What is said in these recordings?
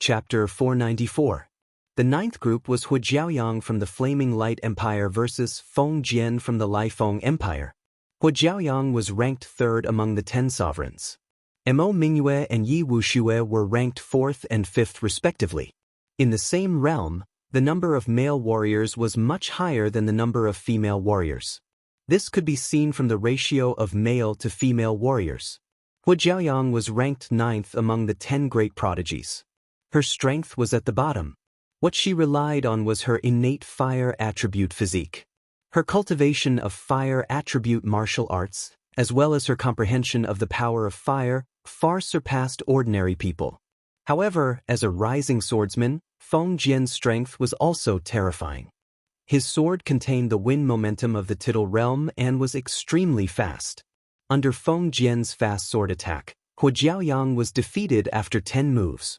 Chapter 494. The ninth group was Hujiaoyang from the Flaming Light Empire versus Feng Jian from the Lifeng Empire. Hujiaoyang was ranked third among the 10 sovereigns. Mo Mingyue and Yi Wuxue were ranked fourth and fifth respectively. In the same realm, the number of male warriors was much higher than the number of female warriors. This could be seen from the ratio of male to female warriors. Hujiaoyang was ranked ninth among the 10 great prodigies. Her strength was at the bottom. What she relied on was her innate fire attribute physique. Her cultivation of fire attribute martial arts, as well as her comprehension of the power of fire, far surpassed ordinary people. However, as a rising swordsman, Feng Jian's strength was also terrifying. His sword contained the wind momentum of the Tidal realm and was extremely fast. Under Feng Jian's fast sword attack, Hujiaoyang was defeated after 10 moves.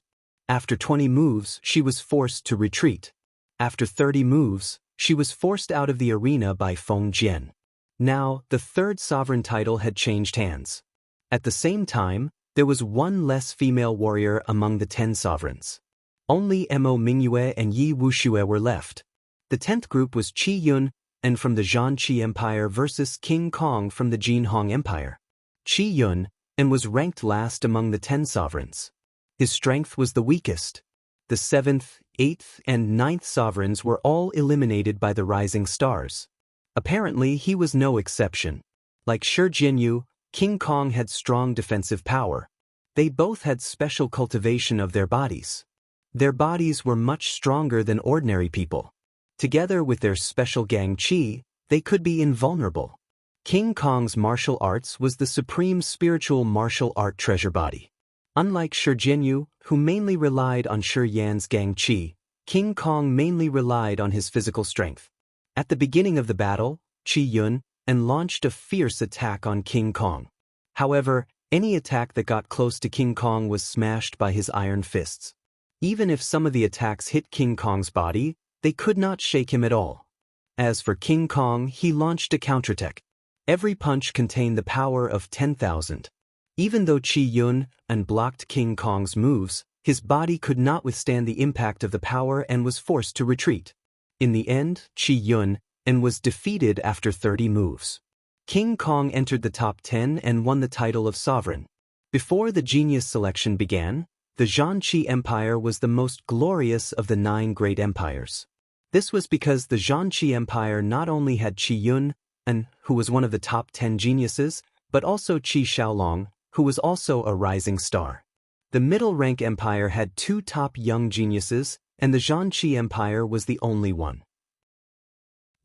After 20 moves, she was forced to retreat. After 30 moves, she was forced out of the arena by Feng Jian. Now, the third sovereign title had changed hands. At the same time, there was one less female warrior among the 10 sovereigns. Only Mo Mingyue and Yi Wuxue were left. The 10th group was Qi Yun and from the Zhanqi Empire versus King Kong from the Jinhong Empire. Qi Yun and was ranked last among the 10 sovereigns. His strength was the weakest. The 7th, 8th, and 9th sovereigns were all eliminated by the rising stars. Apparently, he was no exception. Like Shi Jianyu, King Kong had strong defensive power. They both had special cultivation of their bodies. Their bodies were much stronger than ordinary people. Together with their special gang qi, they could be invulnerable. King Kong's martial arts was the supreme spiritual martial art treasure body. Unlike Shi Jianyu, who mainly relied on Shi Yan's gang qi, King Kong mainly relied on his physical strength. At the beginning of the battle, Qi Yun and launched a fierce attack on King Kong. However, any attack that got close to King Kong was smashed by his iron fists. Even if some of the attacks hit King Kong's body, they could not shake him at all. As for King Kong, he launched a counterattack. Every punch contained the power of 10,000. Even though Qi Yun blocked King Kong's moves, his body could not withstand the impact of the power and was forced to retreat. In the end, Qi Yun was defeated after 30 moves. King Kong entered the top 10 and won the title of sovereign. Before the genius selection began, the Zhanqi Empire was the most glorious of the 9 great empires. This was because the Zhanqi Empire not only had Qi Yun, who was one of the top 10 geniuses, but also Qi Xiaolong, who was also a rising star. The middle-rank empire had 2 top young geniuses, and the Zhanqi Empire was the only one.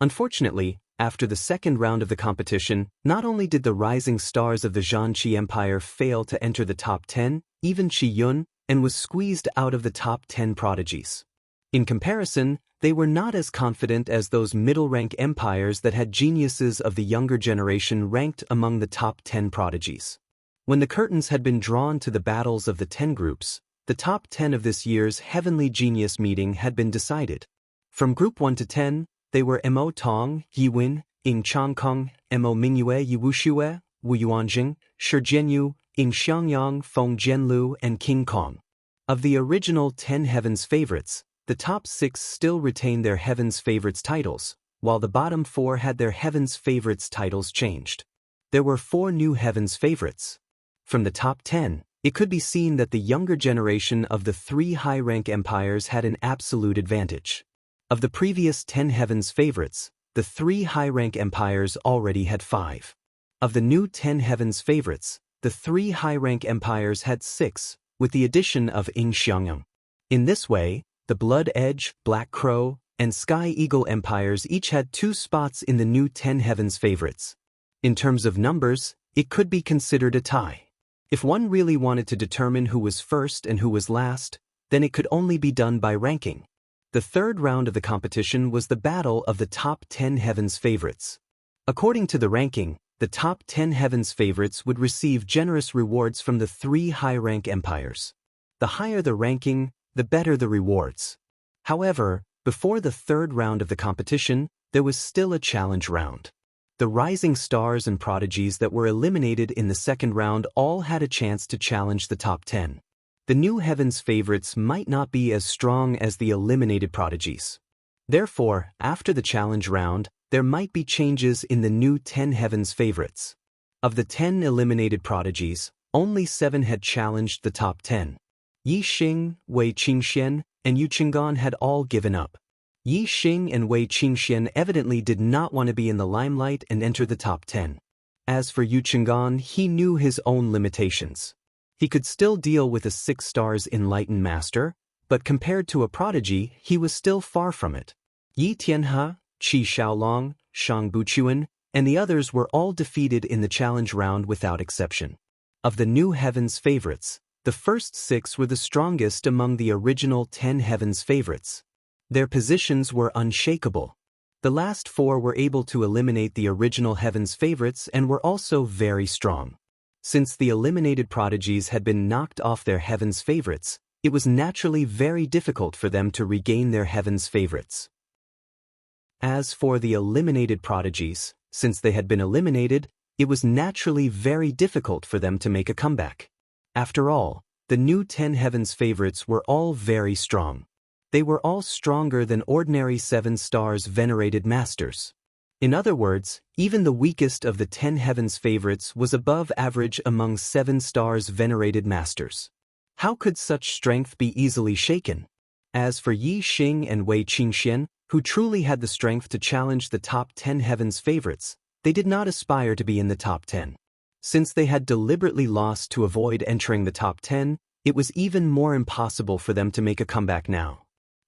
Unfortunately, after the second round of the competition, not only did the rising stars of the Zhanqi Empire fail to enter the top 10, even Qi Yun was squeezed out of the top 10 prodigies. In comparison, they were not as confident as those middle-rank empires that had geniuses of the younger generation ranked among the top 10 prodigies. When the curtains had been drawn to the battles of the 10 groups, the top 10 of this year's Heavenly Genius meeting had been decided. From Group 1 to 10, they were Mo Tong, Yi Win, Ying Changkong, Mo Mingyue, Yi Wuxue, Wu Yuanjing, Shi Jianyu, Ying Xiangyang, Feng Jianlu, and King Kong. Of the original 10 Heaven's Favorites, the top 6 still retained their Heaven's Favorites titles, while the bottom 4 had their Heaven's Favorites titles changed. There were 4 new Heaven's Favorites. From the top 10, it could be seen that the younger generation of the 3 high-rank empires had an absolute advantage. Of the previous 10 Heaven's Favorites, the 3 high-rank empires already had 5. Of the new 10 Heaven's Favorites, the 3 high-rank empires had 6, with the addition of Ying Xiangyang. In this way, the Blood Edge, Black Crow, and Sky Eagle empires each had 2 spots in the new 10 Heaven's Favorites. In terms of numbers, it could be considered a tie. If one really wanted to determine who was first and who was last, then it could only be done by ranking. The third round of the competition was the battle of the top 10 Heaven's Favorites. According to the ranking, the top 10 Heaven's Favorites would receive generous rewards from the 3 high-rank empires. The higher the ranking, the better the rewards. However, before the third round of the competition, there was still a challenge round. The rising stars and prodigies that were eliminated in the second round all had a chance to challenge the top 10. the new heaven's favorites might not be as strong as the eliminated prodigies. Therefore, after the challenge round, there might be changes in the new 10 heaven's favorites. Of the 10 eliminated prodigies, only 7 had challenged the top 10. Yi Xing, Wei Qingxian, and Yu Qinggan had all given up. Yi Xing and Wei Qingxian evidently did not want to be in the limelight and enter the top 10. As for Yu Qinggan, he knew his own limitations. He could still deal with a 6 stars enlightened master, but compared to a prodigy, he was still far from it. Yi Tianhe, Qi Xiaolong, Shang Buchuan, and the others were all defeated in the challenge round without exception. Of the new heaven's favorites, the first 6 were the strongest among the original 10 heaven's favorites. Their positions were unshakable. The last 4 were able to eliminate the original heaven's favorites and were also very strong. Since the eliminated prodigies had been knocked off their heaven's favorites, it was naturally very difficult for them to regain their heaven's favorites. As for the eliminated prodigies, since they had been eliminated, it was naturally very difficult for them to make a comeback. After all, the new 10 heaven's favorites were all very strong. They were all stronger than ordinary 7 stars venerated masters. In other words, even the weakest of the 10 heaven's favorites was above average among 7 stars venerated masters. How could such strength be easily shaken? As for Yi Xing and Wei Qingxian, who truly had the strength to challenge the top 10 heaven's favorites, they did not aspire to be in the top 10. Since they had deliberately lost to avoid entering the top 10, it was even more impossible for them to make a comeback now.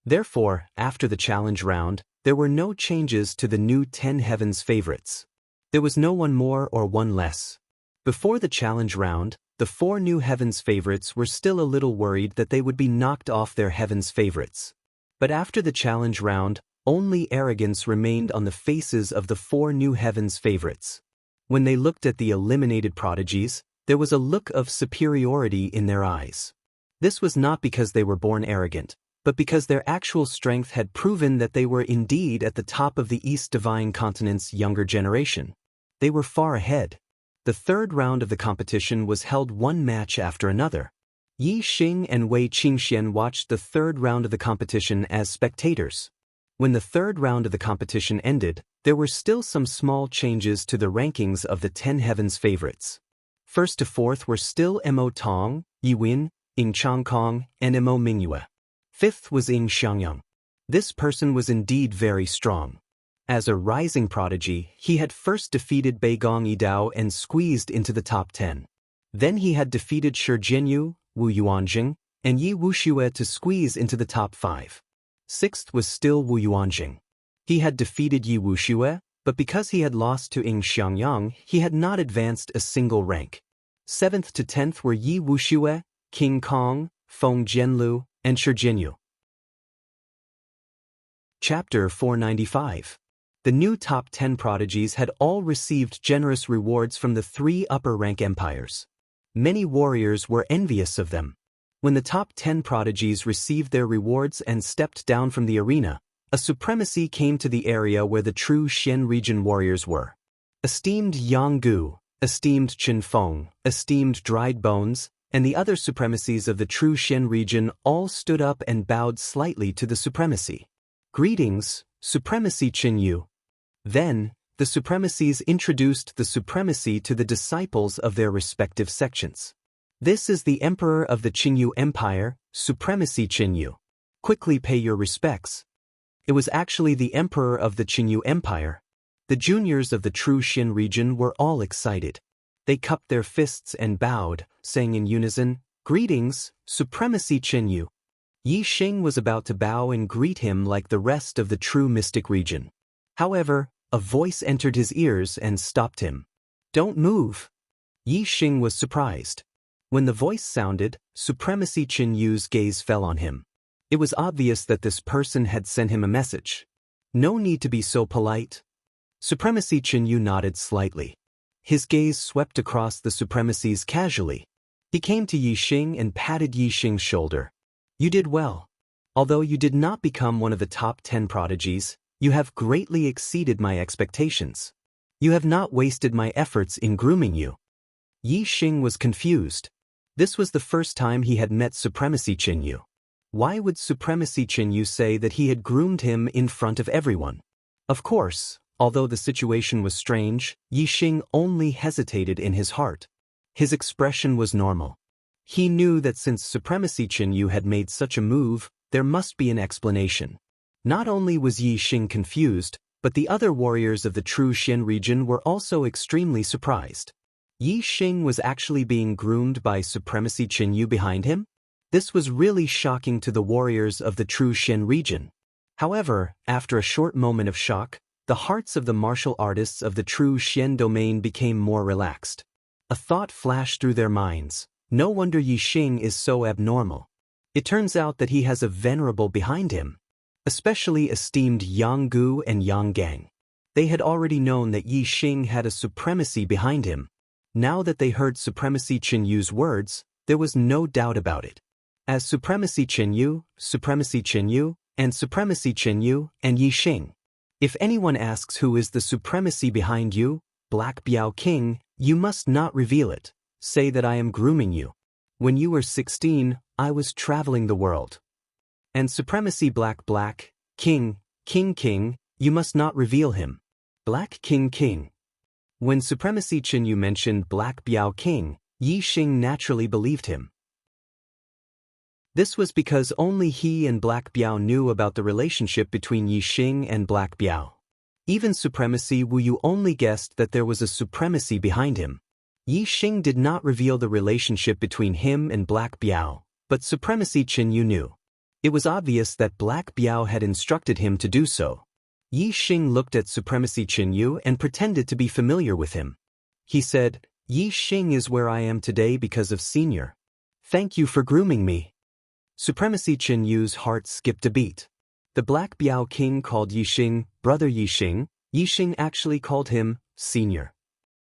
Therefore, after the challenge round, there were no changes to the new 10 heaven's favorites. There was no one more or one less. Before the challenge round, the 4 new heaven's favorites were still a little worried that they would be knocked off their heaven's favorites. But after the challenge round, only arrogance remained on the faces of the 4 new heaven's favorites. When they looked at the eliminated prodigies, there was a look of superiority in their eyes. This was not because they were born arrogant, but because their actual strength had proven that they were indeed at the top of the East Divine Continent's younger generation. They were far ahead. The third round of the competition was held one match after another. Yi Xing and Wei Qingxian watched the third round of the competition as spectators. When the third round of the competition ended, there were still some small changes to the rankings of the 10 heaven's favorites. First to fourth were still Mo Tong, Yi Win, Ying Changkong, and Mo Mingyue. Fifth was Ying Xiangyang. This person was indeed very strong. As a rising prodigy, he had first defeated Beigong Yidao and squeezed into the top 10. Then he had defeated Shi Jianyu, Wu Yuanjing, and Yi Wuxue to squeeze into the top 5. Sixth was still Wu Yuanjing. He had defeated Yi Wuxue, but because he had lost to Ying Xiangyang, he had not advanced a single rank. 7th to 10th were Yi Wuxue, King Kong, Feng Jianlu, and Shi Jianyu. Chapter 495. The new top 10 prodigies had all received generous rewards from the 3 upper-rank empires. Many warriors were envious of them. When the top 10 prodigies received their rewards and stepped down from the arena, a supremacy came to the area where the true Xian region warriors were. Esteemed Yang Gu, esteemed Chen Feng, esteemed Dried Bones, and the other supremacies of the true Xian region all stood up and bowed slightly to the supremacy. Greetings, Supremacy Qinyu. Then, the supremacies introduced the supremacy to the disciples of their respective sections. This is the Emperor of the Qinyu Empire, Supremacy Qinyu. Quickly pay your respects. It was actually the Emperor of the Qinyu Empire. The juniors of the true Xin region were all excited. They cupped their fists and bowed, saying in unison, "Greetings, Supremacy Qinyu." Yi Xing was about to bow and greet him like the rest of the true mystic region. However, a voice entered his ears and stopped him. "Don't move." Yi Xing was surprised. When the voice sounded, Supremacy Qinyu's gaze fell on him. It was obvious that this person had sent him a message. No need to be so polite. Supremacy Qinyu nodded slightly. His gaze swept across the supremacies casually. He came to Yi Xing and patted Yi Xing's shoulder. "You did well. Although you did not become one of the top 10 prodigies, you have greatly exceeded my expectations. You have not wasted my efforts in grooming you." Yi Xing was confused. This was the first time he had met Supremacy Qinyu. Why would Supremacy Qinyu say that he had groomed him in front of everyone? Of course, although the situation was strange, Yixing only hesitated in his heart. His expression was normal. He knew that since Supremacy Qinyu had made such a move, there must be an explanation. Not only was Yixing confused, but the other warriors of the True Xian region were also extremely surprised. Yixing was actually being groomed by Supremacy Qinyu behind him? This was really shocking to the warriors of the True Xian region. However, after a short moment of shock, the hearts of the martial artists of the True Xian domain became more relaxed. A thought flashed through their minds. No wonder Yixing is so abnormal. It turns out that he has a venerable behind him, especially esteemed Yang Gu and Yang Gang. They had already known that Yixing had a supremacy behind him. Now that they heard Supremacy Qinyu's words, there was no doubt about it. As Supremacy Qinyu, and Supremacy Qinyu, and Yixing. If anyone asks who is the supremacy behind you, Black Biao King, you must not reveal it. Say that I am grooming you. When you were 16, I was traveling the world. And Supremacy Black King, you must not reveal him. Black King. When Supremacy Qinyu mentioned Black Biao King, Yixing naturally believed him. This was because only he and Black Biao knew about the relationship between Yixing and Black Biao. Even Supremacy Wu Yu only guessed that there was a supremacy behind him. Yixing did not reveal the relationship between him and Black Biao, but Supremacy Qinyu knew. It was obvious that Black Biao had instructed him to do so. Yixing looked at Supremacy Qinyu and pretended to be familiar with him. He said, Yixing is where I am today because of Senior. Thank you for grooming me. Supremacy Qinyu's heart skipped a beat. The Black Biao King called Yixing Brother Yixing. Yixing actually called him Senior.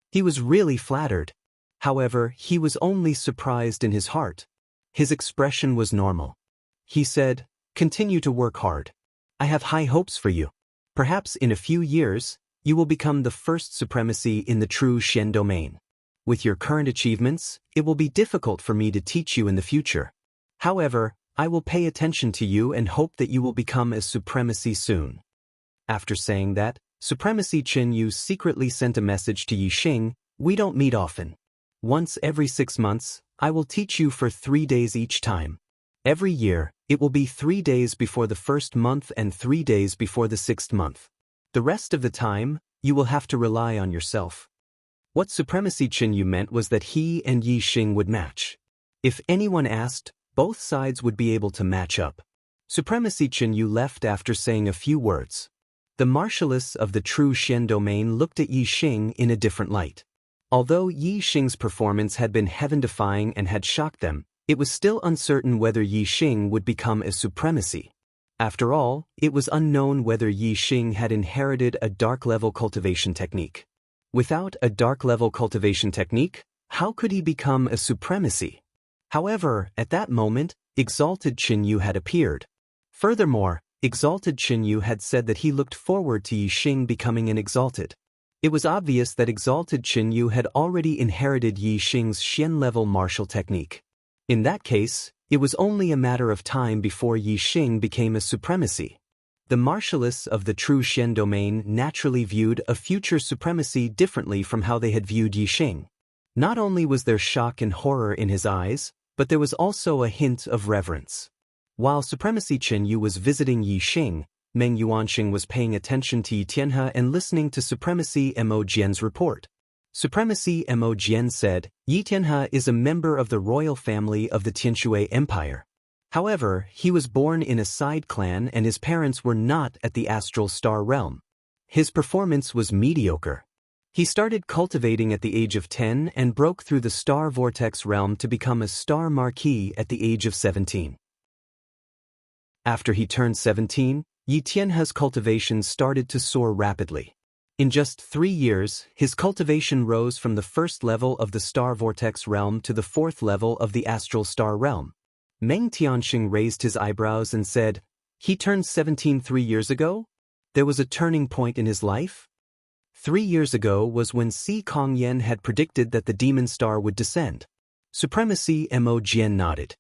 He was really flattered. However, he was only surprised in his heart. His expression was normal. He said, continue to work hard. I have high hopes for you. Perhaps in a few years, you will become the first supremacy in the True Xian domain. With your current achievements, it will be difficult for me to teach you in the future. However, I will pay attention to you and hope that you will become a supremacy soon. After saying that, Supremacy Qinyu secretly sent a message to Yixing, we don't meet often. Once every 6 months, I will teach you for 3 days each time. Every year, it will be 3 days before the first month and 3 days before the 6th month. The rest of the time, you will have to rely on yourself. What Supremacy Qinyu meant was that he and Yixing would match. If anyone asked, both sides would be able to match up. Supremacy Qinyu left after saying a few words. The martialists of the True Xian domain looked at Yixing in a different light. Although Yixing's performance had been heaven-defying and had shocked them, it was still uncertain whether Yixing would become a supremacy. After all, it was unknown whether Yixing had inherited a dark-level cultivation technique. Without a dark-level cultivation technique, how could he become a supremacy? However, at that moment, Exalted Qinyu had appeared. Furthermore, Exalted Qinyu had said that he looked forward to Yixing becoming an Exalted. It was obvious that Exalted Qinyu had already inherited Yixing's Xian-level martial technique. In that case, it was only a matter of time before Yixing became a supremacy. The martialists of the True Xian domain naturally viewed a future supremacy differently from how they had viewed Yixing. Not only was there shock and horror in his eyes, but there was also a hint of reverence. While Supremacy Qinyu was visiting Yixing, Meng Yuanxing was paying attention to Yi Tianhe and listening to Supremacy Mo Jian's report. Supremacy Mo Jian said, Yi Tianhe is a member of the royal family of the Tianshui Empire. However, he was born in a side clan and his parents were not at the astral star realm. His performance was mediocre. He started cultivating at the age of 10 and broke through the star vortex realm to become a star marquis at the age of 17. After he turned 17, Yi Tianhe's cultivation started to soar rapidly. In just 3 years, his cultivation rose from the first level of the star vortex realm to the 4th level of the astral star realm. Meng Tianxing raised his eyebrows and said, he turned 17 3 years ago? There was a turning point in his life? 3 years ago was when Si Kongyan had predicted that the demon star would descend. Supremacy. Mo Jian nodded.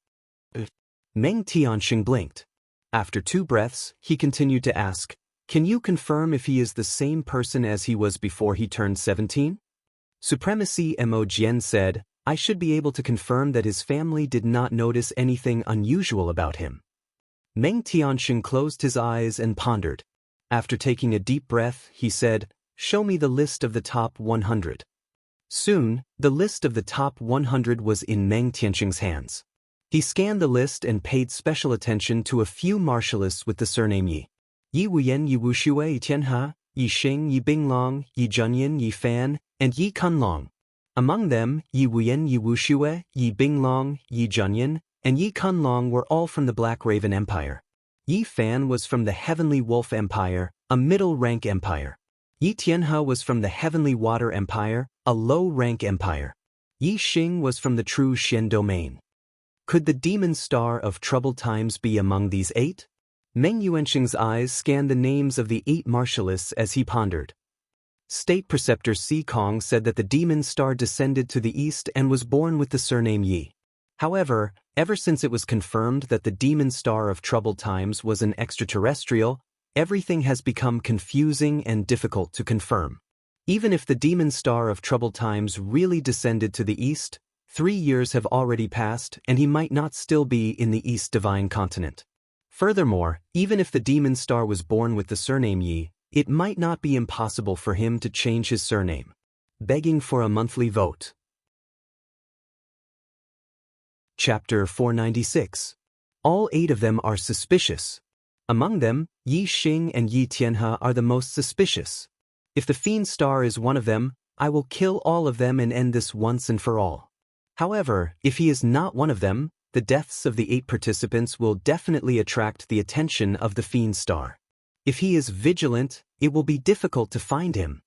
Meng Tianxing blinked. After 2 breaths, he continued to ask, "Can you confirm if he is the same person as he was before he turned 17? Supremacy. Mo Jian said, "I should be able to confirm that his family did not notice anything unusual about him." Meng Tianxing closed his eyes and pondered. After taking a deep breath, he said, "Show me the list of the top 100. Soon, the list of the top 100 was in Meng Tianxing's hands. He scanned the list and paid special attention to a few martialists with the surname Yi. Yi Wuyan, Yi Wuxue, Yi Tianhe, Yi Xing, Yi Binglong, Yi Zhenyan, Yi Fan, and Yi Kunlong. Among them, Yi Wuyan, Yi Wuxue, Yi Binglong, Yi Zhenyan, and Yi Kunlong were all from the Black Raven Empire. Yi Fan was from the Heavenly Wolf Empire, a middle-rank empire. Yi Tianhe was from the Heavenly Water Empire, a low-rank empire. Yi Xing was from the True Shen domain. Could the Demon Star of Troubled Times be among these 8? Meng Yuanxing's eyes scanned the names of the 8 martialists as he pondered. State Preceptor Si Kong said that the Demon Star descended to the east and was born with the surname Yi. However, ever since it was confirmed that the Demon Star of Troubled Times was an extraterrestrial, everything has become confusing and difficult to confirm. Even if the Demon Star of Troubled Times really descended to the east, 3 years have already passed and he might not still be in the East Divine Continent. Furthermore, even if the Demon Star was born with the surname Yi, it might not be impossible for him to change his surname. Begging for a monthly vote. Chapter 496. All 8 of them are suspicious. Among them, Yi Xing and Yi Tianhe are the most suspicious. If the Fiend Star is one of them, I will kill all of them and end this once and for all. However, if he is not one of them, the deaths of the 8 participants will definitely attract the attention of the Fiend Star. If he is vigilant, it will be difficult to find him.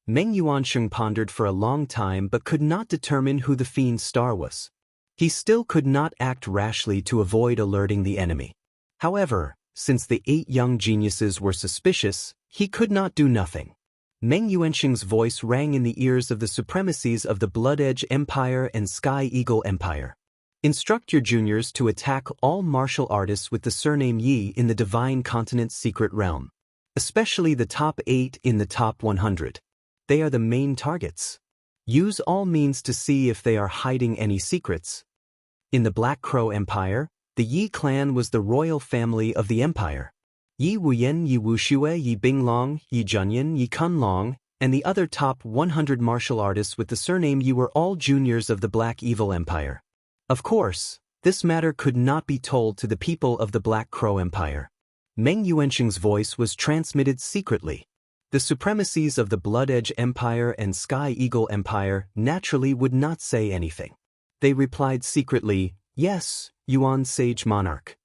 Meng Yuanxing pondered for a long time but could not determine who the Fiend Star was. He still could not act rashly to avoid alerting the enemy. However, since the 8 young geniuses were suspicious, he could not do nothing. Meng Yuanxing's voice rang in the ears of the supremacies of the Blood Edge Empire and Sky Eagle Empire. Instruct your juniors to attack all martial artists with the surname Yi in the Divine Continent's secret realm. Especially the top 8 in the top 100. They are the main targets. Use all means to see if they are hiding any secrets. In the Black Crow Empire, the Yi clan was the royal family of the empire. Yi Wuyan, Yi Wuxue, Yi Binglong, Yi Zhenyan, Yi Kunlong, and the other top 100 martial artists with the surname Yi were all juniors of the Black Evil Empire. Of course, this matter could not be told to the people of the Black Crow Empire. Meng Yuanxing's voice was transmitted secretly. The supremacies of the Blood Edge Empire and Sky Eagle Empire naturally would not say anything. They replied secretly, "Yes, Yuan Sage Monarch."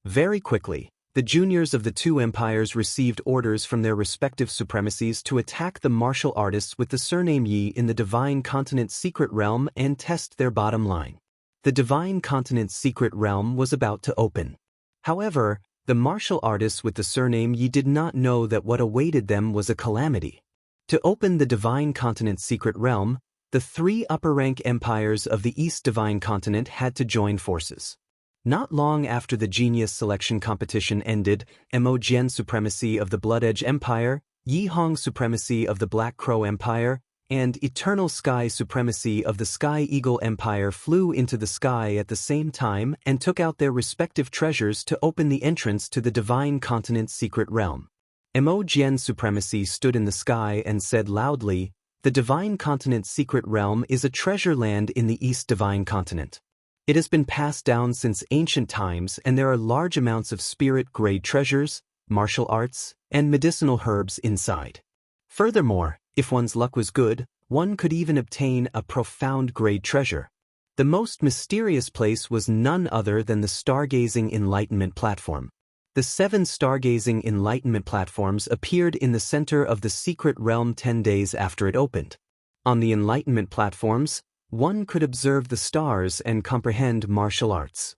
Very quickly, the juniors of the 2 empires received orders from their respective supremacies to attack the martial artists with the surname Yi in the Divine Continent's secret realm and test their bottom line. The Divine Continent's secret realm was about to open. However, the martial artists with the surname Yi did not know that what awaited them was a calamity. To open the Divine Continent's secret realm, the 3 upper-rank empires of the East Divine Continent had to join forces. Not long after the Genius Selection Competition ended, Mo Jian supremacy of the Blood Edge Empire, Yi Hong supremacy of the Black Crow Empire, and Eternal Sky supremacy of the Sky Eagle Empire flew into the sky at the same time and took out their respective treasures to open the entrance to the Divine Continent's secret realm. Mo Jian supremacy stood in the sky and said loudly, "The Divine Continent's secret realm is a treasure land in the East Divine Continent. It has been passed down since ancient times and there are large amounts of spirit-grade treasures, martial arts, and medicinal herbs inside. Furthermore, if one's luck was good, one could even obtain a profound-grade treasure. The most mysterious place was none other than the Stargazing Enlightenment Platform. The 7 Stargazing Enlightenment Platforms appeared in the center of the secret realm 10 days after it opened. On the Enlightenment Platforms, one could observe the stars and comprehend martial arts.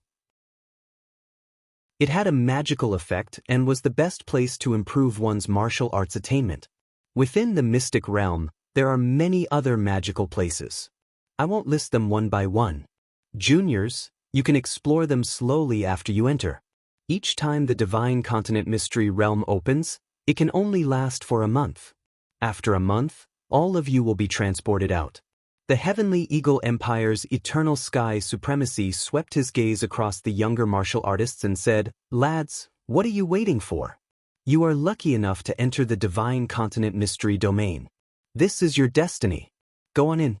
It had a magical effect and was the best place to improve one's martial arts attainment. Within the mystic realm, there are many other magical places. I won't list them one by one. Juniors, you can explore them slowly after you enter. Each time the Divine Continent Mystery Realm opens, it can only last for a month. After a month, all of you will be transported out. The Heavenly Eagle Empire's eternal sky supremacy swept his gaze across the younger martial artists and said, "Lads, what are you waiting for? You are lucky enough to enter the Divine Continent Mystery Domain. This is your destiny. Go on in."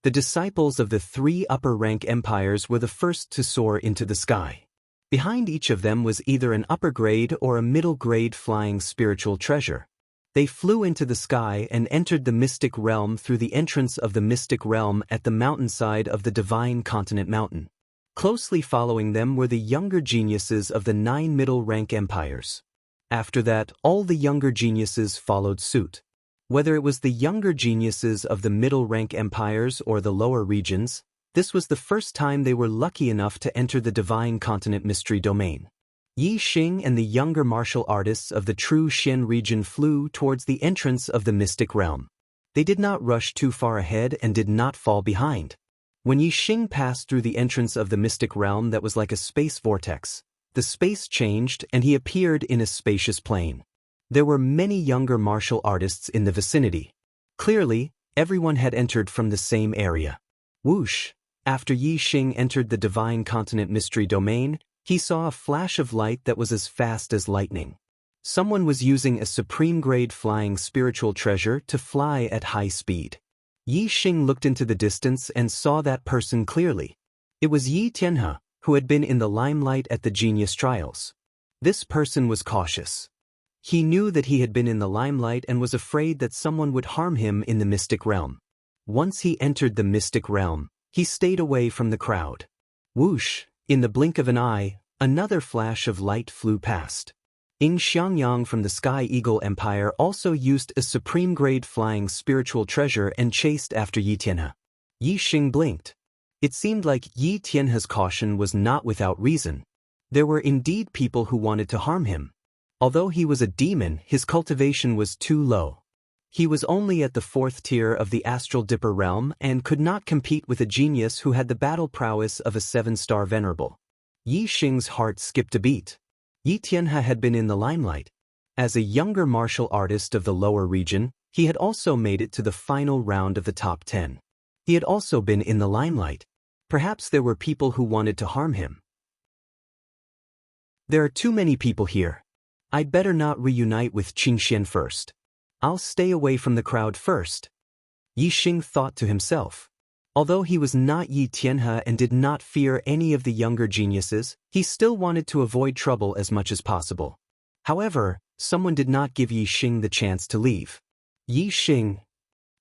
The disciples of the three upper-rank empires were the first to soar into the sky. Behind each of them was either an upper-grade or a middle-grade flying spiritual treasure. They flew into the sky and entered the mystic realm through the entrance of the mystic realm at the mountainside of the Divine Continent Mountain. Closely following them were the younger geniuses of the 9 middle-rank empires. After that, all the younger geniuses followed suit. Whether it was the younger geniuses of the middle-rank empires or the lower regions, this was the first time they were lucky enough to enter the Divine Continent Mystery Domain. Yi Xing and the younger martial artists of the True Xian region flew towards the entrance of the mystic realm. They did not rush too far ahead and did not fall behind. When Yi Xing passed through the entrance of the mystic realm that was like a space vortex, the space changed and he appeared in a spacious plain. There were many younger martial artists in the vicinity. Clearly, everyone had entered from the same area. Whoosh! After Yi Xing entered the Divine Continent Mystery Domain, he saw a flash of light that was as fast as lightning. Someone was using a supreme-grade flying spiritual treasure to fly at high speed. Yi Xing looked into the distance and saw that person clearly. It was Yi Tianhe, who had been in the limelight at the Genius Trials. This person was cautious. He knew that he had been in the limelight and was afraid that someone would harm him in the mystic realm. Once he entered the mystic realm, he stayed away from the crowd. Whoosh! In the blink of an eye, another flash of light flew past. Ying Xiangyang from the Sky Eagle Empire also used a supreme-grade flying spiritual treasure and chased after Yi Tianhe. Yi Xing blinked. It seemed like Yi Tianhe's caution was not without reason. There were indeed people who wanted to harm him. Although he was a demon, his cultivation was too low. He was only at the 4th tier of the Astral Dipper realm and could not compete with a genius who had the battle prowess of a 7-star venerable. Yi Xing's heart skipped a beat. Yi Tianhe had been in the limelight. As a younger martial artist of the lower region, he had also made it to the final round of the top 10. He had also been in the limelight. Perhaps there were people who wanted to harm him. There are too many people here. I'd better not reunite with Qingxian first. I'll stay away from the crowd first. Yi Xing thought to himself. Although he was not Yi Tianhe and did not fear any of the younger geniuses, he still wanted to avoid trouble as much as possible. However, someone did not give Yi Xing the chance to leave. Yi Xing!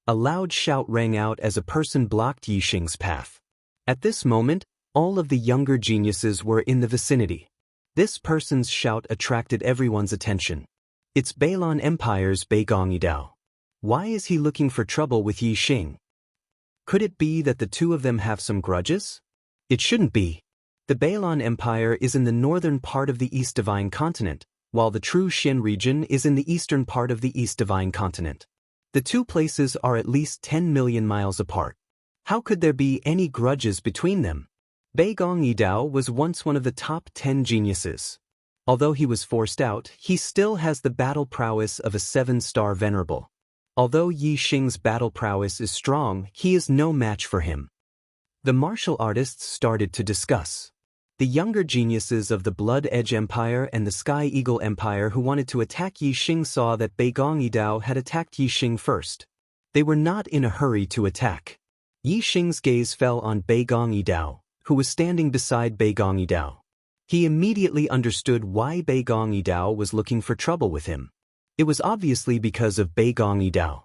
A loud shout rang out as a person blocked Yi Xing's path. At this moment, all of the younger geniuses were in the vicinity. This person's shout attracted everyone's attention. It's Beilon Empire's Beigong Yidao. Why is he looking for trouble with Yi Xing? Could it be that the two of them have some grudges? It shouldn't be. The Beilon Empire is in the northern part of the East Divine Continent, while the True Xian region is in the eastern part of the East Divine Continent. The two places are at least 10 million miles apart. How could there be any grudges between them? Beigong Yidao was once one of the top 10 geniuses. Although he was forced out, he still has the battle prowess of a 7-star venerable. Although Yi Xing's battle prowess is strong, he is no match for him. The martial artists started to discuss. The younger geniuses of the Blood Edge Empire and the Sky Eagle Empire who wanted to attack Yi Xing saw that Beigong Yidao had attacked Yi Xing first. They were not in a hurry to attack. Yi Xing's gaze fell on Beigong Yidao, who was standing beside Beigong Yidao. He immediately understood why Beigong Yidao was looking for trouble with him. It was obviously because of Beigong Yidao.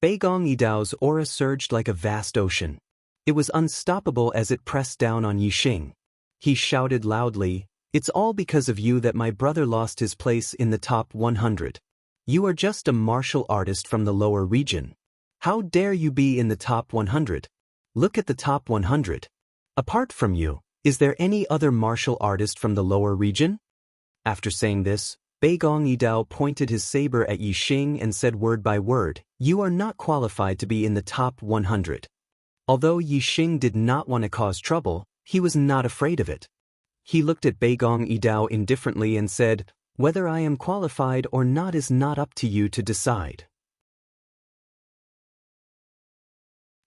Beigong Yidao's aura surged like a vast ocean. It was unstoppable as it pressed down on Yi Xing. He shouted loudly, "It's all because of you that my brother lost his place in the top 100. You are just a martial artist from the lower region. How dare you be in the top 100? Look at the top 100. Apart from you, is there any other martial artist from the lower region?" After saying this, Beigong Yidao pointed his saber at Yi Xing and said word by word, "You are not qualified to be in the top 100. Although Yi Xing did not want to cause trouble, he was not afraid of it. He looked at Beigong Yidao indifferently and said, "Whether I am qualified or not is not up to you to decide."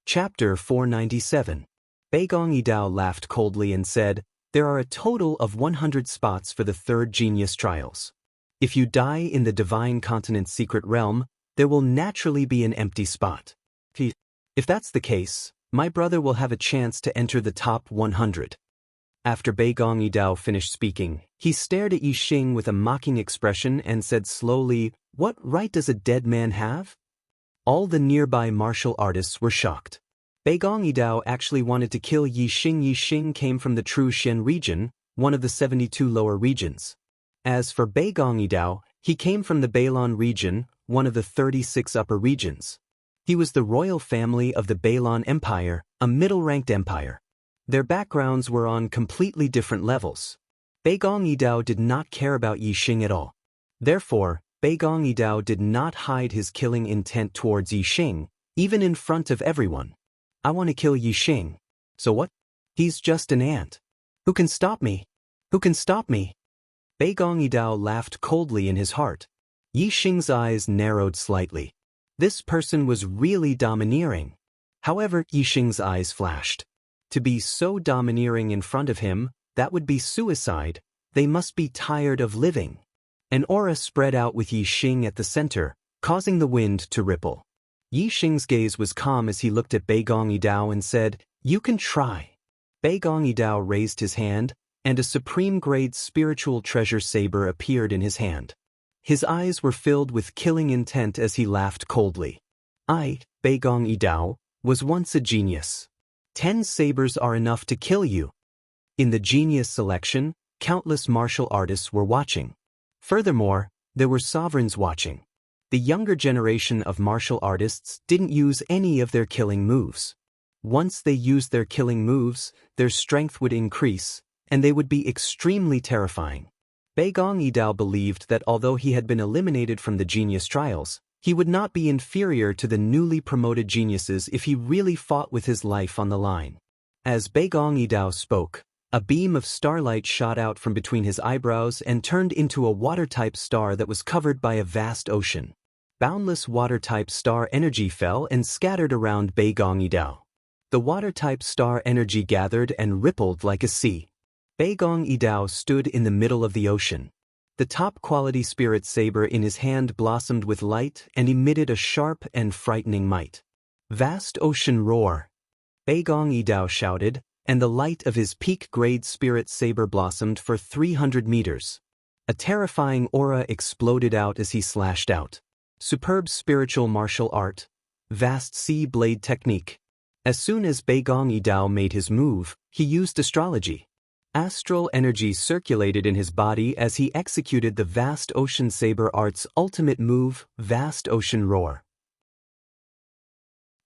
Chapter 497. Beigong Yidao laughed coldly and said, "There are a total of 100 spots for the third genius trials. If you die in the Divine Continent's secret realm, there will naturally be an empty spot. If that's the case, my brother will have a chance to enter the top 100. After Beigong Yidao finished speaking, he stared at Yixing with a mocking expression and said slowly, "What right does a dead man have?" All the nearby martial artists were shocked. Beigong Yidao actually wanted to kill Yixing. Yixing came from the True Shen region, one of the 72 lower regions. As for Beigong Yidao, he came from the Bailon region, one of the 36 upper regions. He was the royal family of the Bailon Empire, a middle-ranked empire. Their backgrounds were on completely different levels. Beigong Yidao did not care about Yixing at all. Therefore, Beigong Yidao did not hide his killing intent towards Yixing, even in front of everyone. "I want to kill Yixing. So what? He's just an ant. Who can stop me? Who can stop me?" Beigong Yidao laughed coldly in his heart. Yixing's eyes narrowed slightly. This person was really domineering. However, Yixing's eyes flashed. To be so domineering in front of him, that would be suicide. They must be tired of living. An aura spread out with Yixing at the center, causing the wind to ripple. Yixing's gaze was calm as he looked at Beigong Yidao and said, "You can try." Beigong Yidao raised his hand, and a supreme-grade spiritual treasure saber appeared in his hand. His eyes were filled with killing intent as he laughed coldly. "I, Beigong Yidao, was once a genius. 10 sabers are enough to kill you." In the genius selection, countless martial artists were watching. Furthermore, there were sovereigns watching. The younger generation of martial artists didn't use any of their killing moves. Once they used their killing moves, their strength would increase, and they would be extremely terrifying. Beigong Yidao believed that although he had been eliminated from the genius trials, he would not be inferior to the newly promoted geniuses if he really fought with his life on the line. As Beigong Yidao spoke, a beam of starlight shot out from between his eyebrows and turned into a water-type star that was covered by a vast ocean. Boundless water-type star energy fell and scattered around Beigong Yidao. The water-type star energy gathered and rippled like a sea. Beigong Yidao stood in the middle of the ocean. The top-quality spirit saber in his hand blossomed with light and emitted a sharp and frightening might. "Vast ocean roar!" Beigong Yidao shouted, and the light of his peak-grade spirit saber blossomed for 300 meters. A terrifying aura exploded out as he slashed out. Superb spiritual martial art. Vast sea blade technique. As soon as Beigong Yidao made his move, he used astrology. Astral energy circulated in his body as he executed the Vast Ocean Saber Art's ultimate move, Vast Ocean Roar.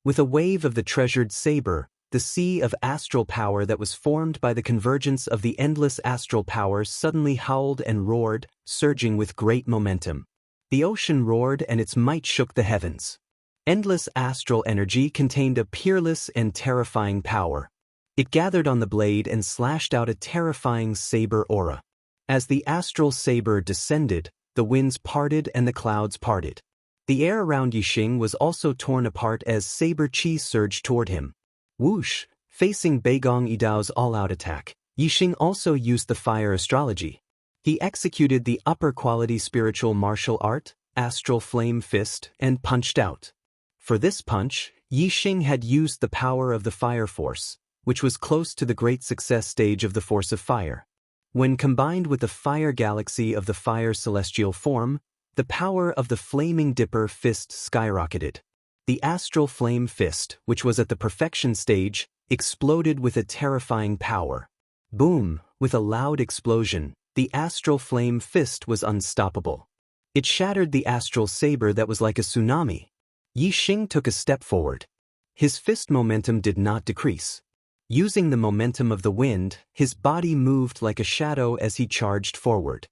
With a wave of the treasured saber, the sea of astral power that was formed by the convergence of the endless astral powers suddenly howled and roared, surging with great momentum. The ocean roared and its might shook the heavens. Endless astral energy contained a peerless and terrifying power. It gathered on the blade and slashed out a terrifying saber aura. As the astral saber descended, the winds parted and the clouds parted. The air around Yixing was also torn apart as saber chi surged toward him. Whoosh! Facing Beigong Yidao's all-out attack, Yixing also used the fire astrology. He executed the upper-quality spiritual martial art, Astral Flame Fist, and punched out. For this punch, Yixing had used the power of the fire force, which was close to the great success stage of the force of fire. When combined with the fire galaxy of the fire celestial form, the power of the flaming dipper fist skyrocketed. The astral flame fist, which was at the perfection stage, exploded with a terrifying power. Boom! With a loud explosion, the astral flame fist was unstoppable. It shattered the astral saber that was like a tsunami. Yixing took a step forward. His fist momentum did not decrease. Using the momentum of the wind, his body moved like a shadow as he charged forward.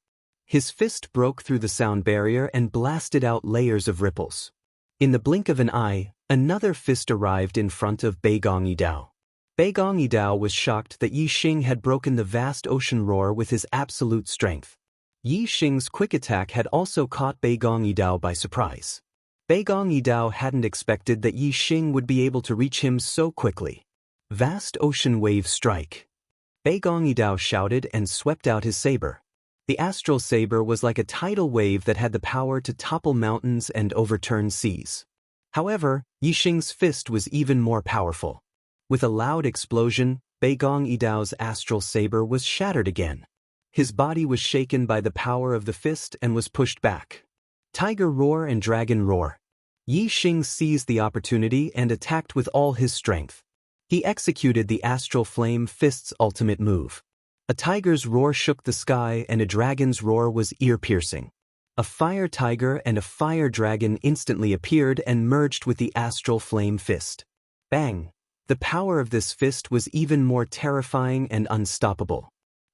His fist broke through the sound barrier and blasted out layers of ripples. In the blink of an eye, another fist arrived in front of Beigong Yidao. Beigong Yidao was shocked that Yi Xing had broken the vast ocean roar with his absolute strength. Yi Xing's quick attack had also caught Beigong Yidao by surprise. Beigong Yidao hadn't expected that Yi Xing would be able to reach him so quickly. Vast ocean wave strike. Beigong Yidao shouted and swept out his saber. The astral saber was like a tidal wave that had the power to topple mountains and overturn seas. However, Yi Xing's fist was even more powerful. With a loud explosion, Beigong Yidao's astral saber was shattered again. His body was shaken by the power of the fist and was pushed back. Tiger roar and dragon roar. Yi Xing seized the opportunity and attacked with all his strength. He executed the astral flame fist's ultimate move. A tiger's roar shook the sky and a dragon's roar was ear-piercing. A fire tiger and a fire dragon instantly appeared and merged with the astral flame fist. Bang! The power of this fist was even more terrifying and unstoppable.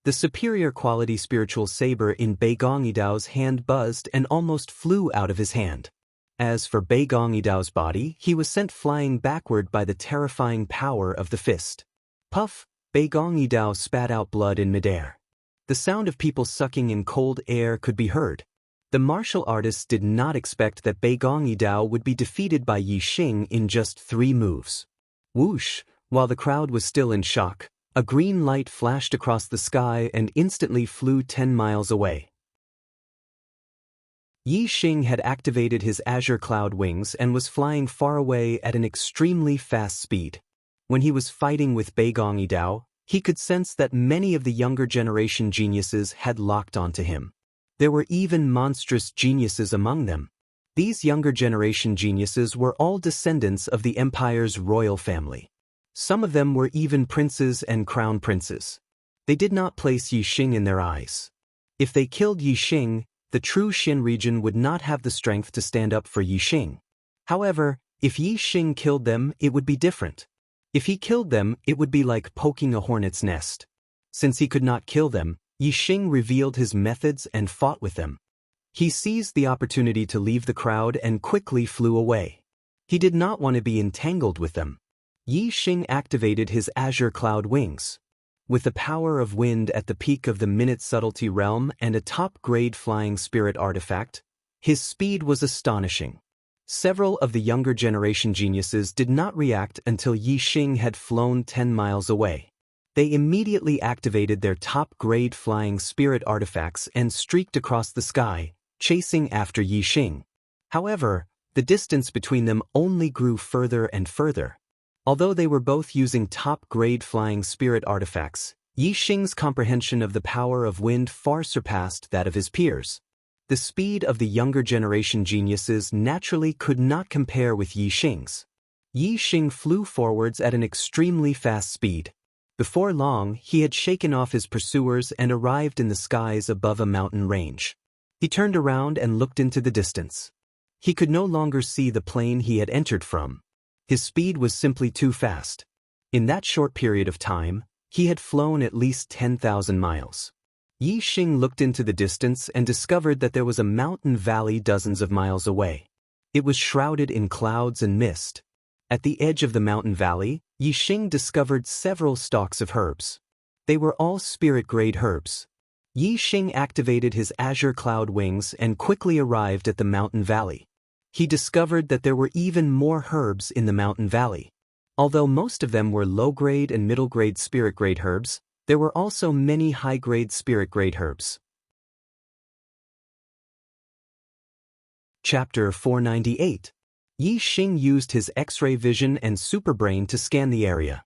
The superior quality spiritual saber in Beigong Yidao's hand buzzed and almost flew out of his hand. As for Beigong Yidao's body, he was sent flying backward by the terrifying power of the fist. Puff! Beigong Yidao spat out blood in midair. The sound of people sucking in cold air could be heard. The martial artists did not expect that Beigong Yidao would be defeated by Yi Xing in just 3 moves. Whoosh! While the crowd was still in shock, a green light flashed across the sky and instantly flew 10 miles away. Yi Xing had activated his azure cloud wings and was flying far away at an extremely fast speed. When he was fighting with Beigong Yidao, he could sense that many of the younger generation geniuses had locked onto him. There were even monstrous geniuses among them. These younger generation geniuses were all descendants of the empire's royal family. Some of them were even princes and crown princes. They did not place Yi Xing in their eyes. If they killed Yi Xing, the true Xin region would not have the strength to stand up for Yi Xing. However, if Yi Xing killed them, it would be different. If he killed them, it would be like poking a hornet's nest. Since he could not kill them, Yi Xing revealed his methods and fought with them. He seized the opportunity to leave the crowd and quickly flew away. He did not want to be entangled with them. Yi Xing activated his azure cloud wings. With the power of wind at the peak of the minute subtlety realm and a top-grade flying spirit artifact, his speed was astonishing. Several of the younger generation geniuses did not react until Yi Xing had flown 10 miles away. They immediately activated their top-grade flying spirit artifacts and streaked across the sky, chasing after Yi Xing. However, the distance between them only grew further and further. Although they were both using top-grade flying spirit artifacts, Yi Xing's comprehension of the power of wind far surpassed that of his peers. The speed of the younger generation geniuses naturally could not compare with Yi Xing's. Yi Xing flew forwards at an extremely fast speed. Before long, he had shaken off his pursuers and arrived in the skies above a mountain range. He turned around and looked into the distance. He could no longer see the plane he had entered from. His speed was simply too fast. In that short period of time, he had flown at least 10,000 miles. Yi Xing looked into the distance and discovered that there was a mountain valley dozens of miles away. It was shrouded in clouds and mist. At the edge of the mountain valley, Yi Xing discovered several stalks of herbs. They were all spirit-grade herbs. Yi Xing activated his azure cloud wings and quickly arrived at the mountain valley. He discovered that there were even more herbs in the mountain valley. Although most of them were low-grade and middle-grade spirit-grade herbs, there were also many high-grade spirit-grade herbs. Chapter 498. Yi Xing used his X-ray vision and superbrain to scan the area.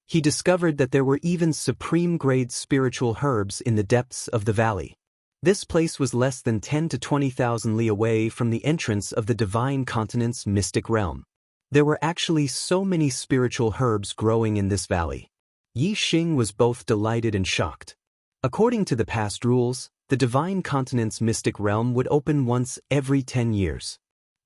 He discovered that there were even supreme-grade spiritual herbs in the depths of the valley. This place was less than 10 to 20,000 li away from the entrance of the divine continent's mystic realm. There were actually so many spiritual herbs growing in this valley. Yi Xing was both delighted and shocked. According to the past rules, the divine continent's mystic realm would open once every 10 years.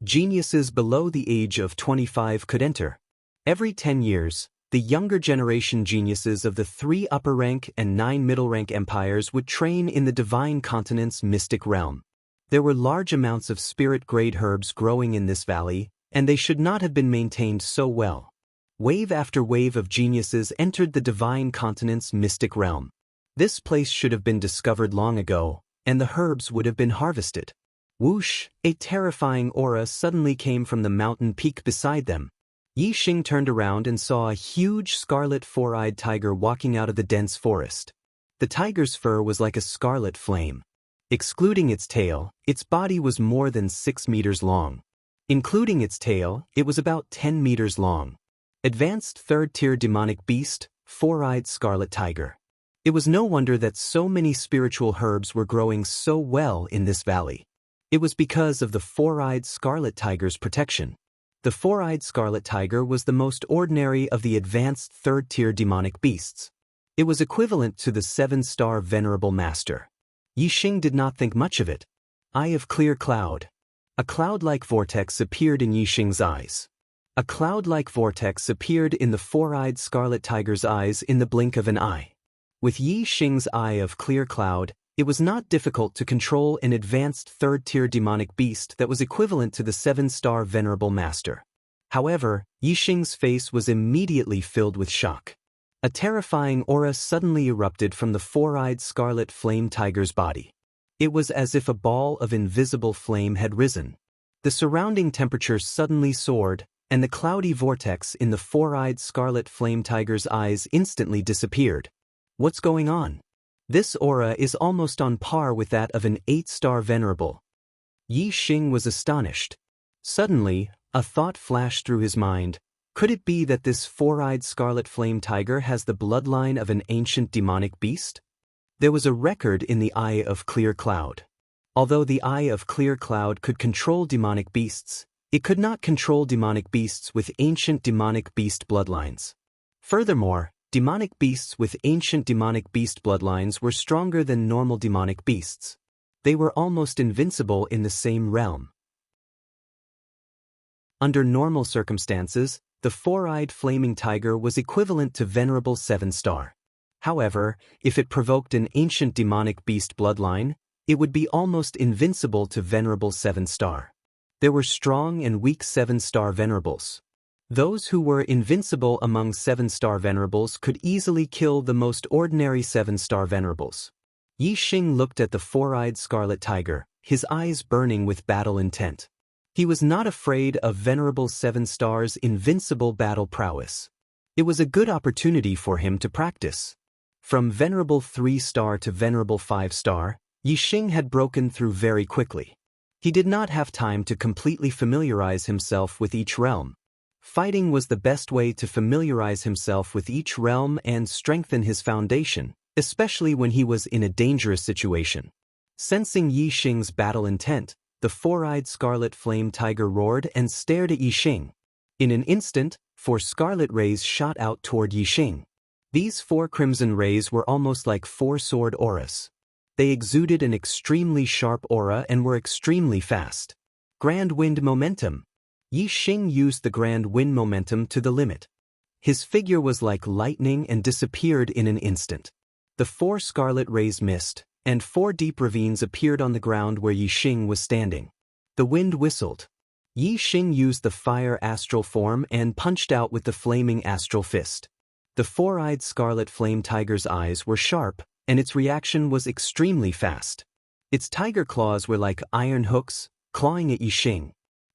Geniuses below the age of 25 could enter. Every 10 years, the younger generation geniuses of the 3 upper-rank and 9 middle-rank empires would train in the divine continent's mystic realm. There were large amounts of spirit-grade herbs growing in this valley, and they should not have been maintained so well. Wave after wave of geniuses entered the divine continent's mystic realm. This place should have been discovered long ago, and the herbs would have been harvested. Whoosh! A terrifying aura suddenly came from the mountain peak beside them. Yixing turned around and saw a huge scarlet four-eyed tiger walking out of the dense forest. The tiger's fur was like a scarlet flame. Excluding its tail, its body was more than 6 meters long. Including its tail, it was about 10 meters long. Advanced third-tier demonic beast, four-eyed scarlet tiger. It was no wonder that so many spiritual herbs were growing so well in this valley. It was because of the four-eyed scarlet tiger's protection. The four-eyed scarlet tiger was the most ordinary of the advanced third-tier demonic beasts. It was equivalent to the 7-star venerable master. Yixing did not think much of it. Eye of clear cloud. A cloud-like vortex appeared in Yixing's eyes. A cloud-like vortex appeared in the four-eyed scarlet tiger's eyes in the blink of an eye. With Yixing's eye of clear cloud, it was not difficult to control an advanced third-tier demonic beast that was equivalent to the 7-star venerable master. However, Yixing's face was immediately filled with shock. A terrifying aura suddenly erupted from the four-eyed scarlet flame tiger's body. It was as if a ball of invisible flame had risen. The surrounding temperature suddenly soared, and the cloudy vortex in the four-eyed scarlet flame tiger's eyes instantly disappeared. What's going on? This aura is almost on par with that of an 8-star venerable. Yixing was astonished. Suddenly, a thought flashed through his mind. Could it be that this four-eyed scarlet flame tiger has the bloodline of an ancient demonic beast? There was a record in the Eye of Clear Cloud. Although the Eye of Clear Cloud could control demonic beasts, it could not control demonic beasts with ancient demonic beast bloodlines. Furthermore, demonic beasts with ancient demonic beast bloodlines were stronger than normal demonic beasts. They were almost invincible in the same realm. Under normal circumstances, the four-eyed flaming tiger was equivalent to venerable 7-star. However, if it provoked an ancient demonic beast bloodline, it would be almost invincible to venerable 7-star. There were strong and weak 7-star venerables. Those who were invincible among 7-star venerables could easily kill the most ordinary 7-star venerables. Yixing looked at the four-eyed scarlet tiger, his eyes burning with battle intent. He was not afraid of venerable 7-star's invincible battle prowess. It was a good opportunity for him to practice. From venerable 3-star to venerable 5-star, Yixing had broken through very quickly. He did not have time to completely familiarize himself with each realm. Fighting was the best way to familiarize himself with each realm and strengthen his foundation, especially when he was in a dangerous situation. Sensing Yixing's battle intent, the four-eyed scarlet flame tiger roared and stared at Yixing. In an instant, 4 scarlet rays shot out toward Yixing. These 4 crimson rays were almost like 4 sword auras. They exuded an extremely sharp aura and were extremely fast. Grand wind momentum. Yixing used the grand wind momentum to the limit. His figure was like lightning and disappeared in an instant. The 4 scarlet rays missed, and 4 deep ravines appeared on the ground where Yixing was standing. The wind whistled. Yixing used the fire astral form and punched out with the flaming astral fist. The four-eyed scarlet flame tiger's eyes were sharp, and its reaction was extremely fast. Its tiger claws were like iron hooks, clawing at Yixing.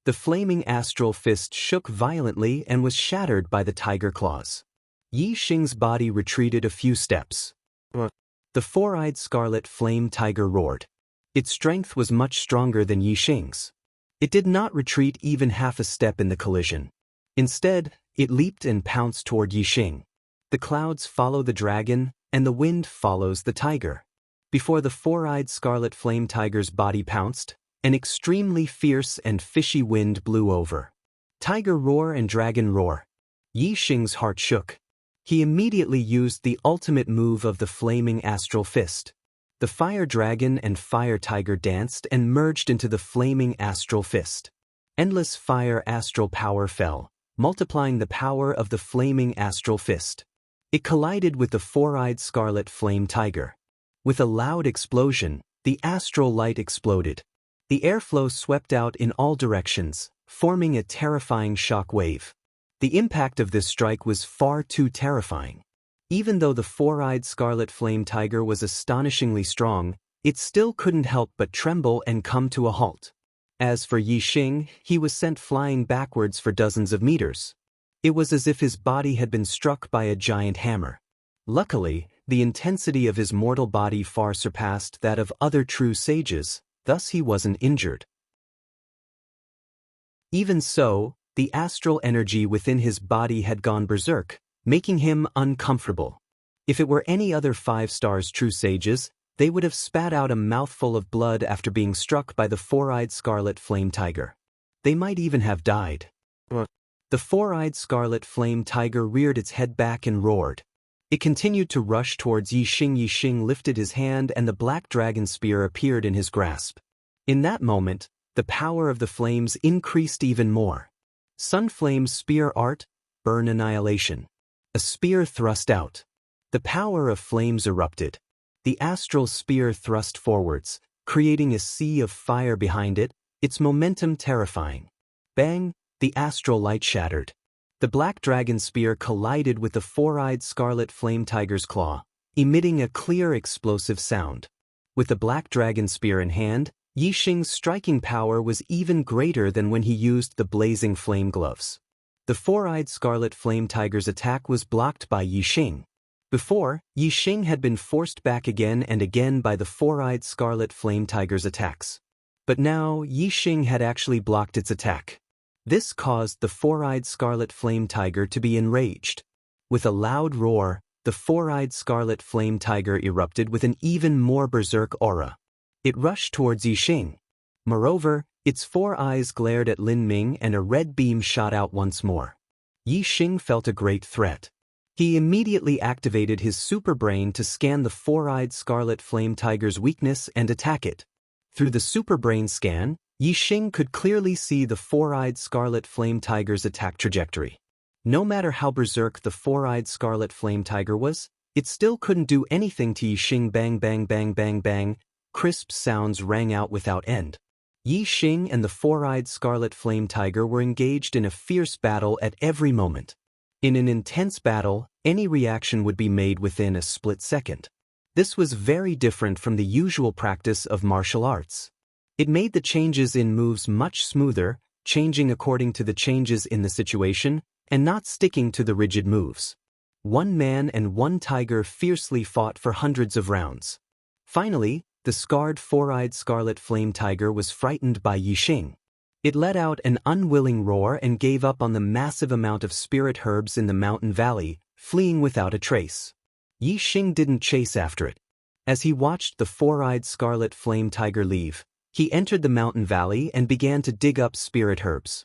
The flaming astral fist shook violently and was shattered by the tiger claws. Yixing's body retreated a few steps. The four-eyed scarlet flame tiger roared. Its strength was much stronger than Yixing's. It did not retreat even half a step in the collision. Instead, it leaped and pounced toward Yixing. The clouds follow the dragon, and the wind follows the tiger. Before the four-eyed scarlet flame tiger's body pounced, an extremely fierce and fishy wind blew over. Tiger roar and dragon roar. Yixing's heart shook. He immediately used the ultimate move of the flaming astral fist. The fire dragon and fire tiger danced and merged into the flaming astral fist. Endless fire astral power fell, multiplying the power of the flaming astral fist. It collided with the four-eyed scarlet flame tiger. With a loud explosion, the astral light exploded. The airflow swept out in all directions, forming a terrifying shock wave. The impact of this strike was far too terrifying. Even though the four-eyed scarlet flame tiger was astonishingly strong, it still couldn't help but tremble and come to a halt. As for Yixing, he was sent flying backwards for dozens of meters. It was as if his body had been struck by a giant hammer. Luckily, the intensity of his mortal body far surpassed that of other true sages, thus he wasn't injured. Even so, the astral energy within his body had gone berserk, making him uncomfortable. If it were any other 5-star true sages, they would have spat out a mouthful of blood after being struck by the four-eyed scarlet flame tiger. They might even have died. The four-eyed scarlet flame tiger reared its head back and roared. It continued to rush towards Yixing. Yixing lifted his hand and the black dragon spear appeared in his grasp. In that moment, the power of the flames increased even more. Sun Flame's spear art, burn annihilation. A spear thrust out. The power of flames erupted. The astral spear thrust forwards, creating a sea of fire behind it, its momentum terrifying. Bang! The astral light shattered. The black dragon spear collided with the four-eyed scarlet flame tiger's claw, emitting a clear explosive sound. With the black dragon spear in hand, Yixing's striking power was even greater than when he used the blazing flame gloves. The four-eyed scarlet flame tiger's attack was blocked by Yixing. Before, Yixing had been forced back again and again by the four-eyed scarlet flame tiger's attacks. But now, Yixing had actually blocked its attack. This caused the four-eyed scarlet flame tiger to be enraged. With a loud roar, the four-eyed scarlet flame tiger erupted with an even more berserk aura. It rushed towards Yixing. Moreover, its four eyes glared at Lin Ming and a red beam shot out once more. Yixing felt a great threat. He immediately activated his super brain to scan the four-eyed scarlet flame tiger's weakness and attack it. Through the super brain scan, Yixing could clearly see the four-eyed scarlet flame tiger's attack trajectory. No matter how berserk the four-eyed scarlet flame tiger was, it still couldn't do anything to Yixing. Bang bang bang bang bang, crisp sounds rang out without end. Yixing and the four-eyed scarlet flame tiger were engaged in a fierce battle at every moment. In an intense battle, any reaction would be made within a split second. This was very different from the usual practice of martial arts. It made the changes in moves much smoother, changing according to the changes in the situation, and not sticking to the rigid moves. One man and one tiger fiercely fought for hundreds of rounds. Finally, the scarred four-eyed scarlet flame tiger was frightened by Yixing. It let out an unwilling roar and gave up on the massive amount of spirit herbs in the mountain valley, fleeing without a trace. Yixing didn't chase after it. As he watched the four-eyed scarlet flame tiger leave, he entered the mountain valley and began to dig up spirit herbs.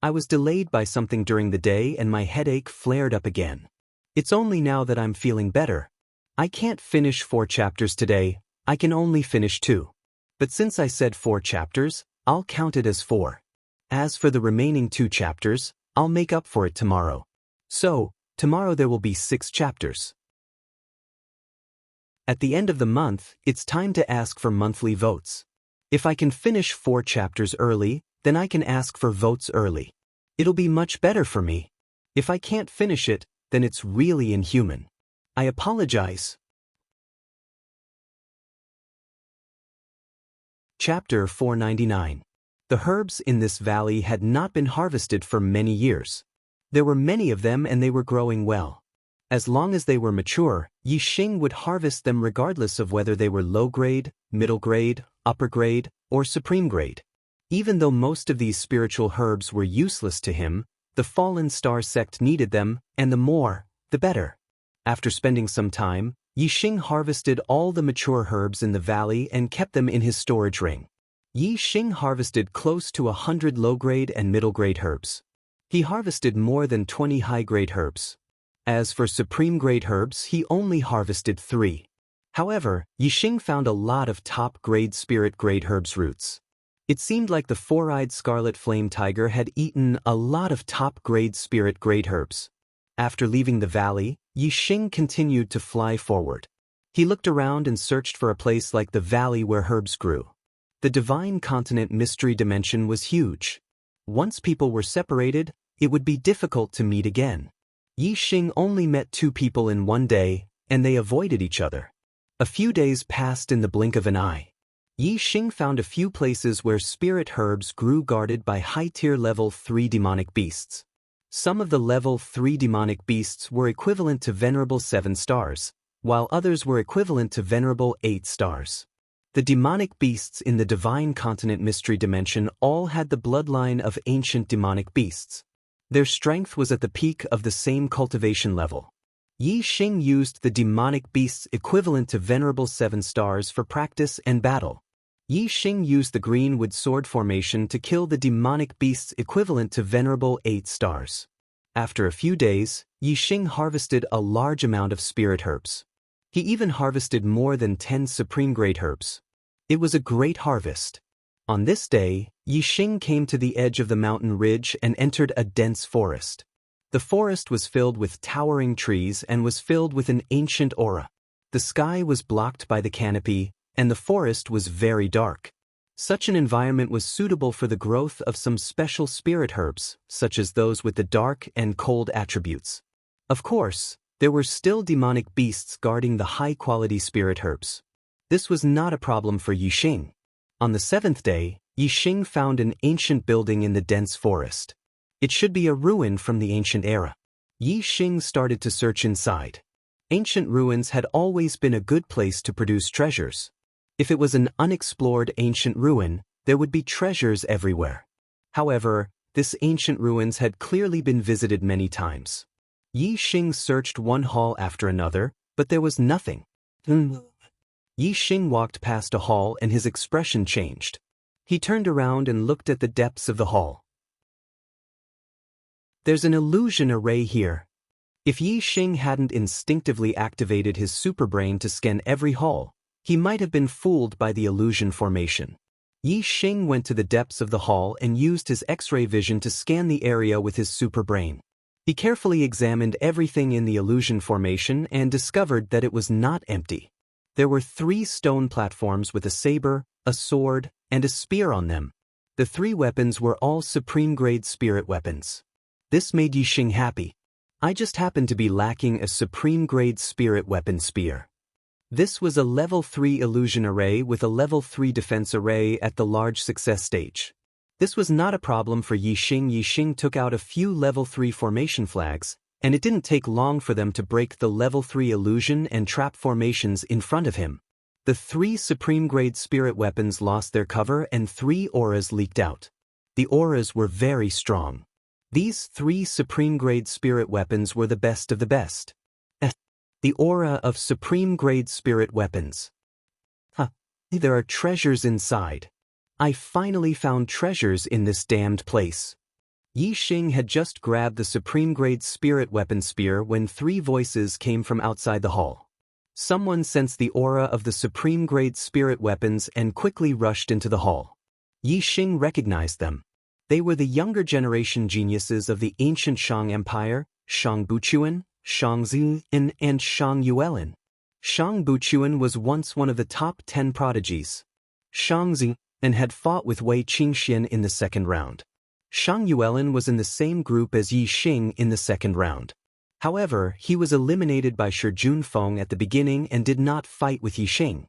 I was delayed by something during the day and my headache flared up again. It's only now that I'm feeling better. I can't finish 4 chapters today, I can only finish 2. But since I said 4 chapters, I'll count it as 4. As for the remaining 2 chapters, I'll make up for it tomorrow. So, tomorrow there will be 6 chapters. At the end of the month, it's time to ask for monthly votes. If I can finish 4 chapters early, then I can ask for votes early. It'll be much better for me. If I can't finish it, then it's really inhuman. I apologize. Chapter 499. The herbs in this valley had not been harvested for many years. There were many of them and they were growing well. As long as they were mature, Yixing would harvest them regardless of whether they were low grade, middle grade, upper grade, or supreme grade. Even though most of these spiritual herbs were useless to him, the Fallen Star sect needed them, and the more, the better. After spending some time, Yixing harvested all the mature herbs in the valley and kept them in his storage ring. Yixing harvested close to 100 low-grade and middle-grade herbs. He harvested more than 20 high-grade herbs. As for supreme-grade herbs, he only harvested 3. However, Yixing found a lot of top-grade spirit-grade herbs roots. It seemed like the four-eyed scarlet flame tiger had eaten a lot of top-grade spirit-grade herbs. After leaving the valley, Yixing continued to fly forward. He looked around and searched for a place like the valley where herbs grew. The divine continent mystery dimension was huge. Once people were separated, it would be difficult to meet again. Yi Xing only met 2 people in one day, and they avoided each other. A few days passed in the blink of an eye. Yi Xing found a few places where spirit herbs grew guarded by high-tier level 3 demonic beasts. Some of the level 3 demonic beasts were equivalent to venerable 7 stars, while others were equivalent to venerable 8 stars. The demonic beasts in the Divine Continent Mystery Dimension all had the bloodline of ancient demonic beasts. Their strength was at the peak of the same cultivation level. Yi Xing used the demonic beasts equivalent to venerable 7 stars for practice and battle. Yi Xing used the greenwood sword formation to kill the demonic beasts equivalent to venerable 8 stars. After a few days, Yi Xing harvested a large amount of spirit herbs. He even harvested more than 10 supreme grade herbs. It was a great harvest. On this day, Yi Xing came to the edge of the mountain ridge and entered a dense forest. The forest was filled with towering trees and was filled with an ancient aura. The sky was blocked by the canopy, and the forest was very dark. Such an environment was suitable for the growth of some special spirit herbs, such as those with the dark and cold attributes. Of course, there were still demonic beasts guarding the high-quality spirit herbs. This was not a problem for Yi Xing. On the 7th day, Yi Xing found an ancient building in the dense forest. It should be a ruin from the ancient era. Yi Xing started to search inside. Ancient ruins had always been a good place to produce treasures. If it was an unexplored ancient ruin, there would be treasures everywhere. However, this ancient ruins had clearly been visited many times. Yi Xing searched one hall after another, but there was nothing. Yi Xing walked past a hall and his expression changed. He turned around and looked at the depths of the hall. There's an illusion array here. If Yi Xing hadn't instinctively activated his superbrain to scan every hall, he might have been fooled by the illusion formation. Yi Xing went to the depths of the hall and used his X-ray vision to scan the area with his superbrain. He carefully examined everything in the illusion formation and discovered that it was not empty. There were 3 stone platforms with a saber, a sword, and a spear on them. The 3 weapons were all supreme-grade spirit weapons. This made Yi Xing happy. I just happened to be lacking a supreme-grade spirit weapon spear. This was a level 3 illusion array with a level 3 defense array at the large success stage. This was not a problem for Yi Xing. Yi Xing took out a few level 3 formation flags, and it didn't take long for them to break the level 3 illusion and trap formations in front of him. The 3 supreme-grade spirit weapons lost their cover and 3 auras leaked out. The auras were very strong. These 3 supreme-grade spirit weapons were the best of the best. The aura of supreme-grade spirit weapons. There are treasures inside. I finally found treasures in this damned place. Yi Xing had just grabbed the supreme-grade spirit weapon spear when 3 voices came from outside the hall. Someone sensed the aura of the supreme-grade spirit weapons and quickly rushed into the hall. Yi Xing recognized them. They were the younger generation geniuses of the ancient Shang Empire, Shang Buchuan, Shang Ziyun, and Shang Yuelin. Shang Buchuan was once one of the top 10 prodigies. Shang Ziyun had fought with Wei Qingxian in the 2nd round. Shang Yuelin was in the same group as Yi Xing in the 2nd round. However, he was eliminated by Shi Junfeng at the beginning and did not fight with Yi Xing.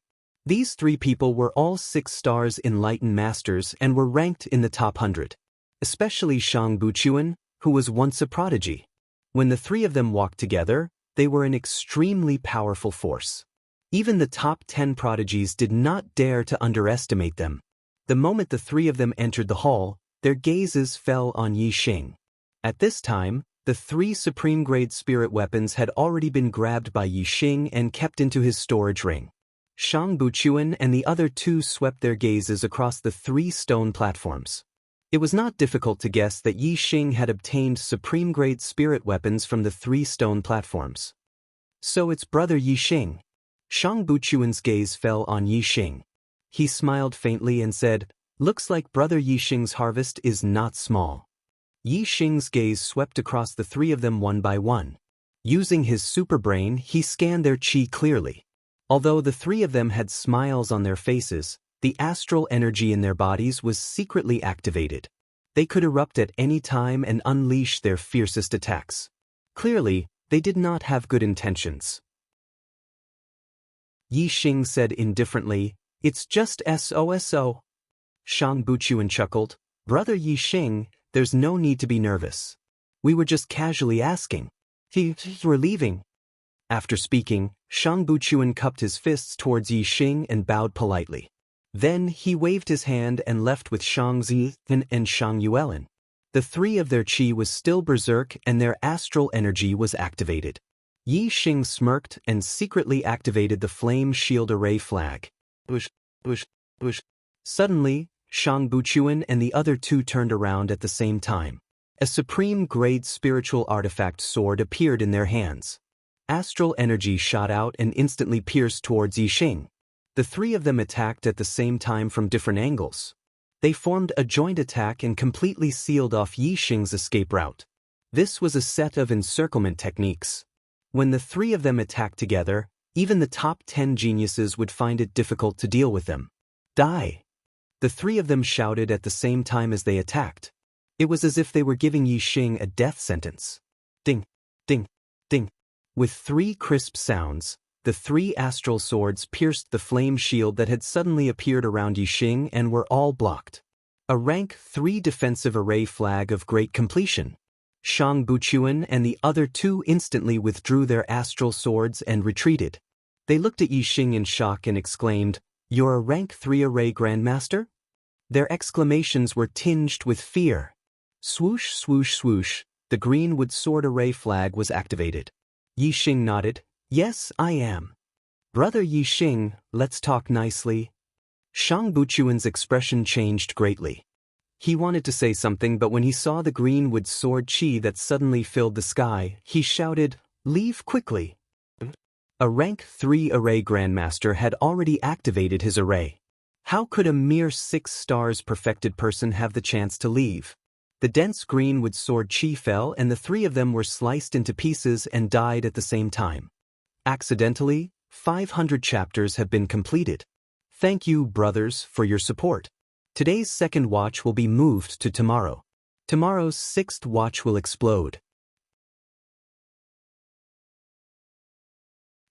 These 3 people were all 6 stars enlightened masters and were ranked in the top 100. Especially Shang Buchuan, who was once a prodigy. When the 3 of them walked together, they were an extremely powerful force. Even the top 10 prodigies did not dare to underestimate them. The moment the 3 of them entered the hall, their gazes fell on Yi Xing. At this time, the 3 supreme-grade spirit weapons had already been grabbed by Yi Xing and kept into his storage ring. Shang Buchuan and the other 2 swept their gazes across the 3 stone platforms. It was not difficult to guess that Yi Xing had obtained supreme-grade spirit weapons from the 3 stone platforms. So it's brother Yi Xing. Shang Buchuan's gaze fell on Yi Xing. He smiled faintly and said, "Looks like brother Yi Xing's harvest is not small." Yi Xing's gaze swept across the 3 of them one by one. Using his superbrain, he scanned their qi clearly. Although the 3 of them had smiles on their faces, the astral energy in their bodies was secretly activated. They could erupt at any time and unleash their fiercest attacks. Clearly, they did not have good intentions. Yi Xing said indifferently, "It's just SOSO." Shang Buchuan chuckled, "Brother Yi Xing, there's no need to be nervous. We were just casually asking. We're leaving." After speaking, Shang Buchuan cupped his fists towards Yi Xing and bowed politely. Then he waved his hand and left with Shang Ziyuan and Shang Yuelin. The three of their qi was still berserk and their astral energy was activated. Yi Xing smirked and secretly activated the flame shield array flag. Bush. Suddenly, Shang Buchuan and the other two turned around at the same time. A supreme-grade spiritual artifact sword appeared in their hands. Astral energy shot out and instantly pierced towards Yi Xing. The three of them attacked at the same time from different angles. They formed a joint attack and completely sealed off Yi Xing's escape route. This was a set of encirclement techniques. When the three of them attacked together, even the top 10 geniuses would find it difficult to deal with them. Die! The three of them shouted at the same time as they attacked. It was as if they were giving Yi Xing a death sentence. Ding, ding, ding. With three crisp sounds, the three astral swords pierced the flame shield that had suddenly appeared around Yi Xing and were all blocked. A rank 3 defensive array flag of great completion. Shang Buchuan and the other two instantly withdrew their astral swords and retreated. They looked at Yi Xing in shock and exclaimed, "You're a rank 3 array grandmaster?" Their exclamations were tinged with fear. Swoosh, swoosh, swoosh, the greenwood sword array flag was activated. Yi Xing nodded, "Yes, I am." "Brother Yi Xing, let's talk nicely." Shang Buchuan's expression changed greatly. He wanted to say something, but when he saw the greenwood sword chi that suddenly filled the sky, he shouted, "Leave quickly." A rank 3 array grandmaster had already activated his array. How could a mere 6 stars perfected person have the chance to leave? The dense greenwood sword chi fell and the three of them were sliced into pieces and died at the same time. Accidentally, 500 chapters have been completed. Thank you, brothers, for your support. Today's second watch will be moved to tomorrow. Tomorrow's 6th watch will explode.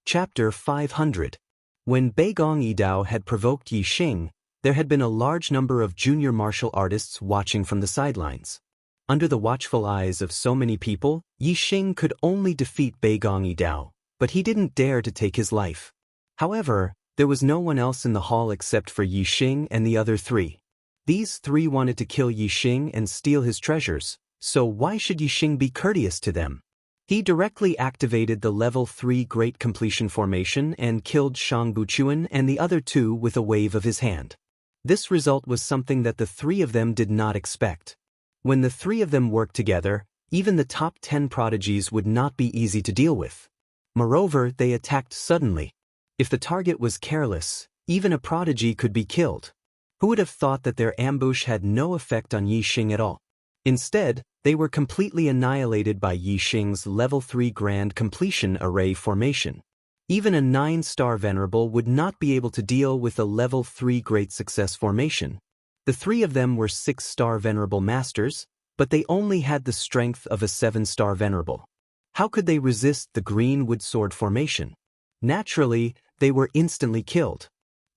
Chapter 500. When Beigong Yidao had provoked Yi Xing, there had been a large number of junior martial artists watching from the sidelines. Under the watchful eyes of so many people, Yi Xing could only defeat Beigong Yidao, but he didn't dare to take his life. However, there was no one else in the hall except for Yi Xing and the other three. These three wanted to kill Yi Xing and steal his treasures, so why should Yi Xing be courteous to them? He directly activated the level 3 Great Completion formation and killed Shang Buchuan and the other two with a wave of his hand. This result was something that the three of them did not expect. When the three of them worked together, even the top 10 prodigies would not be easy to deal with. Moreover, they attacked suddenly. If the target was careless, even a prodigy could be killed. Who would have thought that their ambush had no effect on Yi Xing at all? Instead, they were completely annihilated by Yi Xing's level 3 Grand Completion Array formation. Even a 9-star Venerable would not be able to deal with a level 3 Great Success formation. The three of them were 6-star Venerable Masters, but they only had the strength of a 7-star Venerable. How could they resist the green wood sword formation? Naturally, they were instantly killed.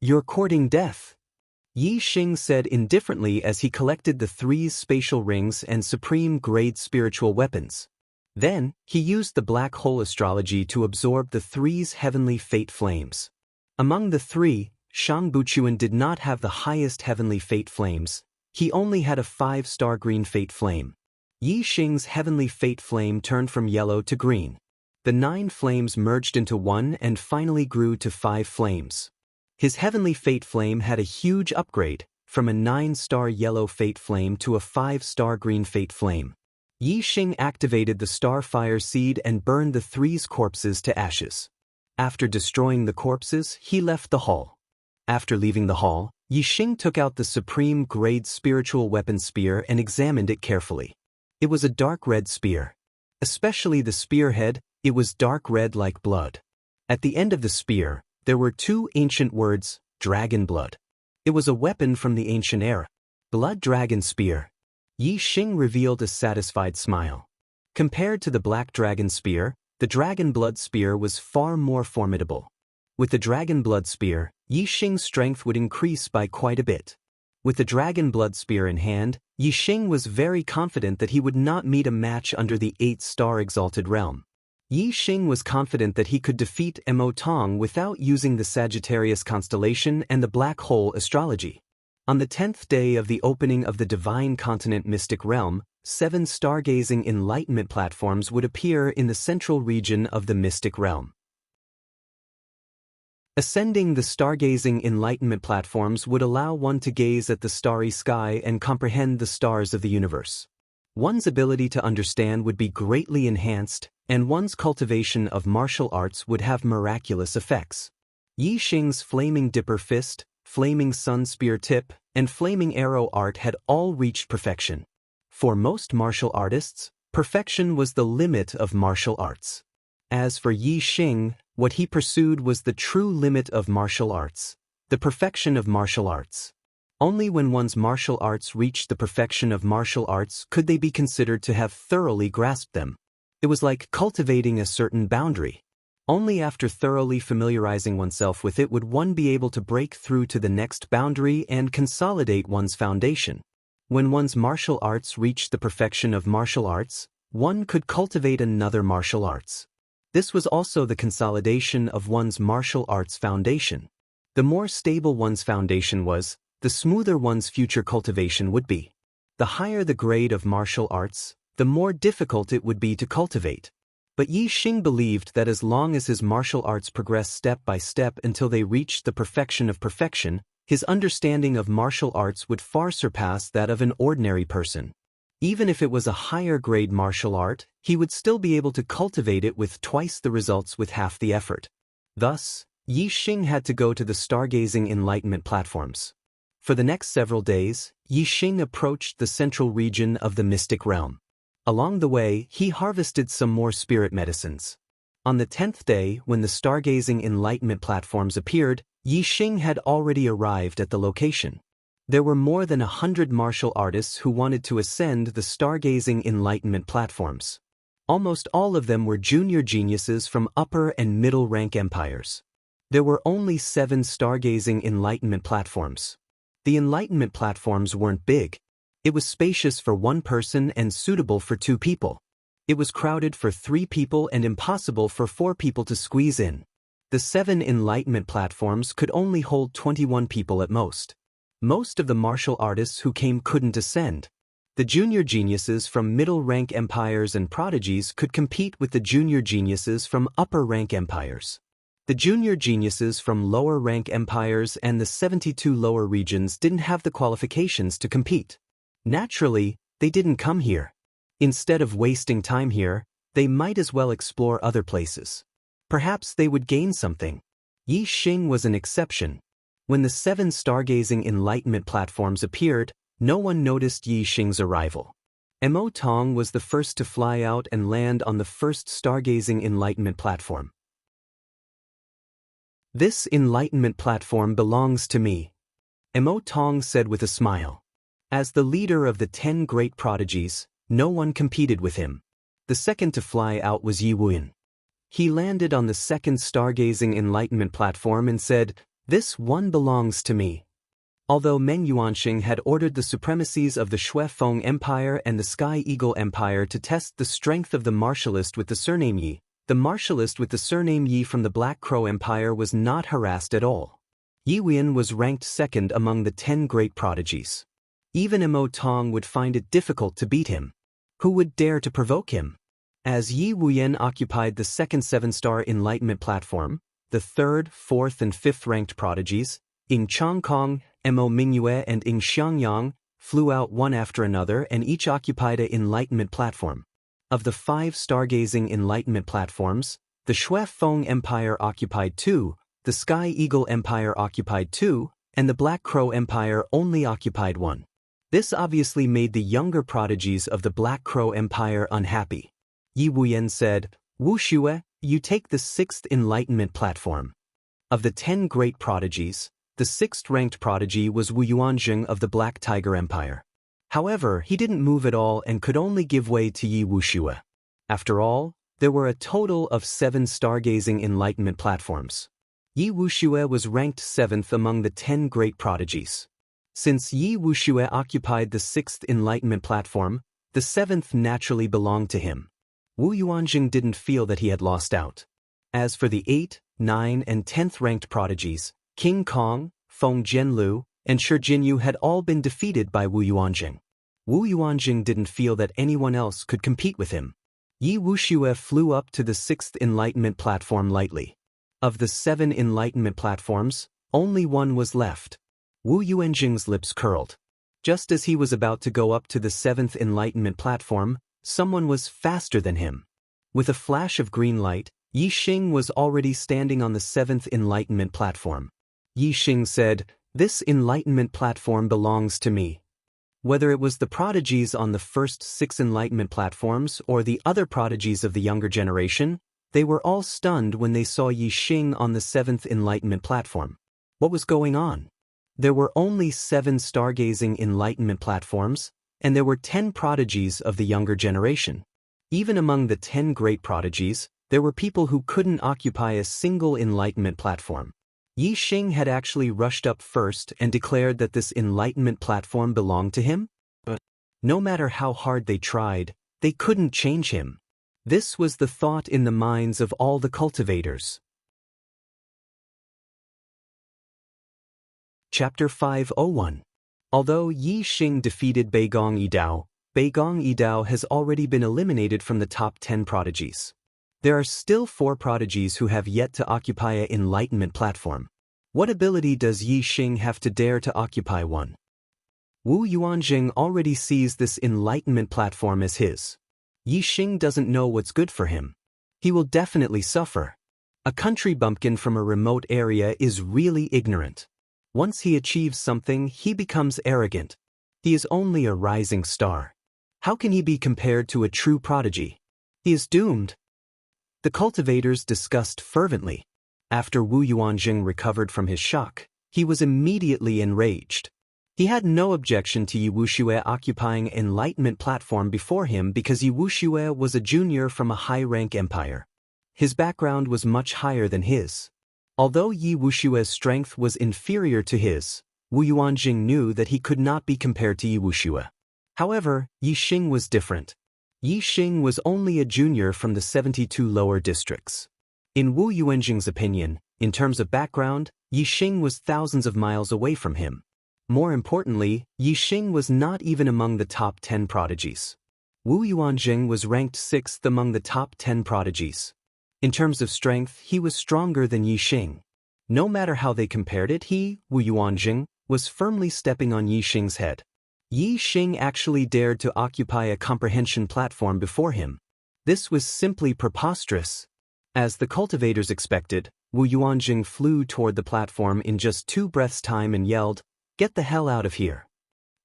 "You're courting death," Yi Xing said indifferently as he collected the three's spatial rings and supreme-grade spiritual weapons. Then, he used the black hole astrology to absorb the three's heavenly fate flames. Among the three, Shang Buchuan did not have the highest heavenly fate flames. He only had a 5-star green fate flame. Yi Xing's heavenly fate flame turned from yellow to green. The 9 flames merged into one and finally grew to 5 flames. His heavenly fate flame had a huge upgrade, from a 9-star yellow fate flame to a 5-star green fate flame. Yi Xing activated the Starfire Seed and burned the three's corpses to ashes. After destroying the corpses, he left the hall. After leaving the hall, Yi Xing took out the supreme grade spiritual weapon spear and examined it carefully. It was a dark red spear. Especially the spearhead, it was dark red like blood. At the end of the spear, there were 2 ancient words, Dragon Blood. It was a weapon from the ancient era. Blood Dragon Spear. Yi Xing revealed a satisfied smile. Compared to the Black Dragon Spear, the Dragon Blood Spear was far more formidable. With the Dragon Blood Spear, Yi Xing's strength would increase by quite a bit. With the Dragon Blood Spear in hand, Yi Xing was very confident that he would not meet a match under the 8-star Exalted Realm. Yi Xing was confident that he could defeat Mo Tong without using the Sagittarius constellation and the Black Hole astrology. On the 10th day of the opening of the Divine Continent Mystic Realm, 7 stargazing enlightenment platforms would appear in the central region of the Mystic Realm. Ascending the stargazing enlightenment platforms would allow one to gaze at the starry sky and comprehend the stars of the universe. One's ability to understand would be greatly enhanced, and one's cultivation of martial arts would have miraculous effects. Yi Xing's Flaming Dipper Fist, Flaming Sun Spear Tip, and Flaming Arrow art had all reached perfection. For most martial artists, perfection was the limit of martial arts. As for Yi Xing, what he pursued was the true limit of martial arts, the perfection of martial arts. Only when one's martial arts reached the perfection of martial arts could they be considered to have thoroughly grasped them. It was like cultivating a certain boundary. Only after thoroughly familiarizing oneself with it would one be able to break through to the next boundary and consolidate one's foundation. When one's martial arts reached the perfection of martial arts, one could cultivate another martial arts. This was also the consolidation of one's martial arts foundation. The more stable one's foundation was, the smoother one's future cultivation would be. The higher the grade of martial arts, the more difficult it would be to cultivate. But Yi Xing believed that as long as his martial arts progressed step by step until they reached the perfection of perfection, his understanding of martial arts would far surpass that of an ordinary person. Even if it was a higher grade martial art, he would still be able to cultivate it with twice the results with half the effort. Thus, Yi Xing had to go to the stargazing enlightenment platforms. For the next several days, Yi Xing approached the central region of the mystic realm. Along the way, he harvested some more spirit medicines. On the 10th day, when the stargazing enlightenment platforms appeared, Yi Xing had already arrived at the location. There were more than 100 martial artists who wanted to ascend the stargazing enlightenment platforms. Almost all of them were junior geniuses from upper and middle rank empires. There were only 7 stargazing enlightenment platforms. The enlightenment platforms weren't big. It was spacious for 1 person and suitable for 2 people. It was crowded for 3 people and impossible for 4 people to squeeze in. The 7 enlightenment platforms could only hold 21 people at most. Most of the martial artists who came couldn't ascend. The junior geniuses from middle-rank empires and prodigies could compete with the junior geniuses from upper-rank empires. The junior geniuses from lower-rank empires and the 72 lower regions didn't have the qualifications to compete. Naturally, they didn't come here. Instead of wasting time here, they might as well explore other places. Perhaps they would gain something. Yi Xing was an exception. When the 7 stargazing enlightenment platforms appeared, no one noticed Yi Xing's arrival. Mo Tong was the first to fly out and land on the first stargazing enlightenment platform. "This enlightenment platform belongs to me," Mo Tong said with a smile. As the leader of the 10 great prodigies, no one competed with him. The second to fly out was Yi Wuyan. He landed on the second stargazing enlightenment platform and said, "This one belongs to me." Although Meng Yuanxing had ordered the supremacies of the Shui Feng Empire and the Sky Eagle Empire to test the strength of the martialist with the surname Yi, the martialist with the surname Yi from the Black Crow Empire was not harassed at all. Yi Wuyan was ranked second among the 10 great prodigies. Even Mo Tong would find it difficult to beat him. Who would dare to provoke him? As Yi Wuyan occupied the second 7-star enlightenment platform, the 3rd, 4th, and 5th ranked prodigies, Ying Changkong, Mo Mingyue, and Ying Xiangyang, flew out one after another and each occupied an enlightenment platform. Of the 5 stargazing enlightenment platforms, the Shui Feng Empire occupied 2, the Sky Eagle Empire occupied 2, and the Black Crow Empire only occupied 1. This obviously made the younger prodigies of the Black Crow Empire unhappy. Yi Wuyan said, "Wu Xue, you take the 6th enlightenment platform." Of the 10 great prodigies, the 6th ranked prodigy was Wu Yuanzheng of the Black Tiger Empire. However, he didn't move at all and could only give way to Yi Wuxue. After all, there were a total of 7 stargazing enlightenment platforms. Yi Wuxue was ranked 7th among the 10 great prodigies. Since Yi Wuxue occupied the 6th enlightenment platform, the 7th naturally belonged to him. Wu Yuanjing didn't feel that he had lost out. As for the 8, 9, and 10th ranked prodigies, King Kong, Feng Jianlu, and Shi Jinyu had all been defeated by Wu Yuanjing. Wu Yuanjing didn't feel that anyone else could compete with him. Yi Wuxue flew up to the 6th enlightenment platform lightly. Of the 7 enlightenment platforms, only one was left. Wu Yuanjing's lips curled. Just as he was about to go up to the 7th enlightenment platform, someone was faster than him. With a flash of green light, Yi Xing was already standing on the 7th enlightenment platform. Yi Xing said, "This enlightenment platform belongs to me." Whether it was the prodigies on the first 6 enlightenment platforms or the other prodigies of the younger generation, they were all stunned when they saw Yi Xing on the 7th enlightenment platform. What was going on? There were only 7 stargazing enlightenment platforms, and there were 10 prodigies of the younger generation. Even among the 10 great prodigies, there were people who couldn't occupy a single enlightenment platform. Yi Xing had actually rushed up first and declared that this enlightenment platform belonged to him? But no matter how hard they tried, they couldn't change him. This was the thought in the minds of all the cultivators. Chapter 501. Although Yi Xing defeated Beigong Yidao, Beigong Yidao has already been eliminated from the top 10 prodigies. There are still 4 prodigies who have yet to occupy an enlightenment platform. What ability does Yi Xing have to dare to occupy one? Wu Yuanjing already sees this enlightenment platform as his. Yi Xing doesn't know what's good for him. He will definitely suffer. A country bumpkin from a remote area is really ignorant. Once he achieves something, he becomes arrogant. He is only a rising star. How can he be compared to a true prodigy? He is doomed. The cultivators discussed fervently. After Wu Yuanjing recovered from his shock, he was immediately enraged. He had no objection to Yi Wuxue occupying an enlightenment platform before him because Yi Wuxue was a junior from a high-rank empire. His background was much higher than his. Although Yi Wuxue's strength was inferior to his, Wu Yuanjing knew that he could not be compared to Yi Wuxue. However, Yi Xing was different. Yi Xing was only a junior from the 72 lower districts. In Wu Yuanjing's opinion, in terms of background, Yi Xing was thousands of miles away from him. More importantly, Yi Xing was not even among the top 10 prodigies. Wu Yuanjing was ranked 6th among the top 10 prodigies. In terms of strength, he was stronger than Yi Xing. No matter how they compared it, Wu Yuanjing, was firmly stepping on Yi Xing's head. Yi Xing actually dared to occupy a comprehension platform before him. This was simply preposterous. As the cultivators expected, Wu Yuanjing flew toward the platform in just 2 breaths' time and yelled, "Get the hell out of here."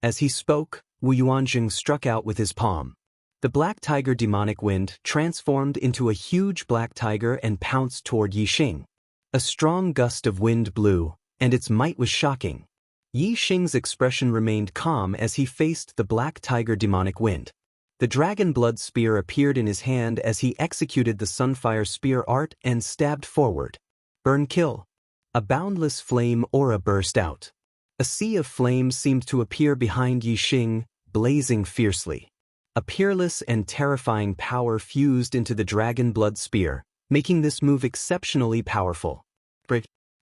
As he spoke, Wu Yuanjing struck out with his palm. The black tiger demonic wind transformed into a huge black tiger and pounced toward Yi Xing. A strong gust of wind blew, and its might was shocking. Yi Xing's expression remained calm as he faced the black tiger demonic wind. The dragon blood spear appeared in his hand as he executed the sunfire spear art and stabbed forward. Burn kill. A boundless flame aura burst out. A sea of flames seemed to appear behind Yi Xing, blazing fiercely. A peerless and terrifying power fused into the dragon blood spear, making this move exceptionally powerful.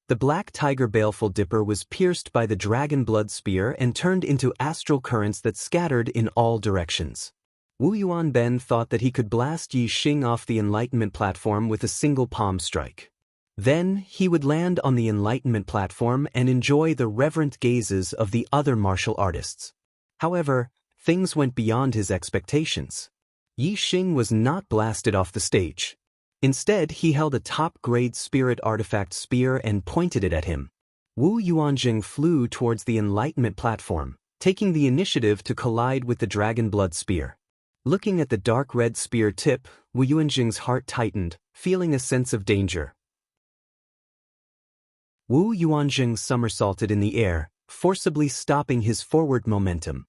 The black tiger baleful dipper was pierced by the dragon blood spear and turned into astral currents that scattered in all directions. Wu Yuanben thought that he could blast Yi Xing off the enlightenment platform with a single palm strike. Then he would land on the enlightenment platform and enjoy the reverent gazes of the other martial artists. However, things went beyond his expectations. Yi Xing was not blasted off the stage. Instead, he held a top-grade spirit artifact spear and pointed it at him. Wu Yuanjing flew towards the enlightenment platform, taking the initiative to collide with the dragon blood spear. Looking at the dark red spear tip, Wu Yuanjing's heart tightened, feeling a sense of danger. Wu Yuanjing somersaulted in the air, forcibly stopping his forward momentum.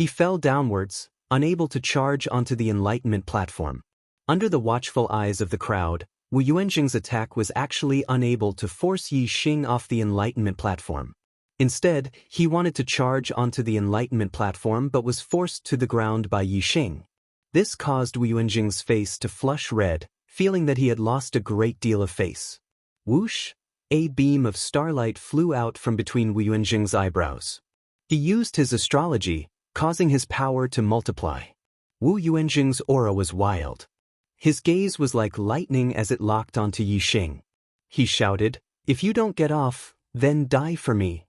He fell downwards, unable to charge onto the enlightenment platform. Under the watchful eyes of the crowd, Wu Yuanjing's attack was actually unable to force Yi Xing off the enlightenment platform. Instead, he wanted to charge onto the enlightenment platform but was forced to the ground by Yi Xing. This caused Wu Yuanjing's face to flush red, feeling that he had lost a great deal of face. Whoosh! A beam of starlight flew out from between Wu Yuanjing's eyebrows. He used his astrology, causing his power to multiply. Wu Yuanjing's aura was wild. His gaze was like lightning as it locked onto Yi Xing. He shouted, "If you don't get off, then die for me."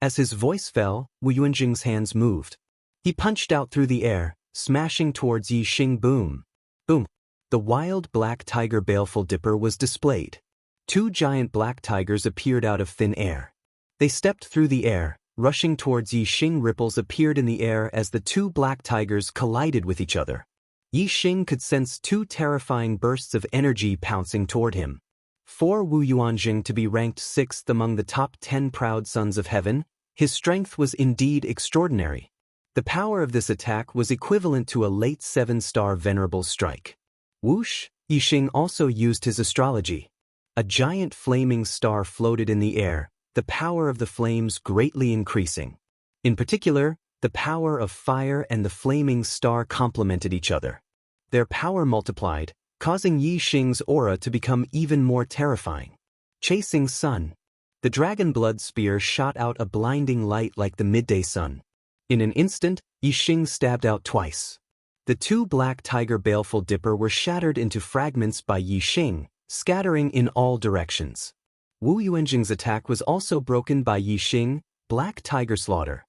As his voice fell, Wu Yuanjing's hands moved. He punched out through the air, smashing towards Yi Xing. Boom! Boom! The wild black tiger baleful dipper was displayed. 2 giant black tigers appeared out of thin air. They stepped through the air, rushing towards Yi Xing. Ripples appeared in the air as the 2 black tigers collided with each other. Yi Xing could sense 2 terrifying bursts of energy pouncing toward him. For Wu Yuanjing to be ranked 6th among the top 10 proud sons of heaven, his strength was indeed extraordinary. The power of this attack was equivalent to a late 7-star venerable strike. Whoosh! Yi Xing also used his astrology. A giant flaming star floated in the air, the power of the flames greatly increasing. In particular, the power of fire and the flaming star complemented each other. Their power multiplied, causing Yi Xing's aura to become even more terrifying. Chasing sun. The dragon blood spear shot out a blinding light like the midday sun. In an instant, Yi Xing stabbed out twice. The 2 black tiger baleful dipper were shattered into fragments by Yi Xing, scattering in all directions. Wu Yuanjing's attack was also broken by Yi Xing, black tiger slaughter.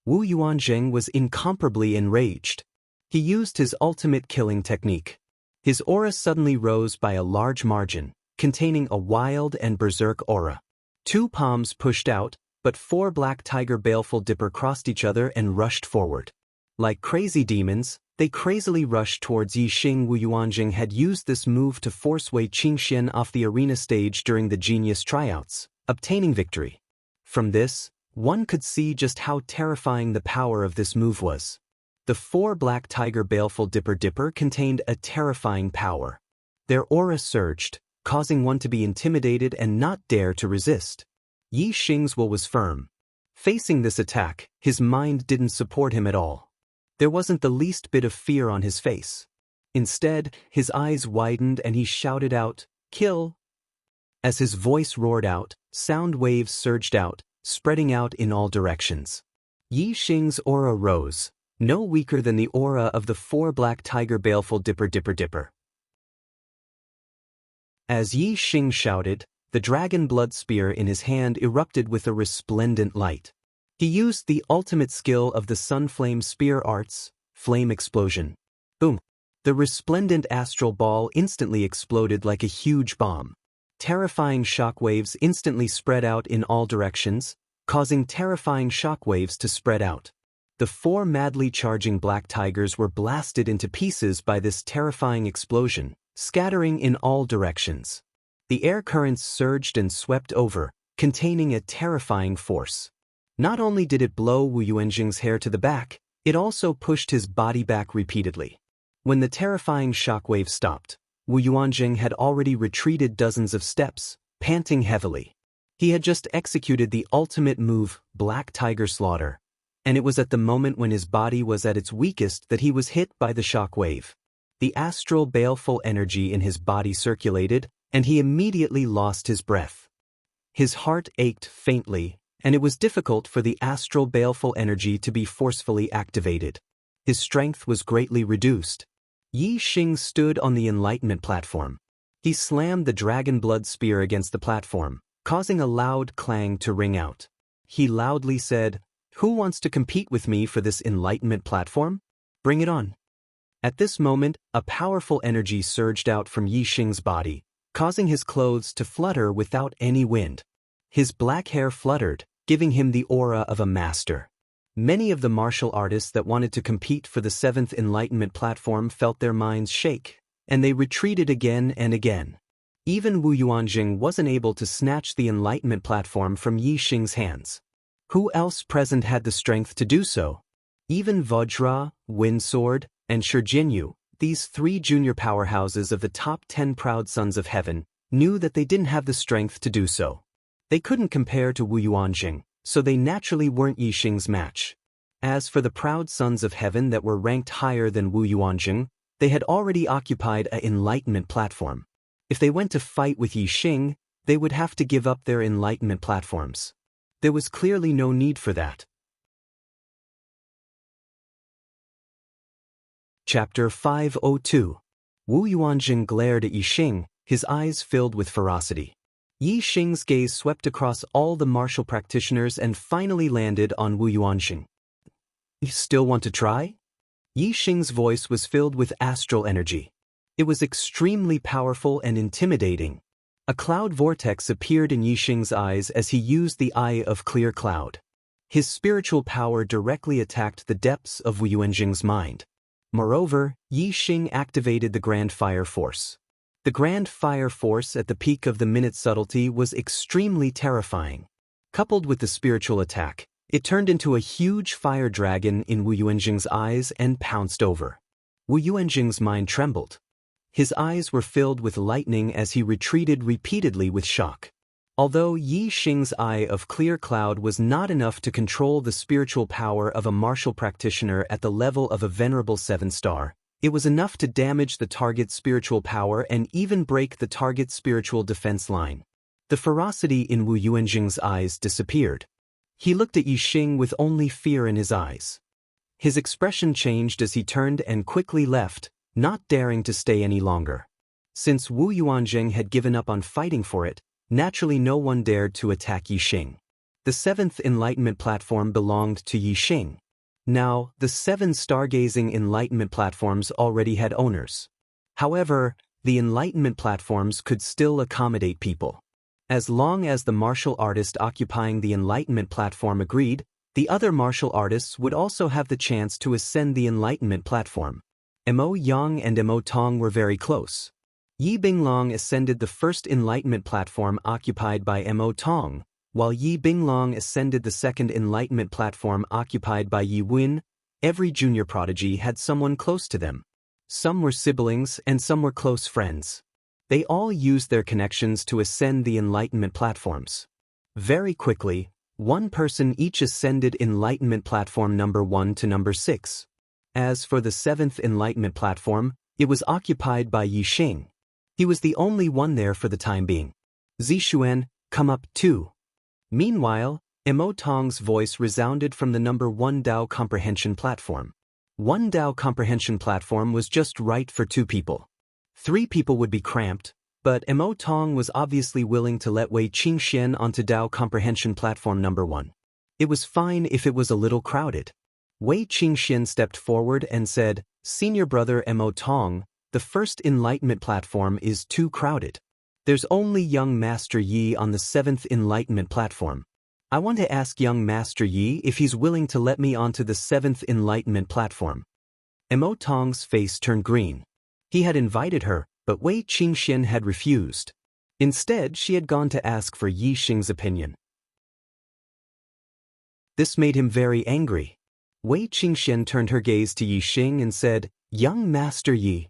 Wu Yuanjing was incomparably enraged. He used his ultimate killing technique. His aura suddenly rose by a large margin, containing a wild and berserk aura. 2 palms pushed out, but 4 black tiger baleful dipper crossed each other and rushed forward. Like crazy demons, they crazily rushed towards Yi Xing. Wu Yuanjing had used this move to force Wei Qingxian off the arena stage during the Genius tryouts, obtaining victory. From this, one could see just how terrifying the power of this move was. The 4 black tiger baleful dipper contained a terrifying power. Their aura surged, causing one to be intimidated and not dare to resist. Yi Xing's will was firm. Facing this attack, his mind didn't support him at all. There wasn't the least bit of fear on his face. Instead, his eyes widened and he shouted out, "Kill!" As his voice roared out, sound waves surged out, spreading out in all directions. Yi Xing's aura rose, no weaker than the aura of the 4 black tiger baleful dipper. As Yi Xing shouted, the dragon blood spear in his hand erupted with a resplendent light. He used the ultimate skill of the Sunflame Spear arts, Flame Explosion. Boom! The resplendent astral ball instantly exploded like a huge bomb. Terrifying shockwaves instantly spread out in all directions, causing terrifying shockwaves to spread out. The 4 madly charging black tigers were blasted into pieces by this terrifying explosion, scattering in all directions. The air currents surged and swept over, containing a terrifying force. Not only did it blow Wu Yuanjing's hair to the back, it also pushed his body back repeatedly. When the terrifying shockwave stopped, Wu Yuanjing had already retreated dozens of steps, panting heavily. He had just executed the ultimate move, Black Tiger Slaughter, and it was at the moment when his body was at its weakest that he was hit by the shockwave. The astral baleful energy in his body circulated, and he immediately lost his breath. His heart ached faintly, and it was difficult for the astral baleful energy to be forcefully activated. His strength was greatly reduced. Yi Xing stood on the enlightenment platform. He slammed the dragon blood spear against the platform, causing a loud clang to ring out. He loudly said, "Who wants to compete with me for this enlightenment platform? Bring it on." At this moment, a powerful energy surged out from Yi Xing's body, causing his clothes to flutter without any wind. His black hair fluttered, giving him the aura of a master. Many of the martial artists that wanted to compete for the 7th enlightenment platform felt their minds shake, and they retreated again and again. Even Wu Yuanjing wasn't able to snatch the enlightenment platform from Yi Xing's hands. Who else present had the strength to do so? Even Vajra, Windsword, and Shurjinyu, these three junior powerhouses of the top 10 proud sons of heaven, knew that they didn't have the strength to do so. They couldn't compare to Wu Yuanjing, so they naturally weren't Yixing's match. As for the proud sons of heaven that were ranked higher than Wu Yuanjing, they had already occupied an enlightenment platform. If they went to fight with Yixing, they would have to give up their enlightenment platforms. There was clearly no need for that. Chapter 502. Wu Yuanjing glared at Yixing, his eyes filled with ferocity. Yixing's gaze swept across all the martial practitioners and finally landed on Wu Yuanjing. You still want to try? Yixing's voice was filled with astral energy. It was extremely powerful and intimidating. A cloud vortex appeared in Yixing's eyes as he used the Eye of Clear Cloud. His spiritual power directly attacked the depths of Wu Yuanjing's mind. Moreover, Yixing activated the Grand Fire Force. The Grand Fire Force at the peak of the minute subtlety was extremely terrifying. Coupled with the spiritual attack, it turned into a huge fire dragon in Wu Yuanjing's eyes and pounced over. Wu Yuanjing's mind trembled. His eyes were filled with lightning as he retreated repeatedly with shock. Although Yixing's Eye of Clear Cloud was not enough to control the spiritual power of a martial practitioner at the level of a venerable 7-star, it was enough to damage the target's spiritual power and even break the target's spiritual defense line. The ferocity in Wu Yuanjing's eyes disappeared. He looked at Yixing with only fear in his eyes. His expression changed as he turned and quickly left, not daring to stay any longer. Since Wu Yuanjing had given up on fighting for it, naturally no one dared to attack Yixing. The 7th Enlightenment Platform belonged to Yixing. Now, the 7 stargazing Enlightenment Platforms already had owners. However, the Enlightenment Platforms could still accommodate people. As long as the martial artist occupying the Enlightenment Platform agreed, the other martial artists would also have the chance to ascend the Enlightenment Platform. Mo Yang and Mo Tong were very close. Yi Binglong ascended the first Enlightenment Platform occupied by Mo Tong, while Yi Binglong ascended the second Enlightenment Platform occupied by Yi Win. Every junior prodigy had someone close to them. Some were siblings and some were close friends. They all used their connections to ascend the Enlightenment Platforms. Very quickly, one person each ascended Enlightenment Platform number 1 to number 6. As for the 7th Enlightenment Platform, it was occupied by Yixing. He was the only one there for the time being. Zixuan, come up too. Meanwhile, Mo Tong's voice resounded from the number 1 Dao Comprehension Platform. 1 Dao Comprehension Platform was just right for 2 people. 3 people would be cramped, but Mo Tong was obviously willing to let Wei Qingxian onto Dao Comprehension Platform number 1. It was fine if it was a little crowded. Wei Qingxian stepped forward and said, Senior brother Mo Tong, the first Enlightenment Platform is too crowded. There's only young Master Yi on the 7th Enlightenment Platform. I want to ask young Master Yi if he's willing to let me onto the 7th Enlightenment Platform. Mo Tong's face turned green. He had invited her, but Wei Qingxian had refused. Instead, she had gone to ask for Yixing's opinion. This made him very angry. Wei Qingxian turned her gaze to Yixing and said, Young Master Yi.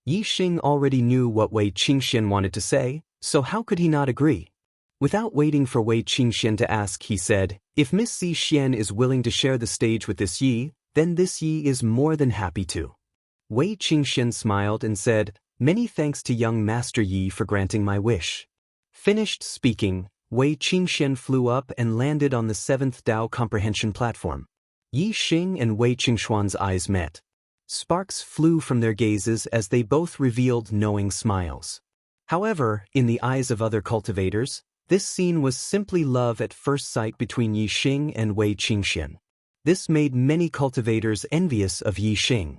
Yixing already knew what Wei Qingxian wanted to say, so how could he not agree? Without waiting for Wei Qingxian to ask, he said, If Miss Zixian is willing to share the stage with this Yi, then this Yi is more than happy to. Wei Qingxian smiled and said, Many thanks to young Master Yi for granting my wish. Finished speaking, Wei Qingxian flew up and landed on the 7th Dao Comprehension Platform. Yixing and Wei Qingshuan's eyes met. Sparks flew from their gazes as they both revealed knowing smiles. However, in the eyes of other cultivators, this scene was simply love at first sight between Yixing and Wei Qingxian. This made many cultivators envious of Yixing.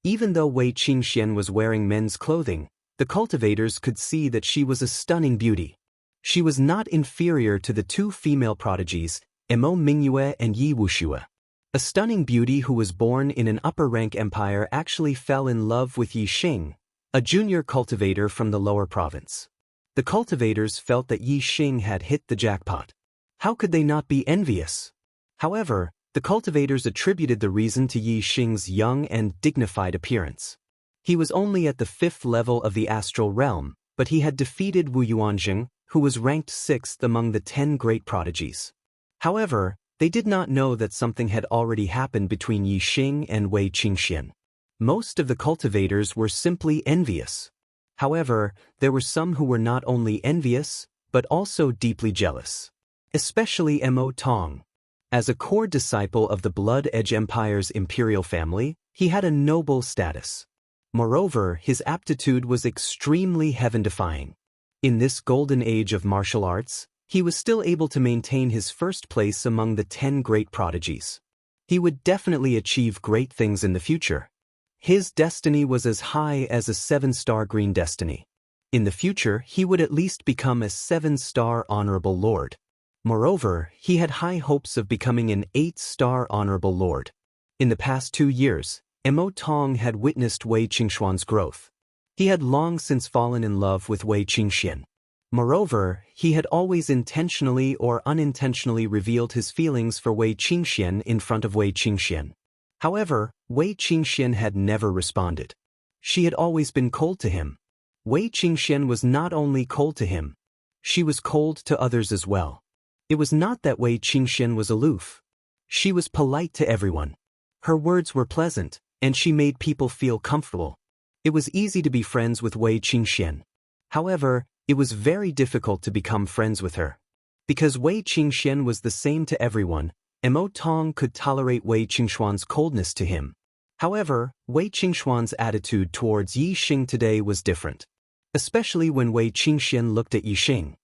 Even though Wei Qingxian was wearing men's clothing, the cultivators could see that she was a stunning beauty. She was not inferior to the 2 female prodigies, Mo Mingyue and Yi Wuxue. A stunning beauty who was born in an upper-rank empire actually fell in love with Yixing, a junior cultivator from the lower province. The cultivators felt that Yixing had hit the jackpot. How could they not be envious? However, The cultivators attributed the reason to Yi Xing's young and dignified appearance. He was only at the 5th level of the astral realm, but he had defeated Wu Yuanjing, who was ranked 6th among the 10 great prodigies. However, they did not know that something had already happened between Yi Xing and Wei Qingxian. Most of the cultivators were simply envious. However, there were some who were not only envious, but also deeply jealous. Especially Mo Tong. As a core disciple of the Blood Edge Empire's imperial family, he had a noble status. Moreover, his aptitude was extremely heaven-defying. In this golden age of martial arts, he was still able to maintain his first place among the 10 great prodigies. He would definitely achieve great things in the future. His destiny was as high as a 7-star green destiny. In the future, he would at least become a 7-star honorable lord. Moreover, he had high hopes of becoming an 8-star honorable lord. In the past 2 years, Mo Tong had witnessed Wei Qingxuan's growth. He had long since fallen in love with Wei Qingxian. Moreover, he had always intentionally or unintentionally revealed his feelings for Wei Qingxian in front of Wei Qingxian. However, Wei Qingxian had never responded. She had always been cold to him. Wei Qingxian was not only cold to him, she was cold to others as well. It was not that Wei Qingxian was aloof. She was polite to everyone. Her words were pleasant, and she made people feel comfortable. It was easy to be friends with Wei Qingxian. However, it was very difficult to become friends with her. Because Wei Qingxian was the same to everyone, Mo Tong could tolerate Wei Qingxuan's coldness to him. However, Wei Qingxuan's attitude towards Yi Xing today was different. Especially when Wei Qingxian looked at Yi Xing.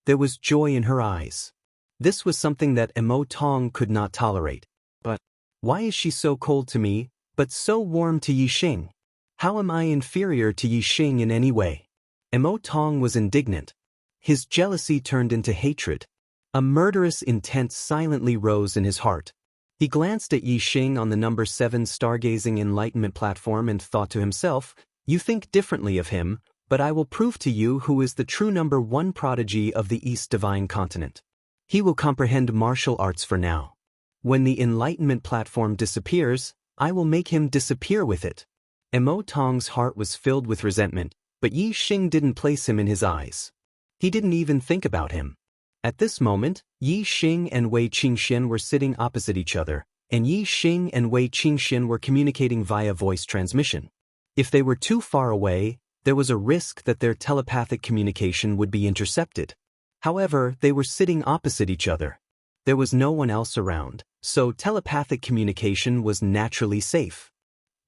There was joy in her eyes. This was something that Mo Tong could not tolerate. But why is she so cold to me, but so warm to Yi Xing? How am I inferior to Yi Xing in any way? Mo Tong was indignant. His jealousy turned into hatred. A murderous intent silently rose in his heart. He glanced at Yi Xing on the number 7 stargazing enlightenment platform and thought to himself, "You think differently of him, but I will prove to you who is the true number 1 prodigy of the East Divine Continent. He will comprehend martial arts for now. When the enlightenment platform disappears, I will make him disappear with it." Mo Tong's heart was filled with resentment, but Yi Xing didn't place him in his eyes. He didn't even think about him. At this moment, Yi Xing and Wei Qingxian were sitting opposite each other, and Yi Xing and Wei Qingxian were communicating via voice transmission. If they were too far away, there was a risk that their telepathic communication would be intercepted. However, they were sitting opposite each other. There was no one else around, so telepathic communication was naturally safe.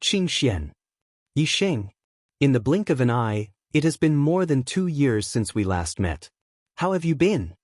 Qingxian. Yi Xing. In the blink of an eye, it has been more than 2 years since we last met. How have you been?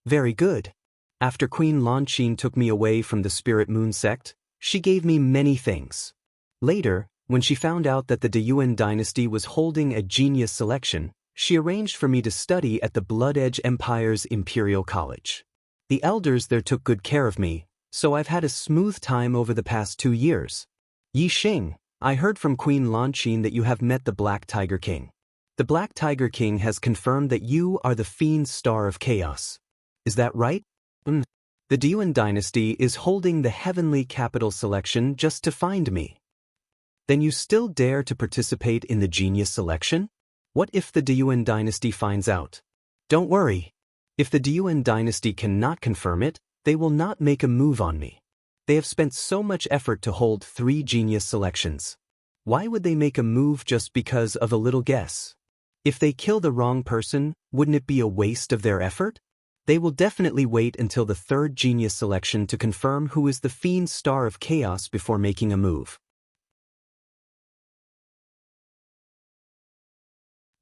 Very good. After Queen Lanqin took me away from the Spirit Moon sect, she gave me many things. Later, when she found out that the Deyuan dynasty was holding a genius selection, she arranged for me to study at the Blood Edge Empire's Imperial College. The elders there took good care of me, so I've had a smooth time over the past 2 years. Yi Xing, I heard from Queen Lanqin that you have met the Black Tiger King. The Black Tiger King has confirmed that you are the Fiend Star of Chaos. Is that right? The Deyuan dynasty is holding the Heavenly Capital selection just to find me. Then you still dare to participate in the genius selection? What if the Deyuan dynasty finds out? Don't worry. If the Deyuan dynasty cannot confirm it, they will not make a move on me. They have spent so much effort to hold 3 genius selections. Why would they make a move just because of a little guess? If they kill the wrong person, wouldn't it be a waste of their effort? They will definitely wait until the 3rd genius selection to confirm who is the Fiend Star of Chaos before making a move.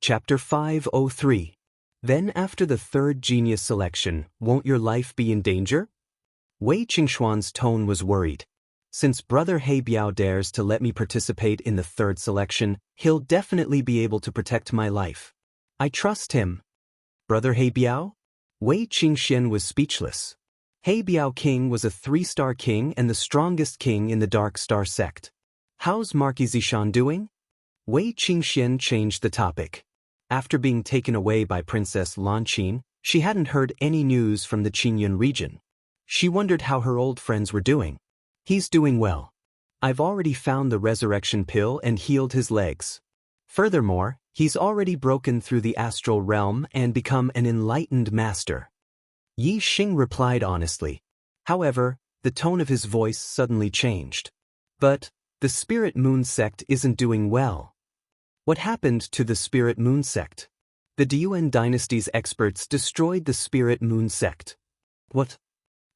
Chapter 503. Then after the 3rd genius selection, won't your life be in danger? Wei Qingxuan's tone was worried. Since Brother He Biao dares to let me participate in the 3rd selection, he'll definitely be able to protect my life. I trust him. Brother He Biao? Wei Qingxian was speechless. He Biao King was a 3-star king and the strongest king in the Dark Star sect. How's Marquis Zishan doing? Wei Qingxian changed the topic. After being taken away by Princess Lanqin, she hadn't heard any news from the Qingyun region. She wondered how her old friends were doing. He's doing well. I've already found the resurrection pill and healed his legs. Furthermore, he's already broken through the astral realm and become an enlightened master. Yi Xing replied honestly. However, the tone of his voice suddenly changed. But the Spirit Moon sect isn't doing well. What happened to the Spirit Moon sect? The Diyuan dynasty's experts destroyed the Spirit Moon sect. What?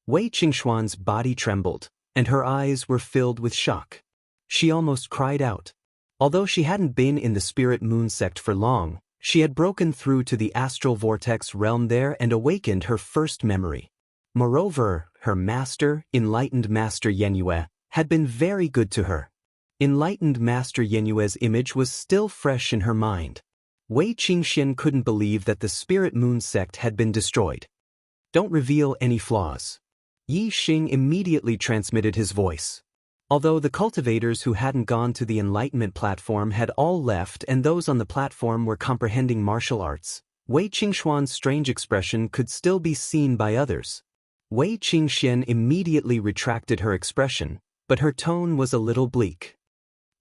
Wei Qingxuan's body trembled, and her eyes were filled with shock. She almost cried out. Although she hadn't been in the Spirit Moon sect for long, she had broken through to the astral vortex realm there and awakened her first memory. Moreover, her master, enlightened Master Yenyue, had been very good to her. Enlightened Master Yenyue's image was still fresh in her mind. Wei Qingxian couldn't believe that the Spirit Moon sect had been destroyed. Don't reveal any flaws. Yi Xing immediately transmitted his voice. Although the cultivators who hadn't gone to the Enlightenment platform had all left and those on the platform were comprehending martial arts, Wei Qingxuan's strange expression could still be seen by others. Wei Qingxian immediately retracted her expression, but her tone was a little bleak.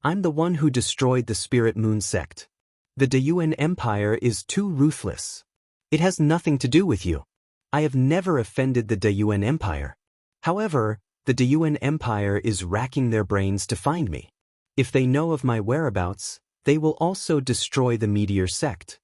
I'm the one who destroyed the Spirit Moon sect. The Diyuan Empire is too ruthless. It has nothing to do with you. I have never offended the Diyuan Empire. However, the Diyuan Empire is racking their brains to find me. If they know of my whereabouts, they will also destroy the Meteor sect.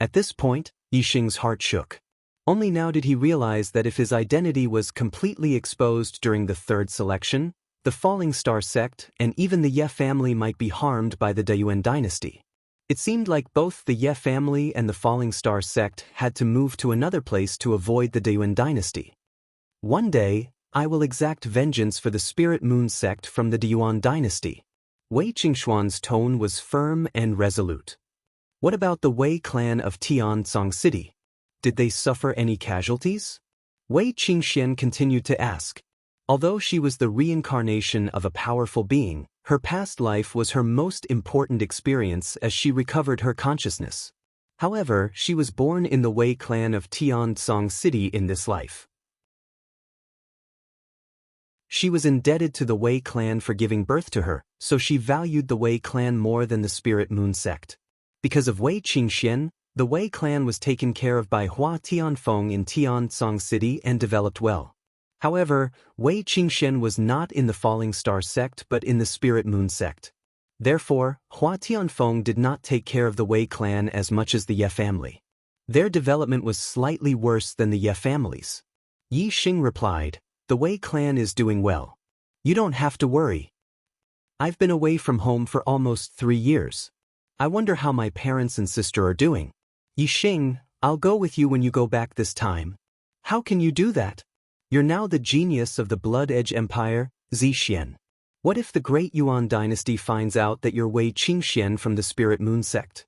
At this point, Yi Xing's heart shook. Only now did he realize that if his identity was completely exposed during the third selection, the Falling Star sect and even the Ye family might be harmed by the Diyuan dynasty. It seemed like both the Ye family and the Falling Star sect had to move to another place to avoid the Diyuan dynasty. One day, I will exact vengeance for the Spirit Moon sect from the Diyuan dynasty. Wei Qingxuan's tone was firm and resolute. What about the Wei clan of Tiansong City? Did they suffer any casualties? Wei Qingxian continued to ask. Although she was the reincarnation of a powerful being, her past life was her most important experience as she recovered her consciousness. However, she was born in the Wei clan of Tiansong City in this life. She was indebted to the Wei clan for giving birth to her, so she valued the Wei clan more than the Spirit Moon sect. Because of Wei Qingxian, the Wei clan was taken care of by Hua Tianfeng in Tiansong City and developed well. However, Wei Qingxian was not in the Falling Star sect but in the Spirit Moon sect. Therefore, Hua Tianfeng did not take care of the Wei clan as much as the Ye family. Their development was slightly worse than the Ye family's. Yi Xing replied, the Wei clan is doing well. You don't have to worry. I've been away from home for almost 3 years. I wonder how my parents and sister are doing. Yi Xing, I'll go with you when you go back this time. How can you do that? You're now the genius of the Blood Edge Empire, Zixian. What if the Great Yuan dynasty finds out that you're Wei Qingxian from the Spirit Moon sect?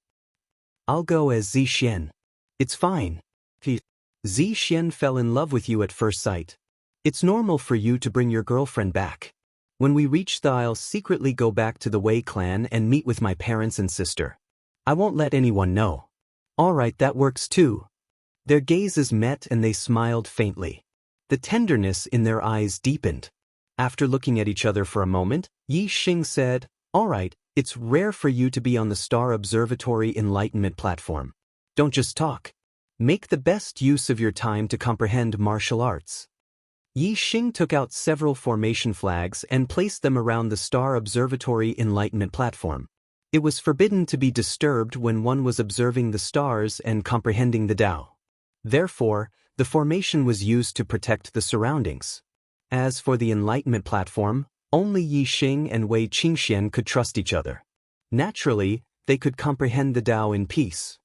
I'll go as Zixian. It's fine. Zixian fell in love with you at first sight. It's normal for you to bring your girlfriend back. When we reach the I'll secretly go back to the Wei clan and meet with my parents and sister. I won't let anyone know. Alright, that works too. Their gazes met and they smiled faintly. The tenderness in their eyes deepened. After looking at each other for a moment, Yi Xing said, Alright, it's rare for you to be on the Star Observatory Enlightenment platform. Don't just talk. Make the best use of your time to comprehend martial arts. Yi Xing took out several formation flags and placed them around the Star Observatory Enlightenment platform. It was forbidden to be disturbed when one was observing the stars and comprehending the Tao. Therefore, the formation was used to protect the surroundings. As for the Enlightenment platform, only Yi Xing and Wei Qingxian could trust each other. Naturally, they could comprehend the Tao in peace.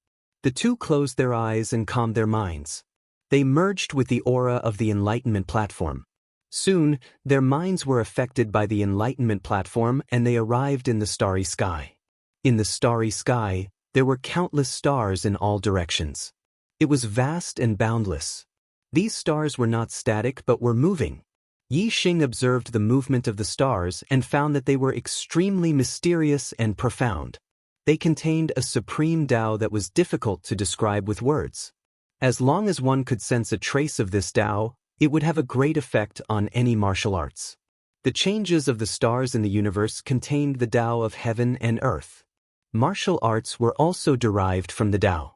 The two closed their eyes and calmed their minds. They merged with the aura of the Enlightenment platform. Soon, their minds were affected by the Enlightenment platform and they arrived in the starry sky. In the starry sky, there were countless stars in all directions. It was vast and boundless. These stars were not static but were moving. Yi Xing observed the movement of the stars and found that they were extremely mysterious and profound. They contained a supreme Tao that was difficult to describe with words. As long as one could sense a trace of this Tao, It would have a great effect on any martial arts. The changes of the stars in the universe contained the Tao of heaven and earth. Martial arts were also derived from the Tao.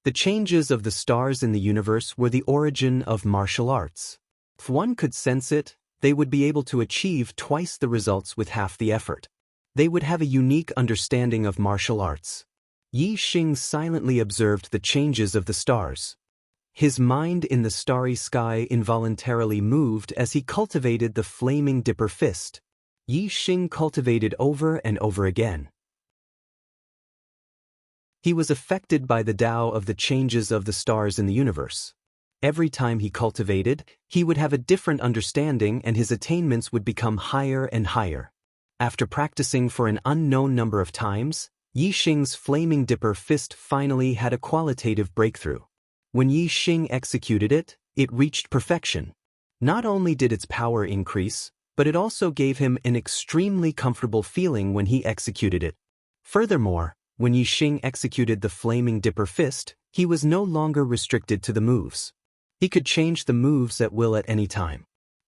The changes of the stars in the universe were the origin of martial arts. If one could sense it, they would be able to achieve twice the results with half the effort. They would have a unique understanding of martial arts. Yi Xing silently observed the changes of the stars. His mind in the starry sky involuntarily moved as he cultivated the flaming dipper fist. Yi Xing cultivated over and over again. He was affected by the Tao of the changes of the stars in the universe. Every time he cultivated, he would have a different understanding and his attainments would become higher and higher. After practicing for an unknown number of times, Yi Xing's flaming dipper fist finally had a qualitative breakthrough. When Yi Xing executed it, it reached perfection. Not only did its power increase, but it also gave him an extremely comfortable feeling when he executed it. Furthermore, when Yi Xing executed the flaming dipper fist, he was no longer restricted to the moves. He could change the moves at will at any time.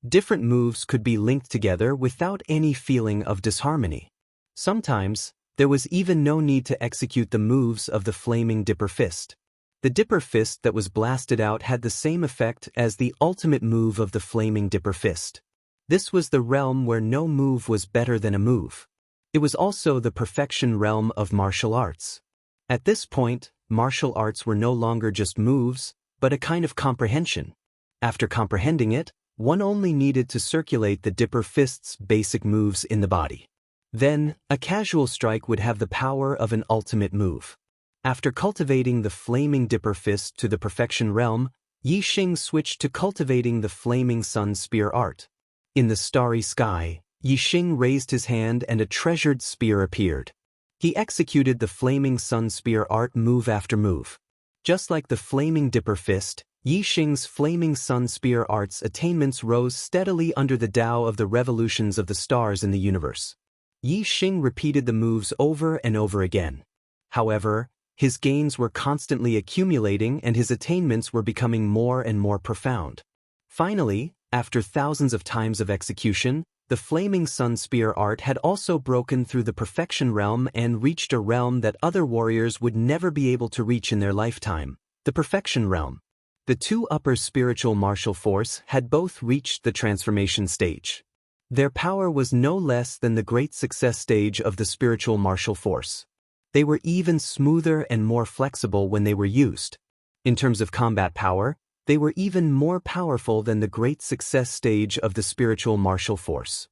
Different moves could be linked together without any feeling of disharmony. Sometimes, there was even no need to execute the moves of the flaming dipper fist. The dipper fist that was blasted out had the same effect as the ultimate move of the flaming dipper fist. This was the realm where no move was better than a move. It was also the perfection realm of martial arts. At this point, martial arts were no longer just moves, but a kind of comprehension. After comprehending it, one only needed to circulate the dipper fist's basic moves in the body. Then, a casual strike would have the power of an ultimate move. After cultivating the flaming dipper fist to the perfection realm, Yi Xing switched to cultivating the flaming sun spear art. In the starry sky, Yi Xing raised his hand and a treasured spear appeared. He executed the flaming sun spear art move after move. Just like the flaming dipper fist, Yi Xing's flaming sun spear art's attainments rose steadily under the Tao of the revolutions of the stars in the universe. Yi Xing repeated the moves over and over again. However, his gains were constantly accumulating and his attainments were becoming more and more profound. Finally, after thousands of times of execution, the flaming sun spear art had also broken through the perfection realm and reached a realm that other warriors would never be able to reach in their lifetime, the perfection realm. The two upper spiritual martial force had both reached the transformation stage. Their power was no less than the great success stage of the spiritual martial force. They were even smoother and more flexible when they were used. In terms of combat power, they were even more powerful than the great success stage of the spiritual martial force.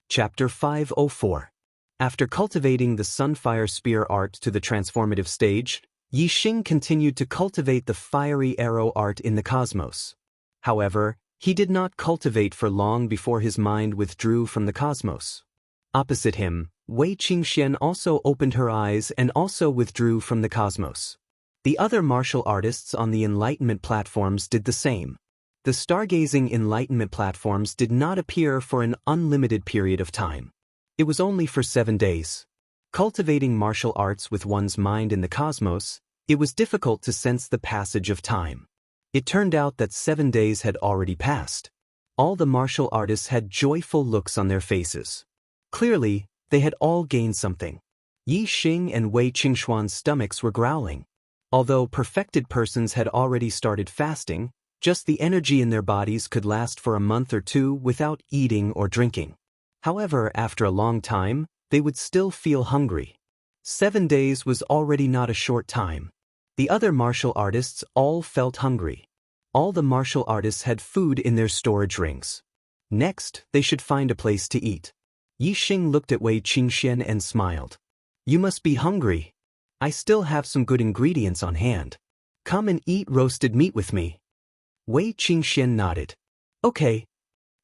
Chapter 504. After cultivating the Sunfire Spear art to the transformative stage, Yi Xing continued to cultivate the fiery arrow art in the cosmos. However, he did not cultivate for long before his mind withdrew from the cosmos. Opposite him, Wei Qingxian also opened her eyes and also withdrew from the cosmos. The other martial artists on the Enlightenment platforms did the same. The stargazing Enlightenment platforms did not appear for an unlimited period of time. It was only for 7 days. Cultivating martial arts with one's mind in the cosmos, it was difficult to sense the passage of time. It turned out that 7 days had already passed. All the martial artists had joyful looks on their faces. Clearly, they had all gained something. Yi Xing and Wei Qingxuan's stomachs were growling. Although perfected persons had already started fasting, just the energy in their bodies could last for a month or two without eating or drinking. However, after a long time, they would still feel hungry. 7 days was already not a short time. The other martial artists all felt hungry. All the martial artists had food in their storage rings. Next, they should find a place to eat. Yi Xing looked at Wei Qingxian and smiled. "You must be hungry. I still have some good ingredients on hand. Come and eat roasted meat with me." Wei Qingxian nodded. "Okay."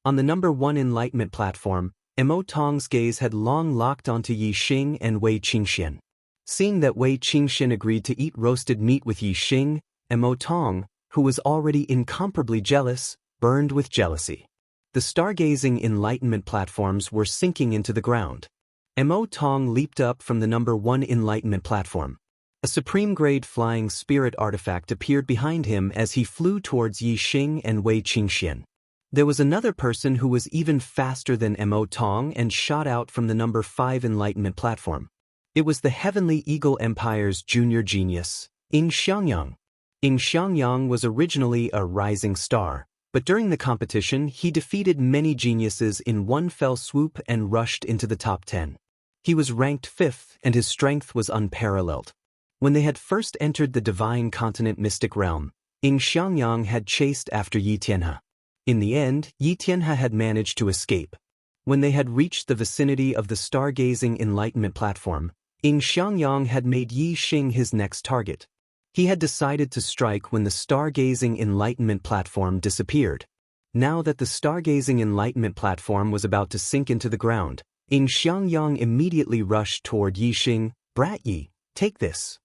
On the number 1 Enlightenment platform, Mo Tong's gaze had long locked onto Yi Xing and Wei Qingxian. Seeing that Wei Qingxian agreed to eat roasted meat with Yi Xing, Mo Tong, who was already incomparably jealous, burned with jealousy. The stargazing Enlightenment platforms were sinking into the ground. Mo Tong leaped up from the number 1 Enlightenment platform. A supreme-grade flying spirit artifact appeared behind him as he flew towards Yi Xing and Wei Qingxian. There was another person who was even faster than Mo Tong and shot out from the number 5 Enlightenment platform. It was the Heavenly Eagle Empire's junior genius, Ying Xiangyang. Ying Xiangyang was originally a rising star, but during the competition he defeated many geniuses in one fell swoop and rushed into the top 10. He was ranked 5th and his strength was unparalleled. When they had first entered the divine continent mystic realm, Ying Xiangyang had chased after Yi Tianhe. In the end, Yi Tianhe had managed to escape. When they had reached the vicinity of the stargazing enlightenment platform, Ying Xiangyang had made Yi Xing his next target. He had decided to strike when the stargazing enlightenment platform disappeared. Now that the stargazing enlightenment platform was about to sink into the ground, Ying Xiangyang immediately rushed toward Yi Xing. "Brat Yi, take this."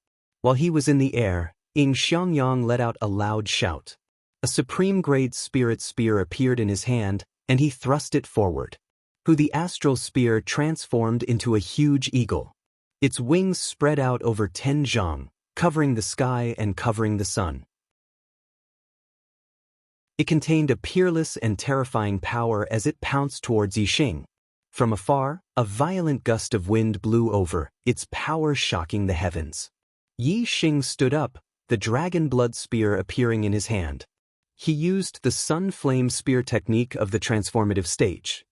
While he was in the air, Ying Xiangyang let out a loud shout. A supreme-grade spirit spear appeared in his hand, and he thrust it forward. The astral spear transformed into a huge eagle. Its wings spread out over 10 zhang, covering the sky and covering the sun. It contained a peerless and terrifying power as it pounced towards Yi Xing. From afar, a violent gust of wind blew over, its power shocking the heavens. Yi Xing stood up, the dragon blood spear appearing in his hand. He used the sun flame spear technique of the transformative stage.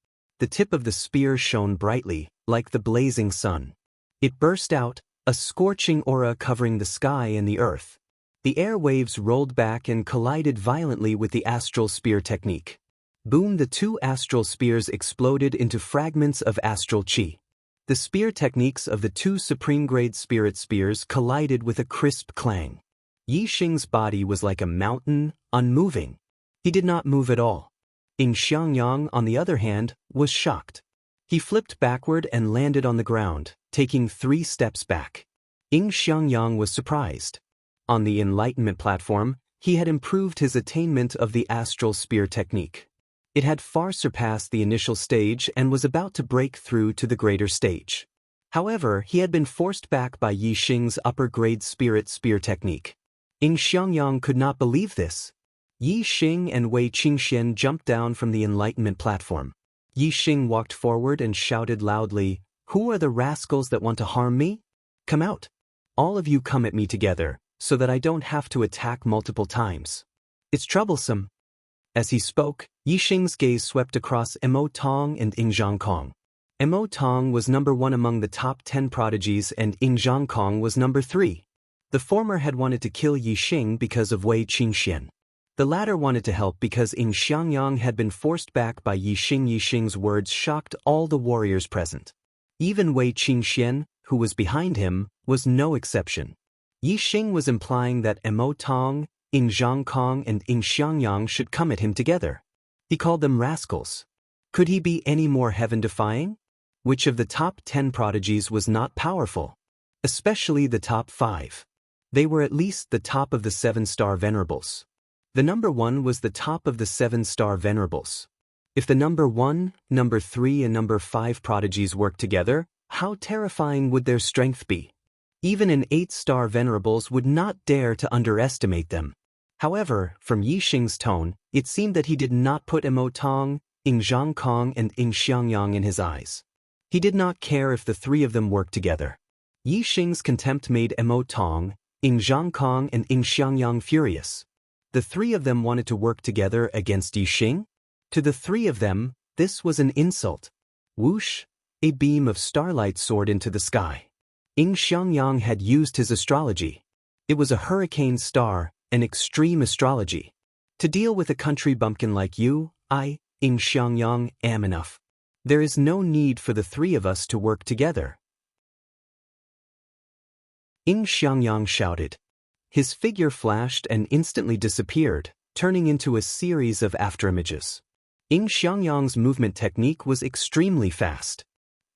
The tip of the spear shone brightly, like the blazing sun. It burst out, a scorching aura covering the sky and the earth. The air waves rolled back and collided violently with the astral spear technique. Boom! The 2 astral spears exploded into fragments of astral chi. The spear techniques of the 2 supreme-grade spirit spears collided with a crisp clang. Yi Xing's body was like a mountain, unmoving. He did not move at all. Ying Xiangyang, on the other hand, was shocked. He flipped backward and landed on the ground, taking 3 steps back. Ying Xiangyang was surprised. On the enlightenment platform, he had improved his attainment of the astral spear technique. It had far surpassed the initial stage and was about to break through to the greater stage. However, he had been forced back by Yi Xing's upper-grade spirit spear technique. Ying Xiangyang could not believe this. Yi Xing and Wei Qingxian jumped down from the enlightenment platform. Yi Xing walked forward and shouted loudly, "Who are the rascals that want to harm me? Come out. All of you come at me together, so that I don't have to attack multiple times. It's troublesome." As he spoke, Yi Xing's gaze swept across Mo Tong and Ying Zhangkong. Mo Tong was number 1 among the top 10 prodigies and Ying Zhangkong was number 3. The former had wanted to kill Yi Xing because of Wei Qingxian. The latter wanted to help because Ying Xiangyang had been forced back by Yi Xing. Yi Xing's words shocked all the warriors present. Even Wei Qingxian, who was behind him, was no exception. Yi Xing was implying that Mo Tong, Ying Zhangkong and Ying Xiangyang should come at him together. He called them rascals. Could he be any more heaven-defying? Which of the top 10 prodigies was not powerful? Especially the top 5. They were at least the top of the 7-star venerables. The number 1 was the top of the 7-star venerables. If the number 1, number 3 and number 5 prodigies worked together, how terrifying would their strength be? Even an 8-star venerables would not dare to underestimate them. However, from Yi Xing's tone, it seemed that he did not put Mo Tong, Ying Zhangkong and Ying Xiangyang in his eyes. He did not care if the 3 of them worked together. Yi Xing's contempt made Mo Tong, Ying Zhangkong and Ying Xiangyang furious. The 3 of them wanted to work together against Yi Xing? To the 3 of them, this was an insult. Whoosh! A beam of starlight soared into the sky. Ying Xiangyang had used his astrology. It was a hurricane star, an extreme astrology. To deal with a country bumpkin like you, I, Ying Xiangyang, am enough. There is no need for the 3 of us to work together. Ying Xiangyang shouted. His figure flashed and instantly disappeared, turning into a series of afterimages. Ying Xiangyang's movement technique was extremely fast.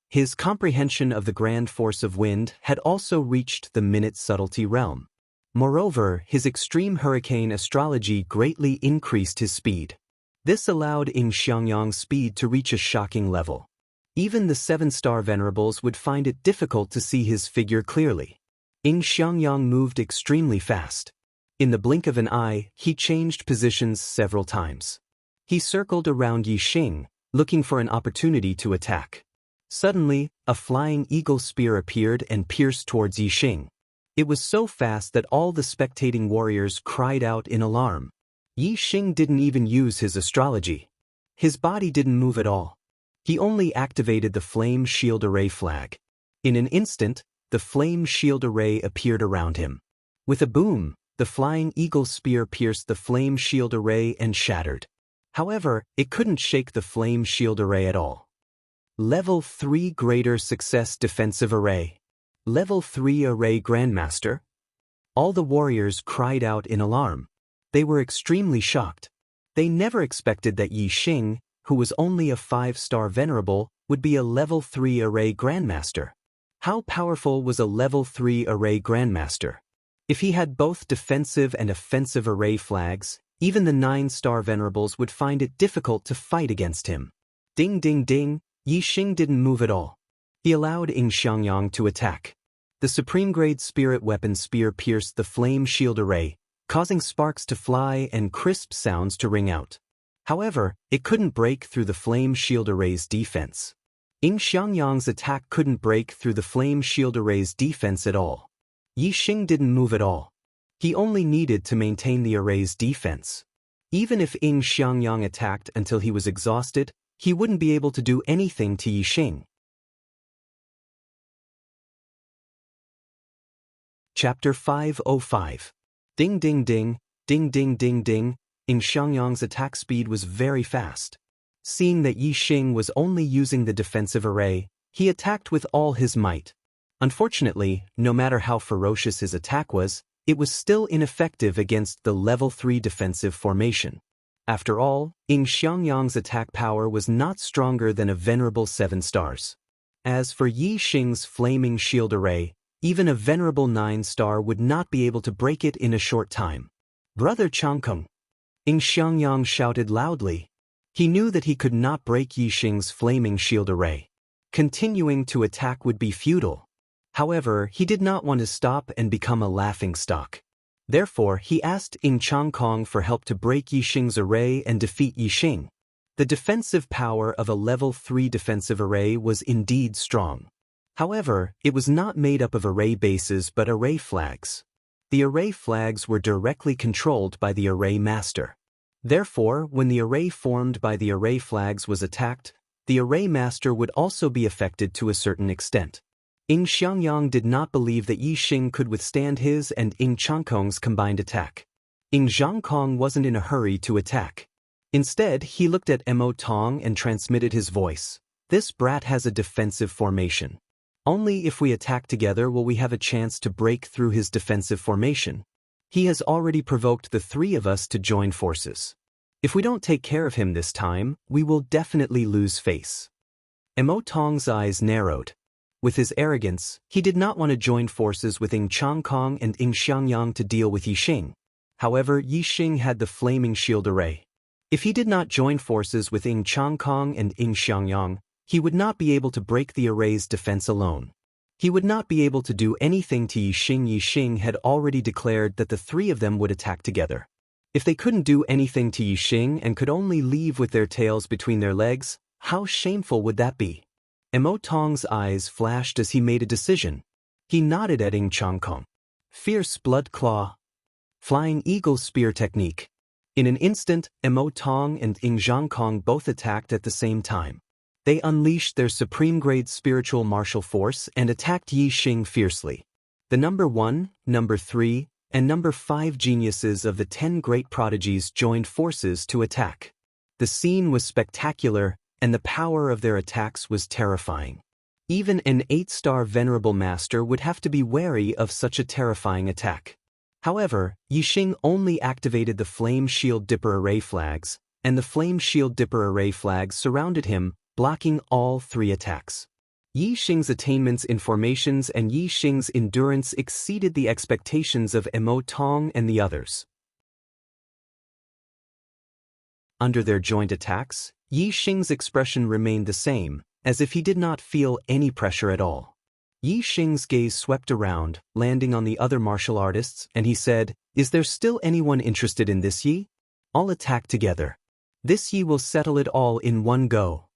His comprehension of the grand force of wind had also reached the minute subtlety realm. Moreover, his extreme hurricane astrology greatly increased his speed. This allowed Ying Xiangyang's speed to reach a shocking level. Even the 7-star venerables would find it difficult to see his figure clearly. Ying Xiangyang moved extremely fast. In the blink of an eye, he changed positions several times. He circled around Yi Xing, looking for an opportunity to attack. Suddenly, a flying eagle spear appeared and pierced towards Yi Xing. It was so fast that all the spectating warriors cried out in alarm. Yi Xing didn't even use his astrology. His body didn't move at all. He only activated the flame shield array flag. In an instant, the flame shield array appeared around him. With a boom, the flying eagle spear pierced the flame shield array and shattered. However, it couldn't shake the flame shield array at all. Level 3 Greater Success Defensive Array. Level 3 Array Grandmaster. All the warriors cried out in alarm. They were extremely shocked. They never expected that Yi Xing, who was only a 5-star venerable, would be a level 3 Array Grandmaster. How powerful was a level 3 Array Grandmaster? If he had both defensive and offensive array flags, even the 9-star venerables would find it difficult to fight against him. Ding ding ding, Yi Xing didn't move at all. He allowed Ying Xiangyang to attack. The supreme grade spirit weapon spear pierced the flame shield array, causing sparks to fly and crisp sounds to ring out. However, it couldn't break through the flame shield array's defense. Ying Xiangyang's attack couldn't break through the flame shield array's defense at all. Yi Xing didn't move at all. He only needed to maintain the array's defense. Even if Ying Xiangyang attacked until he was exhausted, he wouldn't be able to do anything to Yi Xing. Chapter 505. Ding ding ding, ding ding ding ding, Ying Xiangyang's attack speed was very fast. Seeing that Yi Xing was only using the defensive array, he attacked with all his might. Unfortunately, no matter how ferocious his attack was, it was still ineffective against the level 3 defensive formation. After all, Ying Xiangyang's attack power was not stronger than a venerable 7 stars. As for Yi Xing's flaming shield array, even a venerable 9-star would not be able to break it in a short time. Brother Changkeng! Ying Xiangyang shouted loudly. He knew that he could not break Yi Xing's flaming shield array. Continuing to attack would be futile. However, he did not want to stop and become a laughingstock. Therefore, he asked Ying Changkeng for help to break Yi Xing's array and defeat Yi Xing. The defensive power of a level 3 defensive array was indeed strong. However, it was not made up of array bases but array flags. The array flags were directly controlled by the array master. Therefore, when the array formed by the array flags was attacked, the array master would also be affected to a certain extent. Ying Xiangyang did not believe that Yi Xing could withstand his and Ying Changkeng's combined attack. Ying Zhangkong wasn't in a hurry to attack. Instead, he looked at Mo Tong and transmitted his voice. This brat has a defensive formation. Only if we attack together will we have a chance to break through his defensive formation. He has already provoked the 3 of us to join forces. If we don't take care of him this time, we will definitely lose face. Mo Tong's eyes narrowed. With his arrogance, he did not want to join forces with Ying Changkong and Ying Xiangyang to deal with Yi Xing. However, Yi Xing had the flaming shield array. If he did not join forces with Ying Changkong and Ying Xiangyang, he would not be able to break the array's defense alone. He would not be able to do anything to Yi Xing. Yi Xing had already declared that the 3 of them would attack together. If they couldn't do anything to Yi Xing and could only leave with their tails between their legs, how shameful would that be? Mo Tong's eyes flashed as he made a decision. He nodded at Ying Changkong. Fierce Blood Claw. Flying Eagle Spear Technique. In an instant, Mo Tong and Ying Zhangkong both attacked at the same time. They unleashed their supreme-grade spiritual martial force and attacked Yi Xing fiercely. The number 1, number 3, and number 5 geniuses of the 10 great prodigies joined forces to attack. The scene was spectacular, and the power of their attacks was terrifying. Even an 8-star venerable master would have to be wary of such a terrifying attack. However, Yi Xing only activated the Flame Shield Dipper Array flags, and the Flame Shield Dipper Array flags surrounded him, blocking all 3 attacks. Yi Xing's attainments in formations and Yi Xing's endurance exceeded the expectations of Mo Tong and the others. Under their joint attacks, Yi Xing's expression remained the same, as if he did not feel any pressure at all. Yi Xing's gaze swept around, landing on the other martial artists, and he said, "Is there still anyone interested in this Yi? I'll attack together. This Yi will settle it all in one go."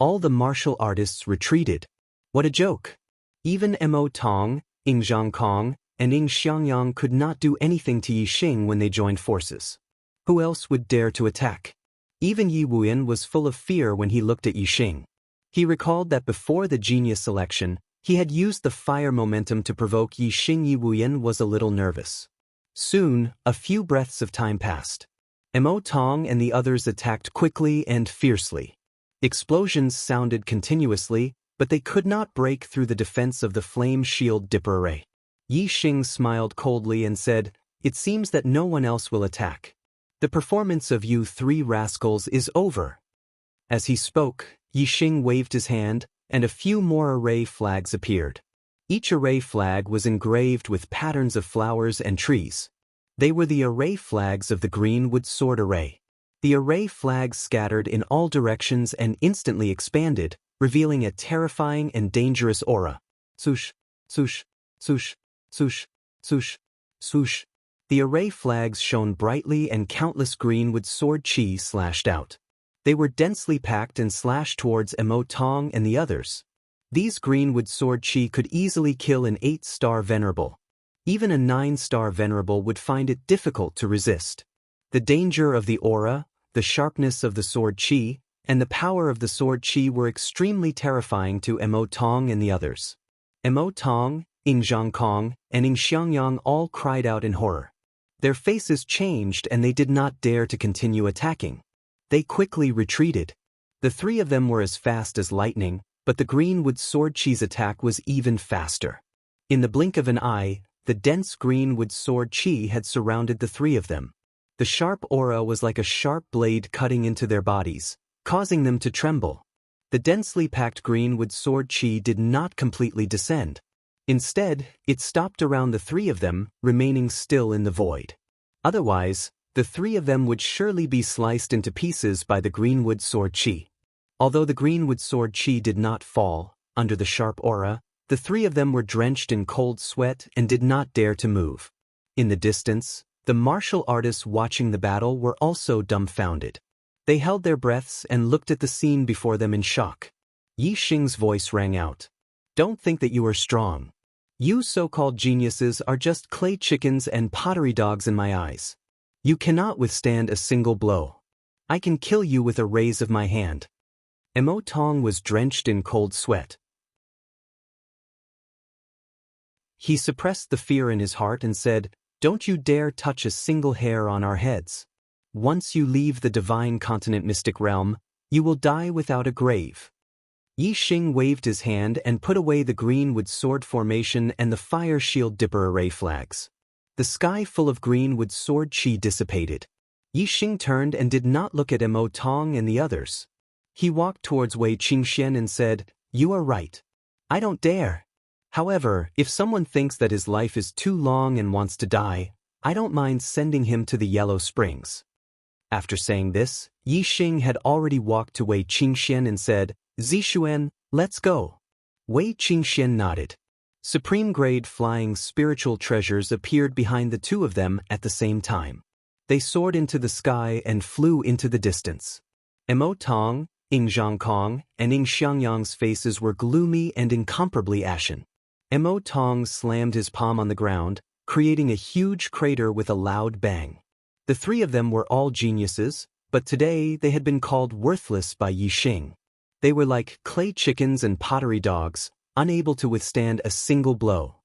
All the martial artists retreated. What a joke! Even Mo Tong, Ying Zhangkong, and Ying Xiangyang could not do anything to Yi Xing when they joined forces. Who else would dare to attack? Even Yi Wuyan was full of fear when he looked at Yi Xing. He recalled that before the genius selection, he had used the fire momentum to provoke Yi Xing. Yi Wuyan was a little nervous. Soon, a few breaths of time passed. Mo Tong and the others attacked quickly and fiercely. Explosions sounded continuously, but they could not break through the defense of the flame shield dipper array. Yi Xing smiled coldly and said, "It seems that no one else will attack. The performance of you three rascals is over." As he spoke, Yi Xing waved his hand, and a few more array flags appeared. Each array flag was engraved with patterns of flowers and trees. They were the array flags of the Greenwood Sword Array. The array flags scattered in all directions and instantly expanded, revealing a terrifying and dangerous aura. Swoosh, swoosh, swoosh, swoosh, swoosh, swoosh. The array flags shone brightly and countless Greenwood sword chi slashed out. They were densely packed and slashed towards Mo Tong and the others. These Greenwood sword chi could easily kill an 8-star venerable. Even a 9-star venerable would find it difficult to resist. The danger of the aura, the sharpness of the sword chi, and the power of the sword chi were extremely terrifying to Mo Tong and the others. Mo Tong, Ying Zhangkong, and Ying Xiangyang all cried out in horror. Their faces changed and they did not dare to continue attacking. They quickly retreated. The three of them were as fast as lightning, but the Greenwood sword chi's attack was even faster. In the blink of an eye, the dense Greenwood sword chi had surrounded the three of them. The sharp aura was like a sharp blade cutting into their bodies, causing them to tremble. The densely packed Greenwood sword chi did not completely descend. Instead, it stopped around the three of them, remaining still in the void. Otherwise, the three of them would surely be sliced into pieces by the Greenwood sword chi. Although the Greenwood sword chi did not fall, under the sharp aura, the three of them were drenched in cold sweat and did not dare to move. In the distance, the martial artists watching the battle were also dumbfounded. They held their breaths and looked at the scene before them in shock. Yi Xing's voice rang out. "Don't think that you are strong. You so-called geniuses are just clay chickens and pottery dogs in my eyes. You cannot withstand a single blow. I can kill you with a raise of my hand." Mo Tong was drenched in cold sweat. He suppressed the fear in his heart and said, "Don't you dare touch a single hair on our heads. Once you leave the divine continent mystic realm, you will die without a grave." Yi Xing waved his hand and put away the Greenwood sword formation and the fire shield dipper array flags. The sky full of Greenwood sword chi dissipated. Yi Xing turned and did not look at Mo Tong and the others. He walked towards Wei Qingxian and said, "You are right. I don't dare. However, if someone thinks that his life is too long and wants to die, I don't mind sending him to the Yellow Springs." After saying this, Yi Xing had already walked to Wei Qingxian and said, "Zixuan, let's go." Wei Qingxian nodded. Supreme-grade flying spiritual treasures appeared behind the two of them at the same time. They soared into the sky and flew into the distance. Mo Tong, Ying Zhangkong, and Ying Xiangyang's faces were gloomy and incomparably ashen. Mo Tong slammed his palm on the ground, creating a huge crater with a loud bang. The three of them were all geniuses, but today they had been called worthless by Yi Xing. They were like clay chickens and pottery dogs, unable to withstand a single blow.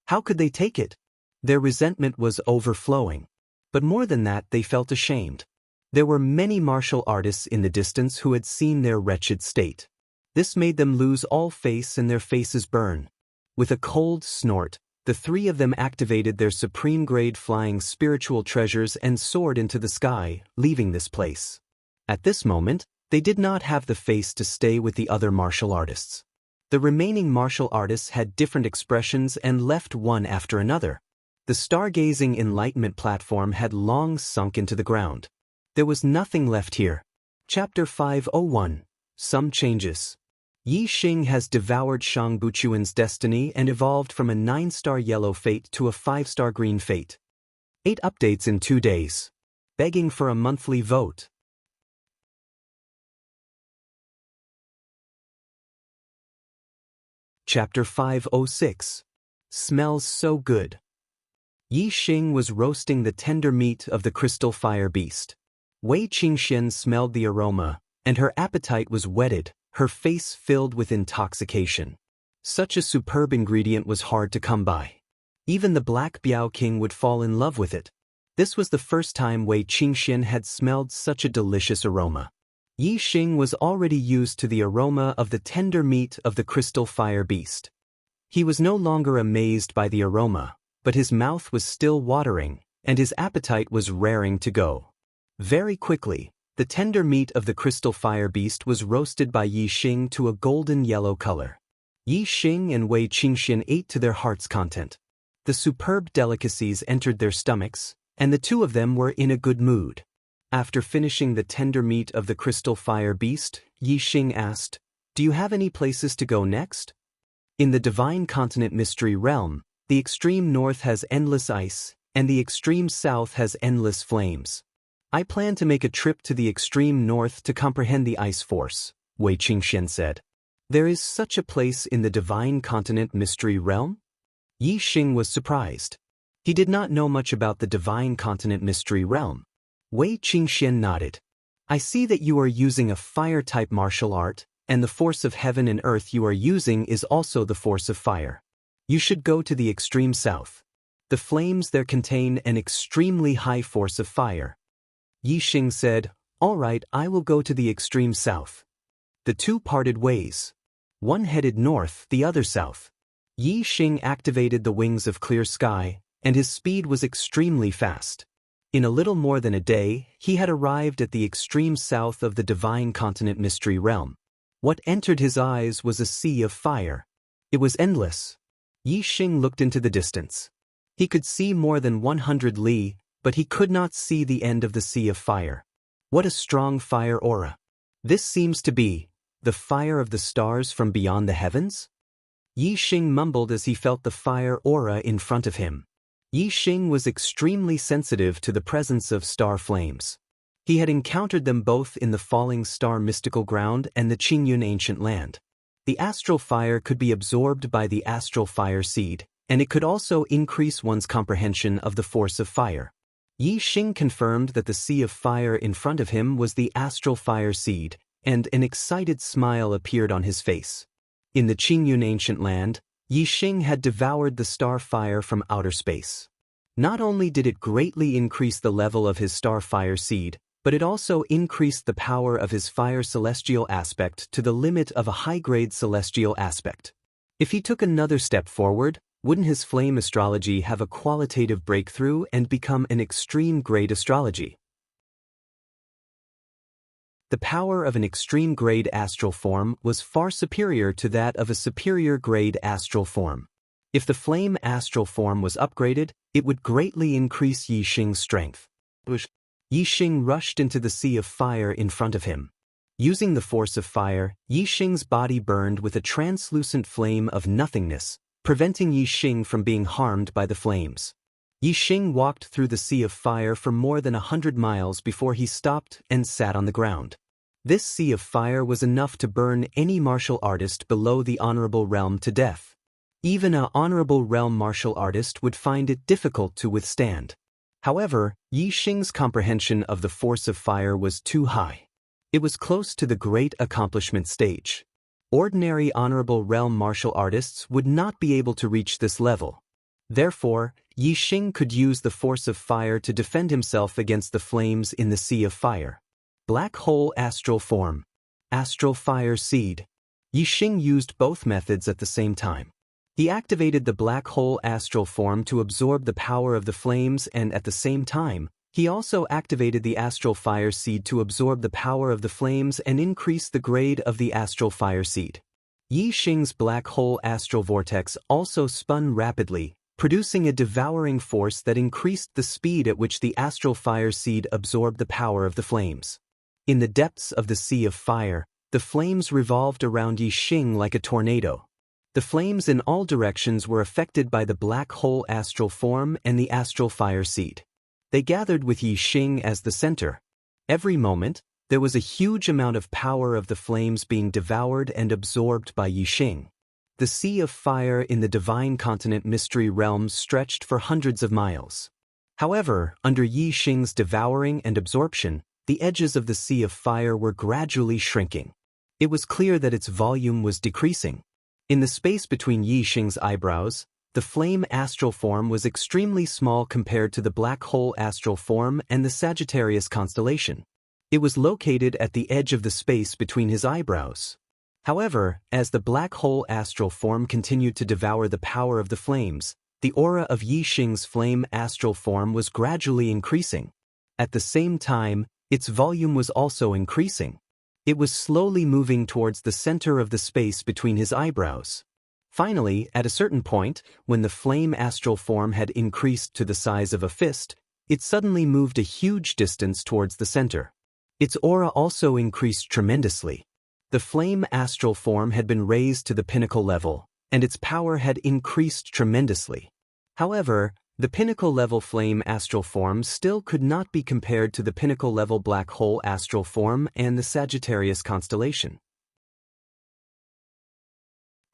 How could they take it? Their resentment was overflowing. But more than that, they felt ashamed. There were many martial artists in the distance who had seen their wretched state. This made them lose all face and their faces burn. With a cold snort, the three of them activated their supreme-grade flying spiritual treasures and soared into the sky, leaving this place. At this moment, they did not have the face to stay with the other martial artists. The remaining martial artists had different expressions and left one after another. The stargazing enlightenment platform had long sunk into the ground. There was nothing left here. Chapter 501. Some changes. Yi Xing has devoured Shang Buchuan's destiny and evolved from a 9-star yellow fate to a 5-star green fate. 8 updates in 2 days. Begging for a monthly vote. Chapter 506. Smells so good. Yi Xing was roasting the tender meat of the crystal fire beast. Wei Qingxian smelled the aroma, and her appetite was whetted, her face filled with intoxication. Such a superb ingredient was hard to come by. Even the Black Biao King would fall in love with it. This was the first time Wei Qingxian had smelled such a delicious aroma. Yi Xing was already used to the aroma of the tender meat of the crystal fire beast. He was no longer amazed by the aroma, but his mouth was still watering, and his appetite was raring to go. Very quickly, the tender meat of the crystal fire beast was roasted by Yi Xing to a golden yellow color. Yi Xing and Wei Qingxian ate to their heart's content. The superb delicacies entered their stomachs, and the two of them were in a good mood. After finishing the tender meat of the crystal fire beast, Yi Xing asked, "Do you have any places to go next?" In the Divine Continent Mystery Realm, the extreme north has endless ice, and the extreme south has endless flames. I plan to make a trip to the extreme north to comprehend the ice force, Wei Qingxian said. There is such a place in the Divine Continent Mystery Realm? Yi Xing was surprised. He did not know much about the Divine Continent Mystery Realm. Wei Qingxian nodded. I see that you are using a fire-type martial art, and the force of heaven and earth you are using is also the force of fire. You should go to the extreme south. The flames there contain an extremely high force of fire. Yi Xing said, "All right, I will go to the extreme south." The two parted ways. One headed north, the other south. Yi Xing activated the wings of clear sky, and his speed was extremely fast. In a little more than a day, he had arrived at the extreme south of the Divine Continent Mystery Realm. What entered his eyes was a sea of fire. It was endless. Yi Xing looked into the distance. He could see more than 100 li, but he could not see the end of the sea of fire. What a strong fire aura. This seems to be the fire of the stars from beyond the heavens? Yi Xing mumbled as he felt the fire aura in front of him. Yi Xing was extremely sensitive to the presence of star flames. He had encountered them both in the Falling Star Mystical Ground and the Qingyun Ancient Land. The astral fire could be absorbed by the astral fire seed, and it could also increase one's comprehension of the force of fire. Yi Xing confirmed that the sea of fire in front of him was the astral fire seed, and an excited smile appeared on his face. In the Qingyun Ancient Land, Yi Xing had devoured the star fire from outer space. Not only did it greatly increase the level of his star fire seed, but it also increased the power of his fire celestial aspect to the limit of a high-grade celestial aspect. If he took another step forward, wouldn't his flame astrology have a qualitative breakthrough and become an extreme-grade astrology? The power of an extreme-grade astral form was far superior to that of a superior-grade astral form. If the flame astral form was upgraded, it would greatly increase Yi Xing's strength. Yi Xing rushed into the sea of fire in front of him. Using the force of fire, Yi Xing's body burned with a translucent flame of nothingness, preventing Yi Xing from being harmed by the flames. Yi Xing walked through the sea of fire for more than 100 miles before he stopped and sat on the ground. This sea of fire was enough to burn any martial artist below the honorable realm to death. Even an honorable realm martial artist would find it difficult to withstand. However, Yi Xing's comprehension of the force of fire was too high. It was close to the great accomplishment stage. Ordinary honorable realm martial artists would not be able to reach this level. Therefore, Yi Xing could use the force of fire to defend himself against the flames in the sea of fire. Black hole astral form. Astral fire seed. Yi Xing used both methods at the same time. He activated the black hole astral form to absorb the power of the flames, and at the same time, he also activated the astral fire seed to absorb the power of the flames and increase the grade of the astral fire seed. Yi Xing's black hole astral vortex also spun rapidly, producing a devouring force that increased the speed at which the astral fire seed absorbed the power of the flames. In the depths of the sea of fire, The flames revolved around Yi Xing like a tornado. The flames in all directions were affected by the black hole astral form and the astral fire seed. They gathered with Yi Xing as the center. Every moment, there was a huge amount of power of the flames being devoured and absorbed by Yi Xing. The sea of fire in the divine continent mystery realms stretched for hundreds of miles. However, under Yi Xing's devouring and absorption, the edges of the sea of fire were gradually shrinking. It was clear that its volume was decreasing. In the space between Yi Xing's eyebrows, the flame astral form was extremely small compared to the black hole astral form and the Sagittarius constellation. It was located at the edge of the space between his eyebrows. However, as the black hole astral form continued to devour the power of the flames, the aura of Yi Xing's flame astral form was gradually increasing. At the same time, its volume was also increasing. It was slowly moving towards the center of the space between his eyebrows. Finally, at a certain point, when the flame astral form had increased to the size of a fist, it suddenly moved a huge distance towards the center. Its aura also increased tremendously. The flame astral form had been raised to the pinnacle level, and its power had increased tremendously. However, the pinnacle-level flame astral form still could not be compared to the pinnacle-level black hole astral form and the Sagittarius constellation.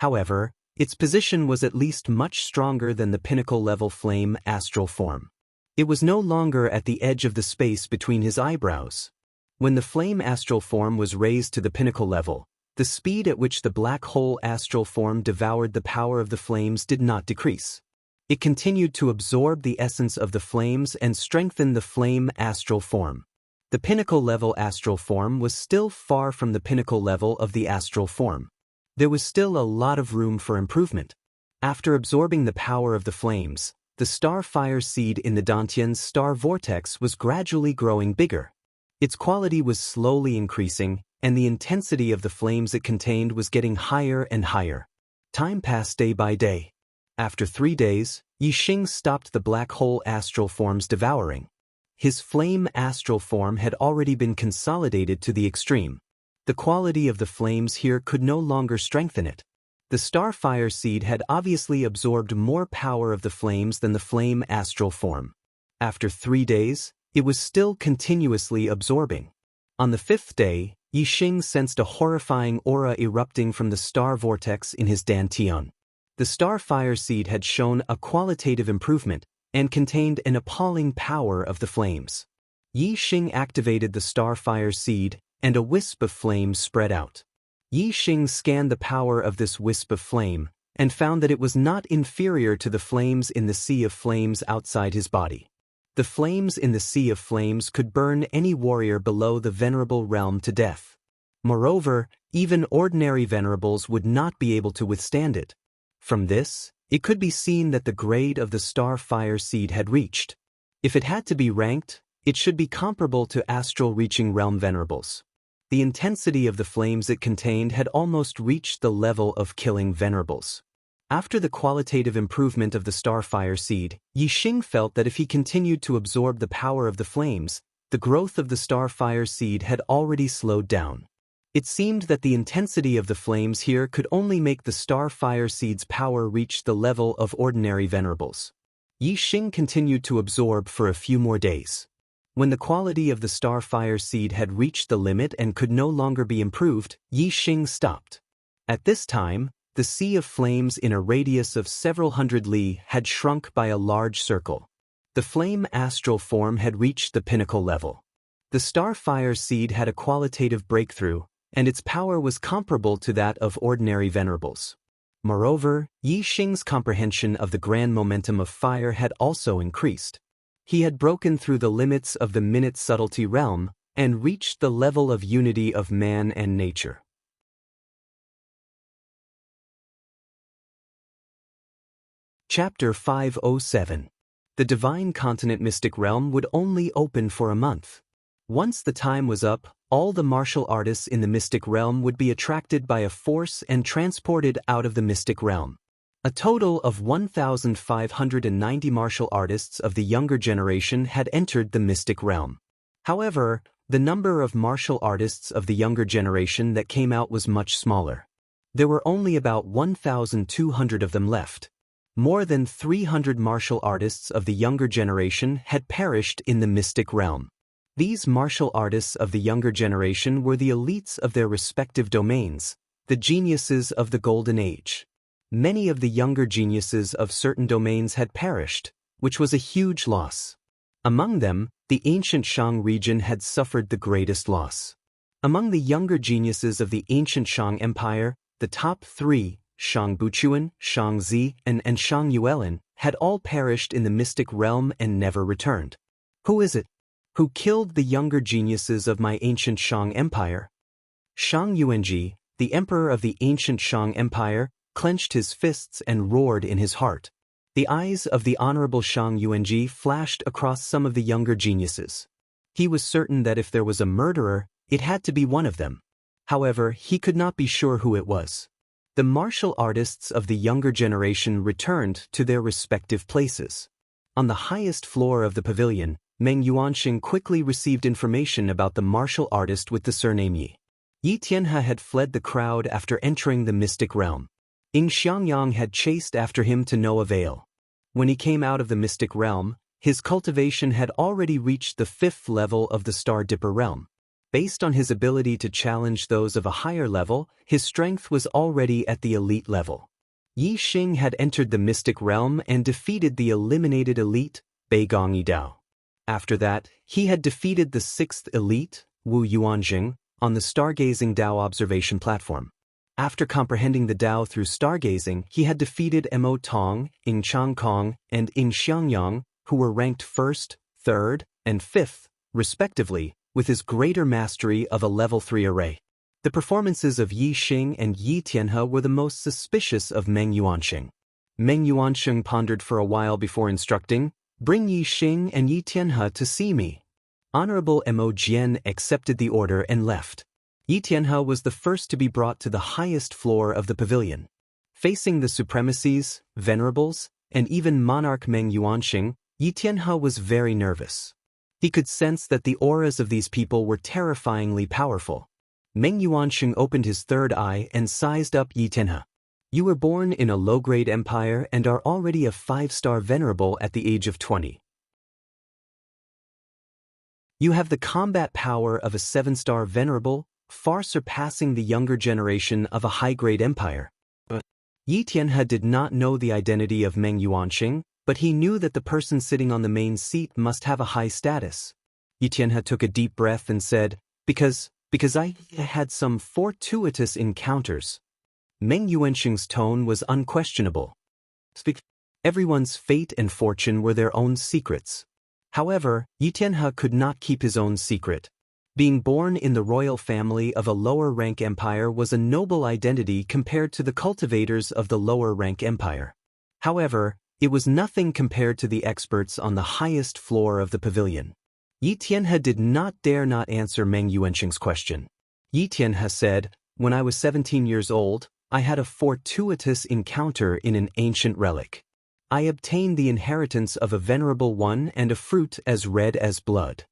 However, its position was at least much stronger than the pinnacle-level flame astral form. It was no longer at the edge of the space between his eyebrows. When the flame astral form was raised to the pinnacle level, the speed at which the black hole astral form devoured the power of the flames did not decrease. It continued to absorb the essence of the flames and strengthen the flame astral form. The pinnacle-level astral form was still far from the pinnacle level of the astral form. There was still a lot of room for improvement. After absorbing the power of the flames, the star fire seed in the Dantian's star vortex was gradually growing bigger. Its quality was slowly increasing, and the intensity of the flames it contained was getting higher and higher. Time passed day by day. After 3 days, Yi Xing stopped the black hole astral form's devouring. His flame astral form had already been consolidated to the extreme. The quality of the flames here could no longer strengthen it. The starfire seed had obviously absorbed more power of the flames than the flame astral form. After 3 days, it was still continuously absorbing. On the 5th day, Yi Xing sensed a horrifying aura erupting from the star vortex in his dantian. The starfire seed had shown a qualitative improvement and contained an appalling power of the flames. Yi Xing activated the starfire seed, and a wisp of flame spread out. Yi Xing scanned the power of this wisp of flame and found that it was not inferior to the flames in the sea of flames outside his body. The flames in the sea of flames could burn any warrior below the venerable realm to death. Moreover, even ordinary venerables would not be able to withstand it. From this, it could be seen that the grade of the starfire seed had reached. If it had to be ranked, it should be comparable to astral reaching realm venerables. The intensity of the flames it contained had almost reached the level of killing venerables. After the qualitative improvement of the starfire seed, Yi Xing felt that if he continued to absorb the power of the flames, the growth of the starfire seed had already slowed down. It seemed that the intensity of the flames here could only make the starfire seed's power reach the level of ordinary venerables. Yi Xing continued to absorb for a few more days. When the quality of the starfire seed had reached the limit and could no longer be improved, Yi Xing stopped. At this time, the sea of flames in a radius of several hundred li had shrunk by a large circle. The flame astral form had reached the pinnacle level. The starfire seed had a qualitative breakthrough, and its power was comparable to that of ordinary venerables. Moreover, Yi Xing's comprehension of the grand momentum of fire had also increased. He had broken through the limits of the minute subtlety realm and reached the level of unity of man and nature. Chapter 507. The divine continent mystic realm would only open for a month. Once the time was up, all the martial artists in the mystic realm would be attracted by a force and transported out of the mystic realm. A total of 1,590 martial artists of the younger generation had entered the mystic realm. However, The number of martial artists of the younger generation that came out was much smaller. There were only about 1,200 of them left. More than 300 martial artists of the younger generation had perished in the mystic realm. These martial artists of the younger generation were the elites of their respective domains, the geniuses of the Golden Age. Many of the younger geniuses of certain domains had perished, which was a huge loss. Among them, the ancient Shang region had suffered the greatest loss. Among the younger geniuses of the ancient Shang Empire, the top three, Shang Buchuan, Shang Zi, and Shang Yuelin, had all perished in the mystic realm and never returned. Who is it? Who killed the younger geniuses of my ancient Shang Empire? Shang Yuanji, the emperor of the ancient Shang Empire, clenched his fists and roared in his heart. The eyes of the honorable Shang Yuanji flashed across some of the younger geniuses. He was certain that if there was a murderer, it had to be one of them. However, he could not be sure who it was. The martial artists of the younger generation returned to their respective places. On the highest floor of the pavilion, Meng Yuanxing quickly received information about the martial artist with the surname Yi. Yi Tianhe had fled the crowd after entering the mystic realm. Ying Xiangyang had chased after him to no avail. When he came out of the mystic realm, his cultivation had already reached the 5th level of the Star Dipper realm. Based on his ability to challenge those of a higher level, his strength was already at the elite level. Yi Xing had entered the mystic realm and defeated the eliminated elite, Beigong Yidao. After that, he had defeated the 6th elite, Wu Yuanjing, on the stargazing Dao observation platform. After comprehending the Dao through stargazing, he had defeated Mo Tong, Ying Changkong, and Ying Xiangyang, who were ranked 1st, 3rd, and 5th, respectively, with his greater mastery of a level 3 array. The performances of Yi Xing and Yi Tianhe were the most suspicious of Meng Yuanxing. Meng Yuanxing pondered for a while before instructing, "Bring Yi Xing and Yi Tianhe to see me." Honorable Mo Jian accepted the order and left. Yi Tianhe was the first to be brought to the highest floor of the pavilion. Facing the supremacies, venerables, and even monarch Meng Yuanxing, Yi Tianhe was very nervous. He could sense that the auras of these people were terrifyingly powerful. Meng Yuanxing opened his third eye and sized up Yi Tianhe. "You were born in a low-grade empire and are already a 5-star venerable at the age of 20. You have the combat power of a 7-star venerable, far surpassing the younger generation of a high-grade empire." But Yi Tianhe did not know the identity of Meng Yuanxing, but he knew that the person sitting on the main seat must have a high status. Yi Tianhe took a deep breath and said, Because I had some fortuitous encounters." Meng Yuanxing's tone was unquestionable. Everyone's fate and fortune were their own secrets. However, Yi Tianhe could not keep his own secret. Being born in the royal family of a lower-rank empire was a noble identity compared to the cultivators of the lower-rank empire. However, it was nothing compared to the experts on the highest floor of the pavilion. Yi Tianhe did not dare not answer Meng Yuanxing's question. Yi Tianhe said, "When I was 17 years old, I had a fortuitous encounter in an ancient relic. I obtained the inheritance of a venerable one and a fruit as red as blood.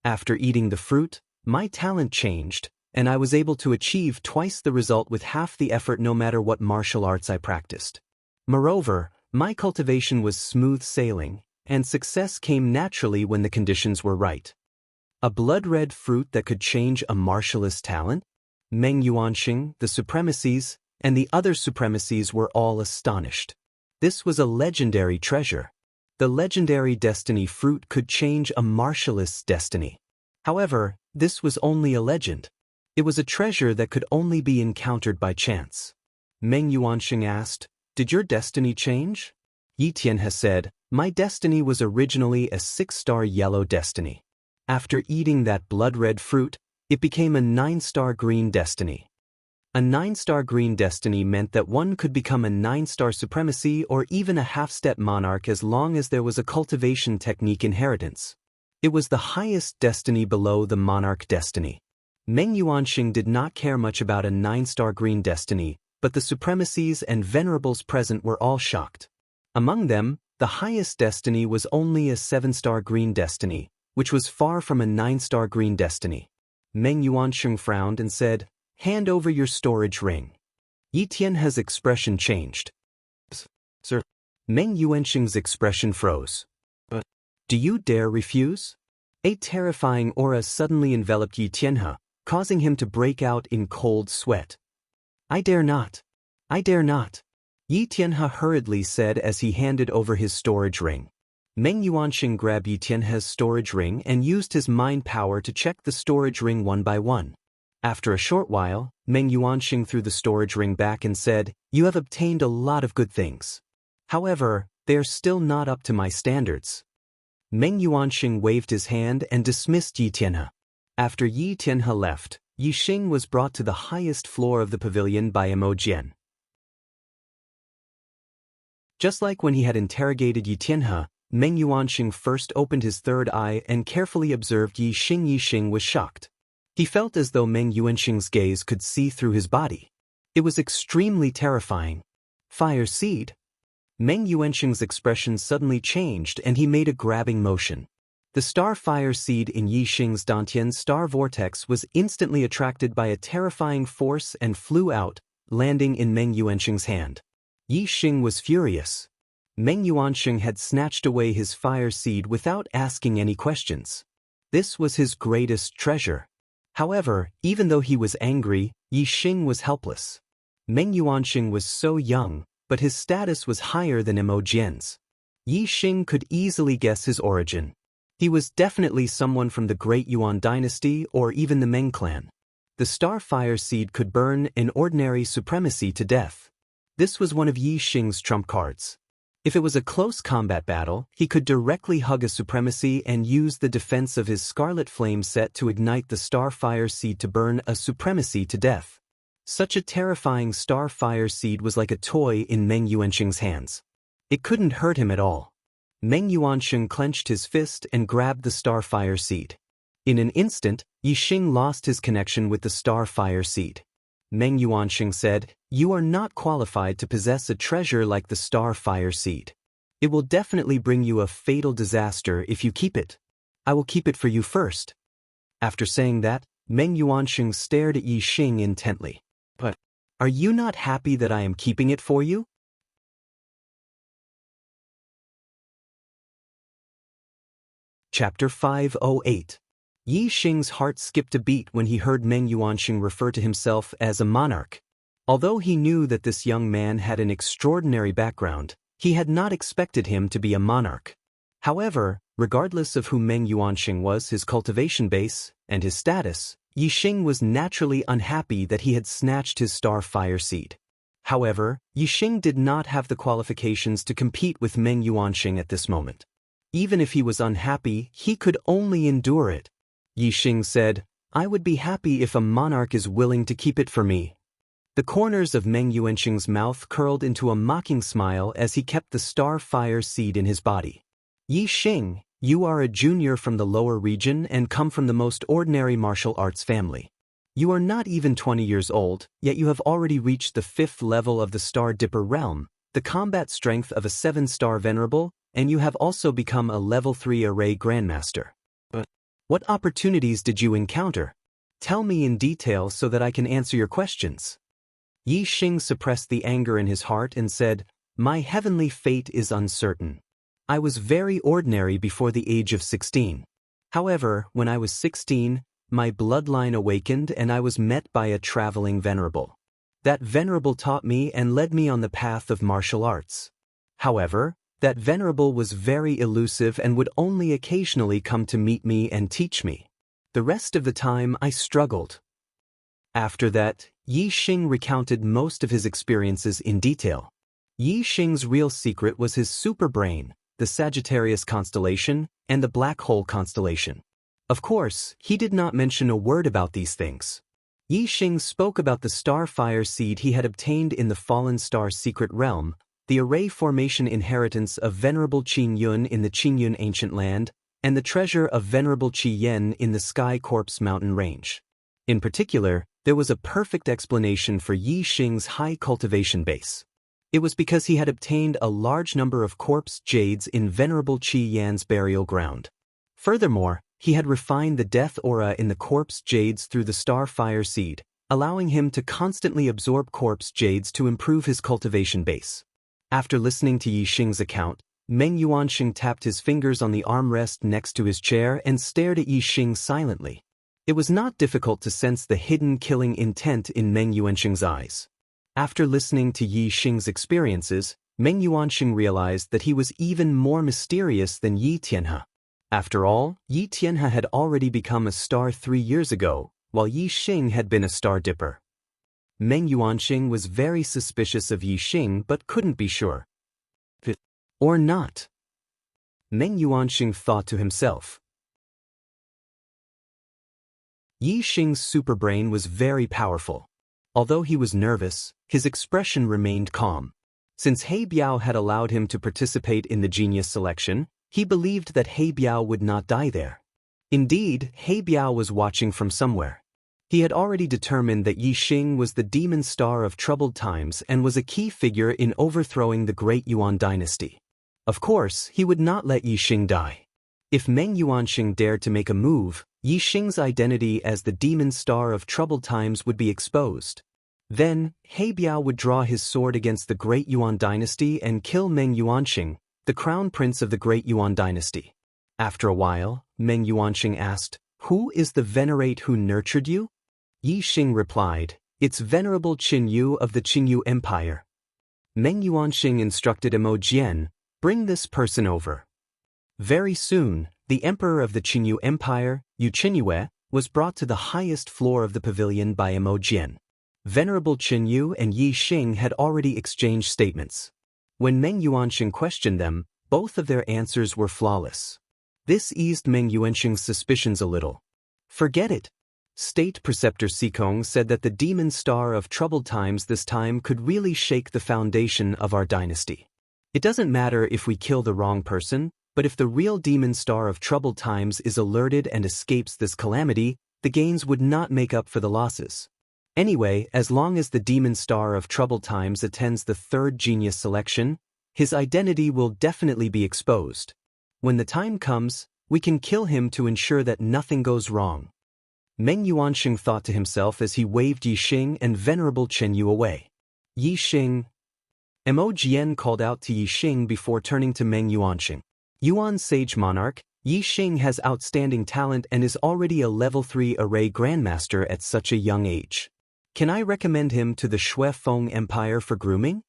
After eating the fruit, my talent changed, and I was able to achieve twice the result with half the effort no matter what martial arts I practiced. Moreover, my cultivation was smooth sailing, and success came naturally when the conditions were right." A blood-red fruit that could change a martialist's talent? Meng Yuanxing, the supremacies, and the other supremacies were all astonished. This was a legendary treasure. The legendary destiny fruit could change a martialist's destiny. However, this was only a legend. It was a treasure that could only be encountered by chance. Meng Yuanxing asked, "Did your destiny change?" Yi Tianhe said, "My destiny was originally a 6-star yellow destiny. After eating that blood-red fruit, it became a 9-star green destiny. A 9-star green destiny meant that one could become a 9-star supremacy or even a half-step monarch as long as there was a cultivation technique inheritance. It was the highest destiny below the monarch destiny." Meng Yuanxing did not care much about a 9-star green destiny, but the supremacies and venerables present were all shocked. Among them, the highest destiny was only a 7-star green destiny, which was far from a 9-star green destiny. Meng Yuansheng frowned and said, "Hand over your storage ring." Yi Tianhe's expression changed. "Sir." Meng Yuansheng's expression froze. "But do you dare refuse?" A terrifying aura suddenly enveloped Yi Tianhe, causing him to break out in cold sweat. "I dare not. I dare not," Yi Tianhe hurriedly said as he handed over his storage ring. Meng Yuansheng grabbed Yi Tianhe's storage ring and used his mind power to check the storage ring one by one. After a short while, Meng Yuansheng threw the storage ring back and said, "You have obtained a lot of good things. However, they are still not up to my standards." Meng Yuansheng waved his hand and dismissed Yi Tianhe. After Yi Tianhe left, Yi Xing was brought to the highest floor of the pavilion by Mo Jian. Just like when he had interrogated Yi Tianhe, Meng Yuansheng first opened his third eye and carefully observed Yi Xing. Yi Xing was shocked. He felt as though Meng Yuansheng's gaze could see through his body. It was extremely terrifying. "Fire seed?" Meng Yuansheng's expression suddenly changed and he made a grabbing motion. The star fire seed in Yi Xing's Dantian star vortex was instantly attracted by a terrifying force and flew out, landing in Meng Yuansheng's hand. Yi Xing was furious. Meng Yuansheng had snatched away his fire seed without asking any questions. This was his greatest treasure. However, even though he was angry, Yi Xing was helpless. Meng Yuansheng was so young, but his status was higher than Mo Jian's. Yi Xing could easily guess his origin. He was definitely someone from the Great Yuan dynasty or even the Meng clan. The star fire seed could burn an ordinary supremacy to death. This was one of Yi Xing's trump cards. If it was a close combat battle, he could directly hug a supremacy and use the defense of his Scarlet Flame set to ignite the star fire seed to burn a supremacy to death. Such a terrifying star fire seed was like a toy in Meng Yuansheng's hands. It couldn't hurt him at all. Meng Yuansheng clenched his fist and grabbed the star fire seed. In an instant, Yi Xing lost his connection with the star fire seed. Meng Yuansheng said, "You are not qualified to possess a treasure like the star fire seed. It will definitely bring you a fatal disaster if you keep it. I will keep it for you first." After saying that, Meng Yuansheng stared at Yi Xing intently. "But are you not happy that I am keeping it for you?" Chapter 508. Yi Xing's heart skipped a beat when he heard Meng Yuansheng refer to himself as a monarch. Although he knew that this young man had an extraordinary background, he had not expected him to be a monarch. However, regardless of who Meng Yuansheng was, his cultivation base, and his status, Yi Xing was naturally unhappy that he had snatched his star fire seed. However, Yi Xing did not have the qualifications to compete with Meng Yuansheng at this moment. Even if he was unhappy, he could only endure it. Yi Xing said, "I would be happy if a monarch is willing to keep it for me." The corners of Meng Yuansheng's mouth curled into a mocking smile as he kept the star fire seed in his body. "Yi Xing, you are a junior from the lower region and come from the most ordinary martial arts family. You are not even 20 years old, yet you have already reached the 5th level of the Star Dipper realm, the combat strength of a 7-star venerable, and you have also become a level 3 array grandmaster. But what opportunities did you encounter? Tell me in detail so that I can answer your questions." Yi Xing suppressed the anger in his heart and said, "My heavenly fate is uncertain. I was very ordinary before the age of 16. However, when I was 16, my bloodline awakened and I was met by a traveling venerable. That venerable taught me and led me on the path of martial arts. However, that venerable was very elusive and would only occasionally come to meet me and teach me. The rest of the time I struggled." After that, Yi Xing recounted most of his experiences in detail. Yi Xing's real secret was his superbrain, the Sagittarius constellation, and the Black Hole constellation. Of course, he did not mention a word about these things. Yi Xing spoke about the Starfire seed he had obtained in the Fallen Star secret realm, the array formation inheritance of Venerable Qin Yun in the Qingyun ancient land, and the treasure of Venerable Qi Yen in the Sky Corpse mountain range. In particular, there was a perfect explanation for Yi Xing's high cultivation base. It was because he had obtained a large number of corpse jades in Venerable Qi Yan's burial ground. Furthermore, he had refined the death aura in the corpse jades through the star fire seed, allowing him to constantly absorb corpse jades to improve his cultivation base. After listening to Yi Xing's account, Meng Yuanxing tapped his fingers on the armrest next to his chair and stared at Yi Xing silently. It was not difficult to sense the hidden killing intent in Meng Yuanxing's eyes. After listening to Yi Xing's experiences, Meng Yuanxing realized that he was even more mysterious than Yi Tianhe. After all, Yi Tianhe had already become a star 3 years ago, while Yi Xing had been a star dipper. Meng Yuanxing was very suspicious of Yi Xing but couldn't be sure. Or not. Meng Yuanxing thought to himself. Yi Xing's superbrain was very powerful. Although he was nervous, his expression remained calm. Since He Biao had allowed him to participate in the genius selection, he believed that He Biao would not die there. Indeed, He Biao was watching from somewhere. He had already determined that Yi Xing was the demon star of troubled times and was a key figure in overthrowing the great Yuan dynasty. Of course, he would not let Yi Xing die. If Meng Yuanxing dared to make a move, Yi Xing's identity as the demon star of troubled times would be exposed. Then, He Biao would draw his sword against the great Yuan dynasty and kill Meng Yuanxing, the crown prince of the great Yuan dynasty. After a while, Meng Yuanxing asked, "Who is the venerate who nurtured you?" Yi Xing replied, "It's Venerable Qin Yu of the Qinyu Empire." Meng Yuanxing instructed Mo Jian, "Bring this person over." Very soon, the emperor of the Qinyu Empire, Yu Qinyue, was brought to the highest floor of the pavilion by Mo Jian. Venerable Qin Yu and Yi Xing had already exchanged statements. When Meng Yuanxing questioned them, both of their answers were flawless. This eased Meng Yuanxing's suspicions a little. "Forget it." State Preceptor Sikong said that the demon star of troubled times this time could really shake the foundation of our dynasty. It doesn't matter if we kill the wrong person, but if the real demon star of troubled times is alerted and escapes this calamity, the gains would not make up for the losses. Anyway, as long as the demon star of troubled times attends the third genius selection, his identity will definitely be exposed. When the time comes, we can kill him to ensure that nothing goes wrong. Meng Yuanxing thought to himself as he waved Yi Xing and Venerable Chen Yu away. "Yi Xing." Mo Jian called out to Yi Xing before turning to Meng Yuanxing. "Yuan Sage Monarch, Yi Xing has outstanding talent and is already a level 3 array grandmaster at such a young age. Can I recommend him to the Shui Feng Empire for grooming?"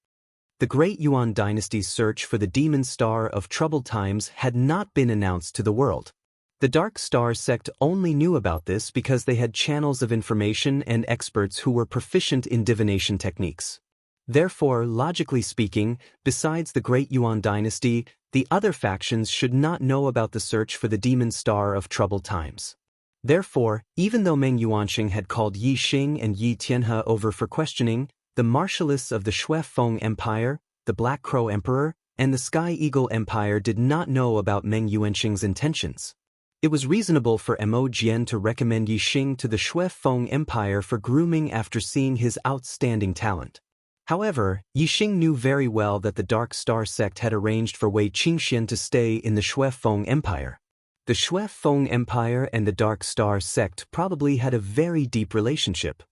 The great Yuan dynasty's search for the demon star of troubled times had not been announced to the world. The Dark Star sect only knew about this because they had channels of information and experts who were proficient in divination techniques. Therefore, logically speaking, besides the great Yuan dynasty, the other factions should not know about the search for the demon star of troubled times. Therefore, even though Meng Yuanxing had called Yi Xing and Yi Tianhe over for questioning, the marshalists of the Shui Feng Empire, the Black Crow Emperor, and the Sky Eagle Empire did not know about Meng Yuanxing's intentions. It was reasonable for Mo Jian to recommend Yi Xing to the Shui Feng Empire for grooming after seeing his outstanding talent. However, Yi Xing knew very well that the Dark Star sect had arranged for Wei Qingxian to stay in the Shui Feng Empire. The Shui Feng Empire and the Dark Star sect probably had a very deep relationship.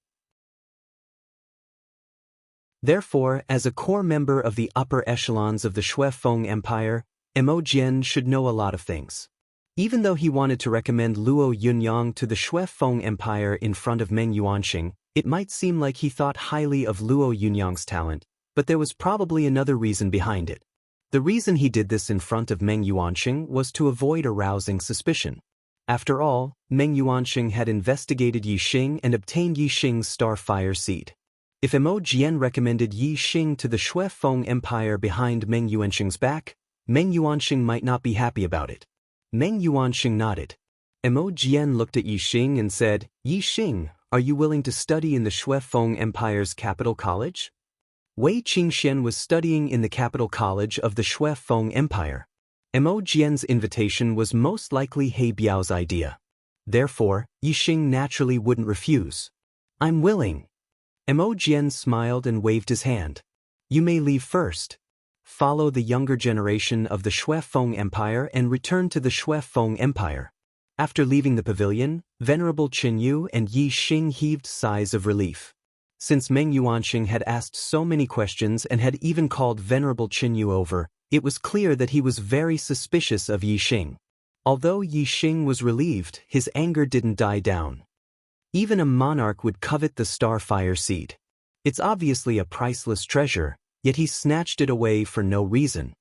Therefore, as a core member of the upper echelons of the Shui Feng Empire, Mo Jian should know a lot of things. Even though he wanted to recommend Luo Yunyang to the Shui Feng Empire in front of Meng Yuanxing, it might seem like he thought highly of Luo Yunyang's talent, but there was probably another reason behind it. The reason he did this in front of Meng Yuanxing was to avoid arousing suspicion. After all, Meng Yuanxing had investigated Yi Xing and obtained Yi Xing's Starfire seed. If Mo Jian recommended Yi Xing to the Shui Feng Empire behind Meng Yuanxing's back, Meng Yuanxing might not be happy about it. Meng Yuanxing nodded. Mo Jian looked at Yi Xing and said, "Yi Xing, are you willing to study in the Shui Feng Empire's capital college?" Wei Qingxian was studying in the capital college of the Shui Feng Empire. Mo Jian's invitation was most likely He Biao's idea. Therefore, Yi Xing naturally wouldn't refuse. "I'm willing." Mo Jian smiled and waved his hand. "You may leave first. Follow the younger generation of the Shui Feng Empire and return to the Shui Feng Empire." After leaving the pavilion, Venerable Qinyu and Yi Xing heaved sighs of relief. Since Meng Yuanxing had asked so many questions and had even called Venerable Qinyu over, it was clear that he was very suspicious of Yi Xing. Although Yi Xing was relieved, his anger didn't die down. Even a monarch would covet the starfire seed. It's obviously a priceless treasure, yet he snatched it away for no reason.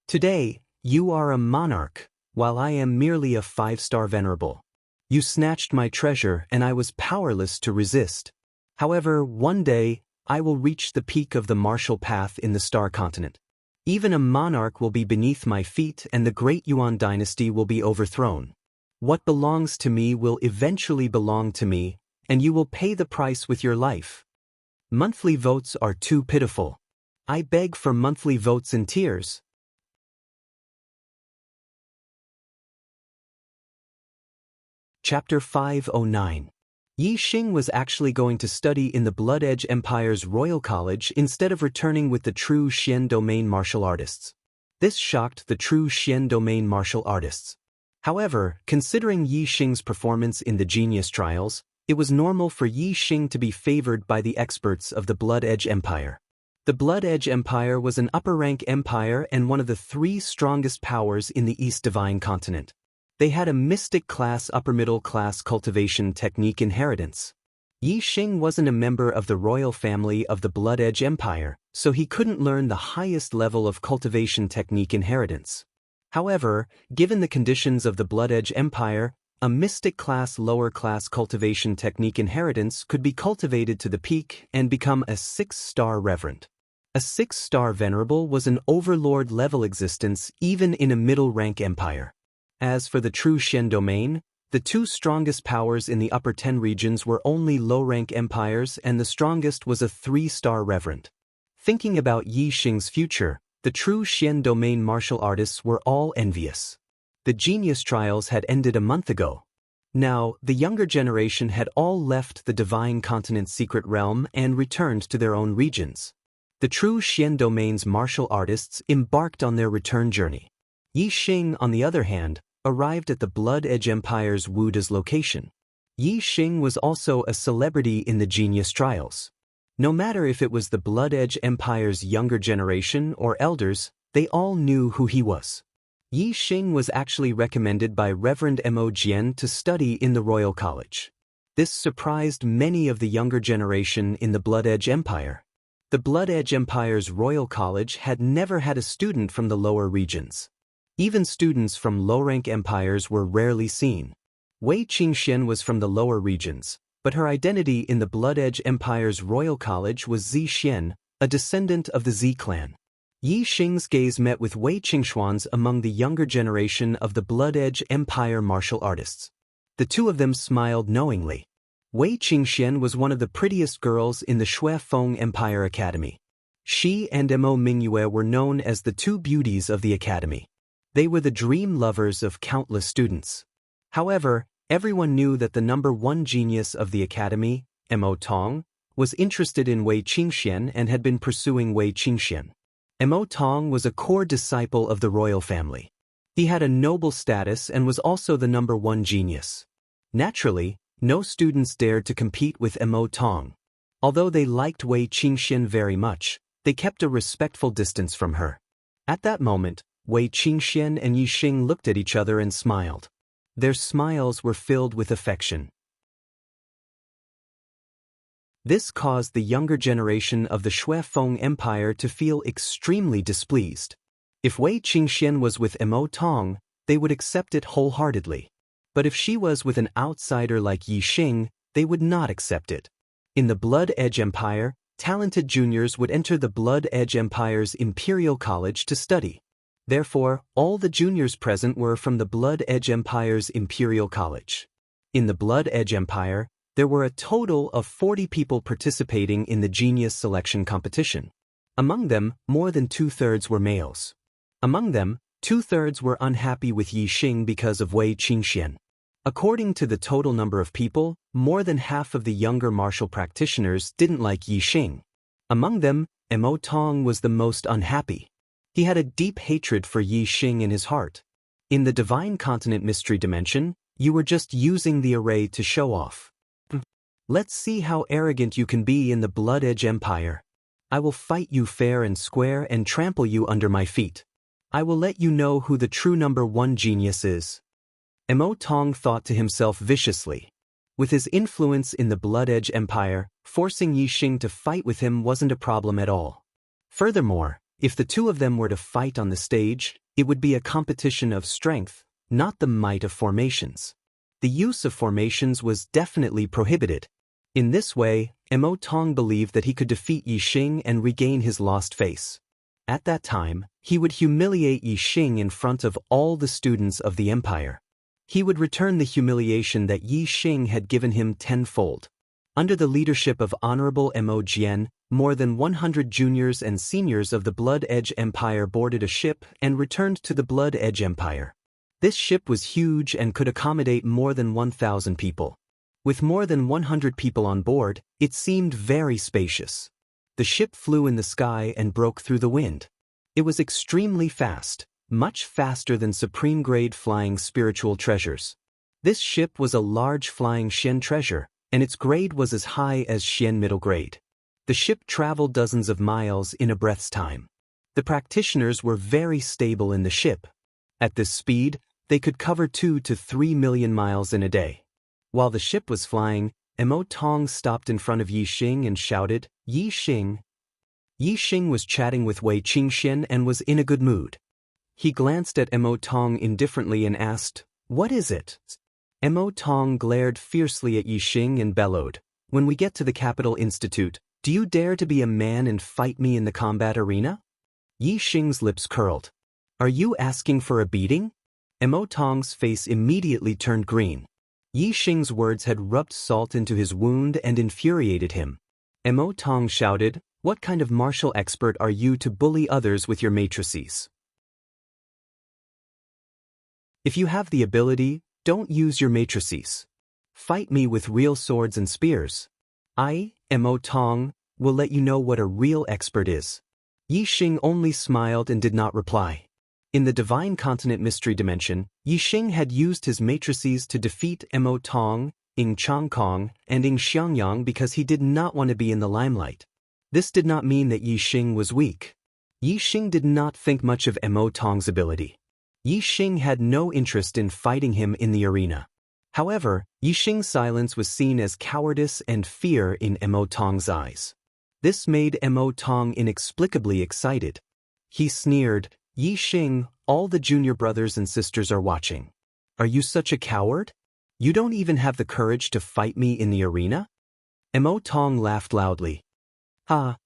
Today, you are a monarch, while I am merely a 5-star venerable. You snatched my treasure and I was powerless to resist. However, one day, I will reach the peak of the martial path in the Star Continent. Even a monarch will be beneath my feet and the great Yuan dynasty will be overthrown. What belongs to me will eventually belong to me, and you will pay the price with your life. Monthly votes are too pitiful. I beg for monthly votes in tears. Chapter 509. Yi Xing was actually going to study in the Blood Edge Empire's Royal College instead of returning with the true Xian domain martial artists. This shocked the true Xian domain martial artists. However, considering Yi Xing's performance in the Genius Trials, it was normal for Yi Xing to be favored by the experts of the Blood Edge Empire. The Blood Edge Empire was an upper-rank empire and one of the 3 strongest powers in the East Divine Continent. They had a mystic class upper-middle class cultivation technique inheritance. Yi Xing wasn't a member of the royal family of the Blood Edge Empire, so he couldn't learn the highest level of cultivation technique inheritance. However, given the conditions of the Blood Edge Empire, a mystic class lower class cultivation technique inheritance could be cultivated to the peak and become a 6-star reverend. A 6-star venerable was an overlord level existence even in a middle-rank empire. As for the true Xian domain, the 2 strongest powers in the upper 10 regions were only low-rank empires and the strongest was a 3-star reverend. Thinking about Yi Xing's future, the true Xian domain martial artists were all envious. The Genius Trials had ended a month ago. Now, the younger generation had all left the Divine Continent's secret realm and returned to their own regions. The true Xian domain's martial artists embarked on their return journey. Yi Xing, on the other hand, arrived at the Blood Edge Empire's Wuda's location. Yi Xing was also a celebrity in the Genius Trials. No matter if it was the Blood Edge Empire's younger generation or elders, they all knew who he was. Yi Xing was actually recommended by Reverend Mo Jian to study in the Royal College. This surprised many of the younger generation in the Blood Edge Empire. The Blood Edge Empire's Royal College had never had a student from the lower regions. Even students from low-rank empires were rarely seen. Wei Qingxian was from the lower regions, but her identity in the Blood Edge Empire's Royal College was Zi Xian, a descendant of the Zi clan. Yi Xing's gaze met with Wei Qingxuan's among the younger generation of the Blood Edge Empire martial artists. The 2 of them smiled knowingly. Wei Qingxian was one of the prettiest girls in the Shui Feng Empire Academy. She and Mo Mingyue were known as the 2 beauties of the academy. They were the dream lovers of countless students. However, everyone knew that the number 1 genius of the academy, Mo Tong, was interested in Wei Qingxian and had been pursuing Wei Qingxian. Mo Tong was a core disciple of the royal family. He had a noble status and was also the number 1 genius. Naturally, no students dared to compete with Mo Tong. Although they liked Wei Qingxian very much, they kept a respectful distance from her. At that moment, Wei Qingxian and Yi Xing looked at each other and smiled. Their smiles were filled with affection. This caused the younger generation of the Shui Feng Empire to feel extremely displeased. If Wei Qingxian was with Mo Tong, they would accept it wholeheartedly. But if she was with an outsider like Yi Xing, they would not accept it. In the Blood Edge Empire, talented juniors would enter the Blood Edge Empire's Imperial College to study. Therefore, all the juniors present were from the Blood Edge Empire's Imperial College. In the Blood Edge Empire, there were a total of 40 people participating in the Genius Selection Competition. Among them, more than 2/3 were males. Among them, 2/3 were unhappy with Yi Xing because of Wei Qingxian. According to the total number of people, more than half of the younger martial practitioners didn't like Yi Xing. Among them, Mo Tong was the most unhappy. He had a deep hatred for Yi Xing in his heart. In the Divine Continent Mystery Dimension, you were just using the array to show off. Let's see how arrogant you can be in the Blood Edge Empire. I will fight you fair and square and trample you under my feet. I will let you know who the true number 1 genius is. Mo Tong thought to himself viciously. With his influence in the Blood Edge Empire, forcing Yi Xing to fight with him wasn't a problem at all. Furthermore, if the two of them were to fight on the stage, it would be a competition of strength, not the might of formations. The use of formations was definitely prohibited. In this way, Mo Tong believed that he could defeat Yi Xing and regain his lost face. At that time, he would humiliate Yi Xing in front of all the students of the empire. He would return the humiliation that Yi Xing had given him tenfold. Under the leadership of Honorable Mo Jian, more than 100 juniors and seniors of the Blood Edge Empire boarded a ship and returned to the Blood Edge Empire. This ship was huge and could accommodate more than 1,000 people. With more than 100 people on board, it seemed very spacious. The ship flew in the sky and broke through the wind. It was extremely fast, much faster than supreme-grade flying spiritual treasures. This ship was a large flying Xian treasure, and its grade was as high as Xian middle grade. The ship traveled dozens of miles in a breath's time. The practitioners were very stable in the ship. At this speed, they could cover 2 to 3 million miles in a day. While the ship was flying, Mo Tong stopped in front of Yi Xing and shouted, "Yi Xing!" Yi Xing was chatting with Wei Qingxian and was in a good mood. He glanced at Mo Tong indifferently and asked, "What is it?" Mo Tong glared fiercely at Yi Xing and bellowed, "When we get to the Capital Institute, do you dare to be a man and fight me in the combat arena?" Yi Xing's lips curled. "Are you asking for a beating?" Mo Tong's face immediately turned green. Yi Xing's words had rubbed salt into his wound and infuriated him. Mo Tong shouted, "What kind of martial expert are you to bully others with your matrices? If you have the ability, don't use your matrices. Fight me with real swords and spears. I, Mo Tong, will let you know what a real expert is." Yi Xing only smiled and did not reply. In the Divine Continent Mystery Dimension, Yi Xing had used his matrices to defeat Mo Tong, Ing Changkong, and Ing Xiangyang because he did not want to be in the limelight. This did not mean that Yi Xing was weak. Yi Xing did not think much of Mo Tong's ability. Yi Xing had no interest in fighting him in the arena. However, Yi Xing's silence was seen as cowardice and fear in Mo Tong's eyes. This made Mo Tong inexplicably excited. He sneered, "Yi Xing, all the junior brothers and sisters are watching. Are you such a coward? You don't even have the courage to fight me in the arena?" Mo Tong laughed loudly. "Ha!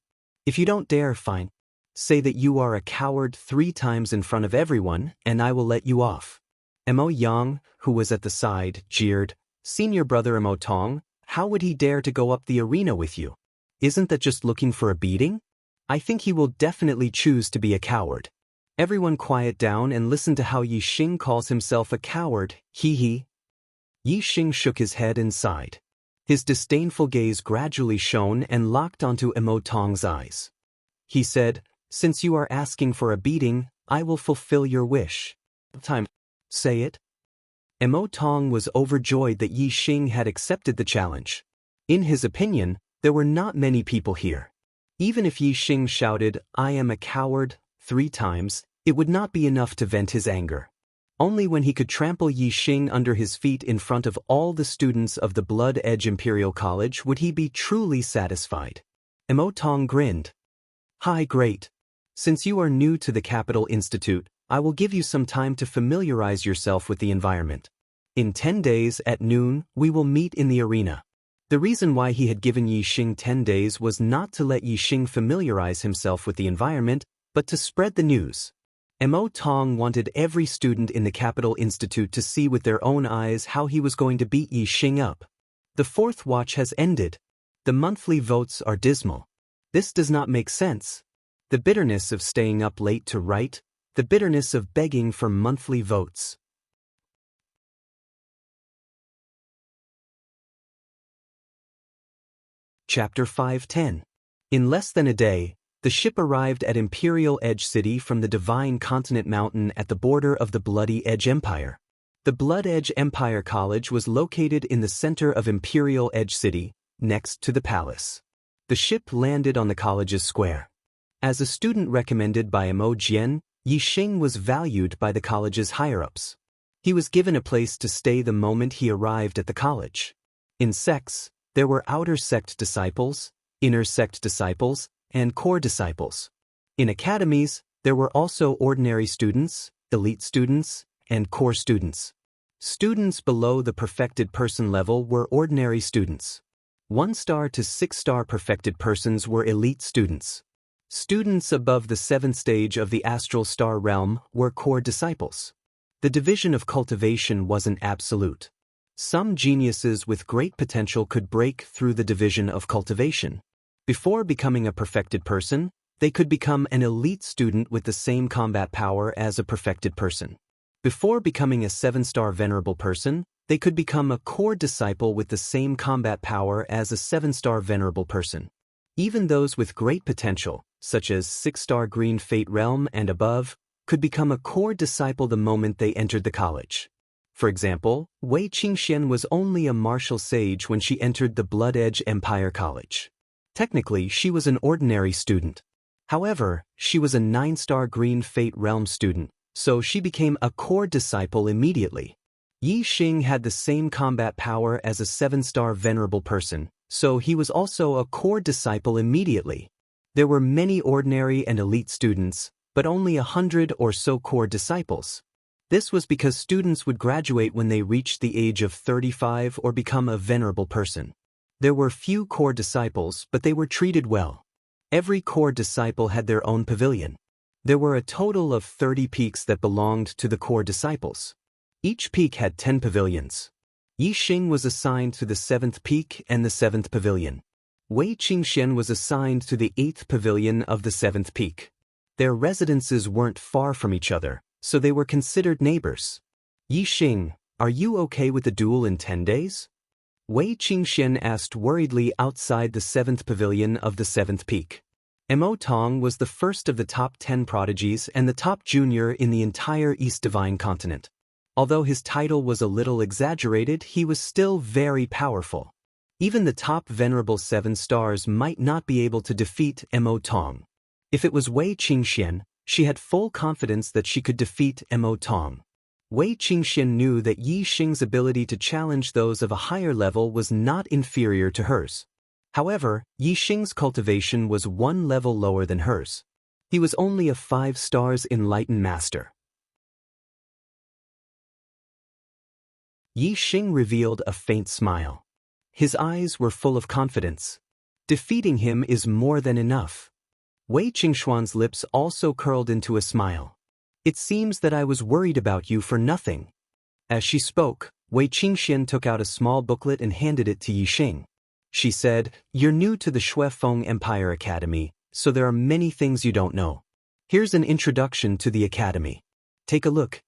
If you don't dare, fine. Say that you are a coward 3 times in front of everyone, and I will let you off." Mo Yang, who was at the side, jeered, "Senior brother Mo Tong, how would he dare to go up the arena with you? Isn't that just looking for a beating? I think he will definitely choose to be a coward." Everyone quiet down and listen to how Yi Xing calls himself a coward, hee hee. Yi Xing shook his head and sighed. His disdainful gaze gradually shone and locked onto Mo Tong's eyes. He said, "Since you are asking for a beating, I will fulfill your wish." "Time. Say it." Mo Tong was overjoyed that Yi Xing had accepted the challenge. In his opinion, there were not many people here. Even if Yi Xing shouted, "I am a coward," 3 times, it would not be enough to vent his anger. Only when he could trample Yi Xing under his feet in front of all the students of the Blood Edge Imperial College would he be truly satisfied. Mo Tong grinned. "Hi, great. Since you are new to the Capital Institute, I will give you some time to familiarize yourself with the environment. In 10 days at noon, we will meet in the arena." The reason why he had given Yi Xing 10 days was not to let Yi Xing familiarize himself with the environment, but to spread the news. Mo Tong wanted every student in the Capital Institute to see with their own eyes how he was going to beat Yi Xing up. The 4th watch has ended. The monthly votes are dismal. This does not make sense. The bitterness of staying up late to write, the bitterness of begging for monthly votes. Chapter 510. In less than a day, The ship arrived at Imperial Edge City from the Divine Continent Mountain at the border of the Bloody Edge Empire. The Blood Edge Empire College was located in the center of Imperial Edge City, next to the palace. The ship landed on the college's square. As a student recommended by Mo Jian, Yi Xing was valued by the college's higher-ups. He was given a place to stay the moment he arrived at the college. In sects, there were outer sect disciples, inner sect disciples, and core disciples. In academies, there were also ordinary students, elite students, and core students. Students below the perfected person level were ordinary students. 1-star to 6-star perfected persons were elite students. Students above the 7th stage of the astral star realm were core disciples. The division of cultivation wasn't absolute. Some geniuses with great potential could break through the division of cultivation. Before becoming a perfected person, they could become an elite student with the same combat power as a perfected person. Before becoming a 7-star venerable person, they could become a core disciple with the same combat power as a 7-star venerable person. Even those with great potential, such as 6-star green fate realm and above, could become a core disciple the moment they entered the college. For example, Wei Qingxian was only a martial sage when she entered the Blood Edge Empire College. Technically, she was an ordinary student. However, she was a 9-star green fate realm student, so she became a core disciple immediately. Yi Xing had the same combat power as a 7-star venerable person, so he was also a core disciple immediately. There were many ordinary and elite students, but only 100 or so core disciples. This was because students would graduate when they reached the age of 35 or become a venerable person. There were few core disciples, but they were treated well. Every core disciple had their own pavilion. There were a total of 30 peaks that belonged to the core disciples. Each peak had 10 pavilions. Yi Xing was assigned to the 7th peak and the 7th pavilion. Wei Qingxian was assigned to the 8th pavilion of the 7th peak. Their residences weren't far from each other, so they were considered neighbors. Yi Xing, are you okay with the duel in 10 days? Wei Qingxian asked worriedly outside the 7th pavilion of the 7th peak. Mo Tong was the first of the top 10 prodigies and the top junior in the entire East Divine Continent. Although his title was a little exaggerated, he was still very powerful. Even the top venerable 7 stars might not be able to defeat Mo Tong. If it was Wei Qingxian, she had full confidence that she could defeat Mo Tong. Wei Qingxian knew that Yi Xing's ability to challenge those of a higher level was not inferior to hers. However, Yi Xing's cultivation was 1 level lower than hers. He was only a 5 stars enlightened master. Yi Xing revealed a faint smile. His eyes were full of confidence. Defeating him is more than enough. Wei Qingxuan's lips also curled into a smile. It seems that I was worried about you for nothing. As she spoke, Wei Qingxian took out a small booklet and handed it to Yi Xing. She said, "You're new to the Shuefeng Empire Academy, so there are many things you don't know. Here's an introduction to the academy. Take a look."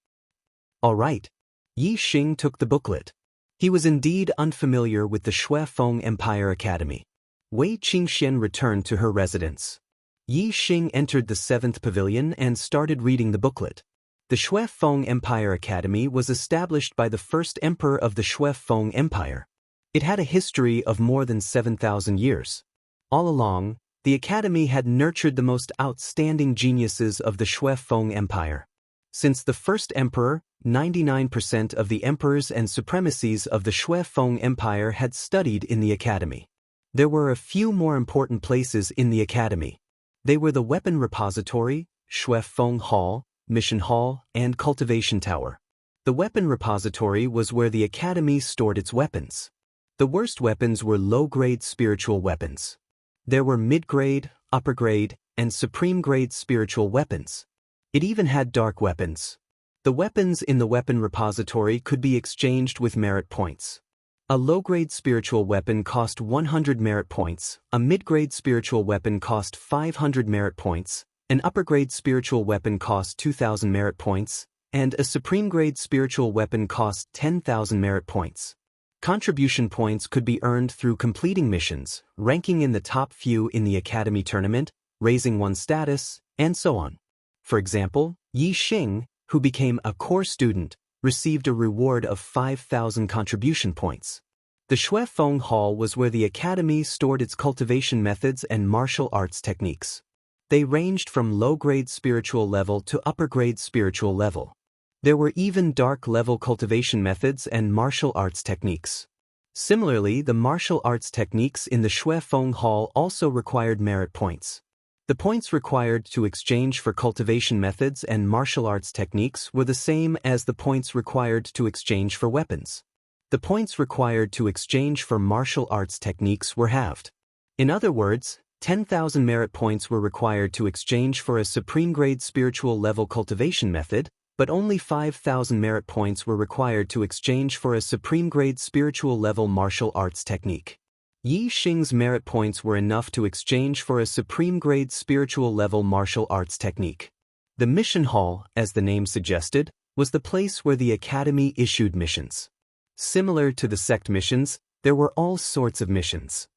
All right. Yi Xing took the booklet. He was indeed unfamiliar with the Shuefeng Empire Academy. Wei Qingxian returned to her residence. Yi Xing entered the 7th pavilion and started reading the booklet. The Shuefeng Empire Academy was established by the first emperor of the Shuefeng Empire. It had a history of more than 7,000 years. All along, the academy had nurtured the most outstanding geniuses of the Shuefeng Empire. Since the first emperor, 99% of the emperors and supremacies of the Shuefeng Empire had studied in the academy. There were a few more important places in the academy. They were the Weapon Repository, Shuefeng Hall, Mission Hall, and Cultivation Tower. The Weapon Repository was where the academy stored its weapons. The worst weapons were low-grade spiritual weapons. There were mid-grade, upper-grade, and supreme-grade spiritual weapons. It even had dark weapons. The weapons in the Weapon Repository could be exchanged with merit points. A low-grade spiritual weapon cost 100 merit points, a mid-grade spiritual weapon cost 500 merit points, an upper-grade spiritual weapon cost 2,000 merit points, and a supreme-grade spiritual weapon cost 10,000 merit points. Contribution points could be earned through completing missions, ranking in the top few in the academy tournament, raising one's status, and so on. For example, Yi Xing, who became a core student, received a reward of 5,000 contribution points. The Shui Feng Hall was where the academy stored its cultivation methods and martial arts techniques. They ranged from low-grade spiritual level to upper-grade spiritual level. There were even dark-level cultivation methods and martial arts techniques. Similarly, the martial arts techniques in the Shui Feng Hall also required merit points. The points required to exchange for cultivation methods and martial arts techniques were the same as the points required to exchange for weapons. The points required to exchange for martial arts techniques were halved. In other words, 10,000 merit points were required to exchange for a supreme-grade spiritual level cultivation method, but only 5,000 merit points were required to exchange for a supreme-grade spiritual level martial arts technique. Yi Xing's merit points were enough to exchange for a supreme-grade spiritual level martial arts technique. The mission hall, as the name suggested, was the place where the academy issued missions. Similar to the sect missions, there were all sorts of missions.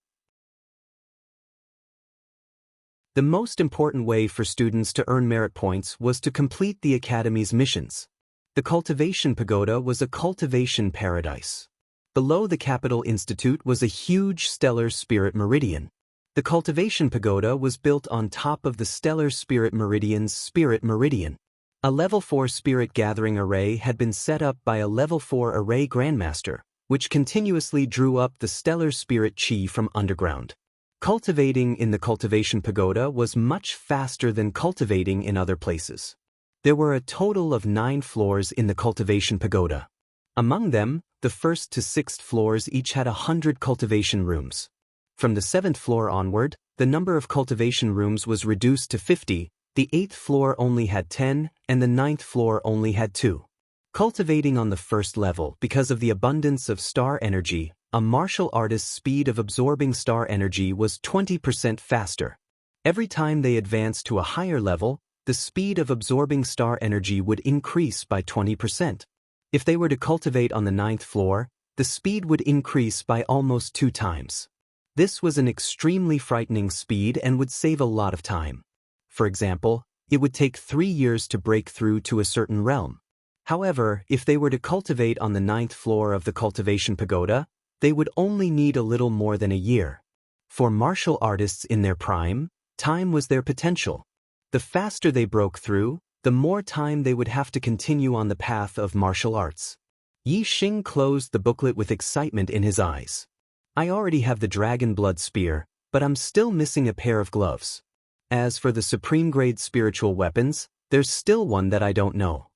The most important way for students to earn merit points was to complete the academy's missions. The Cultivation Pagoda was a cultivation paradise. Below the Capital Institute was a huge stellar spirit meridian. The Cultivation Pagoda was built on top of the stellar spirit meridian's spirit meridian. A level 4 spirit gathering array had been set up by a level 4 array grandmaster, which continuously drew up the stellar spirit chi from underground. Cultivating in the Cultivation Pagoda was much faster than cultivating in other places. There were a total of 9 floors in the Cultivation Pagoda. Among them, the 1st to 6th floors each had 100 cultivation rooms. From the 7th floor onward, the number of cultivation rooms was reduced to 50, the 8th floor only had 10, and the 9th floor only had 2. Cultivating on the 1st level, because of the abundance of star energy, a martial artist's speed of absorbing star energy was 20% faster. Every time they advanced to a higher level, the speed of absorbing star energy would increase by 20%. If they were to cultivate on the 9th floor, the speed would increase by almost 2 times. This was an extremely frightening speed and would save a lot of time. For example, it would take 3 years to break through to a certain realm. However, if they were to cultivate on the 9th floor of the Cultivation Pagoda, they would only need a little more than a year. For martial artists in their prime, time was their potential. The faster they broke through, the more time they would have to continue on the path of martial arts. Yi Xing closed the booklet with excitement in his eyes. I already have the dragon blood spear, but I'm still missing a pair of gloves. As for the supreme-grade spiritual weapons, there's still one that I don't know.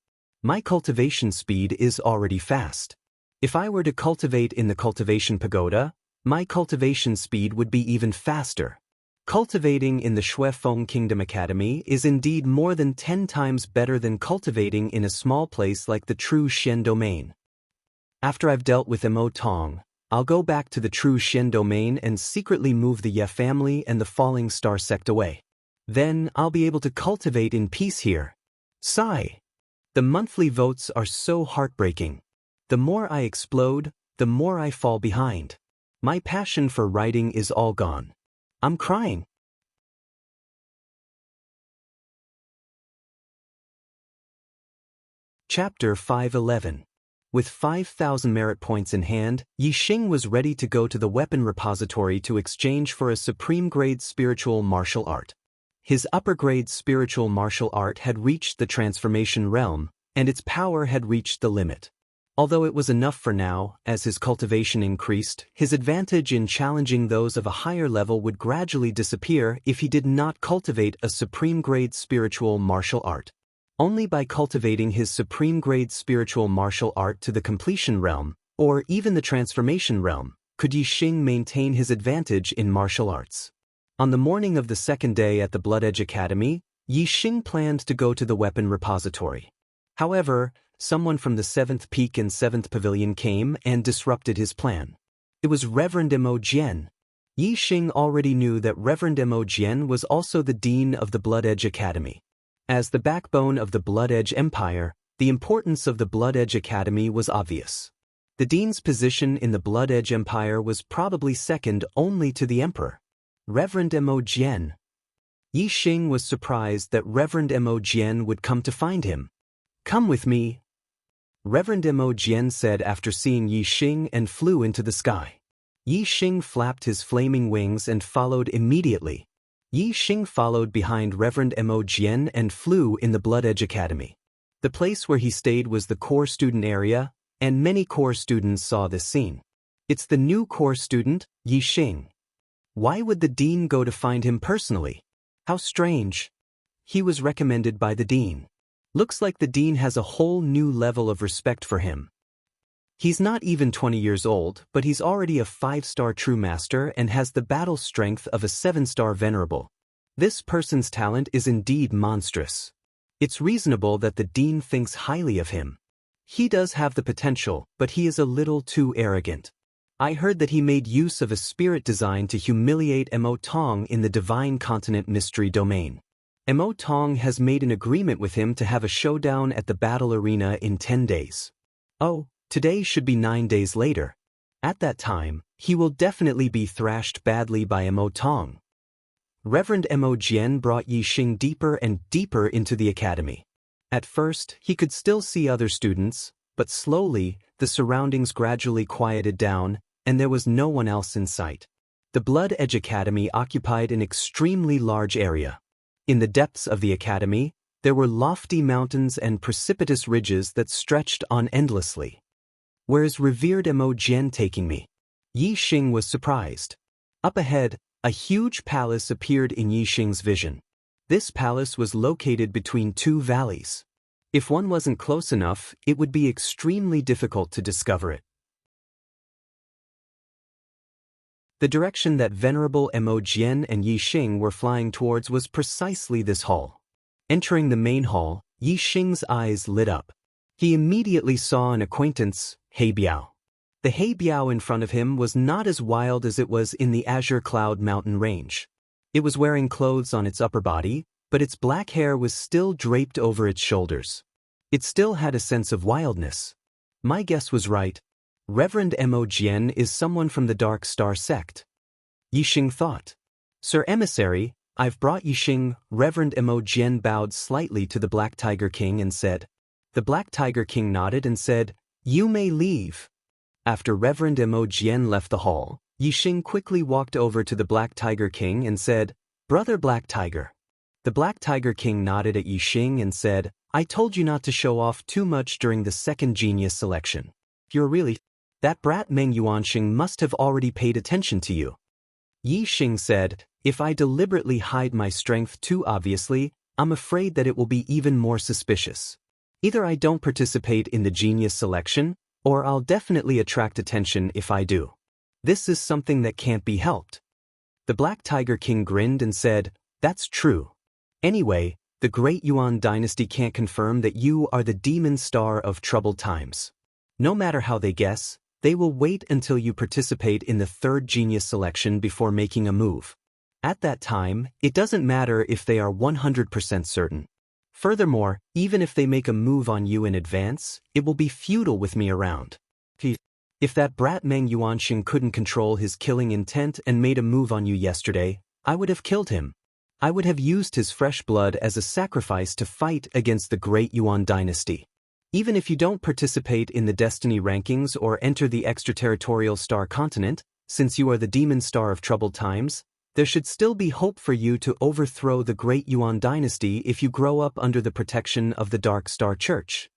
My cultivation speed is already fast. If I were to cultivate in the Cultivation Pagoda, my cultivation speed would be even faster. Cultivating in the Shui Feng Kingdom Academy is indeed more than 10 times better than cultivating in a small place like the True Shen Domain. After I've dealt with Mo Tong, I'll go back to the True Shen Domain and secretly move the Ye family and the Falling Star sect away. Then I'll be able to cultivate in peace here. Sigh. The monthly votes are so heartbreaking. The more I explode, the more I fall behind. My passion for writing is all gone. I'm crying. Chapter 511. With 5,000 merit points in hand, Yi Xing was ready to go to the weapon repository to exchange for a supreme-grade spiritual martial art. His upper-grade spiritual martial art had reached the transformation realm, and its power had reached the limit. Although it was enough for now, as his cultivation increased, his advantage in challenging those of a higher level would gradually disappear if he did not cultivate a supreme-grade spiritual martial art. Only by cultivating his supreme-grade spiritual martial art to the completion realm, or even the transformation realm, could Yi Xing maintain his advantage in martial arts. On the morning of the second day at the Blood Edge Academy, Yi Xing planned to go to the weapon repository. However, someone from the 7th Peak and 7th Pavilion came and disrupted his plan. It was Reverend Mo Jian. Yi Xing already knew that Reverend Mo Jian was also the dean of the Blood Edge Academy. As the backbone of the Blood Edge Empire, the importance of the Blood Edge Academy was obvious. The dean's position in the Blood Edge Empire was probably second only to the emperor. Reverend Mo Jian. Yi Xing was surprised that Reverend Mo Jian would come to find him. "Come with me," Reverend Mo Jian said after seeing Yi Xing, and flew into the sky. Yi Xing flapped his flaming wings and followed immediately. Yi Xing followed behind Reverend Mo Jian and flew in the Blood Edge Academy. The place where he stayed was the core student area, and many core students saw this scene. It's the new core student, Yi Xing. Why would the dean go to find him personally? How strange. He was recommended by the dean. Looks like the dean has a whole new level of respect for him. He's not even 20 years old, but he's already a 5-star true master and has the battle strength of a 7-star venerable. This person's talent is indeed monstrous. It's reasonable that the dean thinks highly of him. He does have the potential, but he is a little too arrogant. I heard that he made use of a spirit design to humiliate Mo Tong in the Divine Continent Mystery Domain. Mo Tong has made an agreement with him to have a showdown at the battle arena in 10 days. Oh, today should be 9 days later. At that time, he will definitely be thrashed badly by Mo Tong. Reverend Mo Jian brought Yi Xing deeper and deeper into the academy. At first, he could still see other students, but slowly, the surroundings gradually quieted down, and there was no one else in sight. The Blood Edge Academy occupied an extremely large area. In the depths of the academy, there were lofty mountains and precipitous ridges that stretched on endlessly. "Where's revered Mo Jian taking me?" Yi Xing was surprised. Up ahead, a huge palace appeared in Yi Xing's vision. This palace was located between two valleys. If one wasn't close enough, it would be extremely difficult to discover it. The direction that Venerable Mo Jian and Yi Xing were flying towards was precisely this hall. Entering the main hall, Yi Xing's eyes lit up. He immediately saw an acquaintance, He Biao. The He Biao in front of him was not as wild as it was in the Azure Cloud mountain range. It was wearing clothes on its upper body, but its black hair was still draped over its shoulders. It still had a sense of wildness. My guess was right. Reverend Mo Jian is someone from the Dark Star sect. Yi Xing thought. "Sir Emissary, I've brought Yi Xing." Reverend Mo Jian bowed slightly to the Black Tiger King and said. The Black Tiger King nodded and said, "You may leave." After Reverend Mo Jian left the hall, Yi Xing quickly walked over to the Black Tiger King and said, "Brother Black Tiger." The Black Tiger King nodded at Yi Xing and said, "I told you not to show off too much during the second genius selection. You're really... That brat Meng Yuanxing must have already paid attention to you." Yi Xing said, "If I deliberately hide my strength too obviously, I'm afraid that it will be even more suspicious. Either I don't participate in the genius selection, or I'll definitely attract attention if I do. This is something that can't be helped." The Black Tiger King grinned and said, "That's true. Anyway, the Great Yuan dynasty can't confirm that you are the demon star of troubled times. No matter how they guess, they will wait until you participate in the third genius selection before making a move. At that time, it doesn't matter if they are 100% certain. Furthermore, even if they make a move on you in advance, it will be futile with me around. If that brat Meng Yuanxing couldn't control his killing intent and made a move on you yesterday, I would have killed him. I would have used his fresh blood as a sacrifice to fight against the Great Yuan dynasty. Even if you don't participate in the destiny rankings or enter the extraterritorial star continent, since you are the demon star of troubled times, there should still be hope for you to overthrow the Great Yuan dynasty if you grow up under the protection of the Dark Star Church."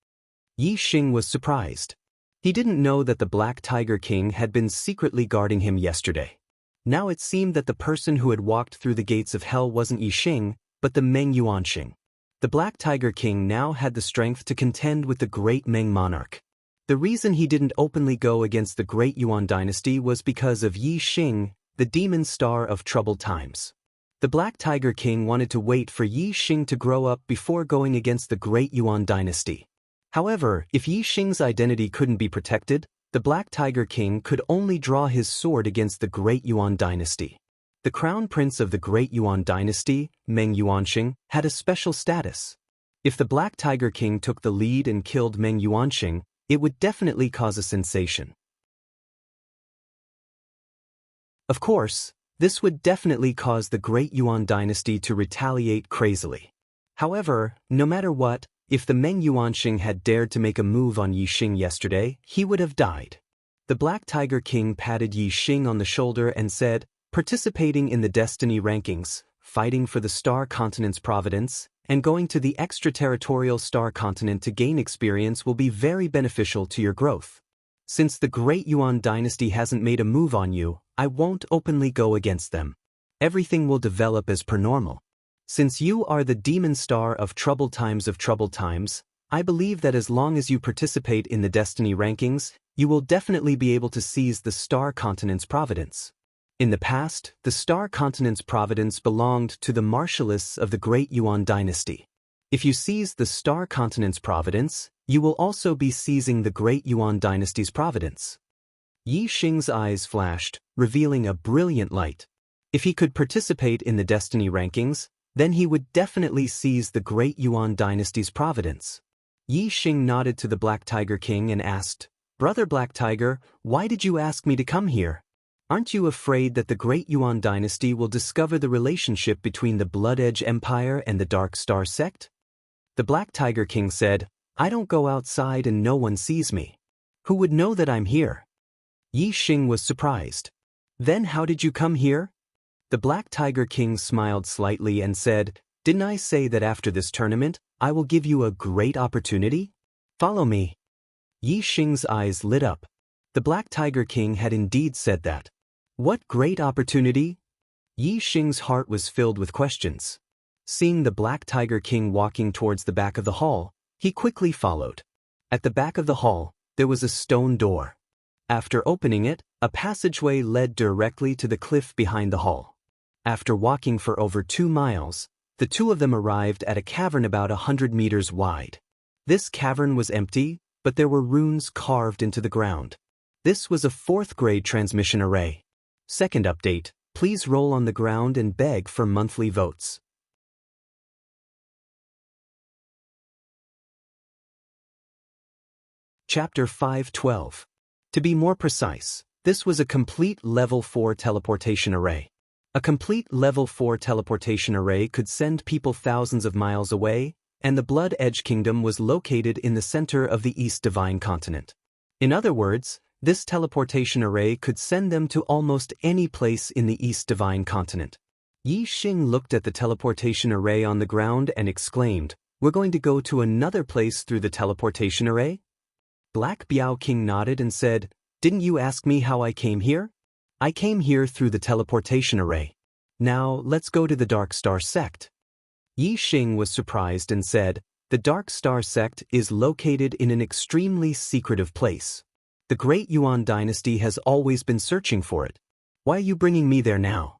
Yi Xing was surprised. He didn't know that the Black Tiger King had been secretly guarding him yesterday. Now it seemed that the person who had walked through the gates of hell wasn't Yi Xing, but the Meng Yuanxing. The Black Tiger King now had the strength to contend with the great Meng monarch. The reason he didn't openly go against the Great Yuan dynasty was because of Yi Xing, the demon star of troubled times. The Black Tiger King wanted to wait for Yi Xing to grow up before going against the Great Yuan dynasty. However, if Yi Xing's identity couldn't be protected, the Black Tiger King could only draw his sword against the Great Yuan dynasty. The crown prince of the Great Yuan dynasty, Meng Yuanxing, had a special status. If the Black Tiger King took the lead and killed Meng Yuanxing, it would definitely cause a sensation. Of course, This would definitely cause the Great Yuan dynasty to retaliate crazily. However, no matter what, if the Meng Yuanxing had dared to make a move on Yi Xing yesterday, he would have died. The Black Tiger King patted Yi Xing on the shoulder and said, participating in the destiny rankings, fighting for the Star Continent's providence, and going to the extraterritorial Star Continent to gain experience will be very beneficial to your growth. Since the Great Yuan dynasty hasn't made a move on you, I won't openly go against them. Everything will develop as per normal. Since you are the demon star of troubled times, I believe that as long as you participate in the destiny rankings, you will definitely be able to seize the Star Continent's providence. In the past, the Star Continent's providence belonged to the martialists of the Great Yuan dynasty. If you seize the Star Continent's providence, you will also be seizing the Great Yuan dynasty's providence. Yi Xing's eyes flashed, revealing a brilliant light. If he could participate in the destiny rankings, then he would definitely seize the Great Yuan dynasty's providence. Yi Xing nodded to the Black Tiger King and asked, "Brother Black Tiger, why did you ask me to come here? Aren't you afraid that the Great Yuan dynasty will discover the relationship between the Blood Edge Empire and the Dark Star sect?" The Black Tiger King said, "I don't go outside and no one sees me. Who would know that I'm here?" Yi Xing was surprised. "Then how did you come here?" The Black Tiger King smiled slightly and said, "Didn't I say that after this tournament, I will give you a great opportunity? Follow me." Yi Xing's eyes lit up. The Black Tiger King had indeed said that. What great opportunity? Yi Xing's heart was filled with questions. Seeing the Black Tiger King walking towards the back of the hall, he quickly followed. At the back of the hall, there was a stone door. After opening it, a passageway led directly to the cliff behind the hall. After walking for over 2 miles, the two of them arrived at a cavern about 100 meters wide. This cavern was empty, but there were runes carved into the ground. This was a 4th grade transmission array. Second update, please roll on the ground and beg for monthly votes. Chapter 5:12. To be more precise, this was a complete Level 4 teleportation array. A complete Level 4 teleportation array could send people thousands of miles away, and the Blood Edge Kingdom was located in the center of the East Divine Continent. In other words, this teleportation array could send them to almost any place in the East Divine Continent. Yi Xing looked at the teleportation array on the ground and exclaimed, "We're going to go to another place through the teleportation array?" Black Biao King nodded and said, "Didn't you ask me how I came here? I came here through the teleportation array. Now, let's go to the Dark Star sect." Yi Xing was surprised and said, "The Dark Star sect is located in an extremely secretive place. The Great Yuan dynasty has always been searching for it. Why are you bringing me there now?"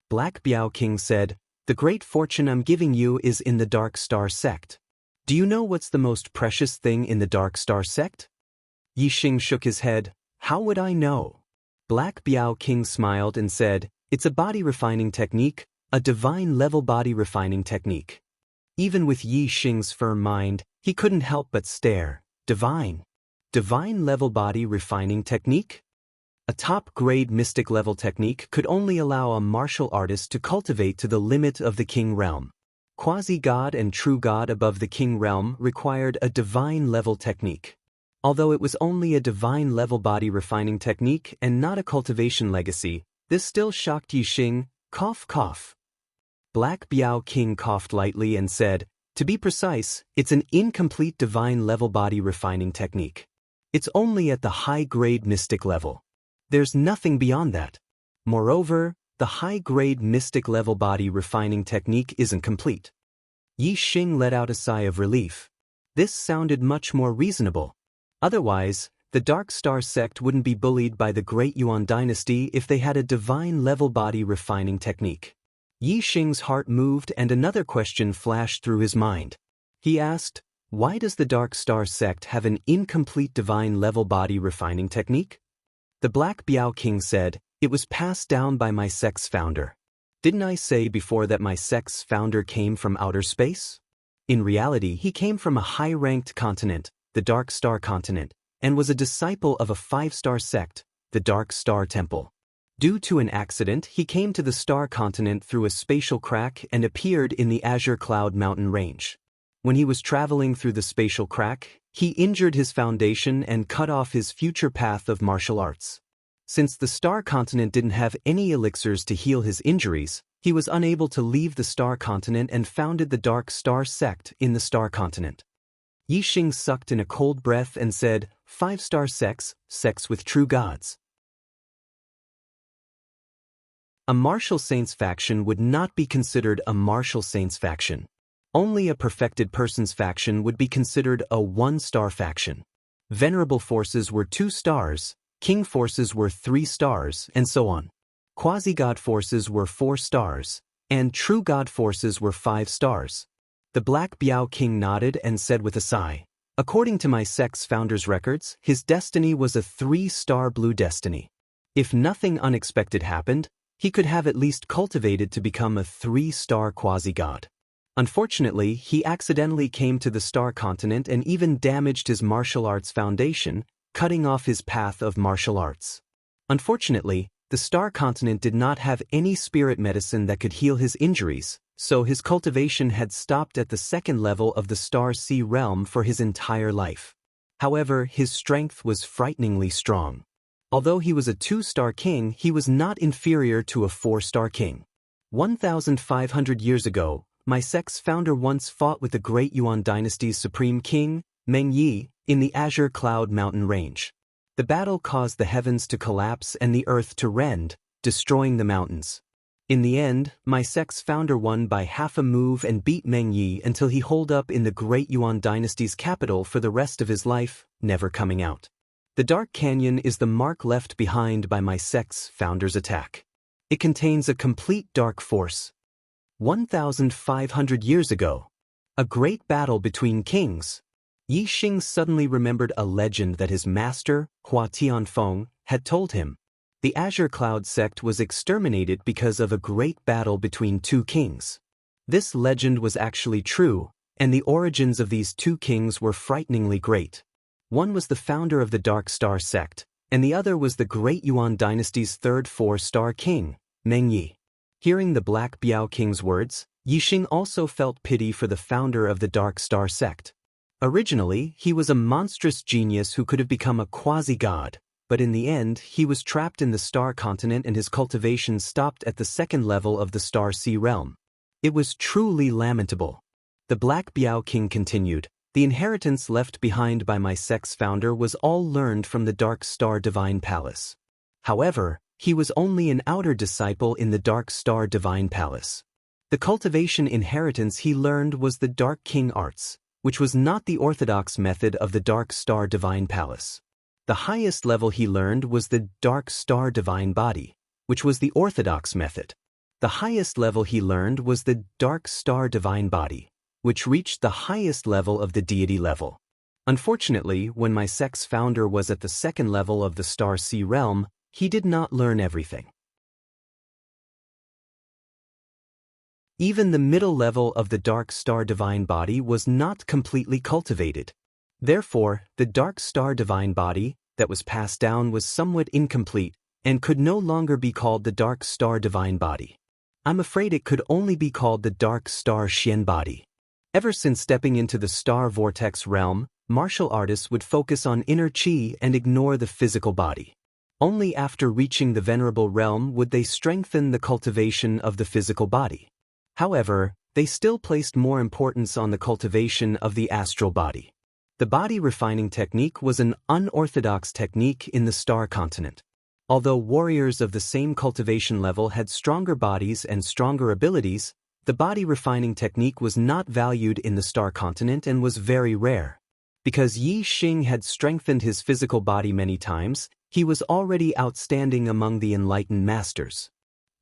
Black Biao King said, "The great fortune I'm giving you is in the Dark Star sect. Do you know what's the most precious thing in the Dark Star sect?" Yi Xing shook his head. "How would I know?" Black Biao King smiled and said, "It's a body refining technique, a divine level body refining technique." Even with Yi Xing's firm mind, he couldn't help but stare. Divine level body refining technique? A top-grade mystic level technique could only allow a martial artist to cultivate to the limit of the king realm. Quasi-god and true god above the king realm required a divine level technique. Although it was only a divine level body refining technique and not a cultivation legacy, this still shocked Yi Xing. Cough, cough. Black Biao King coughed lightly and said, "To be precise, it's an incomplete divine level body refining technique. It's only at the high-grade mystic level. There's nothing beyond that. Moreover, the high-grade mystic level body refining technique isn't complete." Yi Xing let out a sigh of relief. This sounded much more reasonable. Otherwise, the Dark Star sect wouldn't be bullied by the Great Yuan dynasty if they had a divine level body refining technique. Yi Xing's heart moved and another question flashed through his mind. He asked, "Why does the Dark Star sect have an incomplete divine level body refining technique?" The Black Biao King said, "It was passed down by my sect's founder. Didn't I say before that my sect's founder came from outer space? In reality, he came from a high-ranked continent, the Dark Star continent, and was a disciple of a 5-star sect, the Dark Star Temple. Due to an accident, he came to the star continent through a spatial crack and appeared in the Azure Cloud mountain range. When he was traveling through the spatial crack, he injured his foundation and cut off his future path of martial arts. Since the star continent didn't have any elixirs to heal his injuries, he was unable to leave the star continent and founded the Dark Star sect in the star continent. Yi Xing sucked in a cold breath and said, 5-star sex with true gods. A martial saints faction would not be considered a martial saints faction. Only a perfected person's faction would be considered a 1-star faction. Venerable forces were 2 stars, king forces were 3 stars, and so on. Quasi-god forces were 4 stars, and true god forces were 5 stars. The Black Biao King nodded and said with a sigh, according to my sect's founder's records, his destiny was a 3-star blue destiny. If nothing unexpected happened, he could have at least cultivated to become a 3-star quasi-god. Unfortunately, he accidentally came to the star continent and even damaged his martial arts foundation, cutting off his path of martial arts. Unfortunately, the star continent did not have any spirit medicine that could heal his injuries, so his cultivation had stopped at the 2nd level of the star sea realm for his entire life. However, his strength was frighteningly strong. Although he was a 2-star king, he was not inferior to a 4-star king. 1,500 years ago, my sect's founder once fought with the great Yuan dynasty's supreme king, Meng Yi, in the Azure Cloud mountain range. The battle caused the heavens to collapse and the earth to rend, destroying the mountains. In the end, my sect's founder won by half a move and beat Meng Yi until he holed up in the great Yuan dynasty's capital for the rest of his life, never coming out. The Dark Canyon is the mark left behind by my sect's founder's attack. It contains a complete dark force. 1,500 years ago, a great battle between kings. Yi Xing suddenly remembered a legend that his master, Hua Tianfeng, had told him. The Azure Cloud sect was exterminated because of a great battle between 2 kings. This legend was actually true, and the origins of these 2 kings were frighteningly great. One was the founder of the Dark Star sect, and the other was the great Yuan dynasty's 3rd 4-star king, Meng Yi. Hearing the Black Biao King's words, Yi Xing also felt pity for the founder of the Dark Star sect. Originally, he was a monstrous genius who could have become a quasi-god, but in the end, he was trapped in the star continent and his cultivation stopped at the 2nd level of the star sea realm. It was truly lamentable. The Black Biao King continued, the inheritance left behind by my sect's founder was all learned from the Dark Star Divine Palace. However, he was only an outer disciple in the Dark Star Divine Palace. The cultivation inheritance he learned was the Dark King Arts, which was not the orthodox method of the Dark Star Divine Palace. The highest level he learned was the Dark Star Divine Body, which was the orthodox method. The highest level he learned was the Dark Star Divine Body, which reached the highest level of the deity level. Unfortunately, when my sect's founder was at the 2nd level of the star sea realm, he did not learn everything. Even the middle level of the Dark Star Divine Body was not completely cultivated. Therefore, the Dark Star Divine Body that was passed down was somewhat incomplete and could no longer be called the Dark Star Divine Body. I'm afraid it could only be called the Dark Star Xian Body. Ever since stepping into the star vortex realm, martial artists would focus on inner qi and ignore the physical body. Only after reaching the venerable realm would they strengthen the cultivation of the physical body. However, they still placed more importance on the cultivation of the astral body. The body refining technique was an unorthodox technique in the star continent. Although warriors of the same cultivation level had stronger bodies and stronger abilities, the body refining technique was not valued in the star continent and was very rare. Because Yi Xing had strengthened his physical body many times, he was already outstanding among the enlightened masters.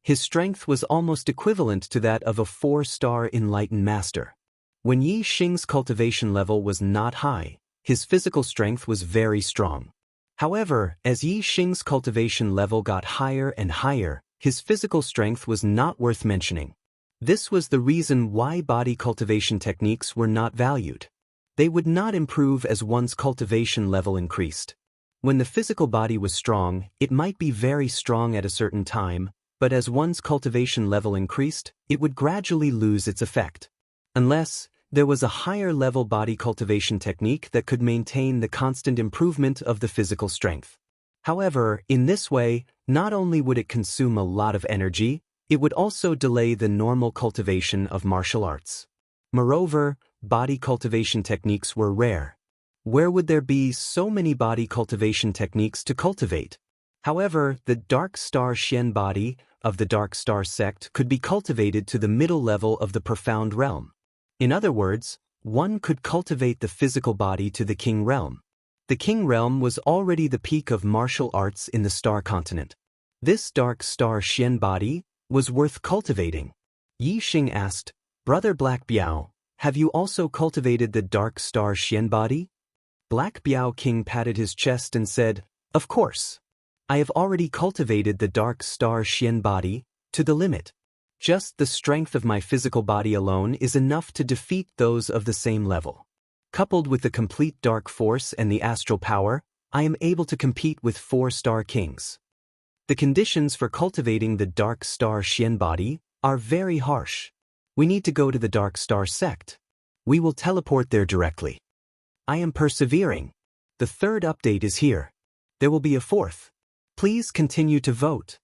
His strength was almost equivalent to that of a 4-star enlightened master. When Yi Xing's cultivation level was not high, his physical strength was very strong. However, as Yi Xing's cultivation level got higher and higher, his physical strength was not worth mentioning. This was the reason why body cultivation techniques were not valued. They would not improve as one's cultivation level increased. When the physical body was strong, it might be very strong at a certain time, but as one's cultivation level increased, it would gradually lose its effect. Unless there was a higher level body cultivation technique that could maintain the constant improvement of the physical strength. However, in this way, not only would it consume a lot of energy, it would also delay the normal cultivation of martial arts. Moreover, body cultivation techniques were rare. Where would there be so many body cultivation techniques to cultivate? However, the Dark Star Xian body of the Dark Star sect could be cultivated to the middle level of the profound realm. In other words, one could cultivate the physical body to the King realm. The King realm was already the peak of martial arts in the Star continent. This Dark Star Xian body was worth cultivating. Yi Xing asked, "Brother Black Biao, have you also cultivated the Dark Star Xian body?" Black Biao King patted his chest and said, "Of course. I have already cultivated the Dark Star Xian body to the limit. Just the strength of my physical body alone is enough to defeat those of the same level. Coupled with the complete dark force and the astral power, I am able to compete with 4-star kings. The conditions for cultivating the Dark Star Xian body are very harsh. We need to go to the Dark Star sect. We will teleport there directly. I am persevering. The third update is here. There will be a fourth. Please continue to vote."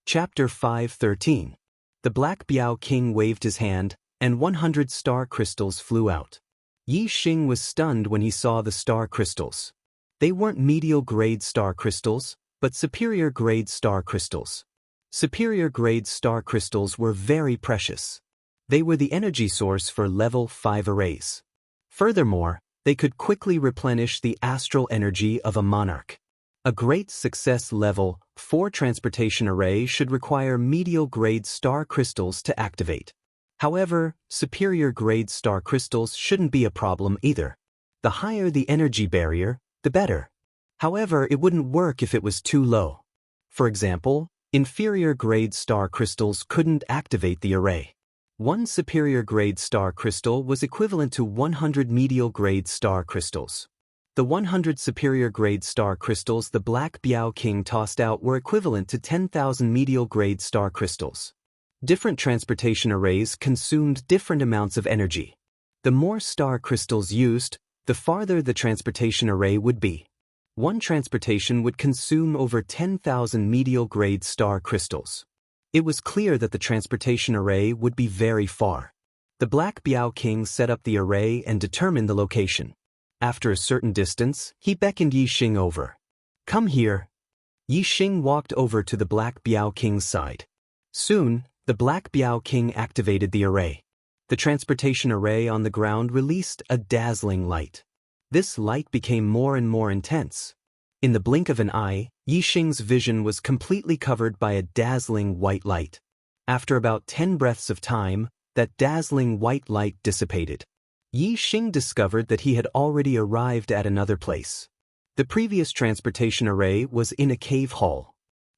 Chapter 5:13. The Black Biao King waved his hand, and 100 star crystals flew out. Yi Xing was stunned when he saw the star crystals. They weren't medial-grade star crystals, but superior-grade star crystals. Superior-grade star crystals were very precious. They were the energy source for level 5 arrays. Furthermore, they could quickly replenish the astral energy of a monarch. A great success level 4 transportation array should require medial-grade star crystals to activate. However, superior-grade star crystals shouldn't be a problem either. The higher the energy barrier, the better. However, it wouldn't work if it was too low. For example, inferior-grade star crystals couldn't activate the array. One superior-grade star crystal was equivalent to 100 medial-grade star crystals. The 100 superior-grade star crystals the Black Biao King tossed out were equivalent to 10,000 medial-grade star crystals. Different transportation arrays consumed different amounts of energy. The more star crystals used, the farther the transportation array would be. One transportation would consume over 10,000 medial-grade star crystals. It was clear that the transportation array would be very far. The Black Biao King set up the array and determined the location. After a certain distance, he beckoned Yi Xing over. "Come here." Yi Xing walked over to the Black Biao King's side. Soon, the Black Biao King activated the array. The transportation array on the ground released a dazzling light. This light became more and more intense. In the blink of an eye, Yi Xing's vision was completely covered by a dazzling white light. After about 10 breaths of time, that dazzling white light dissipated. Yi Xing discovered that he had already arrived at another place. The previous transportation array was in a cave hall.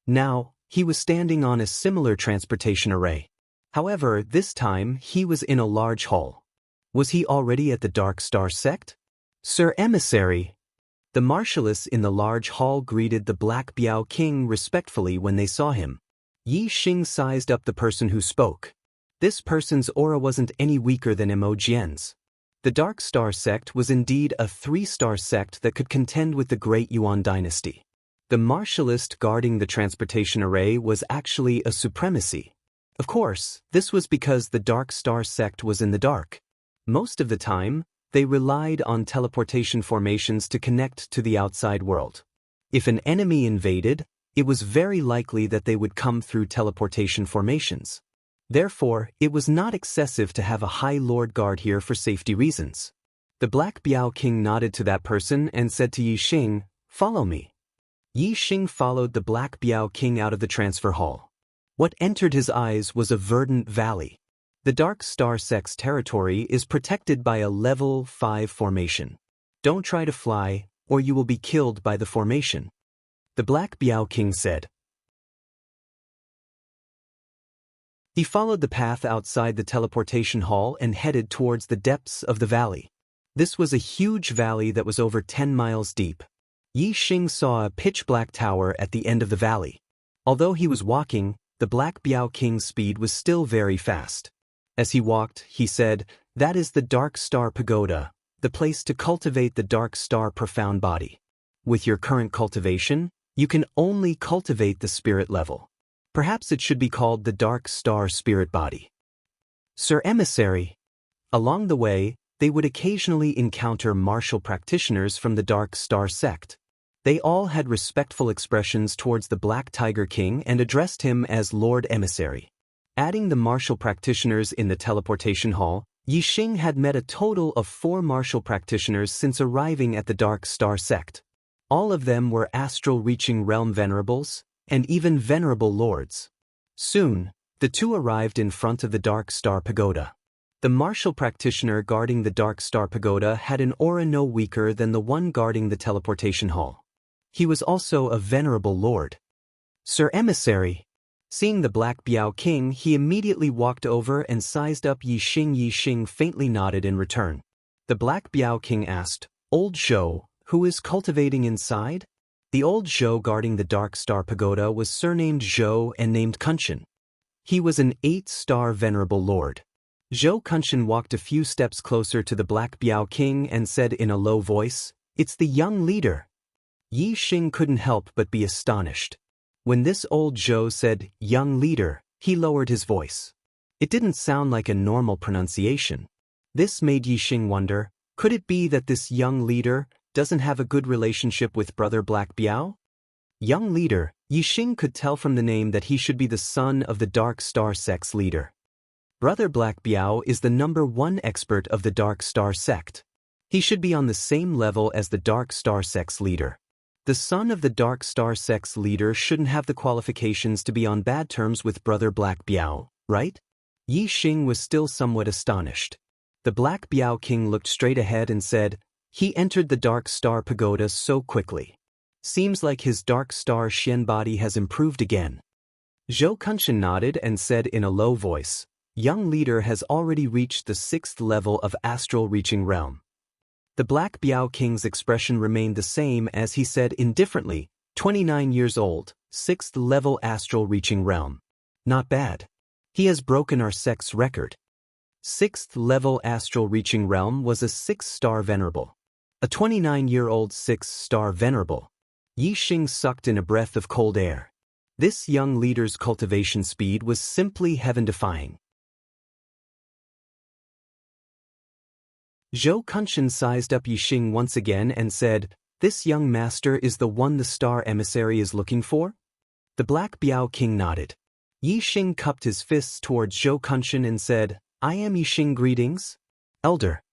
Now, he was standing on a similar transportation array. However, this time he was in a large hall. Was he already at the Dark Star sect? "Sir Emissary." The marshalists in the large hall greeted the Black Biao King respectfully when they saw him. Yi Xing sized up the person who spoke. This person's aura wasn't any weaker than Imogen's. The Dark Star sect was indeed a 3-star sect that could contend with the Great Yuan dynasty. The martialist guarding the transportation array was actually a supremacy. Of course, this was because the Dark Star sect was in the dark. Most of the time, they relied on teleportation formations to connect to the outside world. If an enemy invaded, it was very likely that they would come through teleportation formations. Therefore, it was not excessive to have a High Lord guard here for safety reasons. The Black Biao King nodded to that person and said to Yi Xing, "Follow me." Yi Xing followed the Black Biao King out of the transfer hall. What entered his eyes was a verdant valley. The Dark Star sect's territory is protected by a level 5 formation. Don't try to fly, or you will be killed by the formation. The Black Biao King said. He followed the path outside the teleportation hall and headed towards the depths of the valley. This was a huge valley that was over 10 miles deep. Yi Xing saw a pitch-black tower at the end of the valley. Although he was walking, the Black Biao King's speed was still very fast. As he walked, he said, "That is the Dark Star Pagoda, the place to cultivate the Dark Star profound body. With your current cultivation, you can only cultivate the spirit level. Perhaps it should be called the Dark Star Spirit Body." Sir Emissary. Along the way, they would occasionally encounter martial practitioners from the Dark Star sect. They all had respectful expressions towards the Black Tiger King and addressed him as Lord Emissary. Adding the martial practitioners in the teleportation hall, Yi Xing had met a total of 4 martial practitioners since arriving at the Dark Star sect. All of them were astral-reaching realm venerables, and even venerable lords. Soon, the two arrived in front of the Dark Star Pagoda. The martial practitioner guarding the Dark Star Pagoda had an aura no weaker than the one guarding the teleportation hall. He was also a venerable lord. Sir Emissary. Seeing the Black Biao King, he immediately walked over and sized up Yi Xing. Yi Xing faintly nodded in return. The Black Biao King asked, "Old Zhou, who is cultivating inside?" The old Zhou guarding the Dark Star Pagoda was surnamed Zhou and named Kunshan. He was an 8-star venerable lord. Zhou Kunshan walked a few steps closer to the Black Biao King and said in a low voice, "It's the young leader." Yi Xing couldn't help but be astonished. When this old Zhou said, "young leader," he lowered his voice. It didn't sound like a normal pronunciation. This made Yi Xing wonder, could it be that this young leader doesn't have a good relationship with Brother Black Biao? Young leader, Yi Xing could tell from the name that he should be the son of the Dark Star sect's leader. Brother Black Biao is the #1 expert of the Dark Star sect. He should be on the same level as the Dark Star sect's leader. The son of the Dark Star sect's leader shouldn't have the qualifications to be on bad terms with Brother Black Biao, right? Yi Xing was still somewhat astonished. The Black Biao King looked straight ahead and said, "He entered the Dark Star Pagoda so quickly. Seems like his Dark Star Xian body has improved again." Zhou Kunshan nodded and said in a low voice, "Young leader has already reached the 6th level of astral reaching realm." The Black Biao King's expression remained the same as he said indifferently, 29 years old, 6th level astral reaching realm. Not bad. He has broken our sect's record. 6th level astral reaching realm was a 6-star venerable. A 29-year-old 6-star venerable. Yi Xing sucked in a breath of cold air. This young leader's cultivation speed was simply heaven-defying. Zhou Kunshan sized up Yi Xing once again and said, "This young master is the one the Star Emissary is looking for?" The Black Biao King nodded. Yi Xing cupped his fists towards Zhou Kunshan and said, "I am Yi Xing, greetings, elder."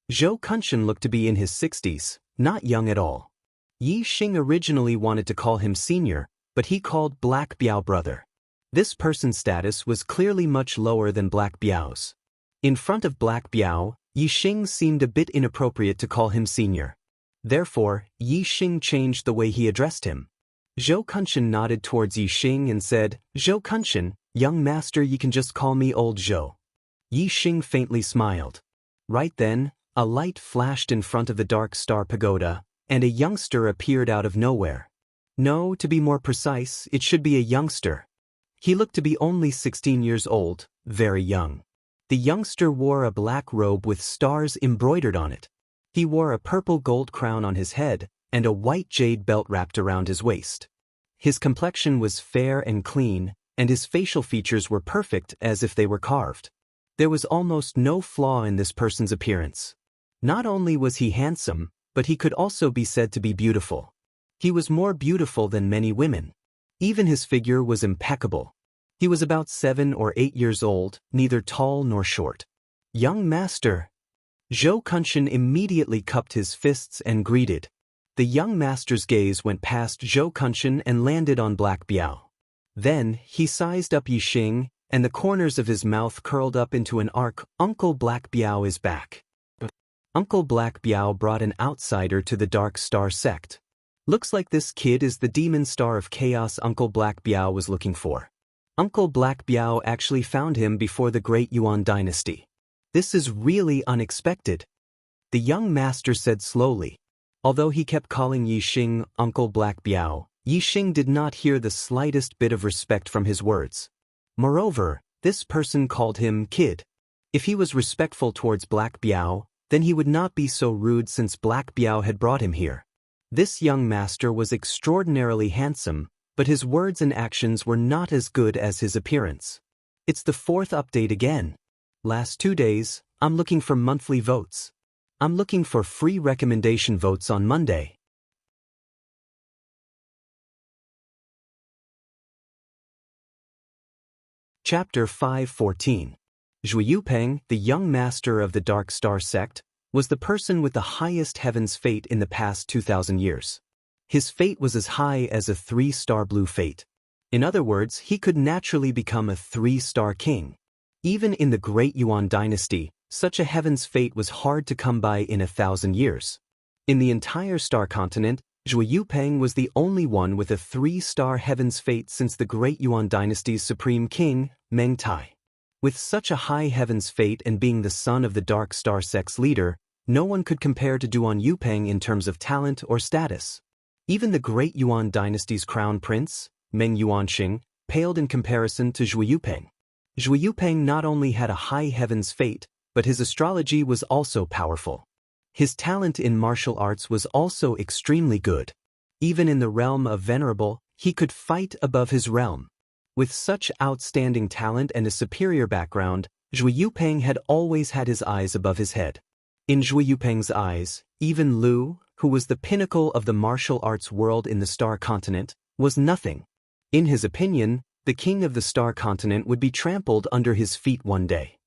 Zhou Kunshan looked to be in his 60s, not young at all. Yi Xing originally wanted to call him senior, but he called Black Biao brother. This person's status was clearly much lower than Black Biao's. In front of Black Biao, Yi Xing seemed a bit inappropriate to call him senior. Therefore, Yi Xing changed the way he addressed him. Zhou Kunshan nodded towards Yi Xing and said, "Zhou Kunshan, young master, you can just call me old Zhou." Yi Xing faintly smiled. Right then, a light flashed in front of the Dark Star Pagoda, and a youngster appeared out of nowhere. No, to be more precise, it should be a youngster. He looked to be only 16 years old, very young. The youngster wore a black robe with stars embroidered on it. He wore a purple gold crown on his head, and a white jade belt wrapped around his waist. His complexion was fair and clean, and his facial features were perfect as if they were carved. There was almost no flaw in this person's appearance. Not only was he handsome, but he could also be said to be beautiful. He was more beautiful than many women. Even his figure was impeccable. He was about 7 or 8 years old, neither tall nor short. "Young master." Zhou Kunshan immediately cupped his fists and greeted. The young master's gaze went past Zhou Kunshan and landed on Black Biao. Then, he sized up Yi Xing, and the corners of his mouth curled up into an arc. "Uncle Black Biao is back." Uncle Black Biao brought an outsider to the Dark Star sect. Looks like this kid is the demon star of chaos Uncle Black Biao was looking for. Uncle Black Biao actually found him before the Great Yuan dynasty. This is really unexpected, the young master said slowly. Although he kept calling Yi Xing Uncle Black Biao, Yi Xing did not hear the slightest bit of respect from his words. Moreover, this person called him kid. If he was respectful towards Black Biao, then he would not be so rude since Black Biao had brought him here. This young master was extraordinarily handsome, but his words and actions were not as good as his appearance. It's the fourth update again. Last 2 days, I'm looking for monthly votes. I'm looking for free recommendation votes on Monday. Chapter 5:14. Zhui Yupeng, the young master of the Dark Star sect, was the person with the highest heaven's fate in the past 2,000 years. His fate was as high as a 3-star blue fate. In other words, he could naturally become a 3-star king. Even in the Great Yuan dynasty, such a heaven's fate was hard to come by in 1,000 years. In the entire star continent, Zhui Yupeng was the only one with a 3-star heaven's fate since the Great Yuan dynasty's supreme king, Meng Tai. With such a high heaven's fate and being the son of the Dark Star sect's leader, no one could compare to Duan Yupeng in terms of talent or status. Even the Great Yuan dynasty's crown prince, Meng Yuanxing, paled in comparison to Zhui Yupeng. Zhui Yupeng not only had a high heaven's fate, but his astrology was also powerful. His talent in martial arts was also extremely good. Even in the realm of Venerable, he could fight above his realm. With such outstanding talent and a superior background, Zhui Yupeng had always had his eyes above his head. In Zhui Yupeng's eyes, even Lu, who was the pinnacle of the martial arts world in the Star Continent, was nothing. In his opinion, the king of the Star Continent would be trampled under his feet one day.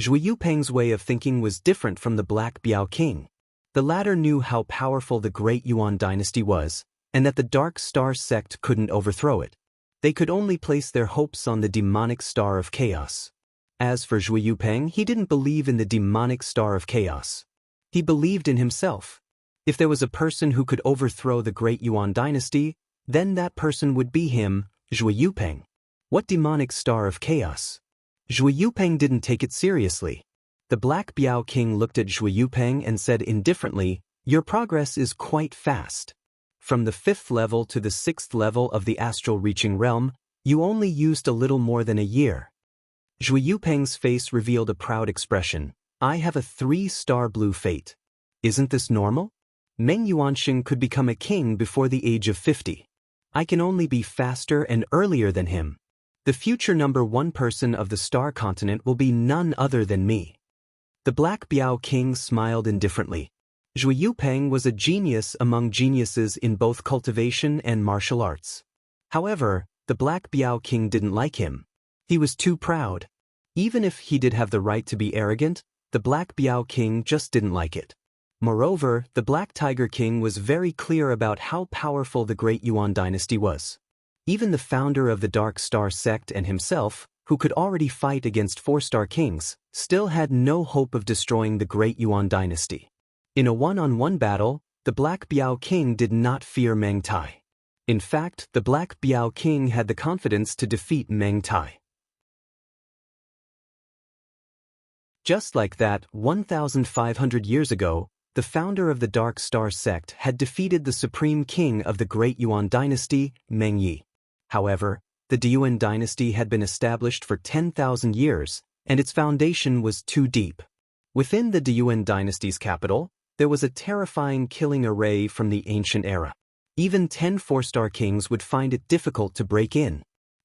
Zhui Yupeng's way of thinking was different from the Black Biao king. The latter knew how powerful the Great Yuan dynasty was, and that the Dark Star sect couldn't overthrow it. They could only place their hopes on the demonic star of chaos. As for Zhui Yupeng, he didn't believe in the demonic star of chaos. He believed in himself. If there was a person who could overthrow the Great Yuan dynasty, then that person would be him, Zhui Yupeng. What demonic star of chaos? Zhui Yupeng didn't take it seriously. The Black Biao king looked at Zhui Yupeng and said indifferently, "Your progress is quite fast. From the 5th level to the 6th level of the astral reaching realm, you only used a little more than a year." Zhui Yupeng's face revealed a proud expression. "I have a 3-star blue fate. Isn't this normal? Meng Yuanxing could become a king before the age of 50. I can only be faster and earlier than him. The future #1 person of the Star Continent will be none other than me." The Black Biao king smiled indifferently. Zhui Yupeng was a genius among geniuses in both cultivation and martial arts. However, the Black Biao king didn't like him. He was too proud. Even if he did have the right to be arrogant, the Black Biao king just didn't like it. Moreover, the Black Tiger King was very clear about how powerful the Great Yuan dynasty was. Even the founder of the Dark Star sect and himself, who could already fight against 4-star kings, still had no hope of destroying the Great Yuan dynasty. In a one-on-one battle, the Black Biao king did not fear Meng Tai. In fact, the Black Biao king had the confidence to defeat Meng Tai. Just like that, 1,500 years ago, the founder of the Dark Star sect had defeated the supreme king of the Great Yuan dynasty, Meng Yi. However, the Deyuan dynasty had been established for 10,000 years, and its foundation was too deep. Within the Deyuan dynasty's capital, there was a terrifying killing array from the ancient era. Even 10 4-star kings would find it difficult to break in.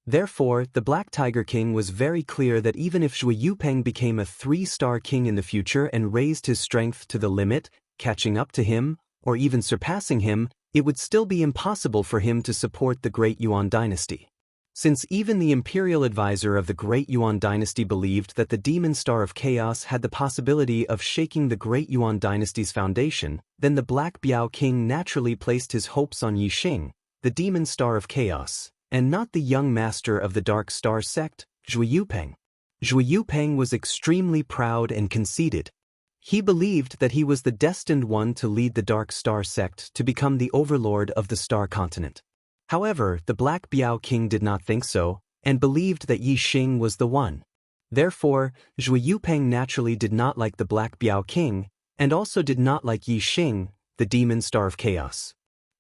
Therefore, the Black Tiger King was very clear that even if Zhui Yupeng became a 3-star king in the future and raised his strength to the limit, catching up to him, or even surpassing him, it would still be impossible for him to support the Great Yuan dynasty. Since even the imperial advisor of the Great Yuan dynasty believed that the demon star of chaos had the possibility of shaking the Great Yuan dynasty's foundation, then the Black Biao King naturally placed his hopes on Yi Xing, the demon star of chaos, and not the young master of the Dark Star sect, Zhui Yupeng. Zhui Yupeng was extremely proud and conceited. He believed that he was the destined one to lead the Dark Star sect to become the overlord of the Star Continent. However, the Black Biao King did not think so, and believed that Yi Xing was the one. Therefore, Zhui Yupeng naturally did not like the Black Biao King, and also did not like Yi Xing, the demon star of chaos.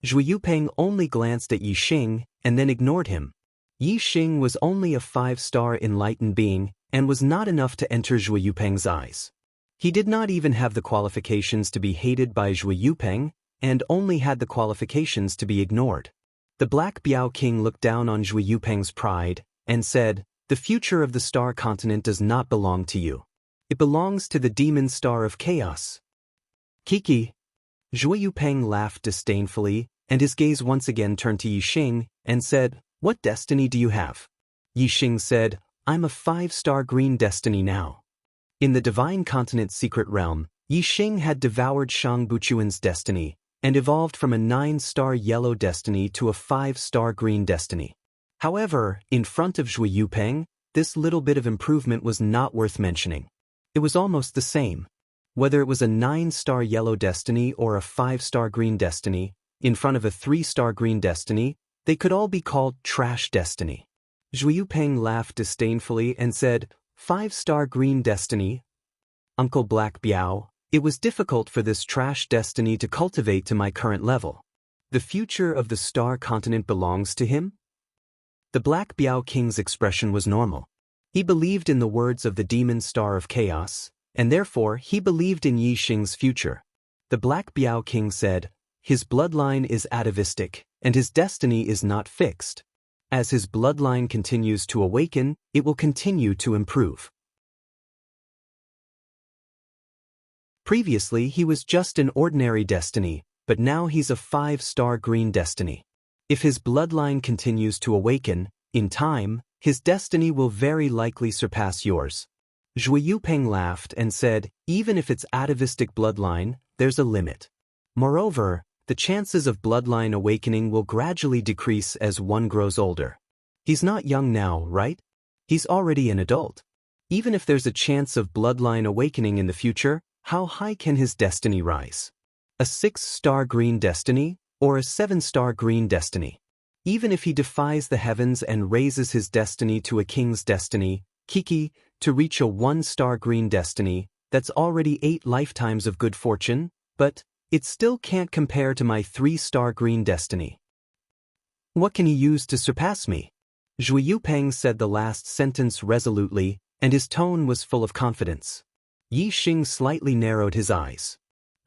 Zhui Yupeng only glanced at Yi Xing and then ignored him. Yi Xing was only a 5-star enlightened being and was not enough to enter Zhui Yupeng's eyes. He did not even have the qualifications to be hated by Zhui Yupeng, and only had the qualifications to be ignored. The Black Biao King looked down on Zhui Yupeng's pride and said, "The future of the star continent does not belong to you. It belongs to the demon star of chaos." Kiki. Zhui Yupeng laughed disdainfully, and his gaze once again turned to Yi Xing and said, "What destiny do you have?" Yi Xing said, "I'm a 5-star green destiny now." In the divine continent's secret realm, Yi Xing had devoured Shang Buchuan's destiny and evolved from a 9-star yellow destiny to a 5-star green destiny. However, in front of Zhui Yupeng, this little bit of improvement was not worth mentioning. It was almost the same. Whether it was a 9-star yellow destiny or a 5-star green destiny, in front of a 3-star green destiny, they could all be called trash destiny. Zhui Yupeng laughed disdainfully and said, "5-star green destiny? Uncle Black Biao, it was difficult for this trash destiny to cultivate to my current level. The future of the star continent belongs to him?" The Black Biao King's expression was normal. He believed in the words of the demon star of chaos, and therefore he believed in Yi Xing's future. The Black Biao King said, "His bloodline is atavistic, and his destiny is not fixed. As his bloodline continues to awaken, it will continue to improve." Previously he was just an ordinary destiny, but now he's a 5-star green destiny. If his bloodline continues to awaken, in time, his destiny will very likely surpass yours. Zhui Yupeng laughed and said, "Even if it's atavistic bloodline, there's a limit. Moreover, the chances of bloodline awakening will gradually decrease as one grows older. He's not young now, right? He's already an adult. Even if there's a chance of bloodline awakening in the future, how high can his destiny rise? A 6-star green destiny, or a 7-star green destiny? Even if he defies the heavens and raises his destiny to a king's destiny, Kiki, to reach a 1-star green destiny, that's already 8 lifetimes of good fortune, but it still can't compare to my 3-star green destiny. What can he use to surpass me?" Zhui Yupeng said the last sentence resolutely, and his tone was full of confidence. Yi Xing slightly narrowed his eyes.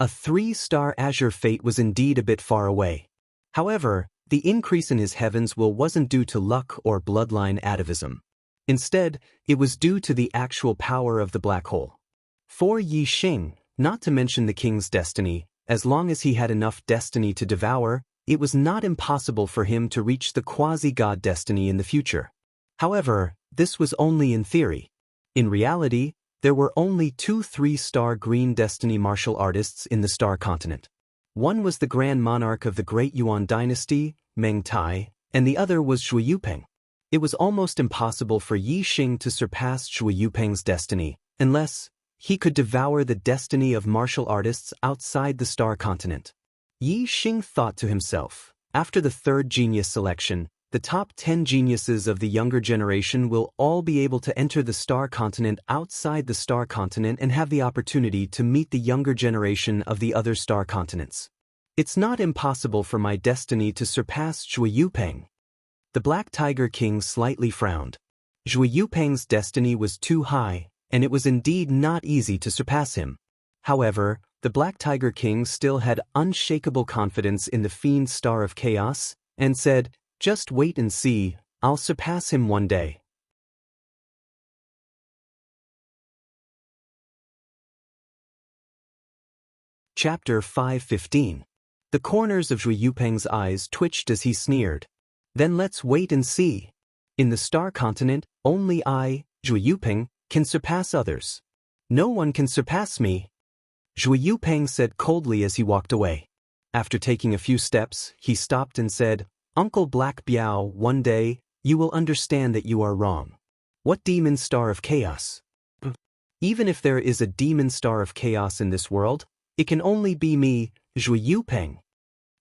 A 3-star azure fate was indeed a bit far away. However, the increase in his heavens wasn't due to luck or bloodline atavism. Instead, it was due to the actual power of the black hole. For Yi Xing, not to mention the king's destiny, as long as he had enough destiny to devour, it was not impossible for him to reach the quasi-god destiny in the future. However, this was only in theory. In reality, there were only 2 3-star green destiny martial artists in the star continent. One was the Grand Monarch of the Great Yuan Dynasty, Meng Tai, and the other was Zhui Yupeng. It was almost impossible for Yi Xing to surpass Zhui Yupeng's destiny, unless he could devour the destiny of martial artists outside the star continent. Yi Xing thought to himself, after the 3rd genius selection, the top 10 geniuses of the younger generation will all be able to enter the star continent outside the star continent and have the opportunity to meet the younger generation of the other star continents. It's not impossible for my destiny to surpass Zhui Yupeng. The Black Tiger King slightly frowned. Zhui Yupeng's destiny was too high, and it was indeed not easy to surpass him. However, the Black Tiger King still had unshakable confidence in the Fiend Star of Chaos, and said, "Just wait and see, I'll surpass him one day." Chapter 5:15. The corners of Zhui Yupeng's eyes twitched as he sneered. "Then let's wait and see. In the star continent, only I, Zhui Yupeng, can surpass others. No one can surpass me." Zhui Yupeng said coldly as he walked away. After taking a few steps, he stopped and said, "Uncle Black Biao, one day, you will understand that you are wrong. What demon star of chaos? Even if there is a demon star of chaos in this world, it can only be me, Zhui Yupeng."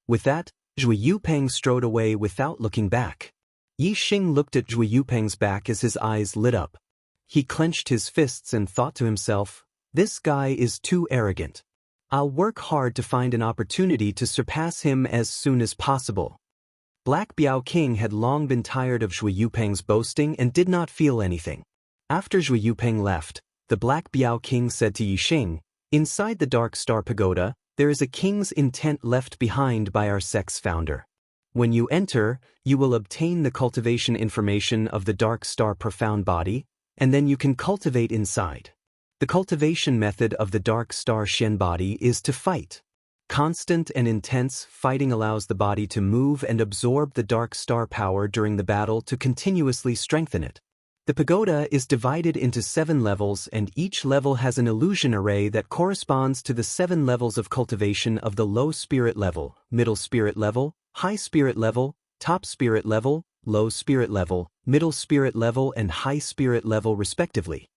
With that, Zhui Yupeng strode away without looking back. Yi Xing looked at Zhui Yupeng's back as his eyes lit up. He clenched his fists and thought to himself, "This guy is too arrogant. I'll work hard to find an opportunity to surpass him as soon as possible." Black Biao King had long been tired of Zhui Yupeng's boasting and did not feel anything. After Zhui Yupeng left, the Black Biao King said to Yi Xing, "Inside the Dark Star Pagoda, there is a king's intent left behind by our sect's founder. When you enter, you will obtain the cultivation information of the Dark Star Profound Body, and then you can cultivate inside. The cultivation method of the Dark Star Shen Body is to fight. Constant and intense fighting allows the body to move and absorb the Dark Star power during the battle to continuously strengthen it. The pagoda is divided into 7 levels, and each level has an illusion array that corresponds to the 7 levels of cultivation of the low spirit level, middle spirit level, high spirit level, top spirit level, low spirit level, middle spirit level, and high spirit level respectively.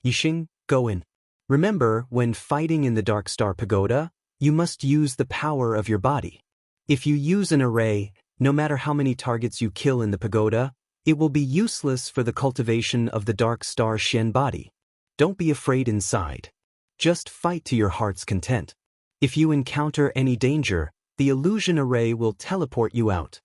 Yi Xing, go in. Remember, when fighting in the Dark Star Pagoda, you must use the power of your body. If you use an array, no matter how many targets you kill in the pagoda, it will be useless for the cultivation of the Dark Star Shen Body. Don't be afraid inside. Just fight to your heart's content. If you encounter any danger, the illusion array will teleport you out."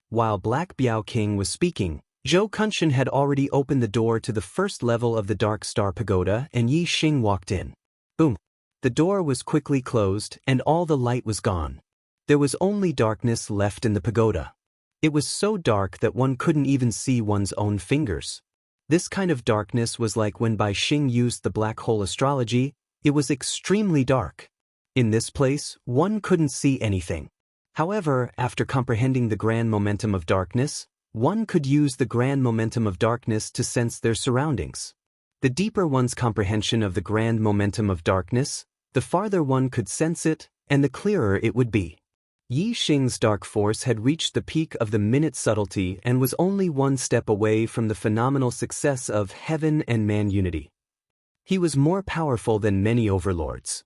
While Black Biao King was speaking, Zhou Kunshan had already opened the door to the first level of the Dark Star Pagoda, and Yi Xing walked in. Boom! The door was quickly closed, and all the light was gone. There was only darkness left in the pagoda. It was so dark that one couldn't even see one's own fingers. This kind of darkness was like when Bai Xing used the black hole astrology. It was extremely dark. In this place, one couldn't see anything. However, after comprehending the grand momentum of darkness, one could use the grand momentum of darkness to sense their surroundings. The deeper one's comprehension of the grand momentum of darkness, the farther one could sense it, and the clearer it would be. Yi Xing's dark force had reached the peak of the minute subtlety and was only one step away from the phenomenal success of heaven and man unity. He was more powerful than many overlords.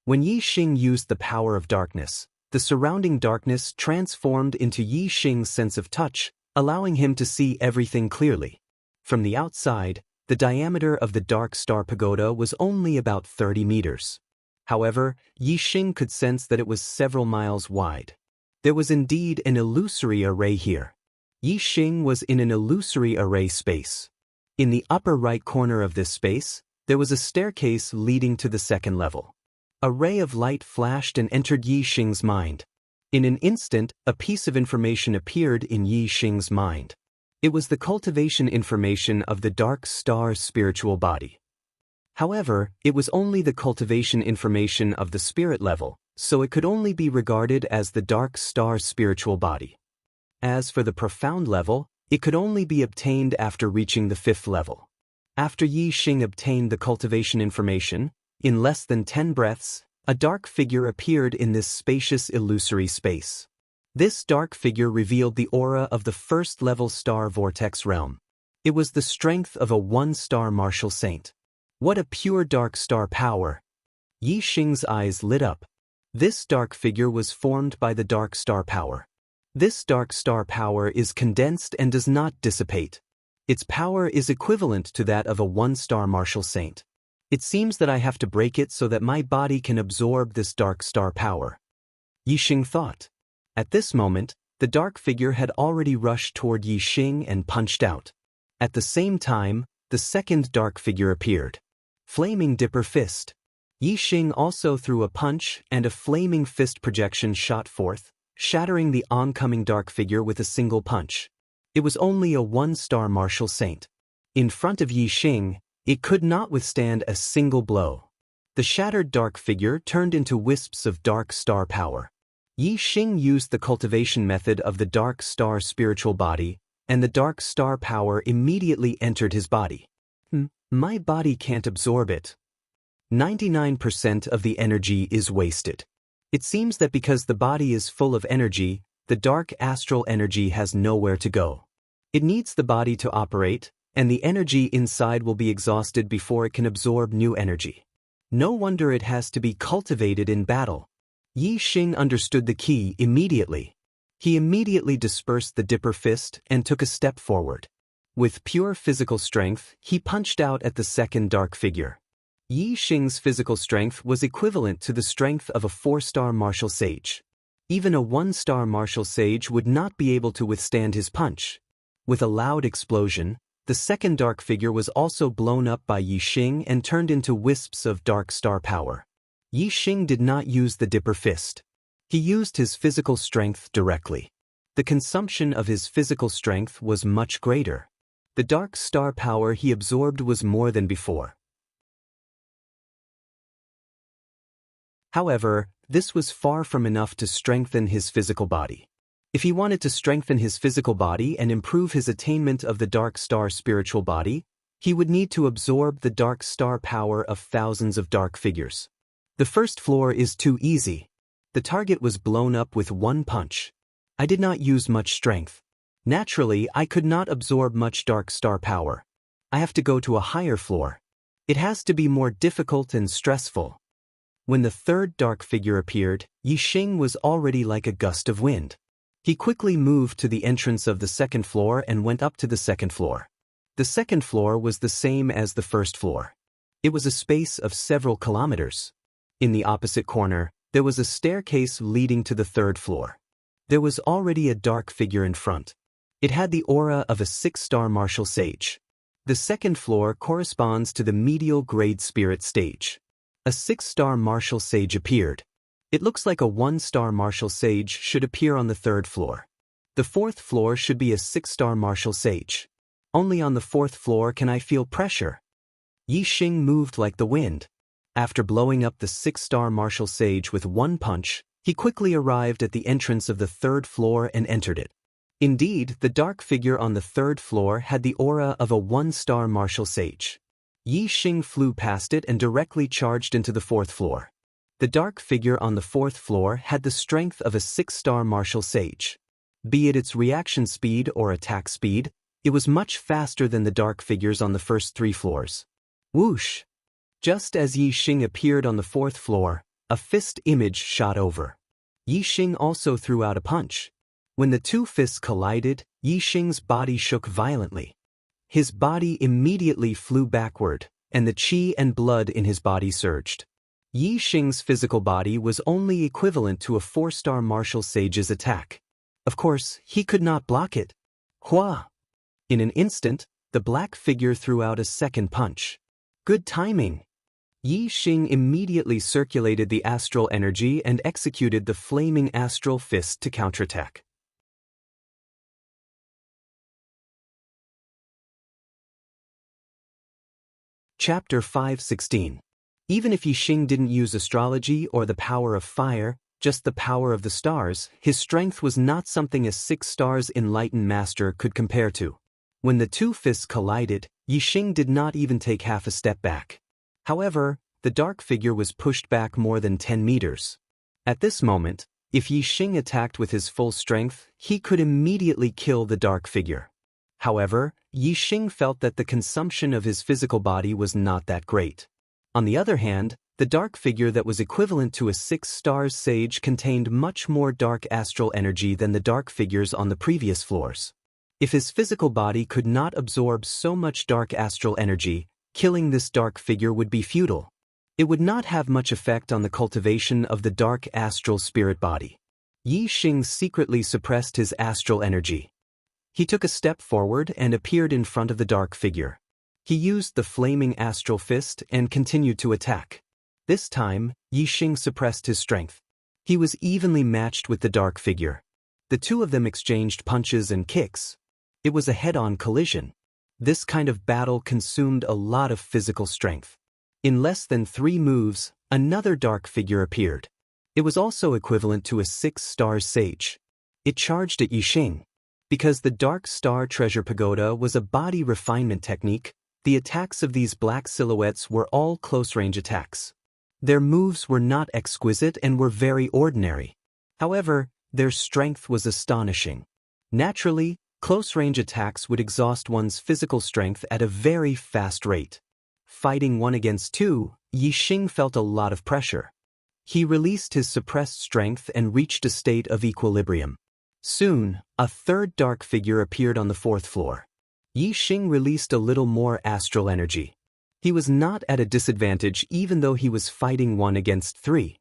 When Yi Xing used the power of darkness, the surrounding darkness transformed into Yi Xing's sense of touch, allowing him to see everything clearly. From the outside, the diameter of the Dark Star Pagoda was only about 30 meters. However, Yi Xing could sense that it was several miles wide. There was indeed an illusory array here. Yi Xing was in an illusory array space. In the upper right corner of this space, there was a staircase leading to the second level. A ray of light flashed and entered Yi Xing's mind. In an instant, a piece of information appeared in Yi Xing's mind. It was the cultivation information of the Dark Star's spiritual body. However, it was only the cultivation information of the spirit level, so it could only be regarded as the Dark Star's spiritual body. As for the profound level, it could only be obtained after reaching the 5th level. After Yi Xing obtained the cultivation information, in less than 10 breaths, a dark figure appeared in this spacious illusory space. This dark figure revealed the aura of the first-level star vortex realm. It was the strength of a 1-star martial saint. What a pure dark star power! Yi Xing's eyes lit up. This dark figure was formed by the dark star power. This dark star power is condensed and does not dissipate. Its power is equivalent to that of a 1-star martial saint. It seems that I have to break it so that my body can absorb this dark star power. Yi Xing thought. At this moment, the dark figure had already rushed toward Yi Xing and punched out. At the same time, the second dark figure appeared. Flaming Dipper Fist. Yi Xing also threw a punch, and a flaming fist projection shot forth, shattering the oncoming dark figure with a single punch. It was only a 1-star martial saint. In front of Yi Xing, it could not withstand a single blow. The shattered dark figure turned into wisps of dark star power. Yi Xing used the cultivation method of the Dark Star spiritual body, and the Dark Star power immediately entered his body. My body can't absorb it. 99% of the energy is wasted. It seems that because the body is full of energy, the dark astral energy has nowhere to go. It needs the body to operate, and the energy inside will be exhausted before it can absorb new energy. No wonder it has to be cultivated in battle. Yi Xing understood the key immediately. He immediately dispersed the dipper fist and took a step forward. With pure physical strength, he punched out at the second dark figure. Yi Xing's physical strength was equivalent to the strength of a 4-star martial sage. Even a 1-star martial sage would not be able to withstand his punch. With a loud explosion, the second dark figure was also blown up by Yi Xing and turned into wisps of dark star power. Yi Xing did not use the dipper fist. He used his physical strength directly. The consumption of his physical strength was much greater. The dark star power he absorbed was more than before. However, this was far from enough to strengthen his physical body. If he wanted to strengthen his physical body and improve his attainment of the dark star spiritual body, he would need to absorb the dark star power of thousands of dark figures. The first floor is too easy. The target was blown up with one punch. I did not use much strength. Naturally, I could not absorb much dark star power. I have to go to a higher floor. It has to be more difficult and stressful. When the third dark figure appeared, Yi Xing was already like a gust of wind. He quickly moved to the entrance of the second floor and went up to the second floor. The second floor was the same as the first floor. It was a space of several kilometers. In the opposite corner, there was a staircase leading to the third floor. There was already a dark figure in front. It had the aura of a 6-star martial sage. The second floor corresponds to the medial grade spirit stage. A 6-star martial sage appeared. It looks like a 1-star martial sage should appear on the third floor. The fourth floor should be a 6-star martial sage. Only on the fourth floor can I feel pressure. Yi Xing moved like the wind. After blowing up the 6-star martial sage with one punch, he quickly arrived at the entrance of the third floor and entered it. Indeed, the dark figure on the third floor had the aura of a 1-star martial sage. Yi Xing flew past it and directly charged into the fourth floor. The dark figure on the fourth floor had the strength of a 6-star martial sage. Be it its reaction speed or attack speed, it was much faster than the dark figures on the first 3 floors. Whoosh! Just as Yi Xing appeared on the fourth floor, a fist image shot over. Yi Xing also threw out a punch. When the two fists collided, Yi Xing's body shook violently. His body immediately flew backward, and the qi and blood in his body surged. Yi Xing's physical body was only equivalent to a 4-star martial sage's attack. Of course, he could not block it. Hua! In an instant, the black figure threw out a second punch. Good timing! Yi Xing immediately circulated the astral energy and executed the flaming astral fist to counterattack. Chapter 5:16. Even if Yi Xing didn't use astrology or the power of fire, just the power of the stars, his strength was not something a 6 stars enlightened master could compare to. When the two fists collided, Yi Xing did not even take half a step back. However, the dark figure was pushed back more than 10 meters. At this moment, if Yi Xing attacked with his full strength, he could immediately kill the dark figure. However, Yi Xing felt that the consumption of his physical body was not that great. On the other hand, the dark figure that was equivalent to a 6-star sage contained much more dark astral energy than the dark figures on the previous floors. If his physical body could not absorb so much dark astral energy, killing this dark figure would be futile. It would not have much effect on the cultivation of the dark astral spirit body. Yi Xing secretly suppressed his astral energy. He took a step forward and appeared in front of the dark figure. He used the flaming astral fist and continued to attack. This time, Yi Xing suppressed his strength. He was evenly matched with the dark figure. The two of them exchanged punches and kicks. It was a head-on collision. This kind of battle consumed a lot of physical strength. In less than 3 moves, another dark figure appeared. It was also equivalent to a 6-star sage. It charged at Yi Xing. Because the Dark Star Treasure Pagoda was a body refinement technique, the attacks of these black silhouettes were all close-range attacks. Their moves were not exquisite and were very ordinary. However, their strength was astonishing. Naturally, close-range attacks would exhaust one's physical strength at a very fast rate. Fighting 1 against 2, Yi Xing felt a lot of pressure. He released his suppressed strength and reached a state of equilibrium. Soon, a third dark figure appeared on the fourth floor. Yi Xing released a little more astral energy. He was not at a disadvantage even though he was fighting 1 against 3.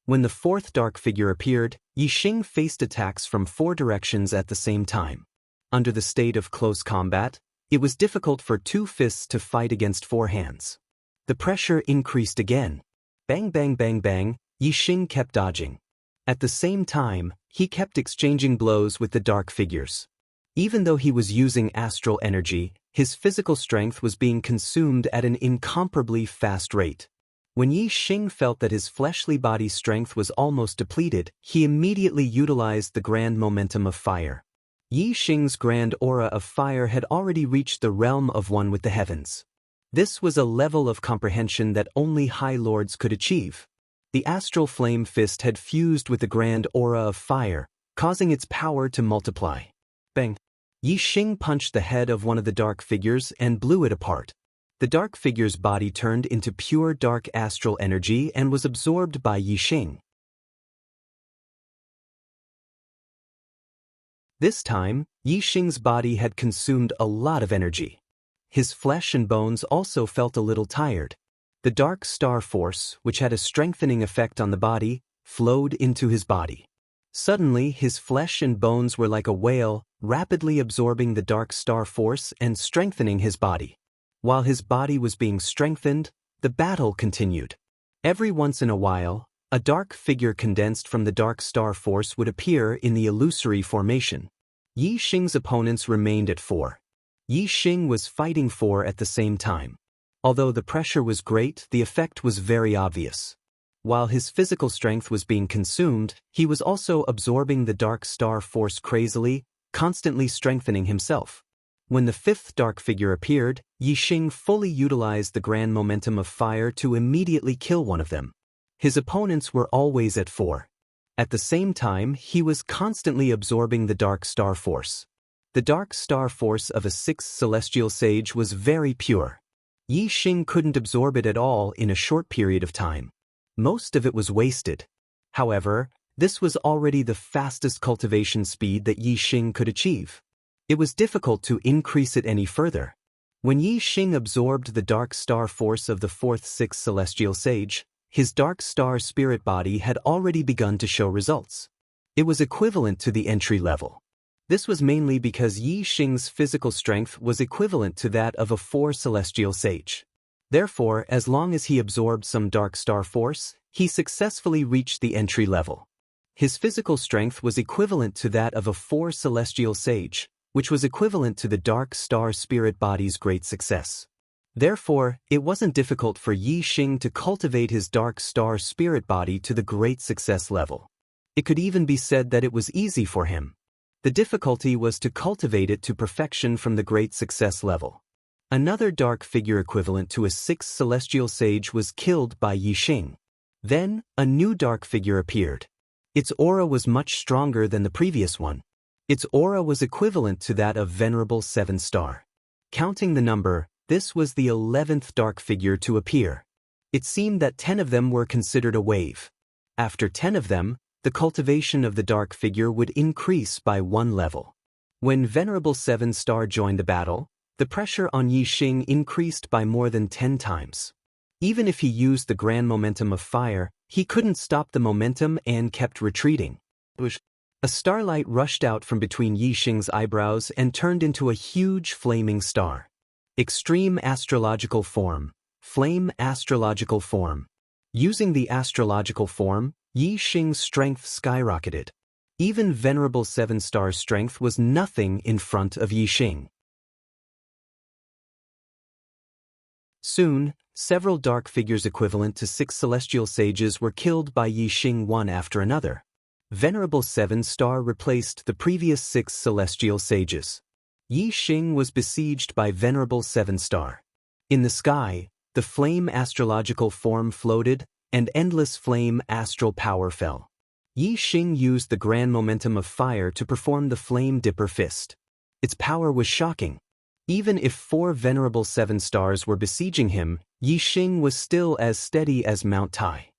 When the fourth dark figure appeared, Yi Xing faced attacks from 4 directions at the same time. Under the state of close combat, it was difficult for 2 fists to fight against 4 hands. The pressure increased again. Bang bang bang bang, Yi Xing kept dodging. At the same time, he kept exchanging blows with the dark figures. Even though he was using astral energy, his physical strength was being consumed at an incomparably fast rate. When Yi Xing felt that his fleshly body's strength was almost depleted, he immediately utilized the grand momentum of fire. Yi Xing's grand aura of fire had already reached the realm of one with the heavens. This was a level of comprehension that only High Lords could achieve. The astral flame fist had fused with the grand aura of fire, causing its power to multiply. Bang! Yi Xing punched the head of one of the dark figures and blew it apart. The dark figure's body turned into pure dark astral energy and was absorbed by Yi Xing. This time, Yi Xing's body had consumed a lot of energy. His flesh and bones also felt a little tired. The dark star force, which had a strengthening effect on the body, flowed into his body. Suddenly, his flesh and bones were like a whale, rapidly absorbing the dark star force and strengthening his body. While his body was being strengthened, the battle continued. Every once in a while, a dark figure condensed from the dark star force would appear in the illusory formation. Yi Xing's opponents remained at 4. Yi Xing was fighting 4 at the same time. Although the pressure was great, the effect was very obvious. While his physical strength was being consumed, he was also absorbing the dark star force crazily, constantly strengthening himself. When the 5th dark figure appeared, Yi Xing fully utilized the grand momentum of fire to immediately kill one of them. His opponents were always at 4. At the same time, he was constantly absorbing the dark star force. The dark star force of a 6th celestial sage was very pure. Yi Xing couldn't absorb it at all in a short period of time. Most of it was wasted. However, this was already the fastest cultivation speed that Yi Xing could achieve. It was difficult to increase it any further. When Yi Xing absorbed the dark star force of the 4th 6th celestial sage, his dark star spirit body had already begun to show results. It was equivalent to the entry level. This was mainly because Yi Xing's physical strength was equivalent to that of a 4 celestial sage. Therefore, as long as he absorbed some dark star force, he successfully reached the entry level. His physical strength was equivalent to that of a 4 celestial sage, which was equivalent to the dark star spirit body's great success. Therefore, it wasn't difficult for Yi Xing to cultivate his dark star spirit body to the great success level. It could even be said that it was easy for him. The difficulty was to cultivate it to perfection from the great success level. Another dark figure equivalent to a 6th celestial sage was killed by Yi Xing. Then, a new dark figure appeared. Its aura was much stronger than the previous one. Its aura was equivalent to that of Venerable 7 Star. Counting the number, this was the 11th dark figure to appear. It seemed that 10 of them were considered a wave. After 10 of them, the cultivation of the dark figure would increase by 1 level. When Venerable 7 Star joined the battle, the pressure on Yi Xing increased by more than 10 times. Even if he used the grand momentum of fire, he couldn't stop the momentum and kept retreating. A starlight rushed out from between Yi Xing's eyebrows and turned into a huge flaming star. Extreme astrological form. Flame astrological form. Using the astrological form, Yi Xing's strength skyrocketed. Even Venerable 7 Star's strength was nothing in front of Yi Xing. Soon, several dark figures equivalent to 6 celestial sages were killed by Yi Xing one after another. Venerable 7 Star replaced the previous 6 celestial sages. Yi Xing was besieged by Venerable 7 Star. In the sky, the flame astrological form floated, and endless flame astral power fell. Yi Xing used the grand momentum of fire to perform the flame dipper fist. Its power was shocking. Even if 4 Venerable 7 Stars were besieging him, Yi Xing was still as steady as Mount Tai.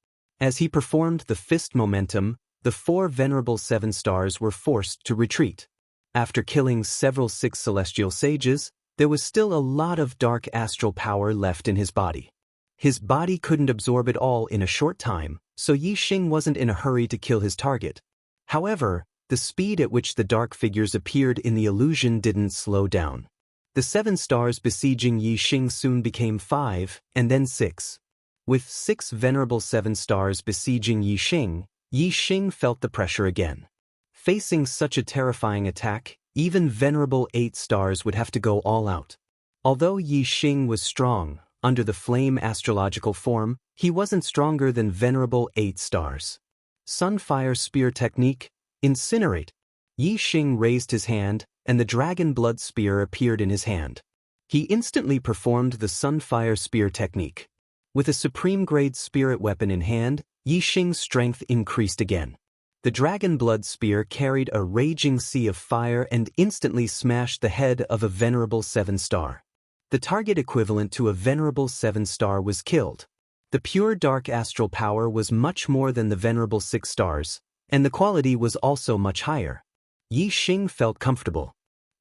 As he performed the fist momentum, the 4 venerable 7 stars were forced to retreat. After killing several 6 celestial sages, there was still a lot of dark astral power left in his body. His body couldn't absorb it all in a short time, so Yi Xing wasn't in a hurry to kill his target. However, the speed at which the dark figures appeared in the illusion didn't slow down. The 7 stars besieging Yi Xing soon became 5, and then 6. With 6 venerable 7 stars besieging Yi Xing felt the pressure again. Facing such a terrifying attack, even venerable 8 stars would have to go all out. Although Yi Xing was strong, under the flame astrological form, he wasn't stronger than venerable 8 stars. Sunfire Spear Technique, Incinerate. Yi Xing raised his hand, and the dragon blood spear appeared in his hand. He instantly performed the Sunfire Spear Technique. With a supreme-grade spirit weapon in hand, Yi Xing's strength increased again. The dragon blood spear carried a raging sea of fire and instantly smashed the head of a venerable 7 star. The target equivalent to a venerable 7 star was killed. The pure dark astral power was much more than the venerable 6 stars, and the quality was also much higher. Yi Xing felt comfortable.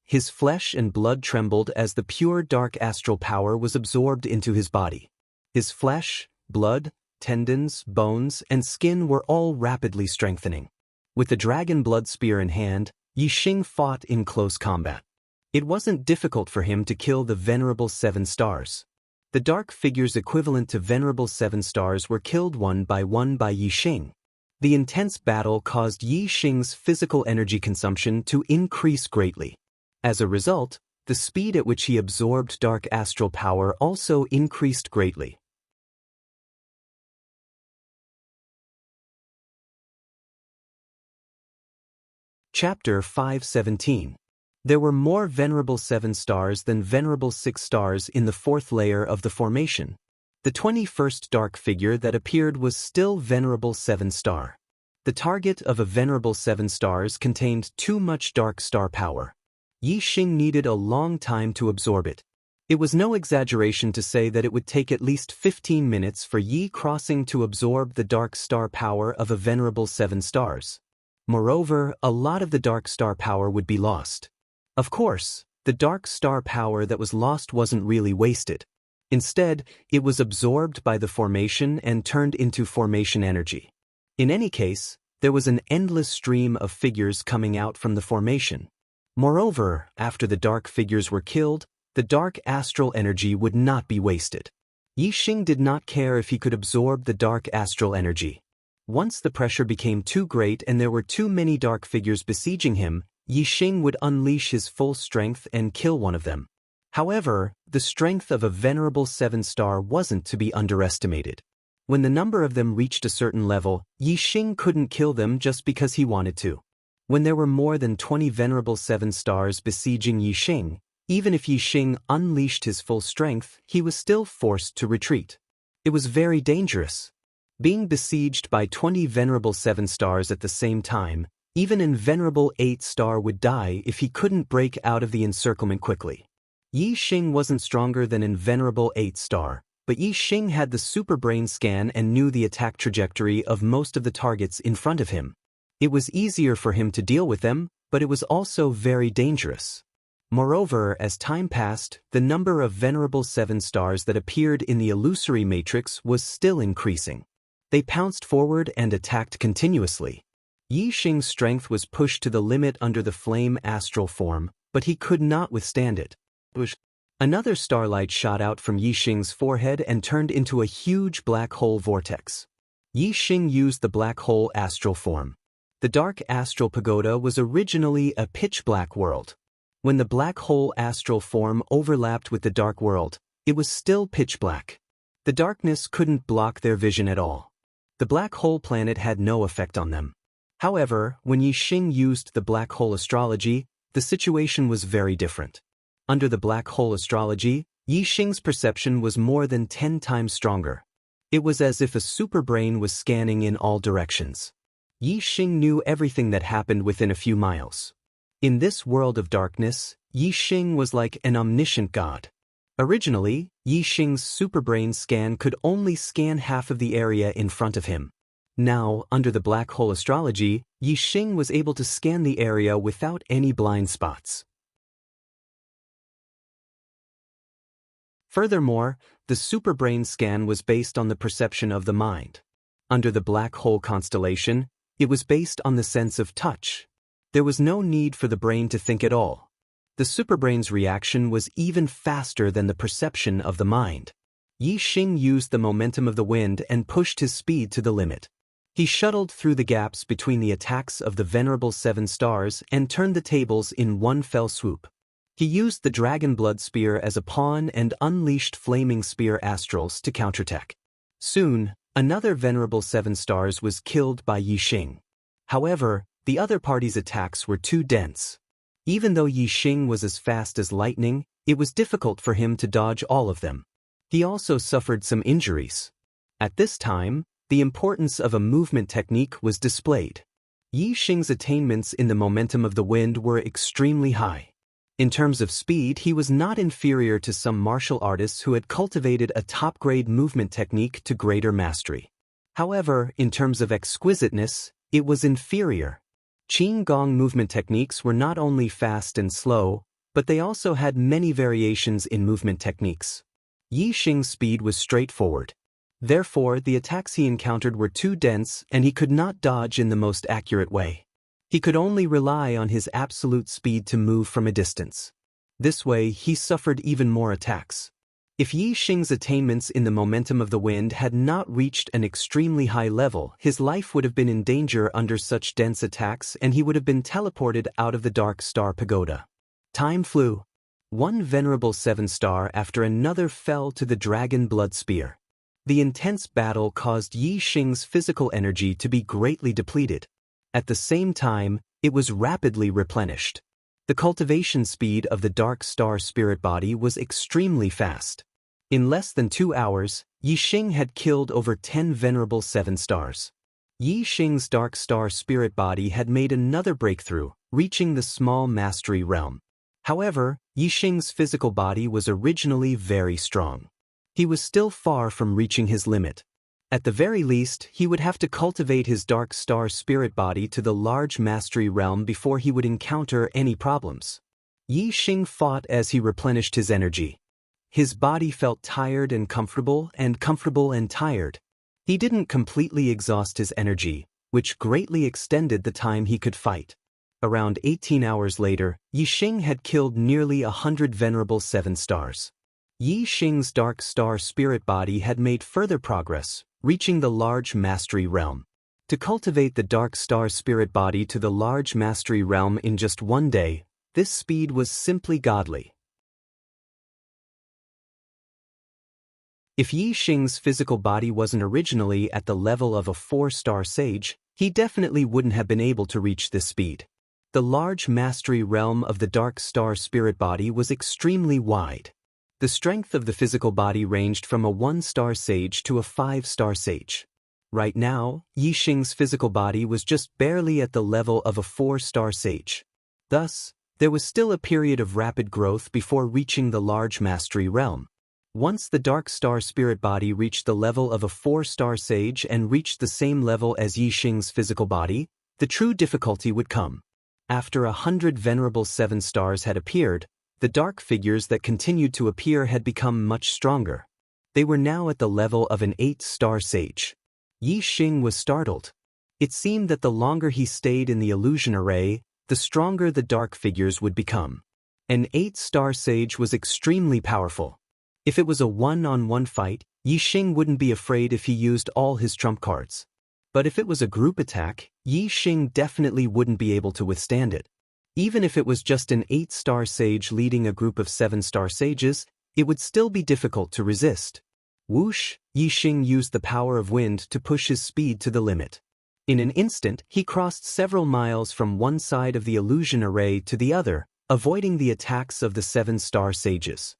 His flesh and blood trembled as the pure dark astral power was absorbed into his body. His flesh, blood, tendons, bones, and skin were all rapidly strengthening. With the dragon blood spear in hand, Yi Xing fought in close combat. It wasn't difficult for him to kill the venerable 7 stars. The dark figures equivalent to venerable 7 stars were killed one by Yi Xing. The intense battle caused Yi Xing's physical energy consumption to increase greatly. As a result, the speed at which he absorbed dark astral power also increased greatly. Chapter 517. There were more venerable 7 stars than venerable 6 stars in the 4th layer of the formation. The 21st dark figure that appeared was still venerable 7 star. The target of a venerable 7 stars contained too much dark star power. Yi Xing needed a long time to absorb it. It was no exaggeration to say that it would take at least 15 minutes for Yi Crossing to absorb the dark star power of a venerable 7 stars. Moreover, a lot of the dark star power would be lost. Of course, the dark star power that was lost wasn't really wasted. Instead, it was absorbed by the formation and turned into formation energy. In any case, there was an endless stream of figures coming out from the formation. Moreover, after the dark figures were killed, the dark astral energy would not be wasted. Yi Xing did not care if he could absorb the dark astral energy. Once the pressure became too great and there were too many dark figures besieging him, Yi Xing would unleash his full strength and kill one of them. However, the strength of a venerable 7 star wasn't to be underestimated. When the number of them reached a certain level, Yi Xing couldn't kill them just because he wanted to. When there were more than 20 venerable 7 stars besieging Yi Xing, even if Yi Xing unleashed his full strength, he was still forced to retreat. It was very dangerous. Being besieged by 20 venerable 7 stars at the same time, even an venerable 8 star would die if he couldn't break out of the encirclement quickly. Yi Xing wasn't stronger than an venerable 8 star, but Yi Xing had the super brain scan and knew the attack trajectory of most of the targets in front of him. It was easier for him to deal with them, but it was also very dangerous. Moreover, as time passed, the number of venerable 7 stars that appeared in the illusory matrix was still increasing. They pounced forward and attacked continuously. Yi Xing's strength was pushed to the limit under the flame astral form, but he could not withstand it. Another starlight shot out from Yi Xing's forehead and turned into a huge black hole vortex. Yi Xing used the black hole astral form. The dark astral pagoda was originally a pitch-black world. When the black hole astral form overlapped with the dark world, it was still pitch-black. The darkness couldn't block their vision at all. The black hole planet had no effect on them. However, when Yi Xing used the black hole astrology, the situation was very different. Under the black hole astrology, Yi Xing's perception was more than 10 times stronger. It was as if a superbrain was scanning in all directions. Yi Xing knew everything that happened within a few miles. In this world of darkness, Yi Xing was like an omniscient god. Originally, Yi Xing's superbrain scan could only scan half of the area in front of him. Now, under the black hole astrology, Yi Xing was able to scan the area without any blind spots. Furthermore, the superbrain scan was based on the perception of the mind. Under the black hole constellation, it was based on the sense of touch. There was no need for the brain to think at all. The superbrain's reaction was even faster than the perception of the mind. Yi Xing used the momentum of the wind and pushed his speed to the limit. He shuttled through the gaps between the attacks of the venerable 7 stars and turned the tables in one fell swoop. He used the dragon blood spear as a pawn and unleashed flaming spear astrals to counterattack. Soon, another venerable 7 stars was killed by Yi Xing. However, the other party's attacks were too dense. Even though Yi Xing was as fast as lightning, it was difficult for him to dodge all of them. He also suffered some injuries. At this time, the importance of a movement technique was displayed. Yi Xing's attainments in the momentum of the wind were extremely high. In terms of speed, he was not inferior to some martial artists who had cultivated a top-grade movement technique to greater mastery. However, in terms of exquisiteness, it was inferior. Qin Gong movement techniques were not only fast and slow, but they also had many variations in movement techniques. Yi Xing's speed was straightforward. Therefore, the attacks he encountered were too dense and he could not dodge in the most accurate way. He could only rely on his absolute speed to move from a distance. This way, he suffered even more attacks. If Yi Xing's attainments in the momentum of the wind had not reached an extremely high level, his life would have been in danger under such dense attacks and he would have been teleported out of the Dark Star Pagoda. Time flew. One venerable 7 star after another fell to the dragon blood spear. The intense battle caused Yi Xing's physical energy to be greatly depleted. At the same time, it was rapidly replenished. The cultivation speed of the Dark Star spirit body was extremely fast. In less than 2 hours, Yi Xing had killed over 10 venerable 7 stars. Yi Xing's Dark Star spirit body had made another breakthrough, reaching the small mastery realm. However, Yi Xing's physical body was originally very strong. He was still far from reaching his limit. At the very least, he would have to cultivate his Dark Star spirit body to the large mastery realm before he would encounter any problems. Yi Xing fought as he replenished his energy. His body felt tired and comfortable and tired. He didn't completely exhaust his energy, which greatly extended the time he could fight. Around 18 hours later, Yi Xing had killed nearly 100 venerable 7 stars. Yi Xing's Dark Star spirit body had made further progress, reaching the large mastery realm. To cultivate the Dark Star spirit body to the large mastery realm in just 1 day, this speed was simply godly. If Yi Xing's physical body wasn't originally at the level of a 4-star sage, he definitely wouldn't have been able to reach this speed. The large mastery realm of the Dark Star spirit body was extremely wide. The strength of the physical body ranged from a 1-star sage to a 5-star sage. Right now, Yi Xing's physical body was just barely at the level of a 4-star sage. Thus, there was still a period of rapid growth before reaching the large mastery realm. Once the Dark Star spirit body reached the level of a 4-star sage and reached the same level as Yi Xing's physical body, the true difficulty would come. After 100 venerable 7 stars had appeared, the dark figures that continued to appear had become much stronger. They were now at the level of an 8-star sage. Yi Xing was startled. It seemed that the longer he stayed in the illusion array, the stronger the dark figures would become. An 8-star sage was extremely powerful. If it was a one-on-one fight, Yi Xing wouldn't be afraid if he used all his trump cards. But if it was a group attack, Yi Xing definitely wouldn't be able to withstand it. Even if it was just an 8-star sage leading a group of 7-star sages, it would still be difficult to resist. Whoosh, Yi Xing used the power of wind to push his speed to the limit. In an instant, he crossed several miles from one side of the illusion array to the other, avoiding the attacks of the 7-star sages.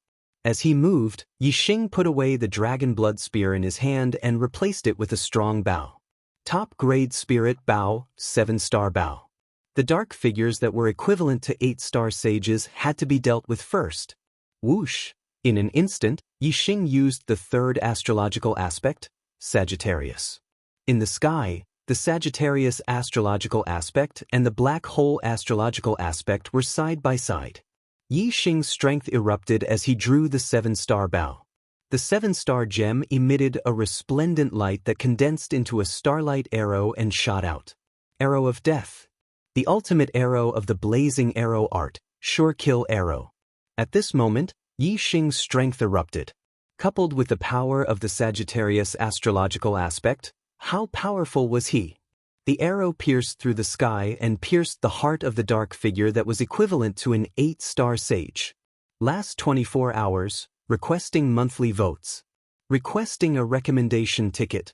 As he moved, Yi Xing put away the dragon blood spear in his hand and replaced it with a strong bow. Top-grade spirit bow, 7-star bow. The dark figures that were equivalent to 8-star sages had to be dealt with first. Whoosh! In an instant, Yi Xing used the 3rd astrological aspect, Sagittarius. In the sky, the Sagittarius astrological aspect and the black hole astrological aspect were side by side. Yi Xing's strength erupted as he drew the seven-star bow. The seven-star gem emitted a resplendent light that condensed into a starlight arrow and shot out. Arrow of Death. The ultimate arrow of the blazing arrow art, sure kill arrow. At this moment, Yi Xing's strength erupted. Coupled with the power of the Sagittarius astrological aspect, how powerful was he? The arrow pierced through the sky and pierced the heart of the dark figure that was equivalent to an 8-star sage. Last 24 hours, requesting monthly votes. Requesting a recommendation ticket.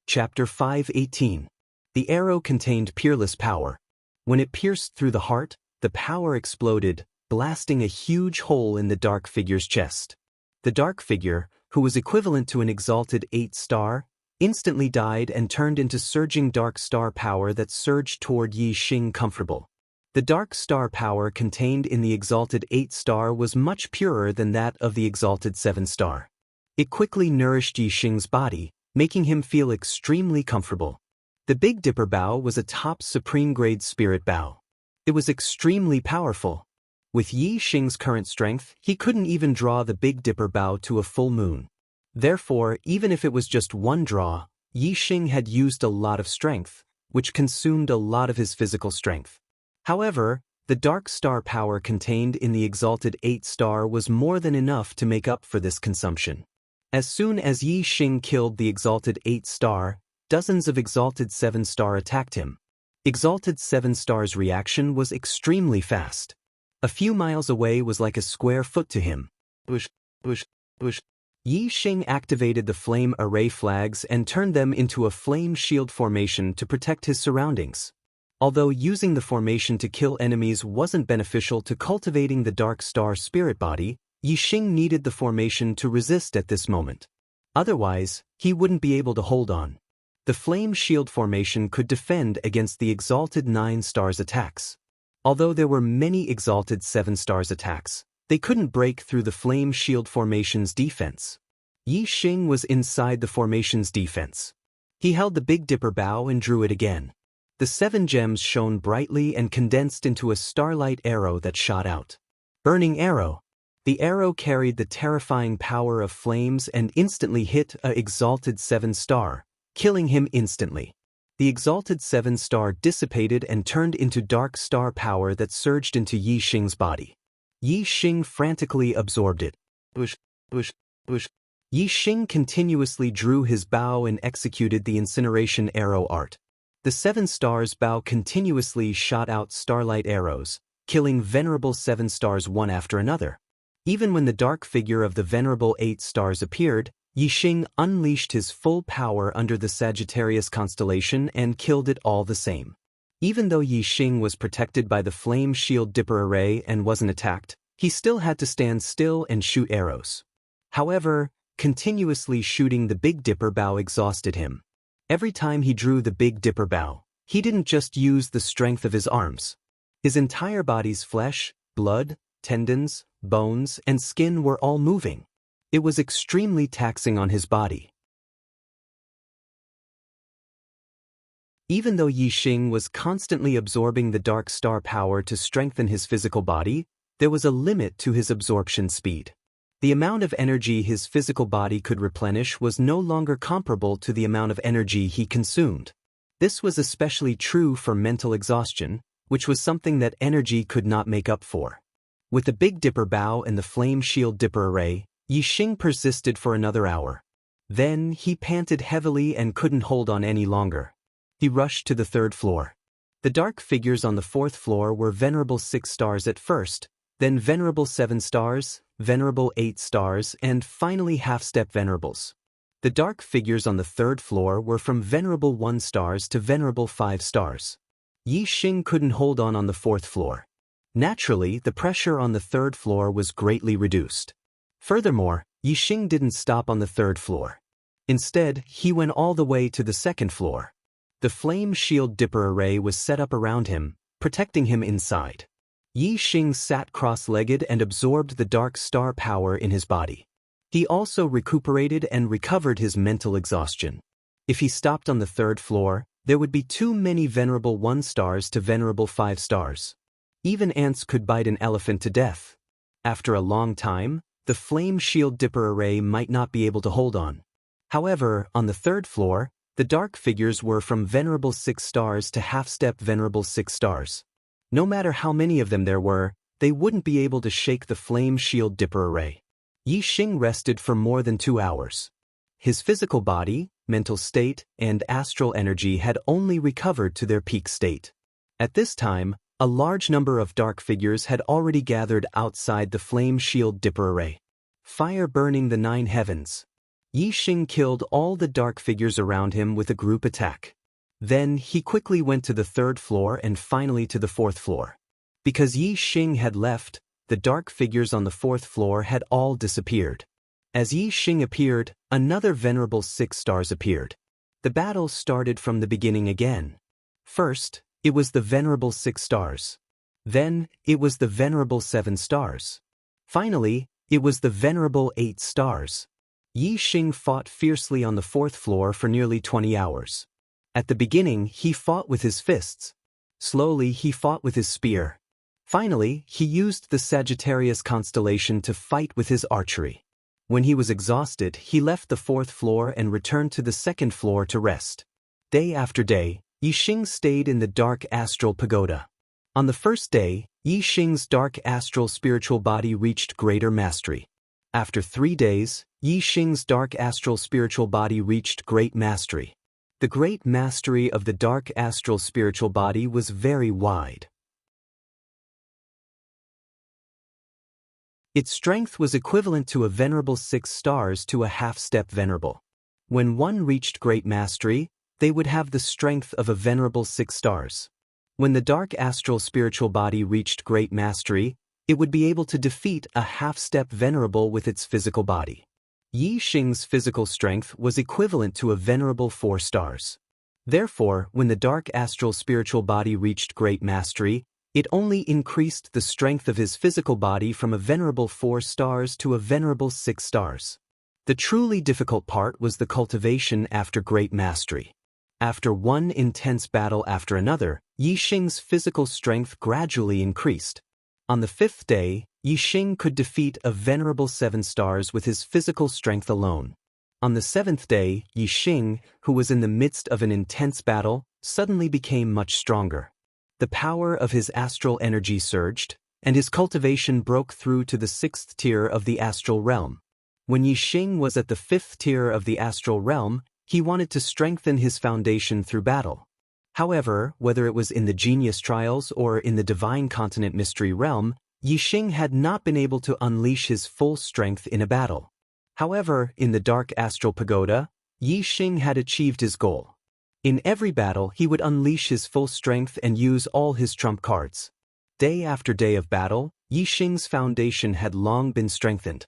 Chapter 518. The arrow contained peerless power. When it pierced through the heart, the power exploded, blasting a huge hole in the dark figure's chest. The dark figure, who was equivalent to an exalted 8-star, instantly died and turned into surging dark star power that surged toward Yi Xing comfortable. The dark star power contained in the exalted 8-star was much purer than that of the exalted 7-star. It quickly nourished Yi Xing's body, making him feel extremely comfortable. The Big Dipper bow was a top supreme grade spirit bow. It was extremely powerful. With Yi Xing's current strength, he couldn't even draw the Big Dipper bow to a full moon. Therefore, even if it was just one draw, Yi Xing had used a lot of strength, which consumed a lot of his physical strength. However, the dark star power contained in the exalted 8-star was more than enough to make up for this consumption. As soon as Yi Xing killed the exalted 8-star, dozens of exalted 7-star attacked him. Exalted 7-star's reaction was extremely fast. A few miles away was like a square foot to him. Bush, bush, bush. Yi Xing activated the flame array flags and turned them into a flame shield formation to protect his surroundings. Although using the formation to kill enemies wasn't beneficial to cultivating the dark star spirit body, Yi Xing needed the formation to resist at this moment. Otherwise, he wouldn't be able to hold on. The flame shield formation could defend against the exalted 9-star's attacks. Although there were many exalted 7-star's attacks, they couldn't break through the flame shield formation's defense. Yi Xing was inside the formation's defense. He held the Big Dipper bow and drew it again. The 7 gems shone brightly and condensed into a starlight arrow that shot out. Burning arrow. The arrow carried the terrifying power of flames and instantly hit a exalted 7-star, killing him instantly. The exalted 7-star dissipated and turned into dark star power that surged into Yi Xing's body. Yi Xing frantically absorbed it. Bush, bush, bush. Yi Xing continuously drew his bow and executed the incineration arrow art. The 7-star's bow continuously shot out starlight arrows, killing venerable 7-stars one after another. Even when the dark figure of the venerable 8-stars appeared, Yi Xing unleashed his full power under the Sagittarius constellation and killed it all the same. Even though Yi Xing was protected by the flame shield dipper array and wasn't attacked, he still had to stand still and shoot arrows. However, continuously shooting the Big Dipper bow exhausted him. Every time he drew the Big Dipper bow, he didn't just use the strength of his arms. His entire body's flesh, blood, tendons, bones, and skin were all moving. It was extremely taxing on his body. Even though Yi Xing was constantly absorbing the dark star power to strengthen his physical body, there was a limit to his absorption speed. The amount of energy his physical body could replenish was no longer comparable to the amount of energy he consumed. This was especially true for mental exhaustion, which was something that energy could not make up for. With the Big Dipper bow and the flame shield dipper array, Yi Xing persisted for another hour. Then he panted heavily and couldn't hold on any longer. He rushed to the 3rd floor. The dark figures on the 4th floor were venerable 6-stars at first, then venerable 7-stars, venerable 8-stars, and finally half-step venerables. The dark figures on the 3rd floor were from venerable 1-stars to venerable 5-stars. Yi Xing couldn't hold on the 4th floor. Naturally, the pressure on the 3rd floor was greatly reduced. Furthermore, Yi Xing didn't stop on the 3rd floor. Instead, he went all the way to the 2nd floor. The flame shield dipper array was set up around him, protecting him inside. Yi Xing sat cross-legged and absorbed the dark star power in his body. He also recuperated and recovered his mental exhaustion. If he stopped on the third floor, there would be too many venerable 1 stars to venerable 5 stars. Even ants could bite an elephant to death. After a long time, the flame shield dipper array might not be able to hold on. However, on the third floor, the dark figures were from venerable 6 stars to half-step venerable 6 stars. No matter how many of them there were, they wouldn't be able to shake the flame shield dipper array. Yi Xing rested for more than 2 hours. His physical body, mental state, and astral energy had only recovered to their peak state. At this time, a large number of dark figures had already gathered outside the flame shield dipper array. Fire burning the 9 heavens. Yi Xing killed all the dark figures around him with a group attack. Then he quickly went to the third floor and finally to the fourth floor. Because Yi Xing had left, the dark figures on the fourth floor had all disappeared. As Yi Xing appeared, another venerable 6 stars appeared. The battle started from the beginning again. First, it was the venerable 6 stars. Then, it was the venerable 7 stars. Finally, it was the venerable 8 stars. Yi Xing fought fiercely on the fourth floor for nearly 20 hours. At the beginning, he fought with his fists. Slowly, he fought with his spear. Finally, he used the Sagittarius constellation to fight with his archery. When he was exhausted, he left the fourth floor and returned to the second floor to rest. Day after day, Yi Xing stayed in the dark astral pagoda. On the first day, Yi Xing's dark astral spiritual body reached greater mastery. After 3 days, Yi Xing's dark astral spiritual body reached great mastery. The great mastery of the dark astral spiritual body was very wide. Its strength was equivalent to a venerable 6 stars to a half-step venerable. When one reached great mastery, they would have the strength of a venerable 6 stars. When the dark astral spiritual body reached great mastery, it would be able to defeat a half-step venerable with its physical body. Yi Xing's physical strength was equivalent to a venerable 4 stars. Therefore, when the dark astral spiritual body reached great mastery, it only increased the strength of his physical body from a venerable 4 stars to a venerable 6 stars. The truly difficult part was the cultivation after great mastery. After one intense battle after another, Yi Xing's physical strength gradually increased. On the 5th day, Yi Xing could defeat a venerable 7 stars with his physical strength alone. On the 7th day, Yi Xing, who was in the midst of an intense battle, suddenly became much stronger. The power of his astral energy surged, and his cultivation broke through to the 6th tier of the astral realm. When Yi Xing was at the 5th tier of the astral realm, he wanted to strengthen his foundation through battle. However, whether it was in the Genius Trials or in the Divine Continent Mystery Realm, Yi Xing had not been able to unleash his full strength in a battle. However, in the Dark Astral Pagoda, Yi Xing had achieved his goal. In every battle, he would unleash his full strength and use all his trump cards. Day after day of battle, Yi Xing's foundation had long been strengthened.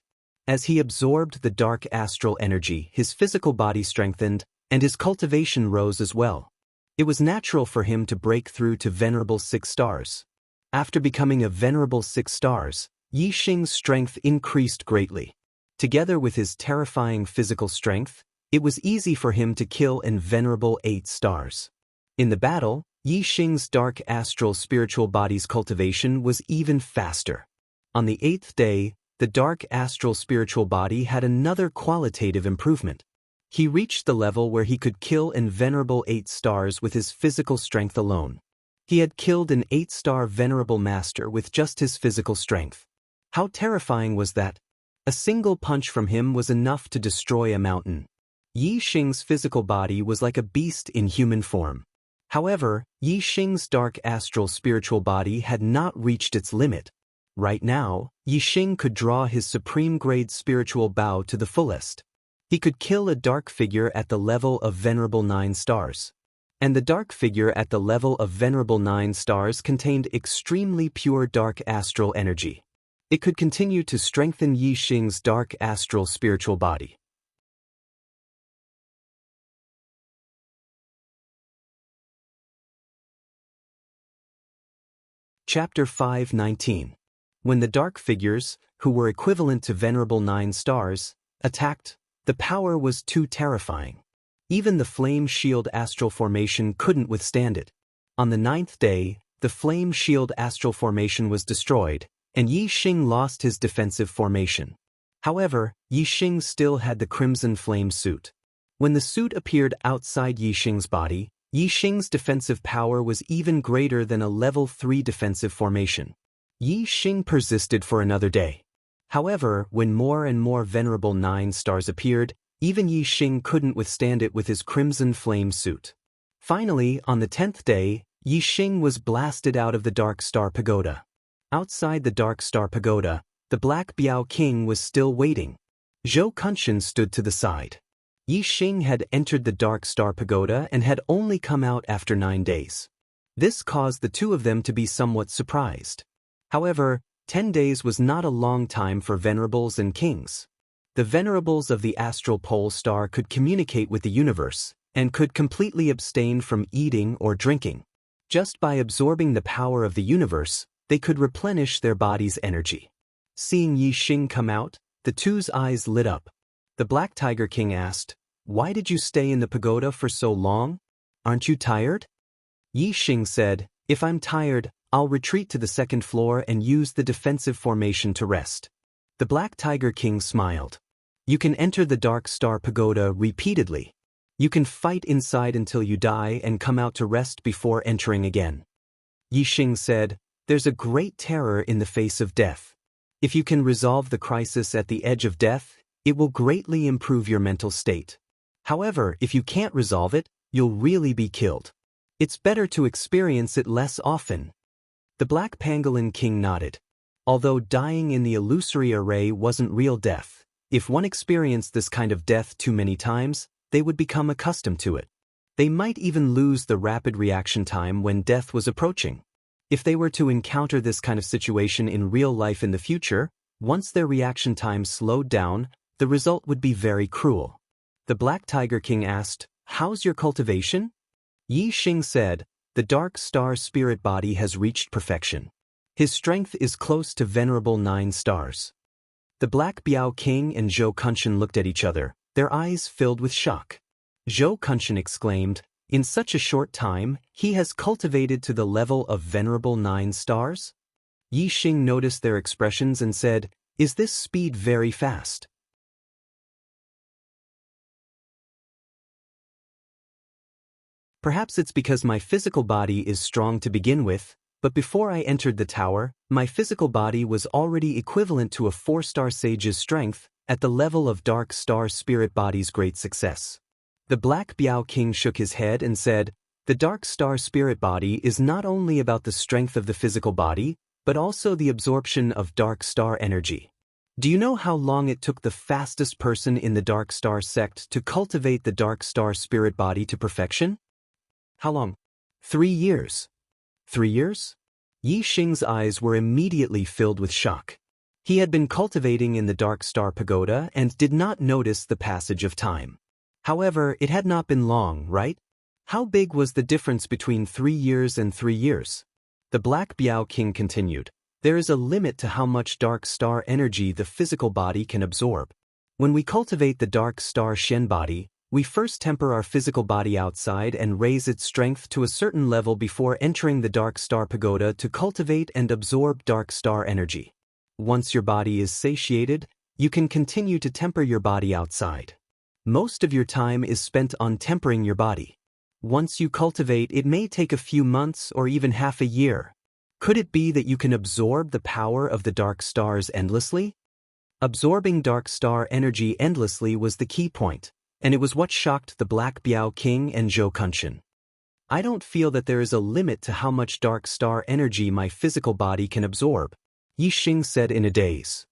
As he absorbed the dark astral energy, his physical body strengthened, and his cultivation rose as well. It was natural for him to break through to venerable 6 stars. After becoming a venerable 6 stars, Yi Xing's strength increased greatly. Together with his terrifying physical strength, it was easy for him to kill an venerable 8 stars. In the battle, Yi Xing's dark astral spiritual body's cultivation was even faster. On the 8th day, the dark astral spiritual body had another qualitative improvement. He reached the level where he could kill an venerable 8 stars with his physical strength alone. He had killed an 8-star venerable master with just his physical strength. How terrifying was that? A single punch from him was enough to destroy a mountain. Yi Xing's physical body was like a beast in human form. However, Yi Xing's dark astral spiritual body had not reached its limit. Right now, Yi Xing could draw his supreme grade spiritual bow to the fullest. He could kill a dark figure at the level of venerable 9 stars. And the dark figure at the level of venerable 9 stars contained extremely pure dark astral energy. It could continue to strengthen Yi Xing's dark astral spiritual body. Chapter 5:19. When the dark figures, who were equivalent to venerable 9 stars, attacked, the power was too terrifying. Even the flame shield astral formation couldn't withstand it. On the 9th day, the flame shield astral formation was destroyed, and Yi Xing lost his defensive formation. However, Yi Xing still had the crimson flame suit. When the suit appeared outside Yi Xing's body, Yi Xing's defensive power was even greater than a level 3 defensive formation. Yi Xing persisted for another day. However, when more and more venerable 9 stars appeared, even Yi Xing couldn't withstand it with his crimson flame suit. Finally, on the 10th day, Yi Xing was blasted out of the Dark Star Pagoda. Outside the Dark Star Pagoda, the Black Biao King was still waiting. Zhou Kunshan stood to the side. Yi Xing had entered the Dark Star Pagoda and had only come out after 9 days. This caused the two of them to be somewhat surprised. However, 10 days was not a long time for venerables and kings. The venerables of the astral pole star could communicate with the universe, and could completely abstain from eating or drinking. Just by absorbing the power of the universe, they could replenish their body's energy. Seeing Yi Xing come out, the two's eyes lit up. The Black Tiger King asked, "Why did you stay in the pagoda for so long? Aren't you tired?" Yi Xing said, "If I'm tired, I'll retreat to the 2nd floor and use the defensive formation to rest." The Black Tiger King smiled. "You can enter the Dark Star Pagoda repeatedly. You can fight inside until you die and come out to rest before entering again." Yi Xing said, "There's a great terror in the face of death. If you can resolve the crisis at the edge of death, it will greatly improve your mental state. However, if you can't resolve it, you'll really be killed. It's better to experience it less often." The Black Pangolin King nodded. Although dying in the illusory array wasn't real death, if one experienced this kind of death too many times, they would become accustomed to it. They might even lose the rapid reaction time when death was approaching. If they were to encounter this kind of situation in real life in the future, once their reaction time slowed down, the result would be very cruel. The Black Tiger King asked, "How's your cultivation?" Yi Xing said, "The Dark Star spirit body has reached perfection. His strength is close to venerable 9 stars." The Black Biao King and Zhou Kunshan looked at each other, their eyes filled with shock. Zhou Kunshan exclaimed, "In such a short time, he has cultivated to the level of venerable 9 stars?" Yi Xing noticed their expressions and said, "Is this speed very fast?" "Perhaps it's because my physical body is strong to begin with, but before I entered the tower, my physical body was already equivalent to a 4-star sage's strength, at the level of Dark Star Spirit Body's great success." The Black Biao King shook his head and said, "The Dark Star Spirit Body is not only about the strength of the physical body, but also the absorption of Dark Star energy. Do you know how long it took the fastest person in the Dark Star sect to cultivate the Dark Star Spirit Body to perfection?" "How long?" 3 years. 3 years? Yi Xing's eyes were immediately filled with shock. He had been cultivating in the Dark Star Pagoda and did not notice the passage of time. However, it had not been long, right? How big was the difference between 3 years and 3 years? The Black Biao King continued, "There is a limit to how much Dark Star energy the physical body can absorb. When we cultivate the Dark Star Shen body, we first temper our physical body outside and raise its strength to a certain level before entering the Dark Star Pagoda to cultivate and absorb Dark Star energy. Once your body is satiated, you can continue to temper your body outside. Most of your time is spent on tempering your body. Once you cultivate, it may take a few months or even half a year. Could it be that you can absorb the power of the Dark Stars endlessly?" Absorbing Dark Star energy endlessly was the key point, and it was what shocked the Black Biao King and Zhou Kunshan. "I don't feel that there is a limit to how much Dark Star energy my physical body can absorb," Yi Xing said in a daze.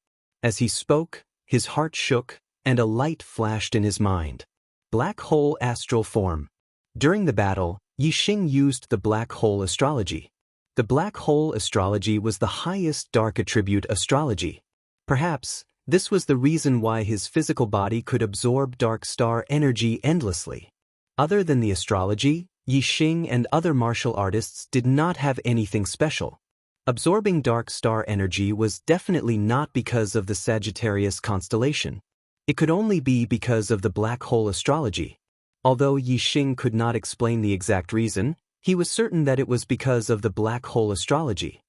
As he spoke, his heart shook, and a light flashed in his mind. Black Hole Astral Form. During the battle, Yi Xing used the Black Hole Astrology. The Black Hole Astrology was the highest dark attribute astrology. Perhaps, this was the reason why his physical body could absorb Dark Star energy endlessly. Other than the astrology, Yi Xing and other martial artists did not have anything special. Absorbing dark star energy was definitely not because of the Sagittarius constellation. It could only be because of the black hole astrology. Although Yi Xing could not explain the exact reason, he was certain that it was because of the black hole astrology.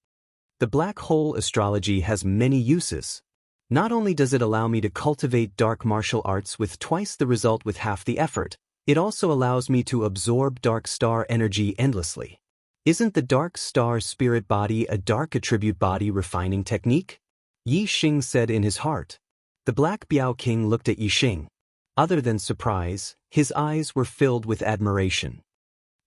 The black hole astrology has many uses. Not only does it allow me to cultivate dark martial arts with twice the result with half the effort, it also allows me to absorb dark star energy endlessly. Isn't the dark star spirit body a dark attribute body refining technique? Yi Xing said in his heart. The Black Biao King looked at Yi Xing. Other than surprise, his eyes were filled with admiration.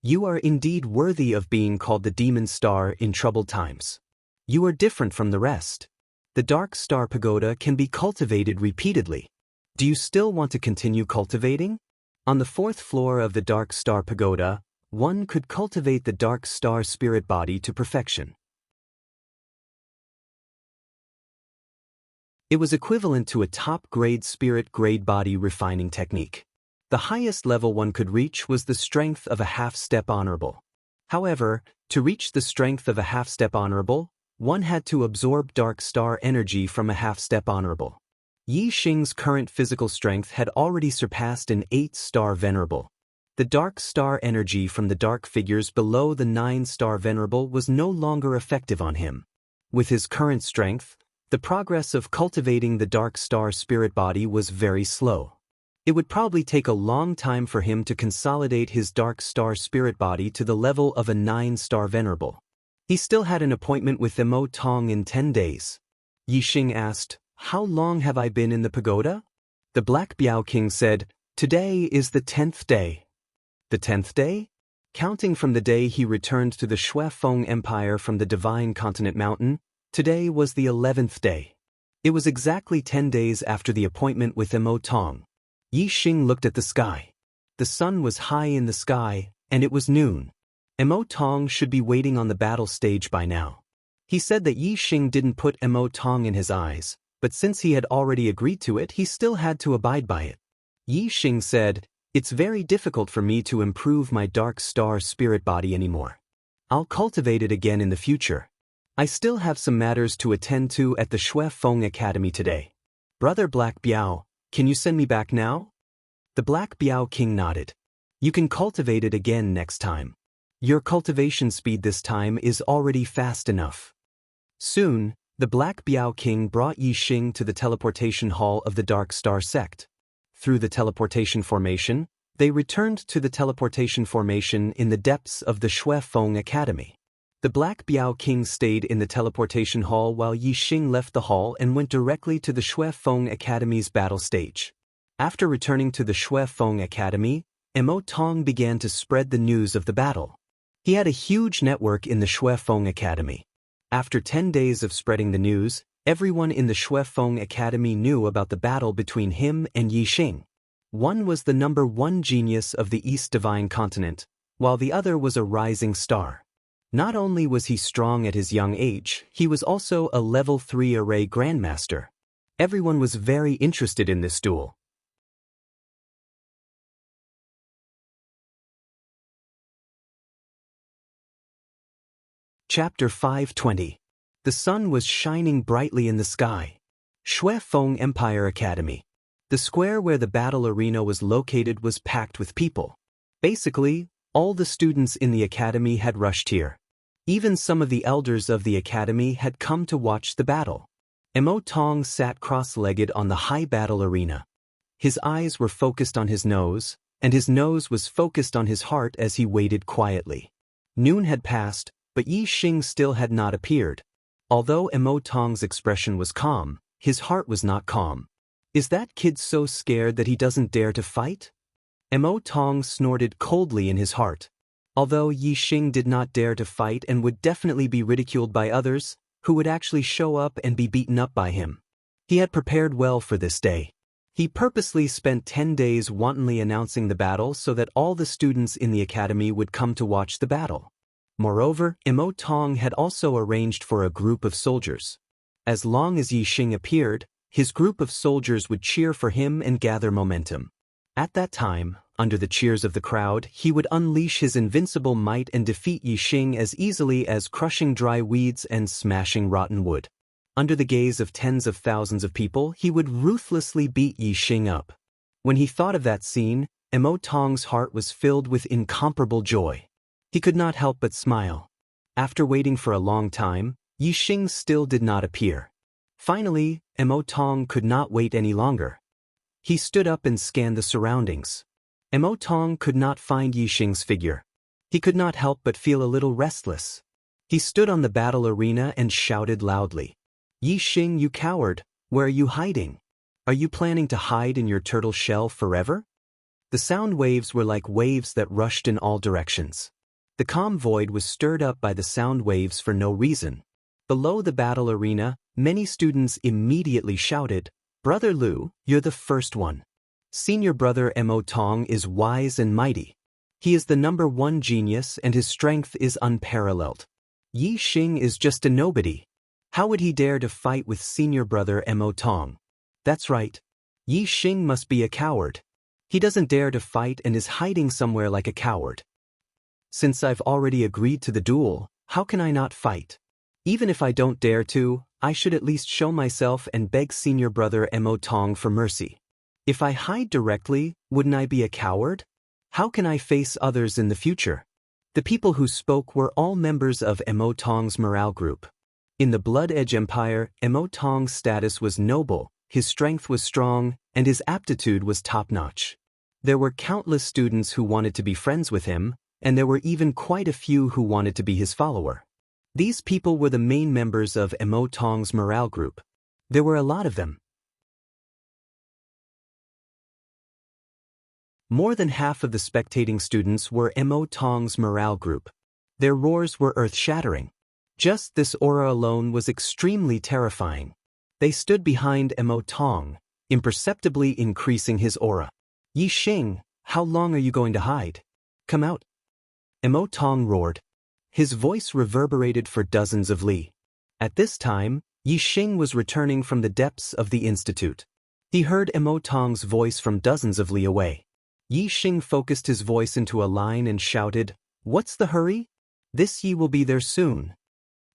You are indeed worthy of being called the demon star in troubled times. You are different from the rest. The dark star pagoda can be cultivated repeatedly. Do you still want to continue cultivating? On the 4th floor of the dark star pagoda, one could cultivate the dark star spirit body to perfection. It was equivalent to a top-grade spirit grade body refining technique. The highest level one could reach was the strength of a half-step honorable. However, to reach the strength of a half-step honorable, one had to absorb dark star energy from a half-step honorable. Yi Xing's current physical strength had already surpassed an 8-star venerable. The dark star energy from the dark figures below the 9-star venerable was no longer effective on him. With his current strength, the progress of cultivating the dark star spirit body was very slow. It would probably take a long time for him to consolidate his dark star spirit body to the level of a 9-star venerable. He still had an appointment with Mo Tong in 10 days. Yi Xing asked, "How long have I been in the pagoda?" The Black Biao King said, "Today is the 10th day. The 10th day? Counting from the day he returned to the Shui Feng Empire from the Divine Continent Mountain, today was the 11th day. It was exactly 10 days after the appointment with Mo Tong." Yi Xing looked at the sky. The sun was high in the sky, and it was noon. Mo Tong should be waiting on the battle stage by now. He said that Yi Xing didn't put Mo Tong in his eyes, but since he had already agreed to it, he still had to abide by it. Yi Xing said, "It's very difficult for me to improve my dark star spirit body anymore. I'll cultivate it again in the future. I still have some matters to attend to at the Shui Feng Academy today. Brother Black Biao, can you send me back now?" The Black Biao King nodded. "You can cultivate it again next time. Your cultivation speed this time is already fast enough." Soon, the Black Biao King brought Yi Xing to the teleportation hall of the Dark Star sect. Through the teleportation formation, they returned to the teleportation formation in the depths of the Shui Feng Academy. The Black Biao King stayed in the teleportation hall while Yi Xing left the hall and went directly to the Shui Feng Academy's battle stage. After returning to the Shui Feng Academy, Mo Tong began to spread the news of the battle. He had a huge network in the Shui Feng Academy. After 10 days of spreading the news, everyone in the Shui Feng Academy knew about the battle between him and Yi Xing. One was the #1 genius of the East Divine Continent, while the other was a rising star. Not only was he strong at his young age, he was also a level 3 array grandmaster. Everyone was very interested in this duel. Chapter 520. The sun was shining brightly in the sky. Shui Feng Empire Academy. The square where the battle arena was located was packed with people. Basically, all the students in the academy had rushed here. Even some of the elders of the academy had come to watch the battle. Mo Tong sat cross-legged on the high battle arena. His eyes were focused on his nose, and his nose was focused on his heart as he waited quietly. Noon had passed, but Yi Xing still had not appeared. Although Mo Tong's expression was calm, his heart was not calm. Is that kid so scared that he doesn't dare to fight? Mo Tong snorted coldly in his heart. Although Yi Xing did not dare to fight and would definitely be ridiculed by others, who would actually show up and be beaten up by him. He had prepared well for this day. He purposely spent 10 days wantonly announcing the battle so that all the students in the academy would come to watch the battle. Moreover, Mo Tong had also arranged for a group of soldiers. As long as Yi Xing appeared, his group of soldiers would cheer for him and gather momentum. At that time, Under the cheers of the crowd, he would unleash his invincible might and defeat Yixing as easily as crushing dry weeds and smashing rotten wood. Under the gaze of tens of thousands of people, he would ruthlessly beat Yixing up. When he thought of that scene, Mo Tong's heart was filled with incomparable joy. He could not help but smile. After waiting for a long time, Yixing still did not appear. Finally, Mo Tong could not wait any longer. He stood up and scanned the surroundings. Mo Tong could not find Yixing's figure. He could not help but feel a little restless. He stood on the battle arena and shouted loudly, "Yixing, you coward, where are you hiding? Are you planning to hide in your turtle shell forever?" The sound waves were like waves that rushed in all directions. The calm void was stirred up by the sound waves for no reason. Below the battle arena, many students immediately shouted, "Brother Liu, you're the first one. Senior brother Mo Tong is wise and mighty. He is the #1 genius and his strength is unparalleled. Yixing is just a nobody. How would he dare to fight with senior brother Mo Tong? That's right. Yixing must be a coward. He doesn't dare to fight and is hiding somewhere like a coward. Since I've already agreed to the duel, how can I not fight? Even if I don't dare to, I should at least show myself and beg senior brother Mo Tong for mercy. If I hide directly, wouldn't I be a coward? How can I face others in the future?" The people who spoke were all members of Mo Tong's morale group. In the Blood Edge Empire, Mo Tong's status was noble, his strength was strong, and his aptitude was top-notch. There were countless students who wanted to be friends with him, and there were even quite a few who wanted to be his follower. These people were the main members of Mo Tong's morale group. There were a lot of them. More than half of the spectating students were Mo Tong's morale group. Their roars were earth-shattering. Just this aura alone was extremely terrifying. They stood behind Mo Tong, imperceptibly increasing his aura. "Yixing, how long are you going to hide? Come out." Mo Tong roared. His voice reverberated for dozens of li. At this time, Yixing was returning from the depths of the institute. He heard Mo Tong's voice from dozens of li away. Yixing focused his voice into a line and shouted, "What's the hurry? This Yi will be there soon."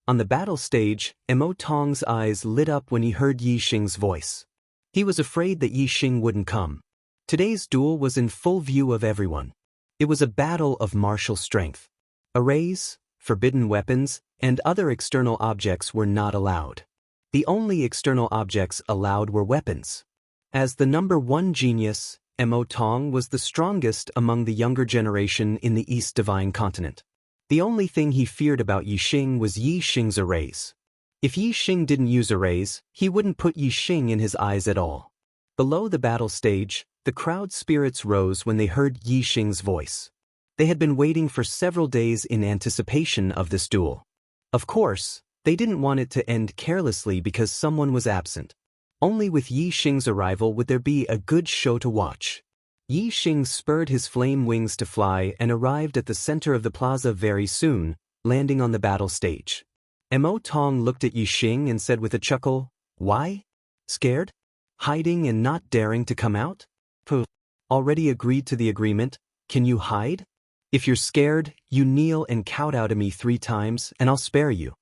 On the battle stage, Mo Tong's eyes lit up when he heard Yixing's voice. He was afraid that Yixing wouldn't come. Today's duel was in full view of everyone. It was a battle of martial strength. Arrays, forbidden weapons, and other external objects were not allowed. The only external objects allowed were weapons. As the #1 genius, Mo Tong was the strongest among the younger generation in the East Divine Continent. The only thing he feared about Yixing was Yixing's arrays. If Yixing didn't use arrays, he wouldn't put Yixing in his eyes at all. Below the battle stage, the crowd's spirits rose when they heard Yixing's voice. They had been waiting for several days in anticipation of this duel. Of course, they didn't want it to end carelessly because someone was absent. Only with Yixing's arrival would there be a good show to watch. Yixing spurred his flame wings to fly and arrived at the center of the plaza very soon, landing on the battle stage. Mo Tong looked at Yixing and said with a chuckle, "Why? Scared? Hiding and not daring to come out? Puh. Already agreed to the agreement, can you hide? If you're scared, you kneel and kowtow to me 3 times and I'll spare you."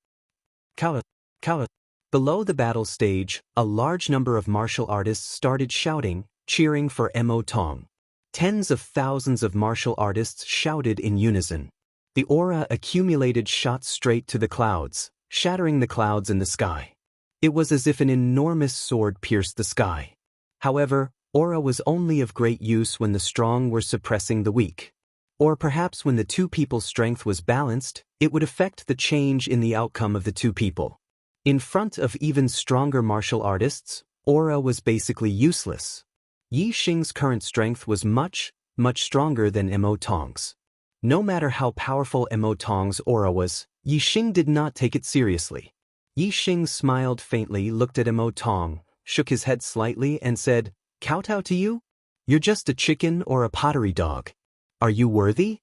Kowtow, kowtow. Below the battle stage, a large number of martial artists started shouting, cheering for Mo Tong. Tens of thousands of martial artists shouted in unison. The aura accumulated shot straight to the clouds, shattering the clouds in the sky. It was as if an enormous sword pierced the sky. However, aura was only of great use when the strong were suppressing the weak. Or perhaps when the two people's strength was balanced, it would affect the change in the outcome of the two people. In front of even stronger martial artists, aura was basically useless. Yixing's current strength was much stronger than Mo Tong's. No matter how powerful Mo Tong's aura was, Yixing did not take it seriously. Yixing smiled faintly, looked at Mo Tong, shook his head slightly and said, "Kowtow to you? You're just a chicken or a pottery dog. Are you worthy?"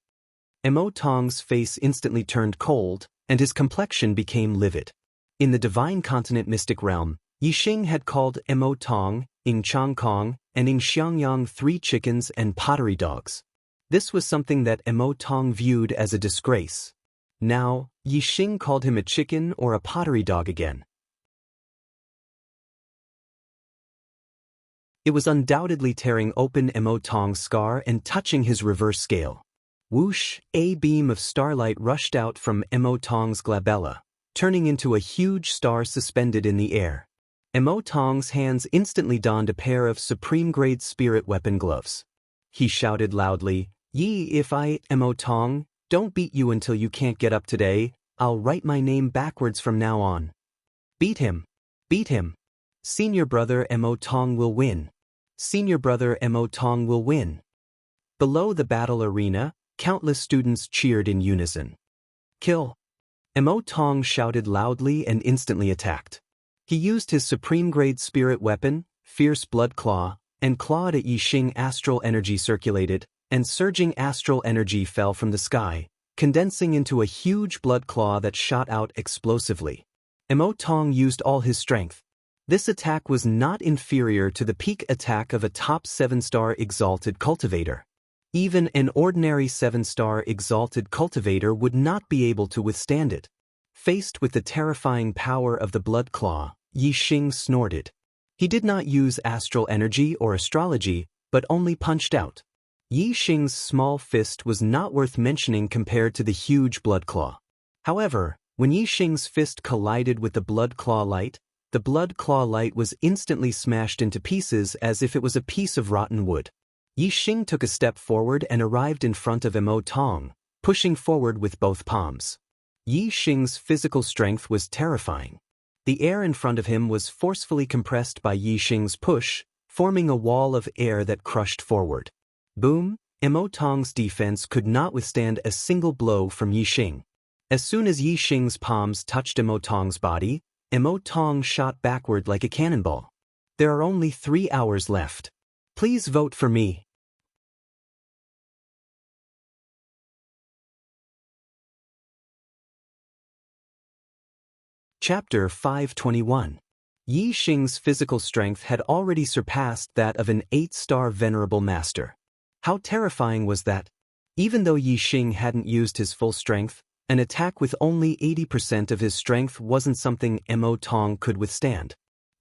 Mo Tong's face instantly turned cold, and his complexion became livid. In the Divine Continent Mystic Realm, Yixing had called Mo Tong, Ing Chang Kong, and Ing Xiangyang 3 chickens and pottery dogs. This was something that Emo Tong viewed as a disgrace. Now, Yi Xing called him a chicken or a pottery dog again. It was undoubtedly tearing open Emo Tong's scar and touching his reverse scale. Whoosh, a beam of starlight rushed out from Emo Tong's glabella, turning into a huge star suspended in the air. Emo Tong's hands instantly donned a pair of supreme-grade spirit weapon gloves. He shouted loudly, "Yi, if I, Emo Tong, don't beat you until you can't get up today, I'll write my name backwards from now on. Beat him! Beat him! Senior brother Emo Tong will win. Senior brother Emo Tong will win." Below the battle arena, countless students cheered in unison. "Kill!" Emo Tong shouted loudly and instantly attacked. He used his supreme-grade spirit weapon, Fierce Blood Claw, and clawed at Yi Xing. Astral energy circulated, and surging astral energy fell from the sky, condensing into a huge blood claw that shot out explosively. Emo Tong used all his strength. This attack was not inferior to the peak attack of a top 7-star Exalted Cultivator. Even an ordinary 7-star Exalted Cultivator would not be able to withstand it. Faced with the terrifying power of the blood claw, Yi Xing snorted. He did not use astral energy or astrology, but only punched out. Yi Xing's small fist was not worth mentioning compared to the huge blood claw. However, when Yi Xing's fist collided with the blood claw light was instantly smashed into pieces as if it was a piece of rotten wood. Yi Xing took a step forward and arrived in front of Emo Tong, pushing forward with both palms. Yi Xing's physical strength was terrifying. The air in front of him was forcefully compressed by Yi Xing's push, forming a wall of air that crushed forward. Boom! Emo Tong's defense could not withstand a single blow from Yi Xing. As soon as Yi Xing's palms touched Emo Tong's body, Emo Tong shot backward like a cannonball. There are only 3 hours left. Please vote for me. Chapter 521. Yi Xing's physical strength had already surpassed that of an 8-star venerable master. How terrifying was that? Even though Yi Xing hadn't used his full strength, an attack with only 80% of his strength wasn't something Emo Tong could withstand.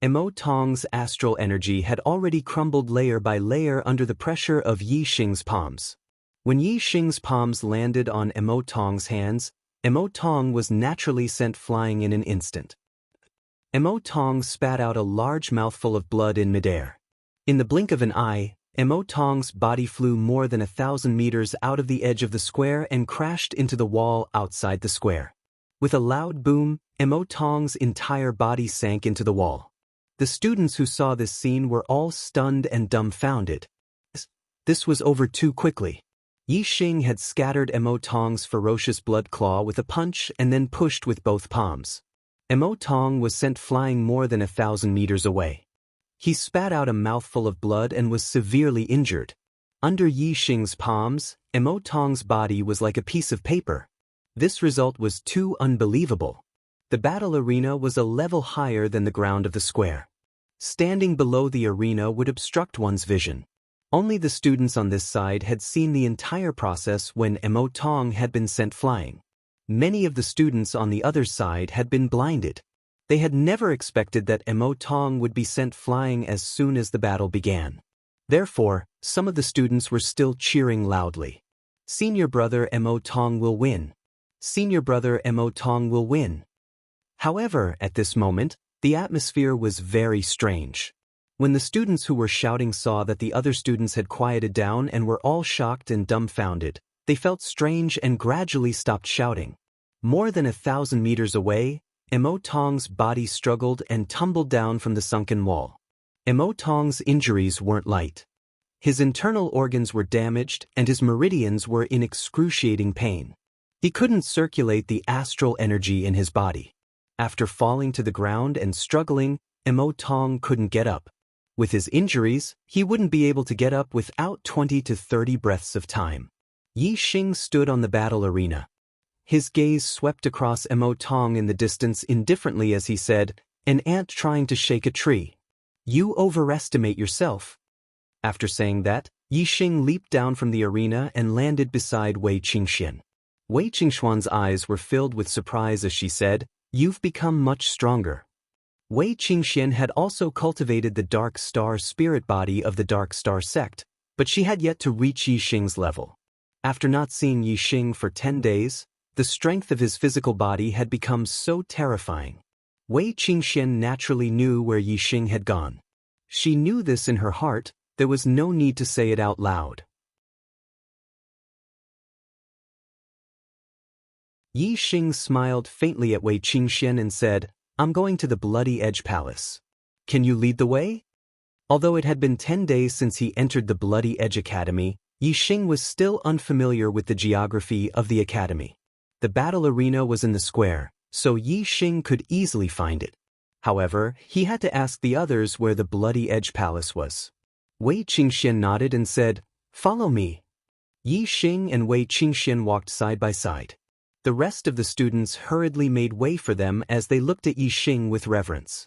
Emo Tong's astral energy had already crumbled layer by layer under the pressure of Yi Xing's palms. When Yi Xing's palms landed on Emo Tong's hands, Emo Tong was naturally sent flying in an instant. Emo Tong spat out a large mouthful of blood in midair. In the blink of an eye, Emo Tong's body flew more than 1,000 meters out of the edge of the square and crashed into the wall outside the square. With a loud boom, Emo Tong's entire body sank into the wall. The students who saw this scene were all stunned and dumbfounded. This was over too quickly. Yi Xing had scattered Emo Tong's ferocious blood claw with a punch and then pushed with both palms. Emo Tong was sent flying more than 1,000 meters away. He spat out a mouthful of blood and was severely injured. Under Yi Xing's palms, Emo Tong's body was like a piece of paper. This result was too unbelievable. The battle arena was a level higher than the ground of the square. Standing below the arena would obstruct one's vision. Only the students on this side had seen the entire process when Emo Tong had been sent flying. Many of the students on the other side had been blinded. They had never expected that Emo Tong would be sent flying as soon as the battle began. Therefore, some of the students were still cheering loudly. Senior brother Emo Tong will win. Senior brother Emo Tong will win. However, at this moment, the atmosphere was very strange. When the students who were shouting saw that the other students had quieted down and were all shocked and dumbfounded, they felt strange and gradually stopped shouting. More than 1,000 meters away, Emo Tong's body struggled and tumbled down from the sunken wall. Emo Tong's injuries weren't light. His internal organs were damaged and his meridians were in excruciating pain. He couldn't circulate the astral energy in his body. After falling to the ground and struggling, Emo Tong couldn't get up. With his injuries, he wouldn't be able to get up without 20 to 30 breaths of time. Yi Xing stood on the battle arena. His gaze swept across Emo Tong in the distance indifferently as he said, "An ant trying to shake a tree. You overestimate yourself." After saying that, Yixing leaped down from the arena and landed beside Wei Qingxian. Wei Qingxuan's eyes were filled with surprise as she said, "You've become much stronger." Wei Qingxian had also cultivated the Dark Star spirit body of the Dark Star sect, but she had yet to reach Yixing's level. After not seeing Yixing for 10 days, the strength of his physical body had become so terrifying. Wei Qingxian naturally knew where Yixing had gone. She knew this in her heart, there was no need to say it out loud. Yixing smiled faintly at Wei Qingxian and said, "I'm going to the Bloody Edge Palace. Can you lead the way?" Although it had been 10 days since he entered the Bloody Edge Academy, Yixing was still unfamiliar with the geography of the academy. The battle arena was in the square, so Yixing could easily find it. However, he had to ask the others where the Bloody Edge Palace was. Wei Qingxian nodded and said, "Follow me." Yixing and Wei Qingxian walked side by side. The rest of the students hurriedly made way for them as they looked at Yixing with reverence.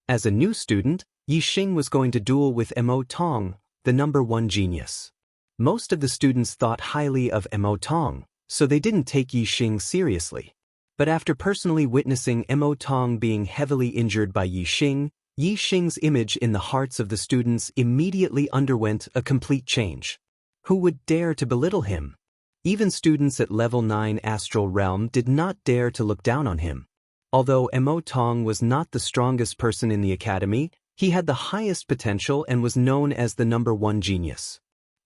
As a new student, Yixing was going to duel with Mo Tong, the #1 genius. Most of the students thought highly of Mo Tong, so they didn't take Yixing seriously. But after personally witnessing Mo Tong being heavily injured by Yixing, Yixing's image in the hearts of the students immediately underwent a complete change. Who would dare to belittle him? Even students at level 9 Astral Realm did not dare to look down on him. Although Mo Tong was not the strongest person in the academy, he had the highest potential and was known as the #1 genius.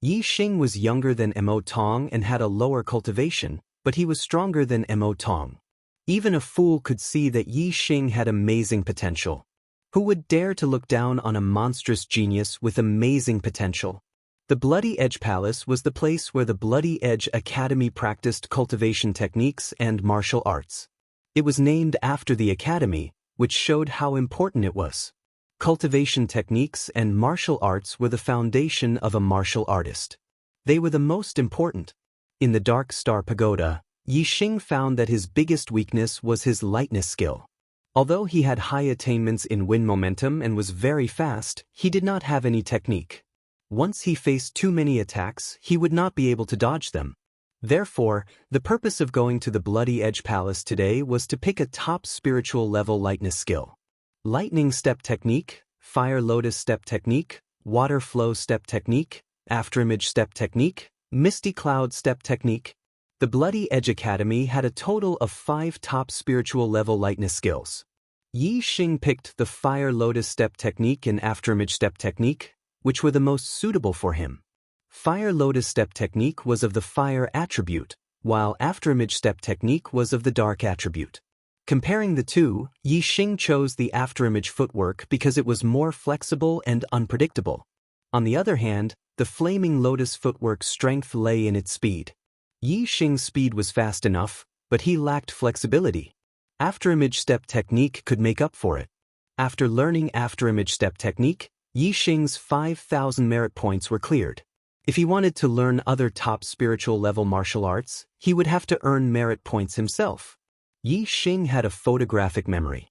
Yixing was younger than Mo Tong and had a lower cultivation, but he was stronger than Mo Tong. Even a fool could see that Yixing had amazing potential. Who would dare to look down on a monstrous genius with amazing potential? The Bloody Edge Palace was the place where the Bloody Edge Academy practiced cultivation techniques and martial arts. It was named after the academy, which showed how important it was. Cultivation techniques and martial arts were the foundation of a martial artist. They were the most important. In the Dark Star Pagoda, Yixing found that his biggest weakness was his lightness skill. Although he had high attainments in wind momentum and was very fast, he did not have any technique. Once he faced too many attacks, he would not be able to dodge them. Therefore, the purpose of going to the Bloody Edge Palace today was to pick a top spiritual level lightness skill. Lightning Step Technique, Fire Lotus Step Technique, Water Flow Step Technique, Afterimage Step Technique, Misty Cloud Step Technique. The Bloody Edge Academy had a total of 5 top spiritual level lightness skills. Yixing picked the Fire Lotus Step Technique and Afterimage Step Technique, which were the most suitable for him. Fire Lotus Step Technique was of the Fire attribute, while Afterimage Step Technique was of the Dark attribute. Comparing the two, Yixing chose the Afterimage footwork because it was more flexible and unpredictable. On the other hand, the Flaming Lotus footwork strength lay in its speed. Yixing's speed was fast enough, but he lacked flexibility. Afterimage Step Technique could make up for it. After learning Afterimage Step Technique, Yixing's 5,000 merit points were cleared. If he wanted to learn other top spiritual level martial arts, he would have to earn merit points himself. Yixing had a photographic memory.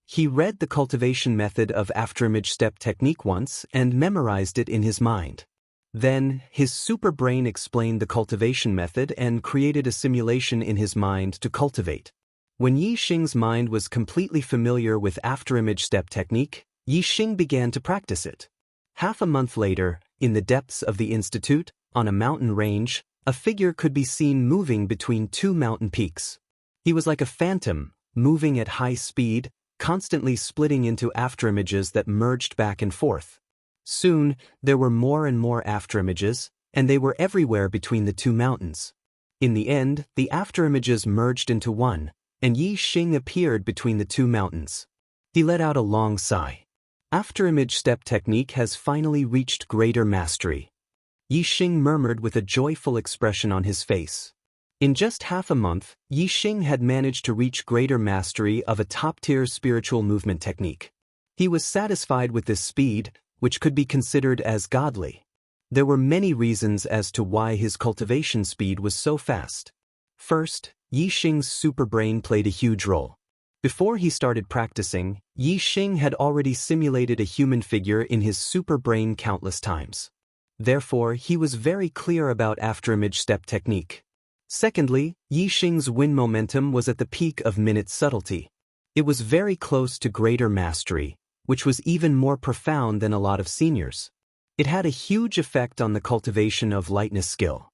He read the cultivation method of Afterimage Step Technique once and memorized it in his mind. Then, his super brain explained the cultivation method and created a simulation in his mind to cultivate. When Yixing's mind was completely familiar with Afterimage Step Technique, Yixing began to practice it. Half a month later, in the depths of the institute, on a mountain range, a figure could be seen moving between 2 mountain peaks. He was like a phantom, moving at high speed, constantly splitting into afterimages that merged back and forth. Soon, there were more and more afterimages, and they were everywhere between the 2 mountains. In the end, the afterimages merged into one, and Yixing appeared between the 2 mountains. He let out a long sigh. Afterimage Step Technique has finally reached greater mastery. Yixing murmured with a joyful expression on his face. In just half a month, Yixing had managed to reach greater mastery of a top-tier spiritual movement technique. He was satisfied with this speed, which could be considered as godly. There were many reasons as to why his cultivation speed was so fast. First, Yixing's superbrain played a huge role. Before he started practicing, Yi Xing had already simulated a human figure in his super brain countless times. Therefore, he was very clear about afterimage step technique. Secondly, Yi Xing's wind momentum was at the peak of minute subtlety. It was very close to greater mastery, which was even more profound than a lot of seniors. It had a huge effect on the cultivation of lightness skill.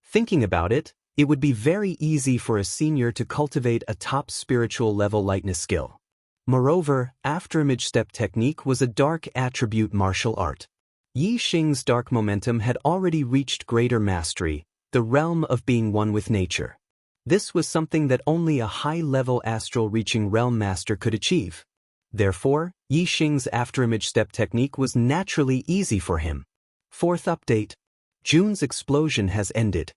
Thinking about it, it would be very easy for a senior to cultivate a top spiritual level lightness skill. Moreover, afterimage step technique was a dark attribute martial art. Yi Xing's dark momentum had already reached greater mastery, the realm of being one with nature. This was something that only a high-level astral-reaching realm master could achieve. Therefore, Yi Xing's afterimage step technique was naturally easy for him. Fourth update. June's explosion has ended.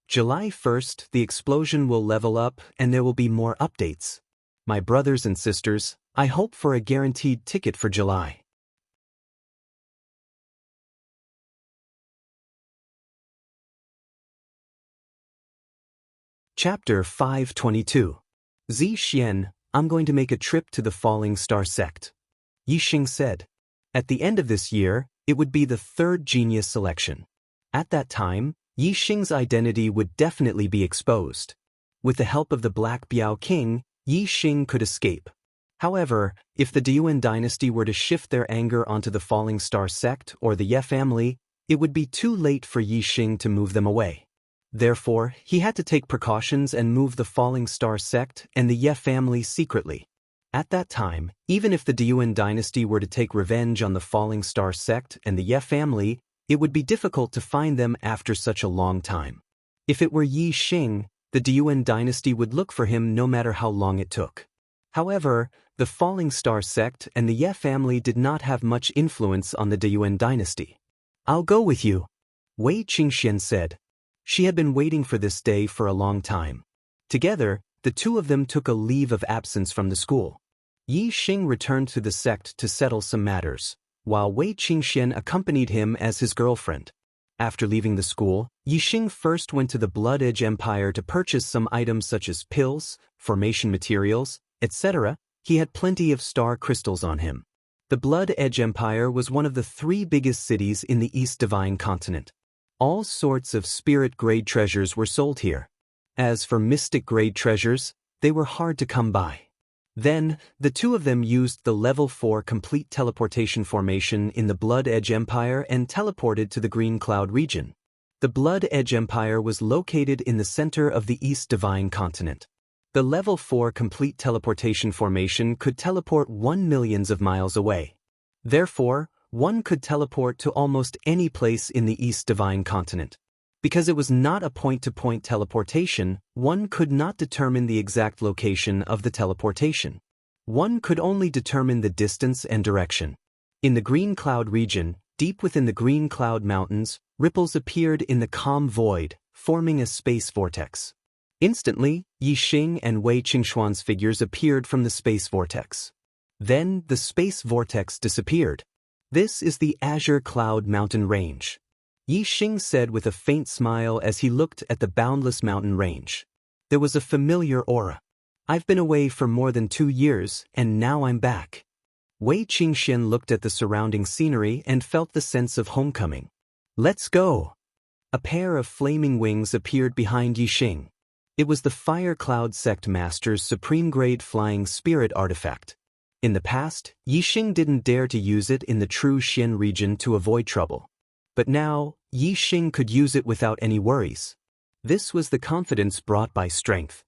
July 1st, the explosion will level up and there will be more updates. My brothers and sisters, I hope for a guaranteed ticket for July. Chapter 522. Zi Xian, I'm going to make a trip to the Falling Star sect. Yi Xing said. At the end of this year, it would be the third genius selection. At that time, Yi Xing's identity would definitely be exposed. With the help of the Black Biao King, Yi Xing could escape. However, if the Diyuan dynasty were to shift their anger onto the Falling Star sect or the Ye family, it would be too late for Yi Xing to move them away. Therefore, he had to take precautions and move the Falling Star sect and the Ye family secretly. At that time, even if the Diyuan dynasty were to take revenge on the Falling Star sect and the Ye family, it would be difficult to find them after such a long time. If it were Yi Xing, the Diyuan dynasty would look for him no matter how long it took. However, the Falling Star sect and the Ye family did not have much influence on the Diyuan dynasty. I'll go with you, Wei Qingxian said. She had been waiting for this day for a long time. Together, the two of them took a leave of absence from the school. Yi Xing returned to the sect to settle some matters, while Wei Qingxian accompanied him as his girlfriend. After leaving the school, Yi Xing first went to the Blood Edge Empire to purchase some items such as pills, formation materials, etc. He had plenty of star crystals on him. The Blood Edge Empire was one of the 3 biggest cities in the East Divine Continent. All sorts of spirit-grade treasures were sold here. As for mystic-grade treasures, they were hard to come by. Then, the two of them used the Level 4 complete teleportation formation in the Blood Edge Empire and teleported to the Green Cloud region. The Blood Edge Empire was located in the center of the East Divine Continent. The Level 4 complete teleportation formation could teleport 1 million of miles away. Therefore, one could teleport to almost any place in the East Divine Continent. Because it was not a point-to-point teleportation, one could not determine the exact location of the teleportation. One could only determine the distance and direction. In the Green Cloud region, deep within the Green Cloud Mountains, ripples appeared in the calm void, forming a space vortex. Instantly, Yi Xing and Wei Qingxuan's figures appeared from the space vortex. Then, the space vortex disappeared. This is the Azure Cloud Mountain Range, Yi Xing said with a faint smile as he looked at the boundless mountain range. There was a familiar aura. I've been away for more than 2 years, and now I'm back. Wei Qingxian looked at the surrounding scenery and felt the sense of homecoming. Let's go! A pair of flaming wings appeared behind Yi Xing. It was the Fire Cloud Sect Master's supreme-grade flying spirit artifact. In the past, Yi Xing didn't dare to use it in the true Xian region to avoid trouble. But now, Yi Xing could use it without any worries. This was the confidence brought by strength.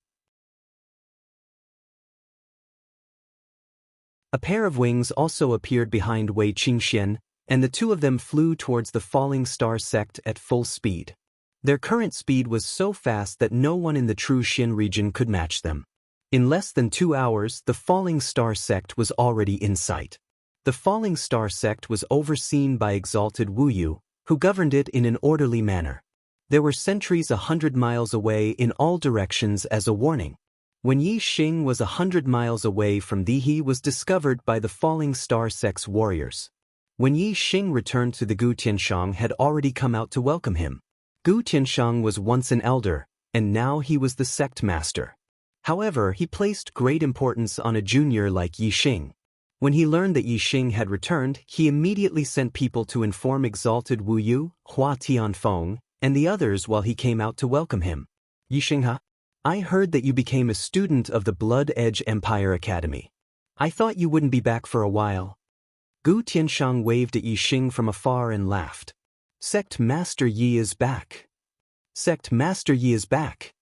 A pair of wings also appeared behind Wei Qingxian, and the two of them flew towards the Falling Star sect at full speed. Their current speed was so fast that no one in the true Xian region could match them. In less than 2 hours, the Falling Star sect was already in sight. The Falling Star sect was overseen by exalted Wu Yu, who governed it in an orderly manner. There were sentries 100 miles away in all directions as a warning. When Yi Xing was 100 miles away from Di, he was discovered by the Falling Star sect's warriors. When Yi Xing returned to the Gu Tianshang had already come out to welcome him. Gu Tianshang was once an elder, and now he was the sect master. However, he placed great importance on a junior like Yi Xing. When he learned that Yi Xing had returned, he immediately sent people to inform exalted Wu Yu, Hua Tianfeng, and the others while he came out to welcome him. Yi Xing, I heard that you became a student of the Blood Edge Empire Academy. I thought you wouldn't be back for a while. Gu Tianshang waved at Yi Xing from afar and laughed. Sect Master Yi is back. Sect Master Yi is back.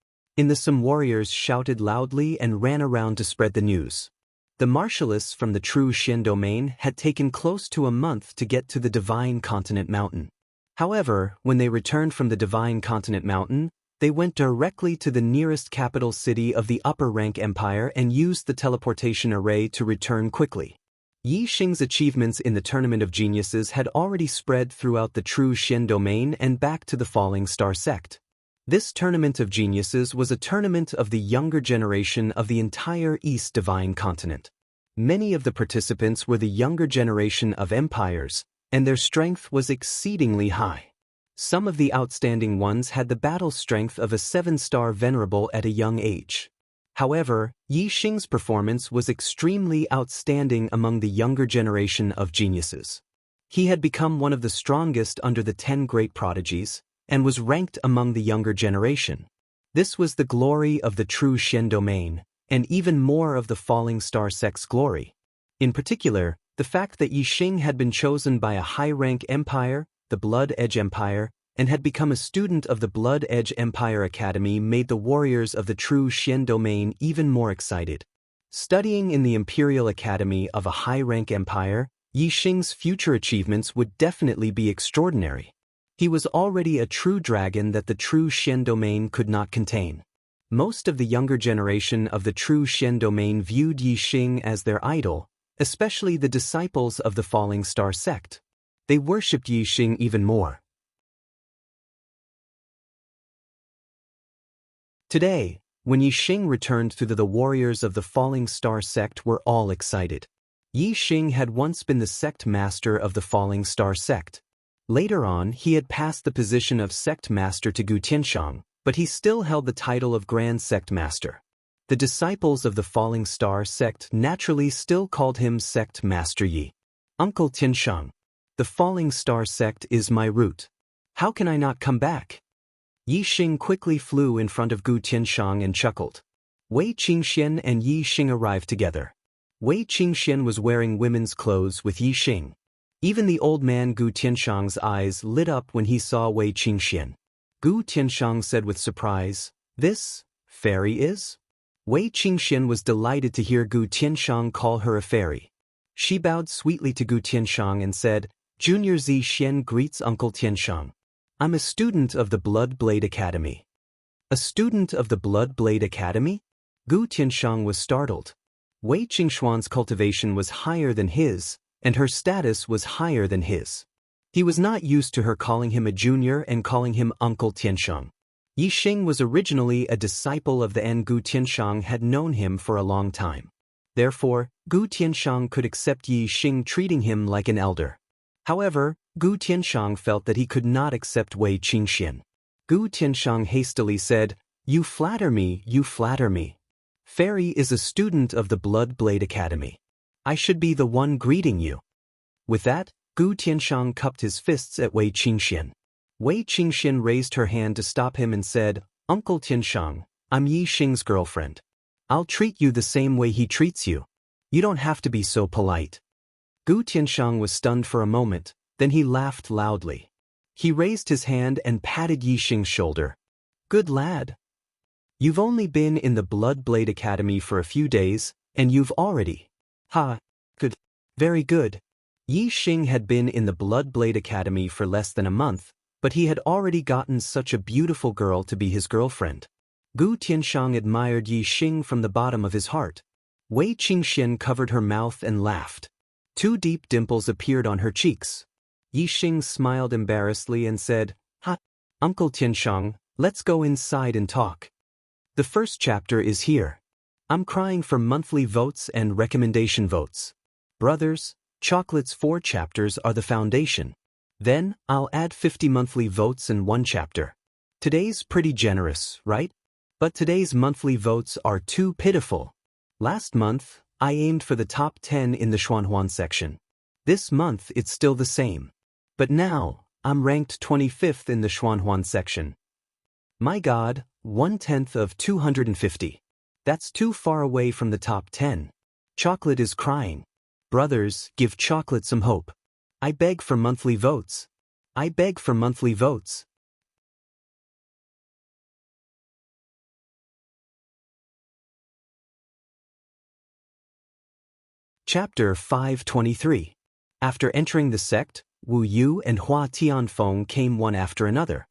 Some warriors shouted loudly and ran around to spread the news. The martialists from the true Xian domain had taken close to a month to get to the Divine Continent Mountain. However, when they returned from the Divine Continent Mountain, they went directly to the nearest capital city of the Upper Rank Empire and used the teleportation array to return quickly. Yi Xing's achievements in the Tournament of Geniuses had already spread throughout the true Xian domain and back to the Falling Star sect. This Tournament of Geniuses was a tournament of the younger generation of the entire East Divine Continent. Many of the participants were the younger generation of empires, and their strength was exceedingly high. Some of the outstanding ones had the battle strength of a 7-star venerable at a young age. However, Yi Xing's performance was extremely outstanding among the younger generation of geniuses. He had become one of the strongest under the 10 great prodigies, and was ranked among the younger generation. This was the glory of the true Xian domain, and even more of the Falling Star sect's glory. In particular, the fact that Yi Xing had been chosen by a high-rank empire, the Blood Edge Empire, and had become a student of the Blood Edge Empire Academy made the warriors of the true Xian domain even more excited. Studying in the Imperial Academy of a high-rank empire, Yi Xing's future achievements would definitely be extraordinary. He was already a true dragon that the true Xian domain could not contain. Most of the younger generation of the true Xian domain viewed Yi Xing as their idol, especially the disciples of the Falling Star sect. They worshipped Yi Xing even more. Today, when Yi Xing returned to the warriors of the Falling Star sect were all excited. Yi Xing had once been the sect master of the Falling Star sect. Later on, he had passed the position of sect master to Gu Tianshang, but he still held the title of Grand Sect Master. The disciples of the Falling Star sect naturally still called him Sect Master Yi. Uncle Tianshang, the Falling Star sect is my root. How can I not come back? Yi Xing quickly flew in front of Gu Tianshang and chuckled. Wei Qingxian and Yi Xing arrived together. Wei Qingxian was wearing women's clothes with Yi Xing. Even the old man Gu Tianshang's eyes lit up when he saw Wei Qingxian. Gu Tianshang said with surprise, "This fairy is?" Wei Qingxian was delighted to hear Gu Tianshang call her a fairy. She bowed sweetly to Gu Tianshang and said, "Junior Zi Xian greets Uncle Tianshang. I'm a student of the Blood Blade Academy." A student of the Blood Blade Academy? Gu Tianshang was startled. Wei Qingxuan's cultivation was higher than his, and her status was higher than his. He was not used to her calling him a junior and calling him Uncle Tianshang. Yi Xing was originally a disciple of the and Gu Tianshang had known him for a long time. Therefore, Gu Tianshang could accept Yi Xing treating him like an elder. However, Gu Tianshang felt that he could not accept Wei Qingxian. Gu Tianshang hastily said, "You flatter me, you flatter me. Fairy is a student of the Blood Blade Academy. I should be the one greeting you." With that, Gu Tianshang cupped his fists at Wei Qingxian. Wei Qingxian raised her hand to stop him and said, "Uncle Tianshang, I'm Yi Xing's girlfriend. I'll treat you the same way he treats you. You don't have to be so polite." Gu Tianshang was stunned for a moment, then he laughed loudly. He raised his hand and patted Yi Xing's shoulder. "Good lad. You've only been in the Blood Blade Academy for a few days, and you've already..." "Ha, good. Very good." Yi Xing had been in the Blood Blade Academy for less than a month, but he had already gotten such a beautiful girl to be his girlfriend. Gu Tianshang admired Yi Xing from the bottom of his heart. Wei Qingxian covered her mouth and laughed. 2 deep dimples appeared on her cheeks. Yi Xing smiled embarrassedly and said, "Ha, Uncle Tianshang, let's go inside and talk. The first chapter is here. I'm crying for monthly votes and recommendation votes. Brothers, Chocolate's 4 chapters are the foundation. Then, I'll add 50 monthly votes and 1 chapter. Today's pretty generous, right?" But today's monthly votes are too pitiful. Last month, I aimed for the top 10 in the Xuanhuan section. This month it's still the same. But now, I'm ranked 25th in the Xuanhuan section. My God, 1/10 of 250. That's too far away from the top 10. Chocolate is crying. Brothers, give Chocolate some hope. I beg for monthly votes. I beg for monthly votes. Chapter 523. After entering the sect, Wu Yu and Hua Tianfeng came one after another.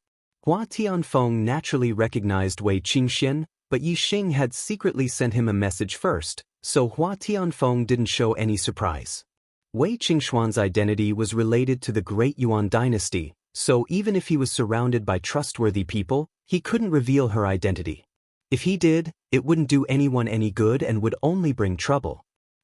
Hua Tianfeng naturally recognized Wei Qingxian, but Yi Xing had secretly sent him a message first, so Hua Tianfeng didn't show any surprise. Wei Qingxuan's identity was related to the Great Yuan dynasty, so even if he was surrounded by trustworthy people, he couldn't reveal her identity. If he did, it wouldn't do anyone any good and would only bring trouble.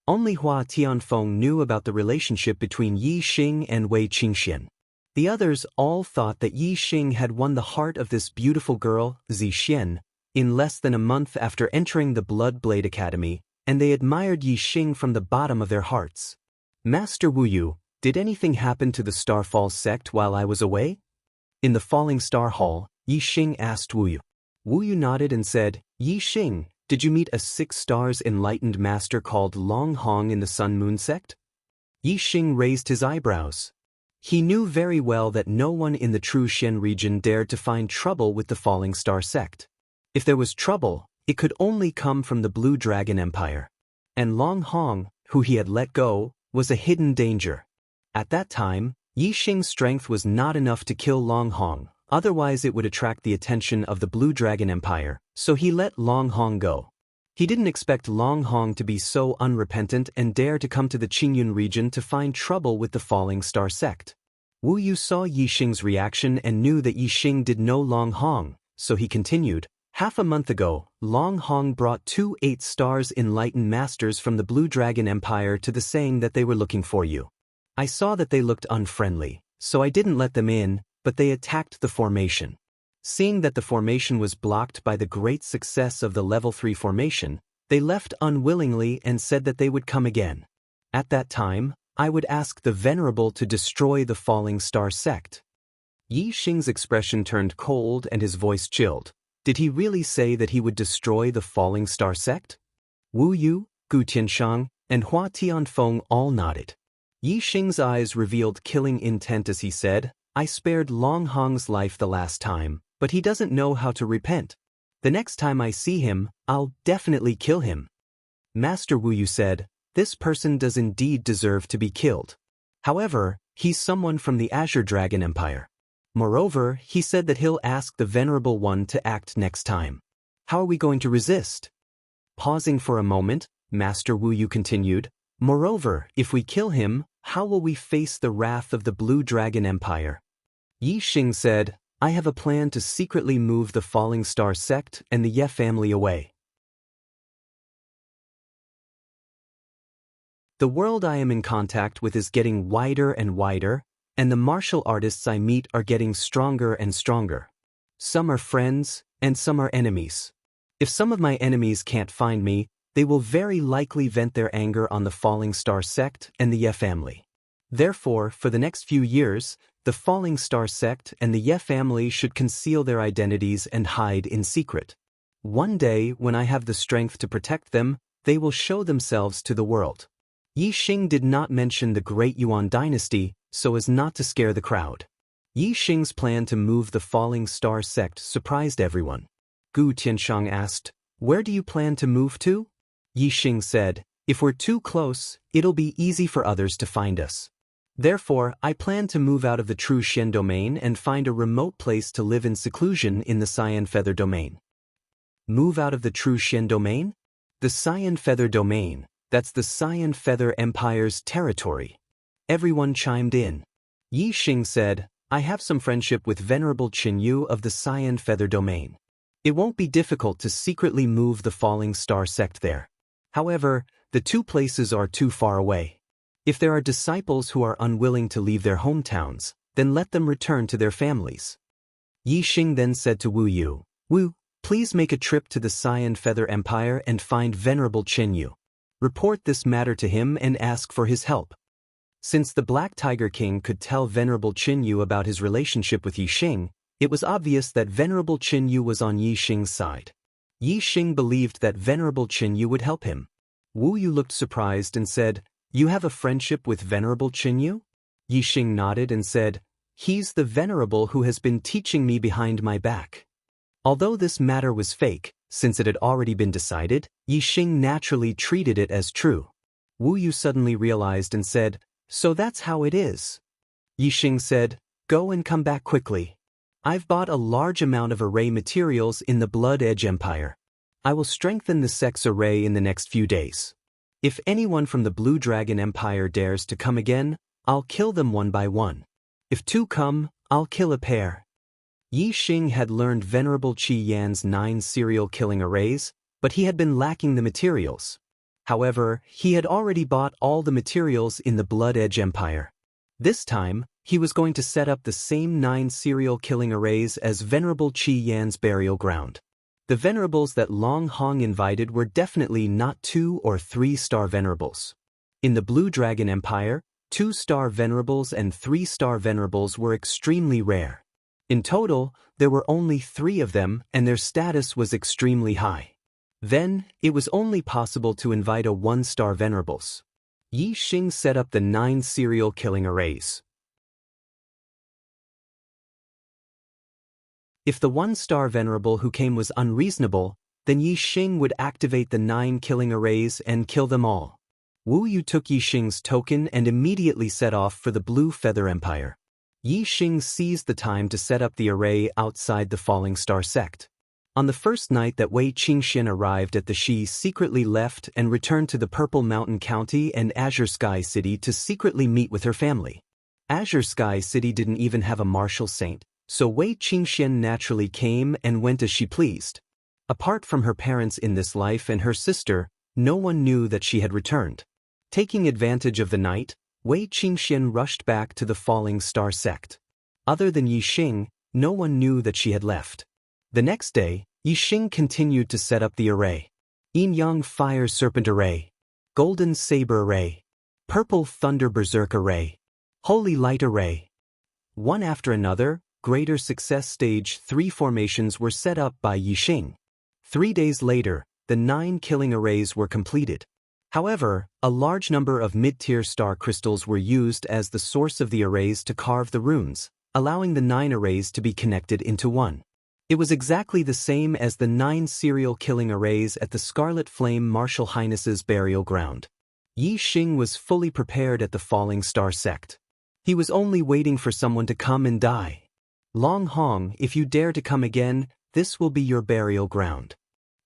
Only Hua Tianfeng knew about the relationship between Yi Xing and Wei Qingxian. The others all thought that Yi Xing had won the heart of this beautiful girl, Zixian, in less than a month after entering the Blood Blade Academy, and they admired Yi Xing from the bottom of their hearts. Master Wu Yu, did anything happen to the Starfall sect while I was away? In the Falling Star Hall, Yi Xing asked Wu Yu. Wu Yu nodded and said, Yi Xing, did you meet a 6 stars enlightened master called Long Hong in the Sun Moon sect? Yi Xing raised his eyebrows. He knew very well that no one in the True Xian region dared to find trouble with the Falling Star sect. If there was trouble, it could only come from the Blue Dragon Empire. And Long Hong, who he had let go, was a hidden danger. At that time, Yi Xing's strength was not enough to kill Long Hong, otherwise it would attract the attention of the Blue Dragon Empire, so he let Long Hong go. He didn't expect Long Hong to be so unrepentant and dare to come to the Qingyun region to find trouble with the Falling Star sect. Wu Yu saw Yi Xing's reaction and knew that Yi Xing did know Long Hong, so he continued, half a month ago, Long Hong brought 2 8 stars enlightened masters from the Blue Dragon Empire to the saying that they were looking for you. I saw that they looked unfriendly, so I didn't let them in, but they attacked the formation. Seeing that the formation was blocked by the great success of the level 3 formation, they left unwillingly and said that they would come again. At that time, I would ask the Venerable to destroy the Falling Star sect. Yi Xing's expression turned cold and his voice chilled. Did he really say that he would destroy the Falling Star sect? Wu Yu, Gu Tianshang, and Hua Tianfeng all nodded. Yi Xing's eyes revealed killing intent as he said, I spared Long Hong's life the last time, but he doesn't know how to repent. The next time I see him, I'll definitely kill him. Master Wu Yu said, this person does indeed deserve to be killed. However, he's someone from the Azure Dragon Empire. Moreover, he said that he'll ask the Venerable One to act next time. How are we going to resist? Pausing for a moment, Master Wu Yu continued, moreover, if we kill him, how will we face the wrath of the Blue Dragon Empire? Yi Xing said, I have a plan to secretly move the Falling Star sect and the Ye family away. The world I am in contact with is getting wider and wider, and the martial artists I meet are getting stronger and stronger. Some are friends, and some are enemies. If some of my enemies can't find me, they will very likely vent their anger on the Falling Star sect and the Ye family. Therefore, for the next few years, the Falling Star sect and the Ye family should conceal their identities and hide in secret. One day, when I have the strength to protect them, they will show themselves to the world. Yi Xing did not mention the Great Yuan dynasty so as not to scare the crowd. Yi Xing's plan to move the Falling Star sect surprised everyone. Gu Tianshang asked, where do you plan to move to? Yi Xing said, if we're too close, it'll be easy for others to find us. Therefore, I plan to move out of the True Xian domain and find a remote place to live in seclusion in the Cyan Feather domain. Move out of the True Xian domain? The Cyan Feather domain, that's the Cyan Feather Empire's territory. Everyone chimed in. Yi Xing said, I have some friendship with Venerable Qin Yu of the Cyan Feather domain. It won't be difficult to secretly move the Falling Star sect there. However, the two places are too far away. If there are disciples who are unwilling to leave their hometowns, then let them return to their families. Yi Xing then said to Wu Yu, Wu, Please make a trip to the Cyan Feather Empire and find Venerable Qinyu. Report this matter to him and ask for his help. Since the Black Tiger King could tell Venerable Qinyu about his relationship with Yixing, it was obvious that Venerable Qinyu was on Yixing's side. Yixing believed that Venerable Qinyu would help him. Wu Yu looked surprised and said, "You have a friendship with Venerable Qinyu?" Yixing nodded and said, "He's the Venerable who has been teaching me behind my back." Although this matter was fake, since it had already been decided, Yixing naturally treated it as true. Wu Yu suddenly realized and said, "So that's how it is." Yixing said, "Go and come back quickly. I've bought a large amount of array materials in the Blood Edge Empire. I will strengthen the sex array in the next few days. If anyone from the Blue Dragon Empire dares to come again, I'll kill them one by one. If two come, I'll kill a pair." Yixing had learned Venerable Qi Yan's 9 serial killing arrays, but he had been lacking the materials. However, he had already bought all the materials in the Blood Edge Empire. This time, he was going to set up the same 9 serial killing arrays as Venerable Qi Yan's burial ground. The venerables that Long Hong invited were definitely not 2 or 3-star venerables. In the Blue Dragon Empire, 2-star venerables and 3-star venerables were extremely rare. In total, there were only 3 of them, and their status was extremely high. Then, it was only possible to invite a 1-star venerables. Yixing set up the 9 serial killing arrays. If the 1-star venerable who came was unreasonable, then Yixing would activate the 9 killing arrays and kill them all. Wu Yu took Yixing's token and immediately set off for the Blue Feather Empire. Yixing seized the time to set up the array outside the Falling Star sect. On the first night that Wei Qingxian arrived at the Shi secretly left and returned to the Purple Mountain County and Azure Sky City to secretly meet with her family. Azure Sky City didn't even have a martial saint, so Wei Qingxian naturally came and went as she pleased. Apart from her parents in this life and her sister, no one knew that she had returned. Taking advantage of the night, Wei Qingxian rushed back to the Falling Star sect. Other than Yixing, no one knew that she had left. The next day, Yixing continued to set up the array. Yin-Yang Fire Serpent Array, Golden Saber Array, Purple Thunder Berserk Array, Holy Light Array. One after another, Greater Success Stage 3 formations were set up by Yixing. 3 days later, the 9 killing arrays were completed. However, a large number of mid-tier star crystals were used as the source of the arrays to carve the runes, allowing the 9 arrays to be connected into one. It was exactly the same as the 9 serial killing arrays at the Scarlet Flame Martial Highness's burial ground. Yixing was fully prepared at the Falling Star sect. He was only waiting for someone to come and die. "Long Hong, if you dare to come again, this will be your burial ground."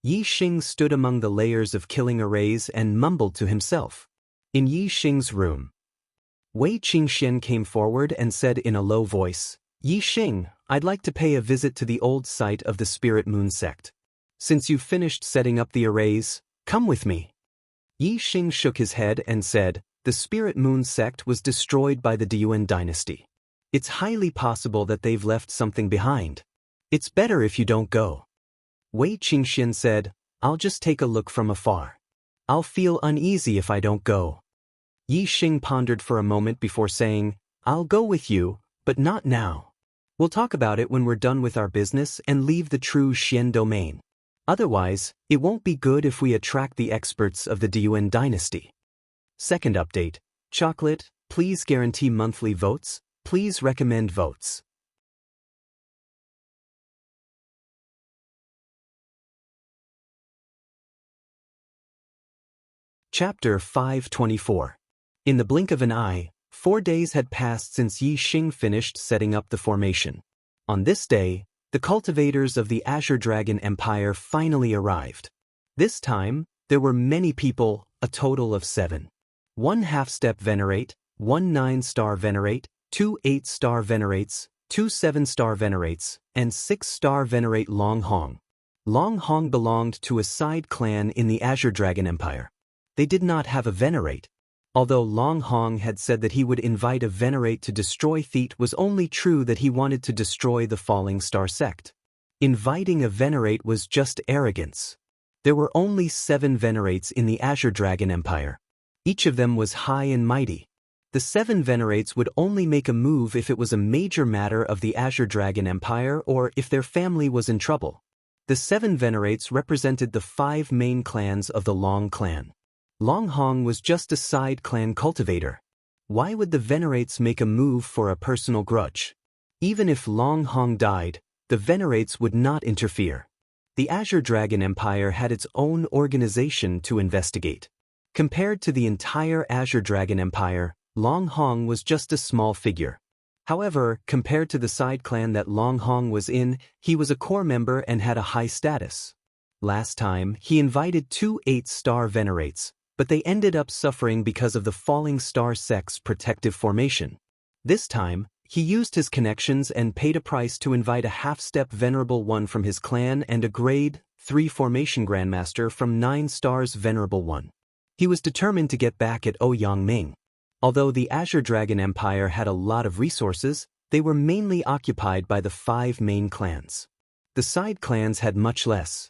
Yixing stood among the layers of killing arrays and mumbled to himself. In Yixing's room, Wei Qingxian came forward and said in a low voice, "Yixing, I'd like to pay a visit to the old site of the Spirit Moon sect. Since you've finished setting up the arrays, come with me." Yixing shook his head and said, "The Spirit Moon sect was destroyed by the Diyuan dynasty. It's highly possible that they've left something behind. It's better if you don't go." Wei Qingxian said, "I'll just take a look from afar. I'll feel uneasy if I don't go." Yixing pondered for a moment before saying, "I'll go with you, but not now. We'll talk about it when we're done with our business and leave the true Xian domain. Otherwise, it won't be good if we attract the experts of the Diyuan dynasty." Second update, Chocolate, please guarantee monthly votes. Please recommend votes. Chapter 524. In the blink of an eye, 4 days had passed since Yixing finished setting up the formation. On this day, the cultivators of the Azure Dragon Empire finally arrived. This time, there were many people, a total of 7. 1 half-step venerate, 1 9-star venerate, 2 8-star venerates, 2 7-star venerates, and 6-star venerate Long Hong. Long Hong belonged to a side clan in the Azure Dragon Empire. They did not have a venerate. Although Long Hong had said that he would invite a venerate to destroy Theet, was only true that he wanted to destroy the Falling Star sect. Inviting a venerate was just arrogance. There were only 7 venerates in the Azure Dragon Empire. Each of them was high and mighty. The 7 venerates would only make a move if it was a major matter of the Azure Dragon Empire or if their family was in trouble. The 7 venerates represented the 5 main clans of the Long clan. Long Hong was just a side clan cultivator. Why would the venerates make a move for a personal grudge? Even if Long Hong died, the venerates would not interfere. The Azure Dragon Empire had its own organization to investigate. Compared to the entire Azure Dragon Empire, Long Hong was just a small figure. However, compared to the side clan that Long Hong was in, he was a core member and had a high status. Last time, he invited 2 8-star venerates, but they ended up suffering because of the Falling Star Sect's protective formation. This time, he used his connections and paid a price to invite a half-step Venerable 1 from his clan and a Grade 3 Formation Grandmaster from 9 stars Venerable 1. He was determined to get back at Ouyang Ming. Although the Azure Dragon Empire had a lot of resources, they were mainly occupied by the 5 main clans. The side clans had much less.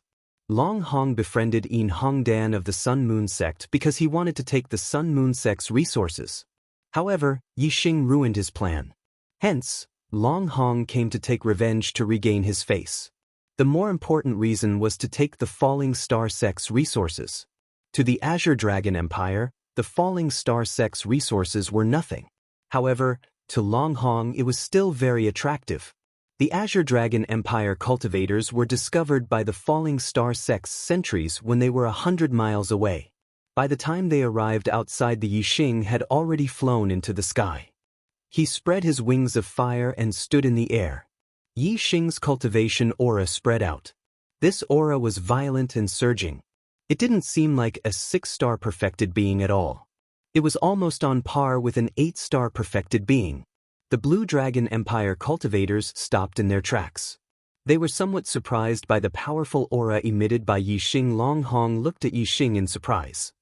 Long Hong befriended Yin Hongdan of the Sun Moon Sect because he wanted to take the Sun Moon Sect's resources. However, Yi Xing ruined his plan. Hence, Long Hong came to take revenge to regain his face. The more important reason was to take the Falling Star Sect's resources. To the Azure Dragon Empire, the Falling Star Sect's resources were nothing. However, to Long Hong it was still very attractive. The Azure Dragon Empire cultivators were discovered by the Falling Star Sect's sentries when they were 100 miles away. By the time they arrived outside, the Yi Xing had already flown into the sky. He spread his wings of fire and stood in the air. Yi Xing's cultivation aura spread out. This aura was violent and surging. It didn't seem like a 6-star perfected being at all. It was almost on par with an 8-star perfected being. The Blue Dragon Empire cultivators stopped in their tracks. They were somewhat surprised by the powerful aura emitted by Yi Xing. Long Hong looked at Yi Xing in surprise.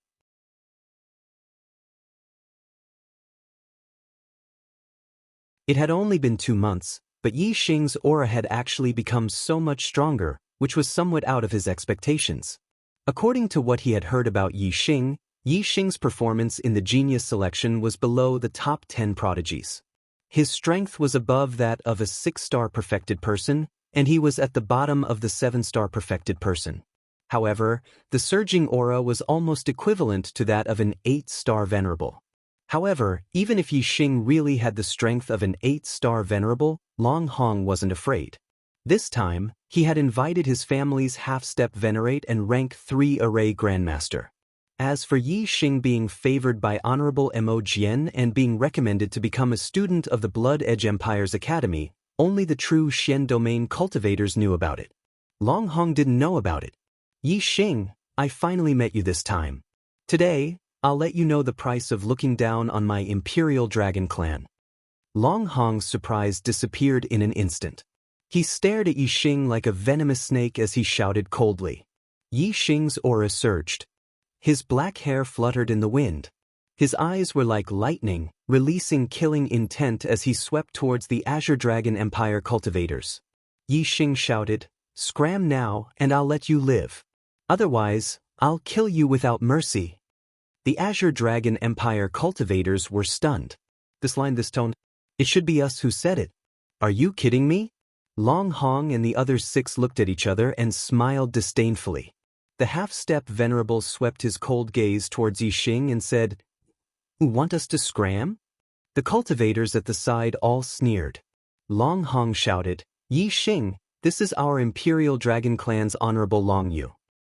It had only been 2 months, but Yi Xing's aura had actually become so much stronger, which was somewhat out of his expectations. According to what he had heard about Yi Xing's performance in the genius selection was below the top 10 prodigies. His strength was above that of a 6-star perfected person, and he was at the bottom of the 7-star perfected person. However, the surging aura was almost equivalent to that of an 8-star venerable. However, even if Yi Xing really had the strength of an 8-star venerable, Long Hong wasn't afraid. This time, he had invited his family's half-step venerate and rank 3 array grandmaster. As for Yi Xing being favored by Honorable Mo Jian and being recommended to become a student of the Blood Edge Empire's academy, only the true Xian domain cultivators knew about it. Long Hong didn't know about it. Yi Xing, I finally met you this time. Today, I'll let you know the price of looking down on my Imperial Dragon clan. Long Hong's surprise disappeared in an instant. He stared at Yi Xing like a venomous snake as he shouted coldly. Yi Xing's aura surged. His black hair fluttered in the wind. His eyes were like lightning, releasing killing intent as he swept towards the Azure Dragon Empire cultivators. Yi Xing shouted, "Scram now, and I'll let you live. Otherwise, I'll kill you without mercy." The Azure Dragon Empire cultivators were stunned. This line, this tone, it should be us who said it. Are you kidding me? Long Hong and the other 6 looked at each other and smiled disdainfully. The half-step venerable swept his cold gaze towards Yi Xing and said, "You want us to scram?" The cultivators at the side all sneered. Long Hong shouted, "Yi Xing, this is our Imperial Dragon Clan's Honorable Long Yu.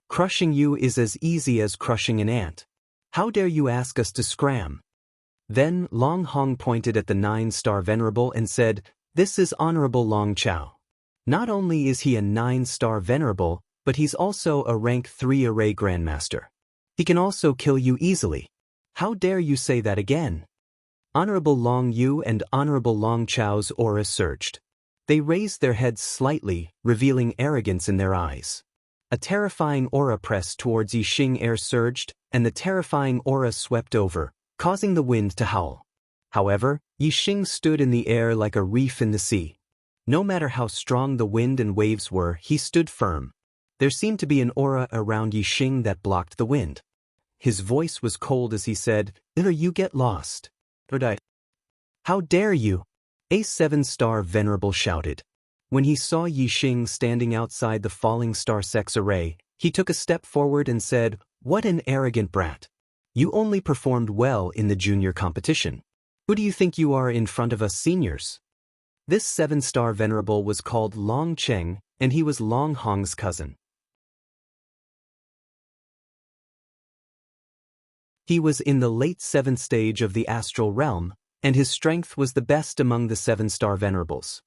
Crushing you is as easy as crushing an ant. How dare you ask us to scram?" Then Long Hong pointed at the 9-star venerable and said, "This is Honorable Long Chao. Not only is he a 9-star venerable, but he's also a rank 3 array grandmaster. He can also kill you easily. How dare you say that again?" Honorable Long Yu and Honorable Long Chao's aura surged. They raised their heads slightly, revealing arrogance in their eyes. A terrifying aura pressed towards Yi Xing. Air surged, and the terrifying aura swept over, causing the wind to howl. However, Yi Xing stood in the air like a reef in the sea. No matter how strong the wind and waves were, he stood firm. There seemed to be an aura around Yixing that blocked the wind. His voice was cold as he said, "Either you get lost, or die." "How dare you?" a 7-star venerable shouted. When he saw Yixing standing outside the falling star sex array, he took a step forward and said, "What an arrogant brat. You only performed well in the junior competition. Who do you think you are in front of us seniors?" This 7-star venerable was called Long Cheng, and he was Long Hong's cousin. He was in the late 7th stage of the astral realm, and his strength was the best among the 7-star venerables.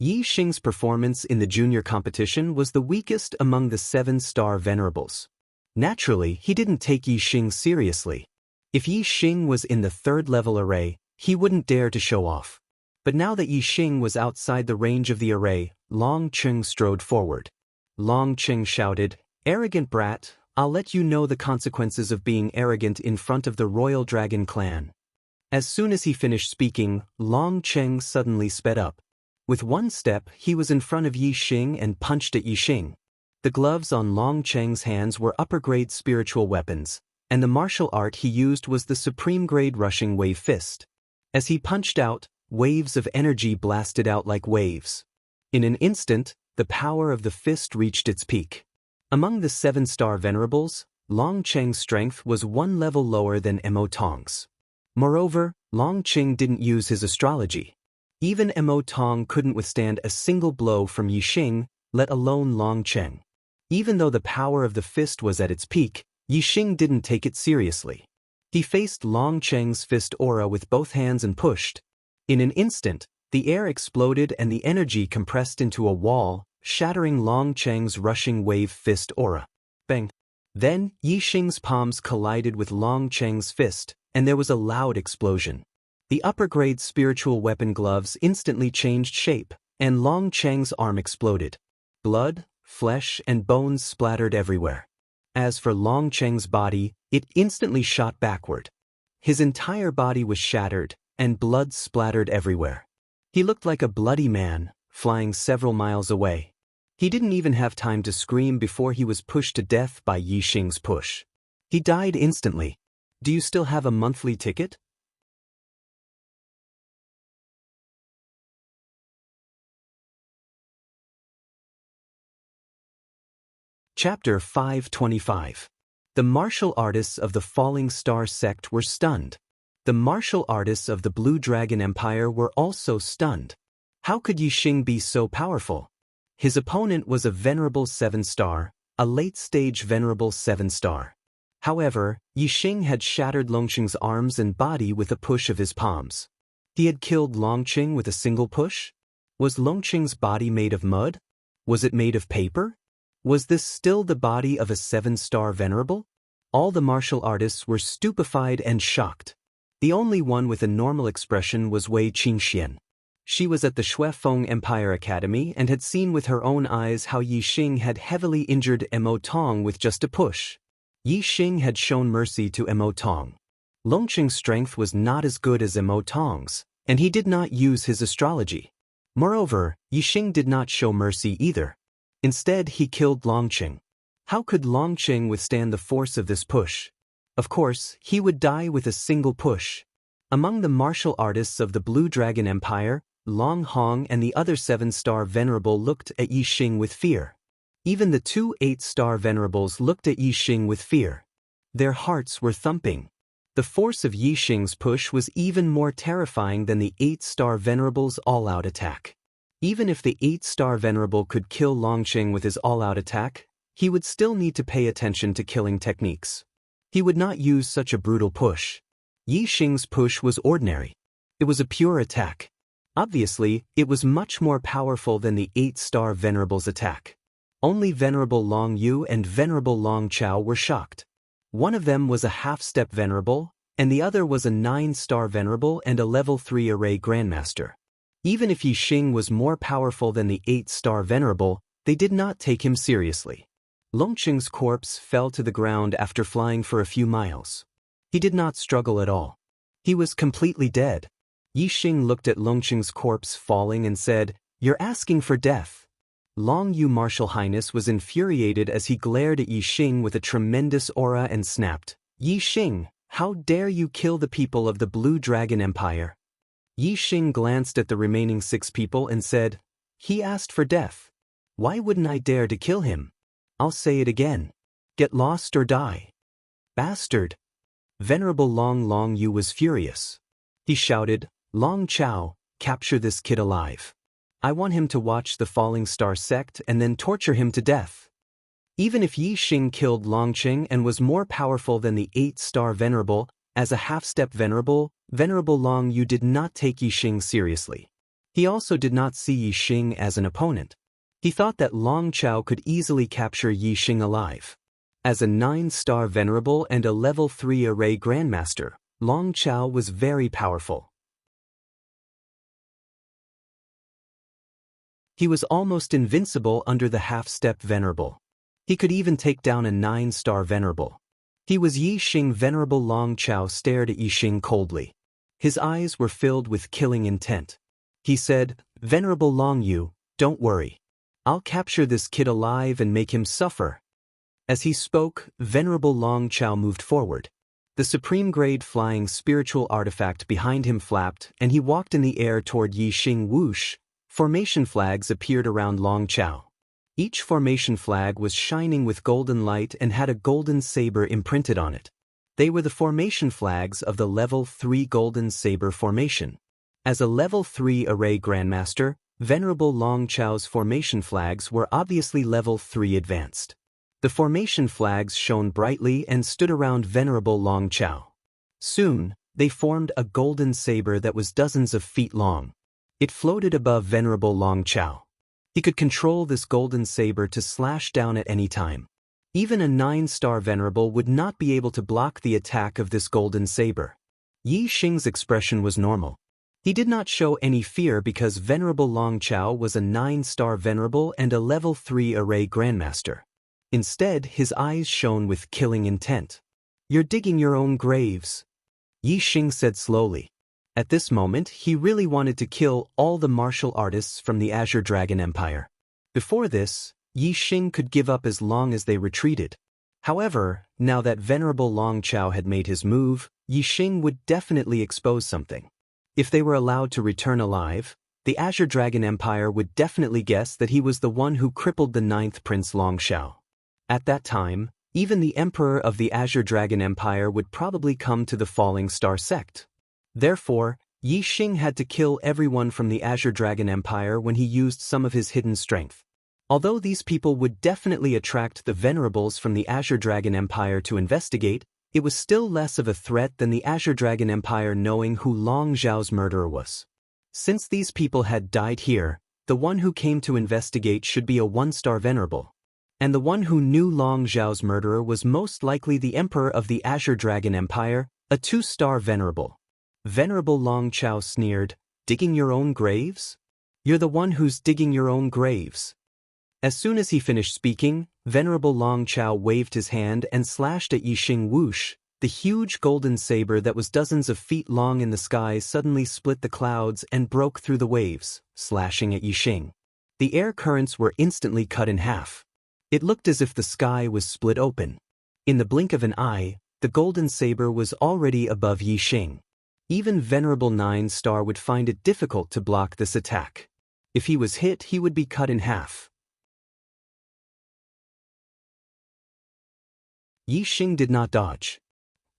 Yixing's performance in the junior competition was the weakest among the 7-star venerables. Naturally, he didn't take Yixing seriously. If Yixing was in the 3rd level array, he wouldn't dare to show off. But now that Yixing was outside the range of the array, Long Cheng strode forward. Long Cheng shouted, "Arrogant brat, I'll let you know the consequences of being arrogant in front of the Royal Dragon clan." As soon as he finished speaking, Long Cheng suddenly sped up. With one step, he was in front of Yixing and punched at Yixing. The gloves on Long Cheng's hands were upper-grade spiritual weapons, and the martial art he used was the supreme-grade rushing wave fist. As he punched out, waves of energy blasted out like waves. In an instant, the power of the fist reached its peak. Among the 7-star venerables, Long Cheng's strength was 1 level lower than Mo Tong's. Moreover, Long Cheng didn't use his astrology. Even Mo Tong couldn't withstand a single blow from Yixing, let alone Long Cheng. Even though the power of the fist was at its peak, Yixing didn't take it seriously. He faced Long Cheng's fist aura with both hands and pushed. In an instant, the air exploded and the energy compressed into a wall, shattering Long Cheng's rushing wave fist aura. Bang! Then, Yixing's palms collided with Long Cheng's fist, and there was a loud explosion. The upper-grade spiritual weapon gloves instantly changed shape, and Long Cheng's arm exploded. Blood, flesh, and bones splattered everywhere. As for Long Cheng's body, it instantly shot backward. His entire body was shattered, and blood splattered everywhere. He looked like a bloody man, flying several miles away. He didn't even have time to scream before he was pushed to death by Yixing's push. He died instantly. Do you still have a monthly ticket? Chapter 525. The martial artists of the Falling Star sect were stunned. The martial artists of the Blue Dragon Empire were also stunned. How could Yixing be so powerful? His opponent was a venerable 7-star, a late-stage venerable 7-star. However, Yixing had shattered Longqing's arms and body with a push of his palms. He had killed Longqing with a single push? Was Longqing's body made of mud? Was it made of paper? Was this still the body of a 7-star venerable? All the martial artists were stupefied and shocked. The only one with a normal expression was Wei Qingxian. She was at the Shuefeng Empire Academy and had seen with her own eyes how Yixing had heavily injured Mo Tong with just a push. Yixing had shown mercy to Mo Tong. Longqing's strength was not as good as Mo Tong's, and he did not use his astrology. Moreover, Yixing did not show mercy either. Instead, he killed Longqing. How could Longqing withstand the force of this push? Of course, he would die with a single push. Among the martial artists of the Blue Dragon Empire, Long Hong and the other 7-star venerable looked at Yixing with fear. Even the 2 8-star venerables looked at Yixing with fear. Their hearts were thumping. The force of Yixing's push was even more terrifying than the 8-star venerable's all-out attack. Even if the 8-star venerable could kill Longqing with his all-out attack, he would still need to pay attention to killing techniques. He would not use such a brutal push. Yixing's push was ordinary. It was a pure attack. Obviously, it was much more powerful than the 8-star venerable's attack. Only Venerable Long Yu and Venerable Long Chao were shocked. One of them was a half-step venerable, and the other was a 9-star venerable and a level 3 array grandmaster. Even if Yixing was more powerful than the 8-star venerable, they did not take him seriously. Longqing's corpse fell to the ground after flying for a few miles. He did not struggle at all. He was completely dead. Yixing looked at Longqing's corpse falling and said, You're asking for death. Long Yu Martial Highness was infuriated as he glared at Yi Xing with a tremendous aura and snapped, Yi Xing, how dare you kill the people of the Blue Dragon Empire? Yi Xing glanced at the remaining 6 people and said, he asked for death. Why wouldn't I dare to kill him? I'll say it again. Get lost or die. Bastard. Venerable Long Yu was furious. He shouted, Long Chao, capture this kid alive. I want him to watch the Falling Star sect and then torture him to death. Even if Yi Xing killed Longqing and was more powerful than the 8-star Venerable, as a half-step Venerable, Venerable Long Yu did not take Yi Xing seriously. He also did not see Yi Xing as an opponent. He thought that Long Chao could easily capture Yi Xing alive. As a 9-star Venerable and a level 3 Array Grandmaster, Long Chao was very powerful. He was almost invincible under the half-step Venerable. He could even take down a 9-star Venerable. He was Yi Xing. Venerable Long Chao stared at Yi Xing coldly. His eyes were filled with killing intent. He said, Venerable Long Yu, don't worry. I'll capture this kid alive and make him suffer. As he spoke, Venerable Long Chao moved forward. The supreme-grade flying spiritual artifact behind him flapped, and he walked in the air toward Yi Xing. Whoosh! Formation flags appeared around Long Chao. Each formation flag was shining with golden light and had a golden saber imprinted on it. They were the formation flags of the Level 3 Golden Saber Formation. As a Level 3 Array Grandmaster, Venerable Long Chao's formation flags were obviously Level 3 Advanced. The formation flags shone brightly and stood around Venerable Long Chao. Soon, they formed a golden saber that was dozens of feet long. It floated above Venerable Long Chao. He could control this golden saber to slash down at any time. Even a 9-star Venerable would not be able to block the attack of this golden saber. Yi Xing's expression was normal. He did not show any fear because Venerable Long Chao was a 9-star Venerable and a Level 3 Array Grandmaster. Instead, his eyes shone with killing intent. You're digging your own graves, Yi Xing said slowly. At this moment, he really wanted to kill all the martial artists from the Azure Dragon Empire. Before this, Yi Xing could give up as long as they retreated. However, now that Venerable Long Chao had made his move, Yi Xing would definitely expose something. If they were allowed to return alive, the Azure Dragon Empire would definitely guess that he was the one who crippled the 9th Prince Long Shao. At that time, even the Emperor of the Azure Dragon Empire would probably come to the Falling Star sect. Therefore, Yi Xing had to kill everyone from the Azure Dragon Empire when he used some of his hidden strength. Although these people would definitely attract the Venerables from the Azure Dragon Empire to investigate, it was still less of a threat than the Azure Dragon Empire knowing who Long Zhao's murderer was. Since these people had died here, the one who came to investigate should be a 1-star Venerable. And the one who knew Long Zhao's murderer was most likely the Emperor of the Azure Dragon Empire, a 2-star Venerable. Venerable Long Chao sneered, digging your own graves? You're the one who's digging your own graves. As soon as he finished speaking, Venerable Long Chao waved his hand and slashed at Yi Xing. Whoosh! The huge golden saber that was dozens of feet long in the sky suddenly split the clouds and broke through the waves, slashing at Yi Xing. The air currents were instantly cut in half. It looked as if the sky was split open. In the blink of an eye, the golden saber was already above Yi Xing. Even Venerable 9-star would find it difficult to block this attack. If he was hit, he would be cut in half. Yi Xing did not dodge.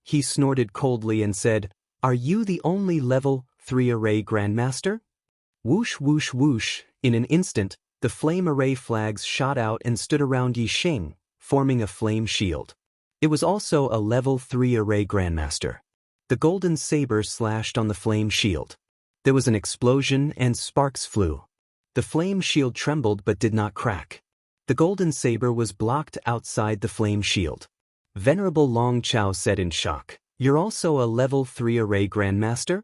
He snorted coldly and said, Are you the only Level 3 Array Grandmaster? Whoosh whoosh whoosh, in an instant, the flame array flags shot out and stood around Yi Xing, forming a flame shield. It was also a Level 3 Array Grandmaster. The golden saber slashed on the flame shield. There was an explosion and sparks flew. The flame shield trembled but did not crack. The golden saber was blocked outside the flame shield. Venerable Long Chao said in shock, You're also a Level 3 Array Grandmaster?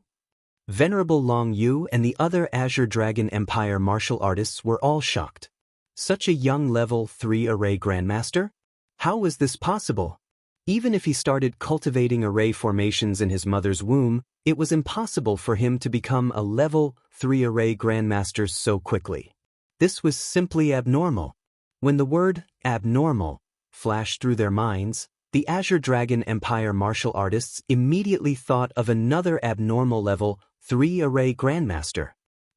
Venerable Long Yu and the other Azure Dragon Empire martial artists were all shocked. Such a young Level 3 Array Grandmaster? How was this possible? Even if he started cultivating array formations in his mother's womb, it was impossible for him to become a level 3 array grandmaster so quickly. This was simply abnormal. When the word abnormal flashed through their minds, the Azure Dragon Empire martial artists immediately thought of another abnormal level 3 array grandmaster.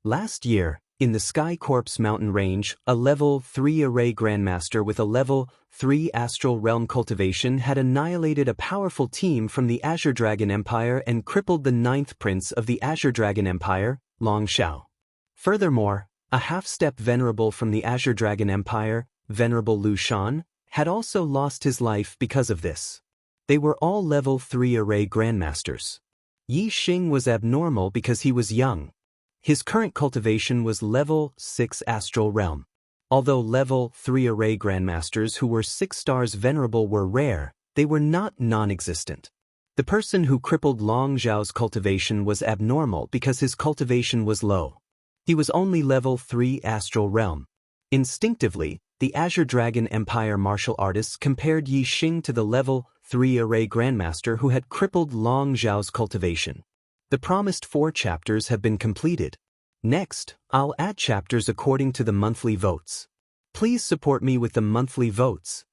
Last year, in the Sky Corpse mountain range, a level 3 array grandmaster with a level 3 astral realm cultivation had annihilated a powerful team from the Azure Dragon Empire and crippled the 9th prince of the Azure Dragon Empire, Long Shao. Furthermore, a half-step venerable from the Azure Dragon Empire, Venerable Lu Shan, had also lost his life because of this. They were all level 3 array grandmasters. Yi Xing was abnormal because he was young. His current cultivation was level 6 astral realm. Although level 3 array grandmasters who were 6 stars venerable were rare, they were not non-existent. The person who crippled Long Zhao's cultivation was abnormal because his cultivation was low. He was only level 3 astral realm. Instinctively, the Azure Dragon Empire martial artists compared Yi Xing to the level 3 array grandmaster who had crippled Long Zhao's cultivation. The promised 4 chapters have been completed. Next, I'll add chapters according to the monthly votes. Please support me with the monthly votes.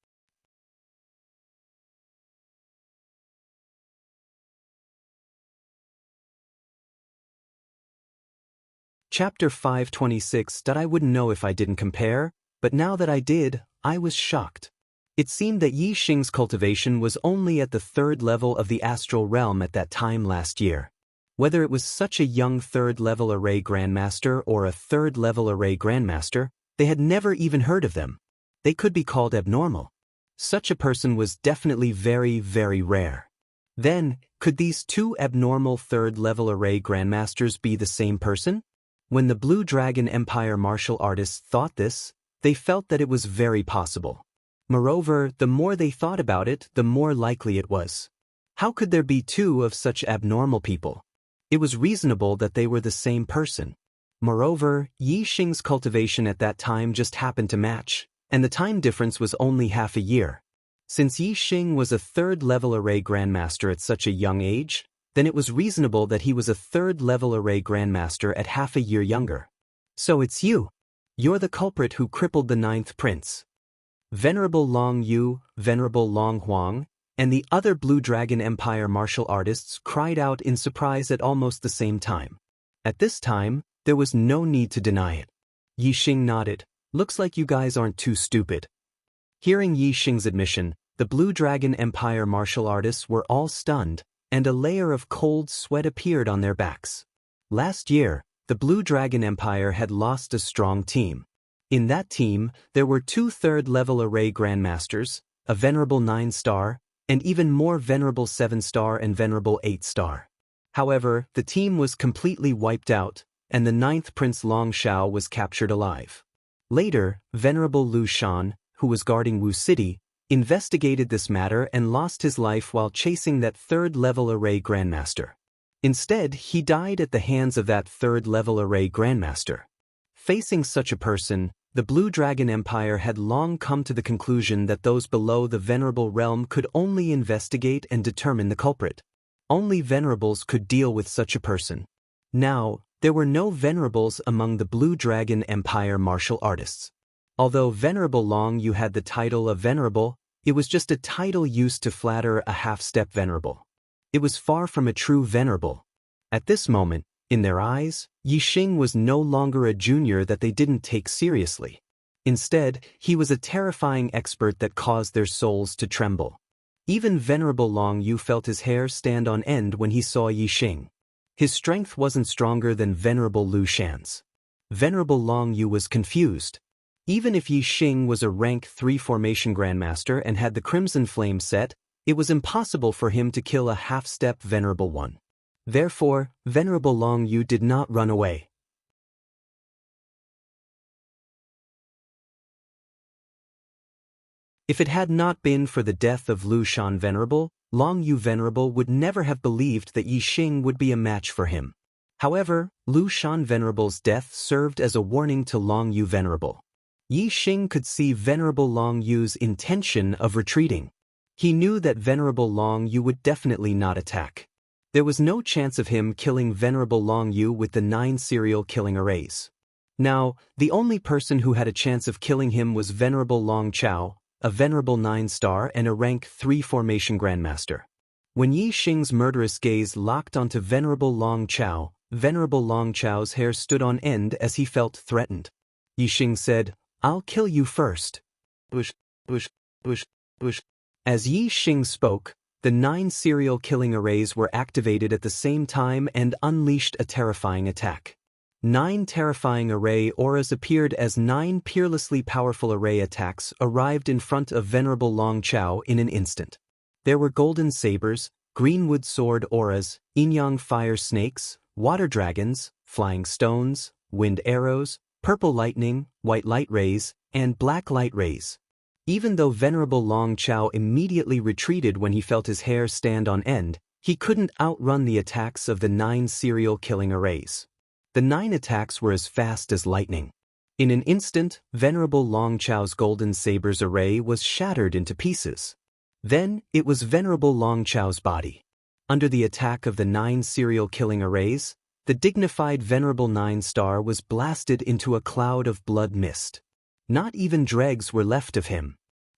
Chapter 526 that I wouldn't know if I didn't compare, but now that I did, I was shocked. It seemed that Yi Xing's cultivation was only at the 3rd level of the astral realm at that time last year. Whether it was such a young 3rd level array grandmaster or a 3rd level array grandmaster, they had never even heard of them. They could be called abnormal. Such a person was definitely very, very rare. Then, could these 2 abnormal 3rd level array grandmasters be the same person? When the Blue Dragon Empire martial artists thought this, they felt that it was very possible. Moreover, the more they thought about it, the more likely it was. How could there be 2 of such abnormal people? It was reasonable that they were the same person. Moreover, Yi Xing's cultivation at that time just happened to match, and the time difference was only half a year. Since Yi Xing was a 3rd level array grandmaster at such a young age, then it was reasonable that he was a 3rd level array grandmaster at half a year younger. So it's you. You're the culprit who crippled the 9th prince. Venerable Long Yu, Venerable Long Huang, and the other Blue Dragon Empire martial artists cried out in surprise at almost the same time. At this time, there was no need to deny it. Yi Xing nodded. Looks like you guys aren't too stupid. Hearing Yi Xing's admission, the Blue Dragon Empire martial artists were all stunned, and a layer of cold sweat appeared on their backs. Last year, the Blue Dragon Empire had lost a strong team. In that team, there were 2 3rd-level array grandmasters, a venerable 9-star, and even more venerable 7-star and venerable 8-star. However, the team was completely wiped out, and the 9th Prince Long Shao was captured alive. Later, Venerable Lu Shan, who was guarding Wu City, investigated this matter and lost his life while chasing that 3rd-level array grandmaster. Instead, he died at the hands of that 3rd-level array grandmaster. Facing such a person, the Blue Dragon Empire had long come to the conclusion that those below the Venerable realm could only investigate and determine the culprit. Only Venerables could deal with such a person. Now, there were no Venerables among the Blue Dragon Empire martial artists. Although Venerable Long Yu had the title of Venerable, it was just a title used to flatter a half-step Venerable. It was far from a true Venerable. At this moment, in their eyes, Yi Xing was no longer a junior that they didn't take seriously. Instead, he was a terrifying expert that caused their souls to tremble. Even Venerable Long Yu felt his hair stand on end when he saw Yi Xing. His strength wasn't stronger than Venerable Lu Shan's. Venerable Long Yu was confused. Even if Yi Xing was a rank 3 formation grandmaster and had the Crimson Flame set, it was impossible for him to kill a half-step Venerable one. Therefore, Venerable Long Yu did not run away. If it had not been for the death of Lu Shan Venerable, Long Yu Venerable would never have believed that Yi Xing would be a match for him. However, Lu Shan Venerable's death served as a warning to Long Yu Venerable. Yi Xing could see Venerable Long Yu's intention of retreating. He knew that Venerable Long Yu would definitely not attack. There was no chance of him killing Venerable Long Yu with the 9 serial killing arrays. Now, the only person who had a chance of killing him was Venerable Long Chao, a Venerable 9-star and a rank 3 formation Grandmaster. When Yi Xing's murderous gaze locked onto Venerable Long Chao, Venerable Long Chao's hair stood on end as he felt threatened. Yi Xing said, "I'll kill you first." Bush, bush, bush, bush. As Yi Xing spoke, the 9 serial killing arrays were activated at the same time and unleashed a terrifying attack. 9 terrifying array auras appeared as 9 peerlessly powerful array attacks arrived in front of Venerable Long Chao in an instant. There were golden sabers, greenwood sword auras, yin-yang fire snakes, water dragons, flying stones, wind arrows, purple lightning, white light rays, and black light rays. Even though Venerable Long Chao immediately retreated when he felt his hair stand on end, he couldn't outrun the attacks of the 9 serial killing arrays. The 9 attacks were as fast as lightning. In an instant, Venerable Long Chao's golden sabers array was shattered into pieces. Then, it was Venerable Long Chao's body. Under the attack of the 9 serial killing arrays, the dignified Venerable 9-star was blasted into a cloud of blood mist. Not even dregs were left of him.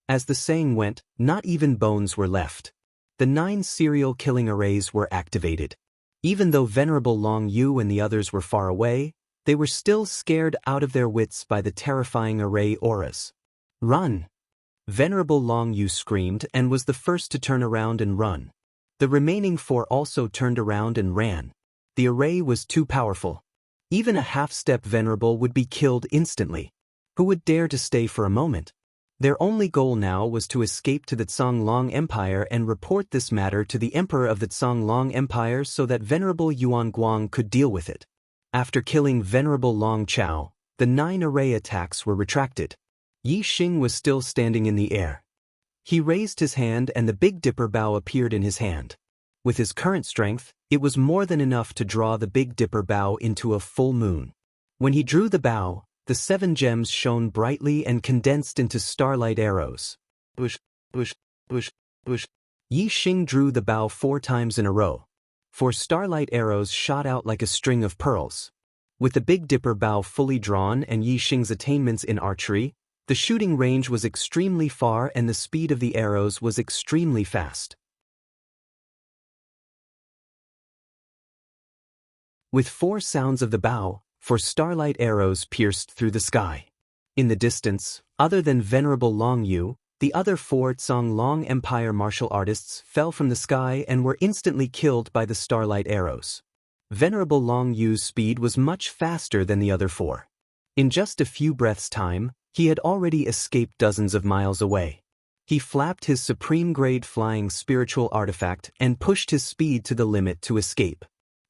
As the saying went, not even bones were left. The 9 serial killing arrays were activated. Even though Venerable Long Yu and the others were far away, they were still scared out of their wits by the terrifying array auras. "Run!" Venerable Long Yu screamed and was the first to turn around and run. The remaining 4 also turned around and ran. The array was too powerful. Even a half-step Venerable would be killed instantly. Who would dare to stay for a moment? Their only goal now was to escape to the Zonglong Empire and report this matter to the Emperor of the Zonglong Empire so that Venerable Yuan Guang could deal with it. After killing Venerable Long Chao, the 9 array attacks were retracted. Yi Xing was still standing in the air. He raised his hand and the Big Dipper bow appeared in his hand. With his current strength, it was more than enough to draw the Big Dipper bow into a full moon. When he drew the bow, the 7 gems shone brightly and condensed into starlight arrows. Bush, bush, bush, bush. Yi Xing drew the bow 4 times in a row. 4 starlight arrows shot out like a string of pearls. With the Big Dipper bow fully drawn and Yi Xing's attainments in archery, the shooting range was extremely far and the speed of the arrows was extremely fast. With 4 sounds of the bow, 4 starlight arrows pierced through the sky. In the distance, other than Venerable Long Yu, the other 4 Zonglong Empire martial artists fell from the sky and were instantly killed by the starlight arrows. Venerable Long Yu's speed was much faster than the other 4. In just a few breaths' time, he had already escaped dozens of miles away. He flapped his supreme-grade flying spiritual artifact and pushed his speed to the limit to escape.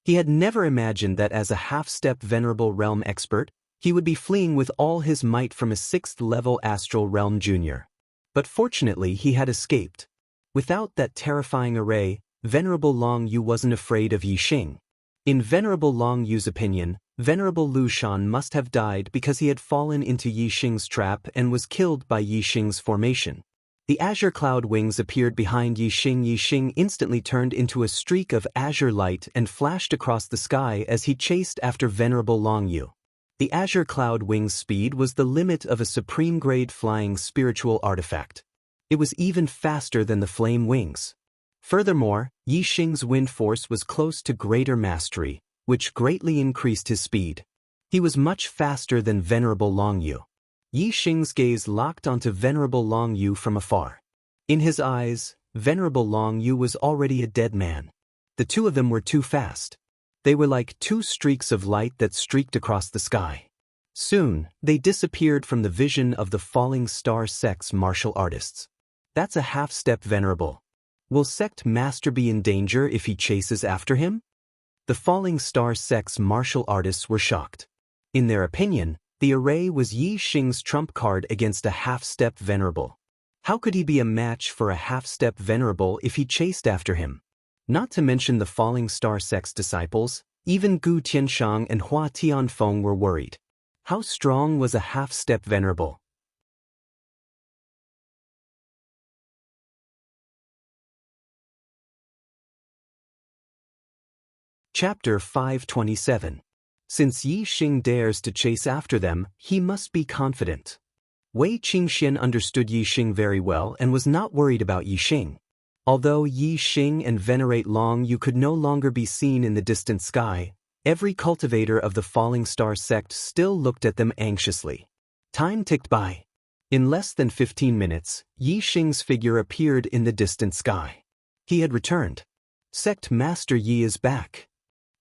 He had never imagined that as a half-step Venerable Realm expert, he would be fleeing with all his might from a 6th-level Astral Realm Junior. But fortunately he had escaped. Without that terrifying array, Venerable Long Yu wasn't afraid of Yi Xing. In Venerable Long Yu's opinion, Venerable Lu Shan must have died because he had fallen into Yi Xing's trap and was killed by Yi Xing's formation. The azure cloud wings appeared behind Yi Xing. Yi Xing instantly turned into a streak of azure light and flashed across the sky as he chased after Venerable Long Yu. The azure cloud wings' speed was the limit of a supreme-grade flying spiritual artifact. It was even faster than the flame wings. Furthermore, Yi Xing's wind force was close to greater mastery, which greatly increased his speed. He was much faster than Venerable Long Yu. Yi Xing's gaze locked onto Venerable Long Yu from afar. In his eyes, Venerable Long Yu was already a dead man. The 2 of them were too fast. They were like 2 streaks of light that streaked across the sky. Soon, they disappeared from the vision of the falling star sect's martial artists. That's a half-step Venerable. Will sect master be in danger if he chases after him? The falling star sect's martial artists were shocked. In their opinion, the array was Yi Xing's trump card against a half-step Venerable. How could he be a match for a half-step Venerable if he chased after him? Not to mention the falling star sect's disciples, even Gu Tianshang and Hua Tianfeng were worried. How strong was a half-step Venerable? Chapter 527. Since Yi Xing dares to chase after them, he must be confident. Wei Qingxian understood Yi Xing very well and was not worried about Yi Xing. Although Yi Xing and Venerate Long Yu could no longer be seen in the distant sky, every cultivator of the Falling Star sect still looked at them anxiously. Time ticked by. In less than 15 minutes, Yi Xing's figure appeared in the distant sky. He had returned. Sect Master Yi is back.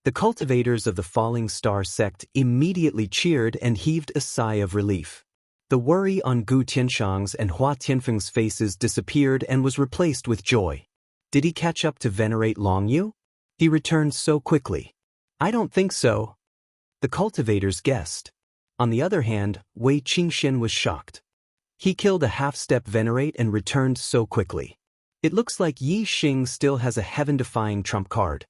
The cultivators of the Falling Star sect immediately cheered and heaved a sigh of relief. The worry on Gu Tianshang's and Hua Tianfeng's faces disappeared and was replaced with joy. Did he catch up to Venerate Long Yu? He returned so quickly. I don't think so. The cultivators guessed. On the other hand, Wei Qingxian was shocked. He killed a half-step Venerate and returned so quickly. It looks like Yi Xing still has a heaven-defying trump card.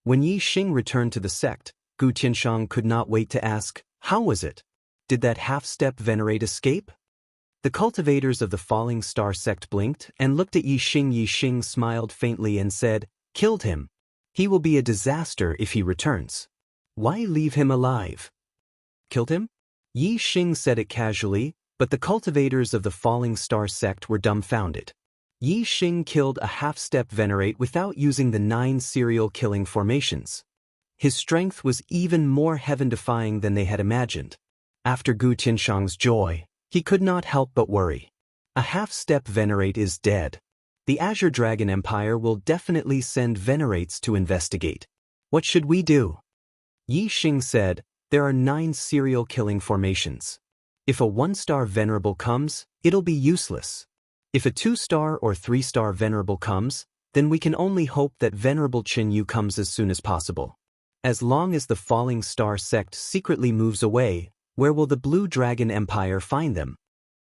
When Yi Xing returned to the sect, Gu Tianshang could not wait to ask, how was it? Did that half-step Venerate escape? The cultivators of the Falling Star sect blinked and looked at Yi Xing. Yi Xing smiled faintly and said, killed him. He will be a disaster if he returns. Why leave him alive? Killed him? Yi Xing said it casually, but the cultivators of the Falling Star sect were dumbfounded. Yi Xing killed a half-step Venerate without using the 9 serial killing formations. His strength was even more heaven-defying than they had imagined. After Gu Tianshang's joy, he could not help but worry. A half-step Venerate is dead. The Azure Dragon Empire will definitely send Venerates to investigate. What should we do? Yi Xing said, there are 9 serial killing formations. If a 1-star Venerable comes, it'll be useless. If a 2-star or 3-star Venerable comes, then we can only hope that Venerable Qin Yu comes as soon as possible. As long as the Falling Star sect secretly moves away, where will the Blue Dragon Empire find them?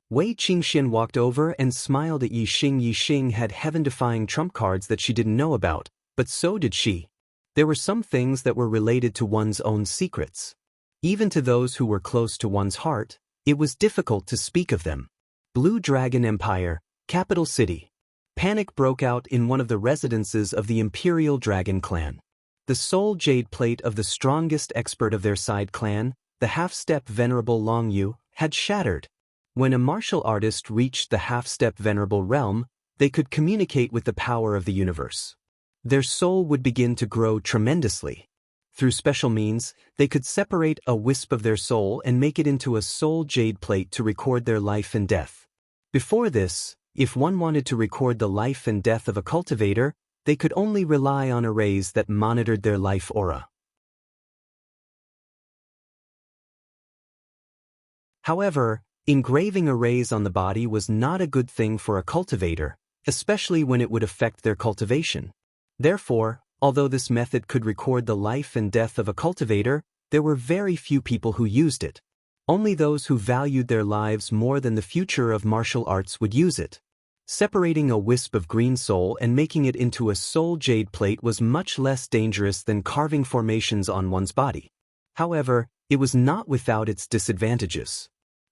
Wei Qingxian walked over and smiled at Yi Xing. Yi Xing had heaven-defying trump cards that she didn't know about, but so did she. There were some things that were related to one's own secrets. Even to those who were close to one's heart, it was difficult to speak of them. Blue Dragon Empire, capital city. Panic broke out in one of the residences of the Imperial Dragon clan. The sole jade plate of the strongest expert of their side clan, the half-step Venerable Long Yu, had shattered. When a martial artist reached the half-step Venerable realm, they could communicate with the power of the universe. Their soul would begin to grow tremendously. Through special means, they could separate a wisp of their soul and make it into a soul jade plate to record their life and death. Before this, if one wanted to record the life and death of a cultivator, they could only rely on arrays that monitored their life aura. However, engraving arrays on the body was not a good thing for a cultivator, especially when it would affect their cultivation. Therefore, although this method could record the life and death of a cultivator, there were very few people who used it. Only those who valued their lives more than the future of martial arts would use it. Separating a wisp of green soul and making it into a soul jade plate was much less dangerous than carving formations on one's body. However, it was not without its disadvantages.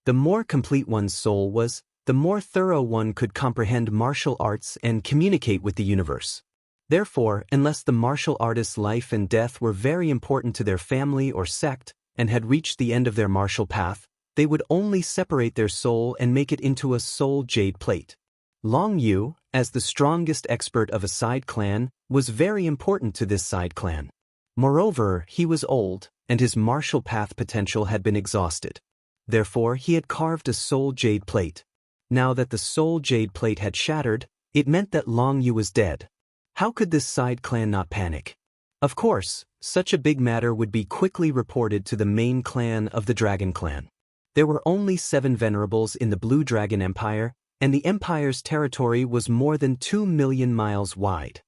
The more complete one's soul was, the more thorough one could comprehend martial arts and communicate with the universe. Therefore, unless the martial artist's life and death were very important to their family or sect, and had reached the end of their martial path, they would only separate their soul and make it into a soul jade plate. Long Yu, as the strongest expert of a side clan, was very important to this side clan. Moreover, he was old, and his martial path potential had been exhausted. Therefore, he had carved a soul jade plate. Now that the soul jade plate had shattered, it meant that Long Yu was dead. How could this side clan not panic? Of course, such a big matter would be quickly reported to the main clan of the Dragon Clan. There were only 7 venerables in the Blue Dragon Empire, and the empire's territory was more than 2 million miles wide.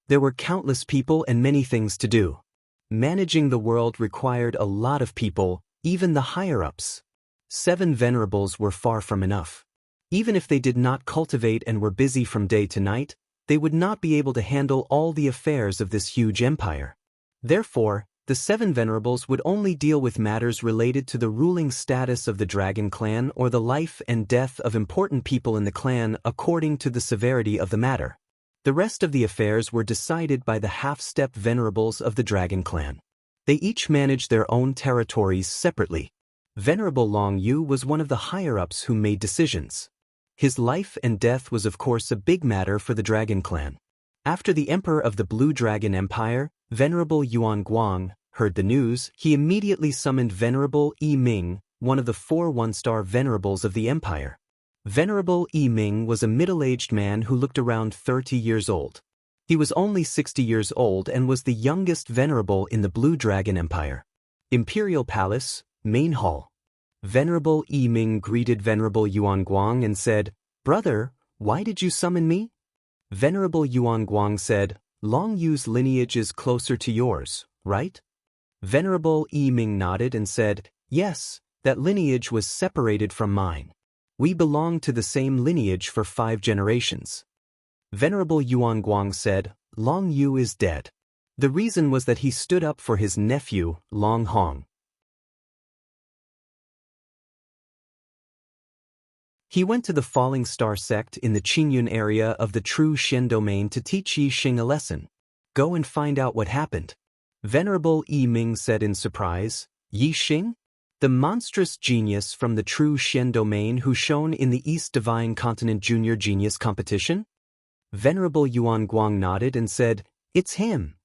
There were countless people and many things to do. Managing the world required a lot of people, even the higher-ups. 7 venerables were far from enough. Even if they did not cultivate and were busy from day to night, they would not be able to handle all the affairs of this huge empire. Therefore, the 7 venerables would only deal with matters related to the ruling status of the Dragon Clan or the life and death of important people in the clan according to the severity of the matter. The rest of the affairs were decided by the half-step venerables of the Dragon Clan. They each managed their own territories separately. Venerable Long Yu was one of the higher-ups who made decisions. His life and death was of course a big matter for the Dragon Clan. After the Emperor of the Blue Dragon Empire, Venerable Yuan Guang, heard the news, he immediately summoned Venerable Yi Ming, one of the 4 one-star venerables of the empire. Venerable Yi Ming was a middle-aged man who looked around 30 years old. He was only 60 years old and was the youngest venerable in the Blue Dragon Empire. Imperial Palace, Main Hall. Venerable Yi Ming greeted Venerable Yuan Guang and said, "Brother, why did you summon me?" Venerable Yuan Guang said, "Long Yu's lineage is closer to yours, right?" Venerable Yi Ming nodded and said, "Yes, that lineage was separated from mine. We belong to the same lineage for 5 generations." Venerable Yuan Guang said, "Long Yu is dead." The reason was that he stood up for his nephew, Long Hong. He went to the Falling Star sect in the Qingyun area of the True Shen domain to teach Yi Xing a lesson. Go and find out what happened. Venerable Yi Ming said in surprise, "Yi Xing? The monstrous genius from the True Shen domain who shone in the East Divine Continent Junior Genius Competition?" Venerable Yuan Guang nodded and said, "It's him."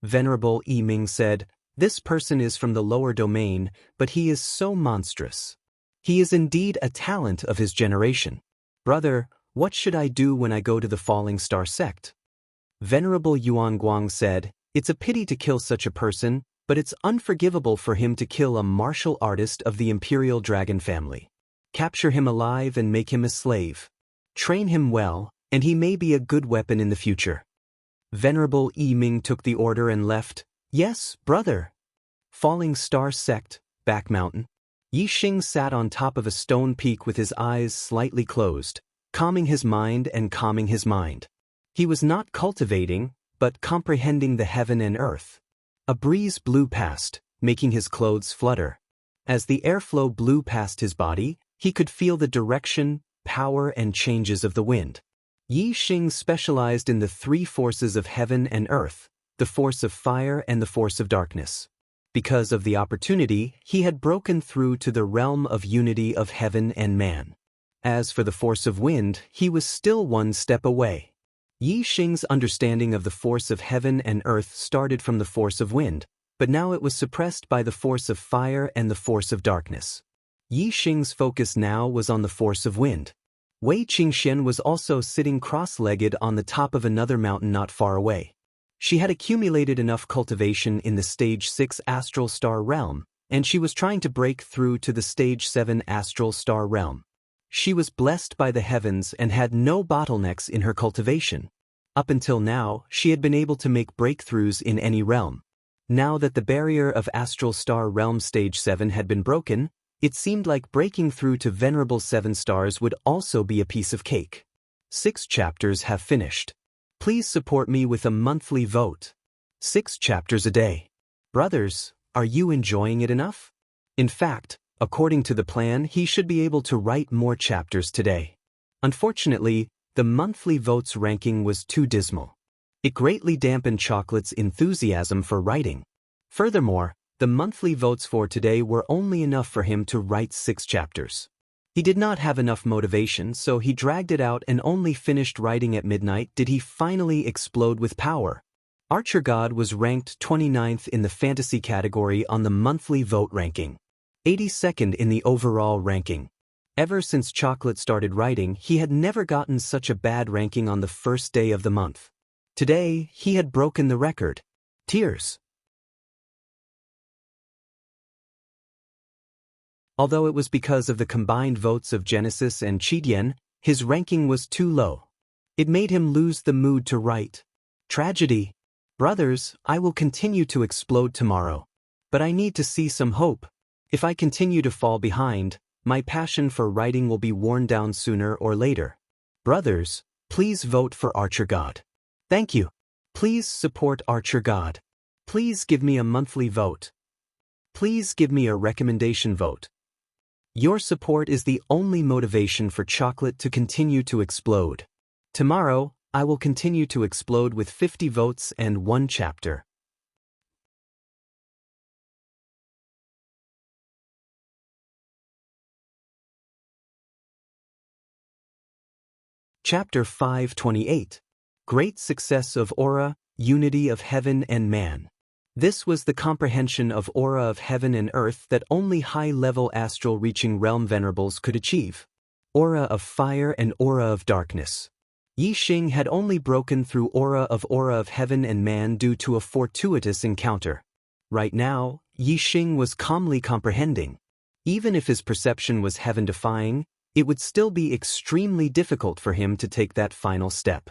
Venerable Yi Ming said, "This person is from the lower domain, but he is so monstrous. He is indeed a talent of his generation. Brother, what should I do when I go to the Falling Star sect?" Venerable Yuan Guang said, "It's a pity to kill such a person, but it's unforgivable for him to kill a martial artist of the Imperial Dragon family. Capture him alive and make him a slave. Train him well, and he may be a good weapon in the future." Venerable Yi Ming took the order and left. "Yes, brother." Falling Star sect, Back Mountain. Yi Xing sat on top of a stone peak with his eyes slightly closed, calming his mind and calming his mind. He was not cultivating, but comprehending the heaven and earth. A breeze blew past, making his clothes flutter. As the airflow blew past his body, he could feel the direction, power and changes of the wind. Yi Xing specialized in the 3 forces of heaven and earth, the force of fire and the force of darkness. Because of the opportunity, he had broken through to the realm of unity of heaven and man. As for the force of wind, he was still 1 step away. Yi Xing's understanding of the force of heaven and earth started from the force of wind, but now it was suppressed by the force of fire and the force of darkness. Yi Xing's focus now was on the force of wind. Wei Qingxian was also sitting cross-legged on the top of another mountain not far away. She had accumulated enough cultivation in the Stage 6 Astral Star Realm, and she was trying to break through to the Stage 7 Astral Star Realm. She was blessed by the heavens and had no bottlenecks in her cultivation. Up until now, she had been able to make breakthroughs in any realm. Now that the barrier of Astral Star Realm Stage 7 had been broken, it seemed like breaking through to Venerable 7 stars would also be a piece of cake. 6 chapters have finished. Please support me with a monthly vote. 6 chapters a day. Brothers, are you enjoying it enough? In fact, according to the plan, he should be able to write more chapters today. Unfortunately, the monthly votes ranking was too dismal. It greatly dampened Chocolate's enthusiasm for writing. Furthermore, the monthly votes for today were only enough for him to write 6 chapters. He did not have enough motivation, so he dragged it out and only finished writing at midnight did he finally explode with power. Archer God was ranked 29th in the fantasy category on the monthly vote ranking, 82nd in the overall ranking. Ever since Chocolate started writing, he had never gotten such a bad ranking on the first day of the month. Today, he had broken the record. Tears. Although it was because of the combined votes of Genesis and Chidian, his ranking was too low. It made him lose the mood to write. Tragedy. Brothers, I will continue to explode tomorrow. But I need to see some hope. If I continue to fall behind, my passion for writing will be worn down sooner or later. Brothers, please vote for Archer God. Thank you. Please support Archer God. Please give me a monthly vote. Please give me a recommendation vote. Your support is the only motivation for Chocolate to continue to explode. Tomorrow, I will continue to explode with 50 votes and 1 chapter. Chapter 528. Great Success of Aura, Unity of Heaven and Man. This was the comprehension of aura of heaven and earth that only high-level astral-reaching realm venerables could achieve. Aura of fire and aura of darkness. Yi Xing had only broken through aura of heaven and man due to a fortuitous encounter. Right now, Yi Xing was calmly comprehending. Even if his perception was heaven-defying, it would still be extremely difficult for him to take that final step.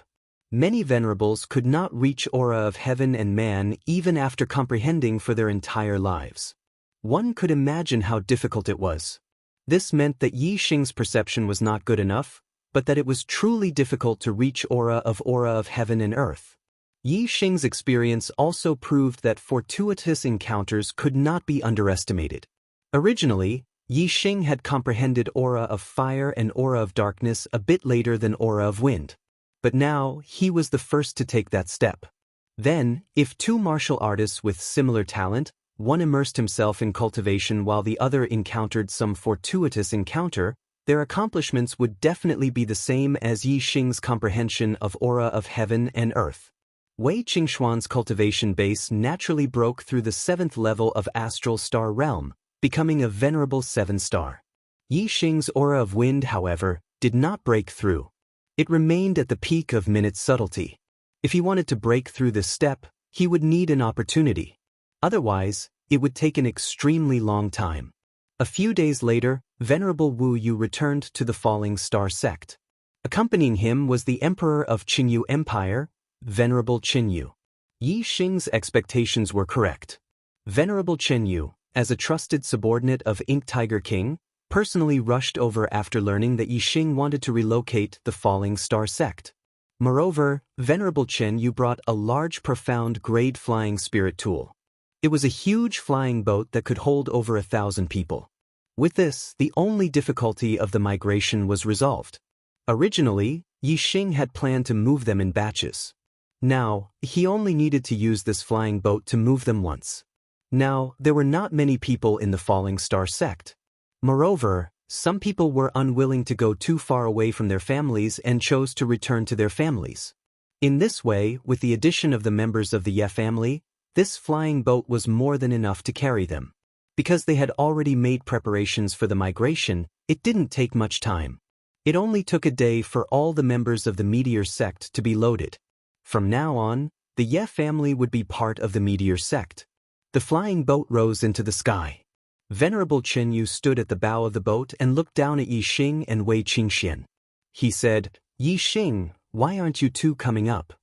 Many venerables could not reach aura of heaven and man even after comprehending for their entire lives. One could imagine how difficult it was. This meant that Yi Xing's perception was not good enough, but that it was truly difficult to reach aura of heaven and earth. Yi Xing's experience also proved that fortuitous encounters could not be underestimated. Originally, Yi Xing had comprehended aura of fire and aura of darkness a bit later than aura of wind. But now, he was the first to take that step. Then, if two martial artists with similar talent, one immersed himself in cultivation while the other encountered some fortuitous encounter, their accomplishments would definitely be the same as Yi Xing's comprehension of aura of heaven and earth. Wei Qingxuan's cultivation base naturally broke through the 7th level of astral star realm, becoming a venerable 7-star. Yi Xing's aura of wind, however, did not break through. It remained at the peak of minute subtlety. If he wanted to break through this step, he would need an opportunity. Otherwise, it would take an extremely long time. A few days later, Venerable Wu Yu returned to the Falling Star sect. Accompanying him was the Emperor of Qingyu Empire, Venerable Qinyu. Yi Xing's expectations were correct. Venerable Qinyu, as a trusted subordinate of Ink Tiger King, personally rushed over after learning that Yi Xing wanted to relocate the Falling Star sect. Moreover, Venerable Qinyu brought a large profound grade flying spirit tool. It was a huge flying boat that could hold over 1,000 people. With this, the only difficulty of the migration was resolved. Originally, Yi Xing had planned to move them in batches. Now, he only needed to use this flying boat to move them once. Now, there were not many people in the Falling Star sect. Moreover, some people were unwilling to go too far away from their families and chose to return to their families. In this way, with the addition of the members of the Ye family, this flying boat was more than enough to carry them. Because they had already made preparations for the migration, it didn't take much time. It only took a day for all the members of the Meteor sect to be loaded. From now on, the Ye family would be part of the Meteor sect. The flying boat rose into the sky. Venerable Qinyu stood at the bow of the boat and looked down at Yi Xing and Wei Qingxian. He said, "Yi Xing, why aren't you two coming up?"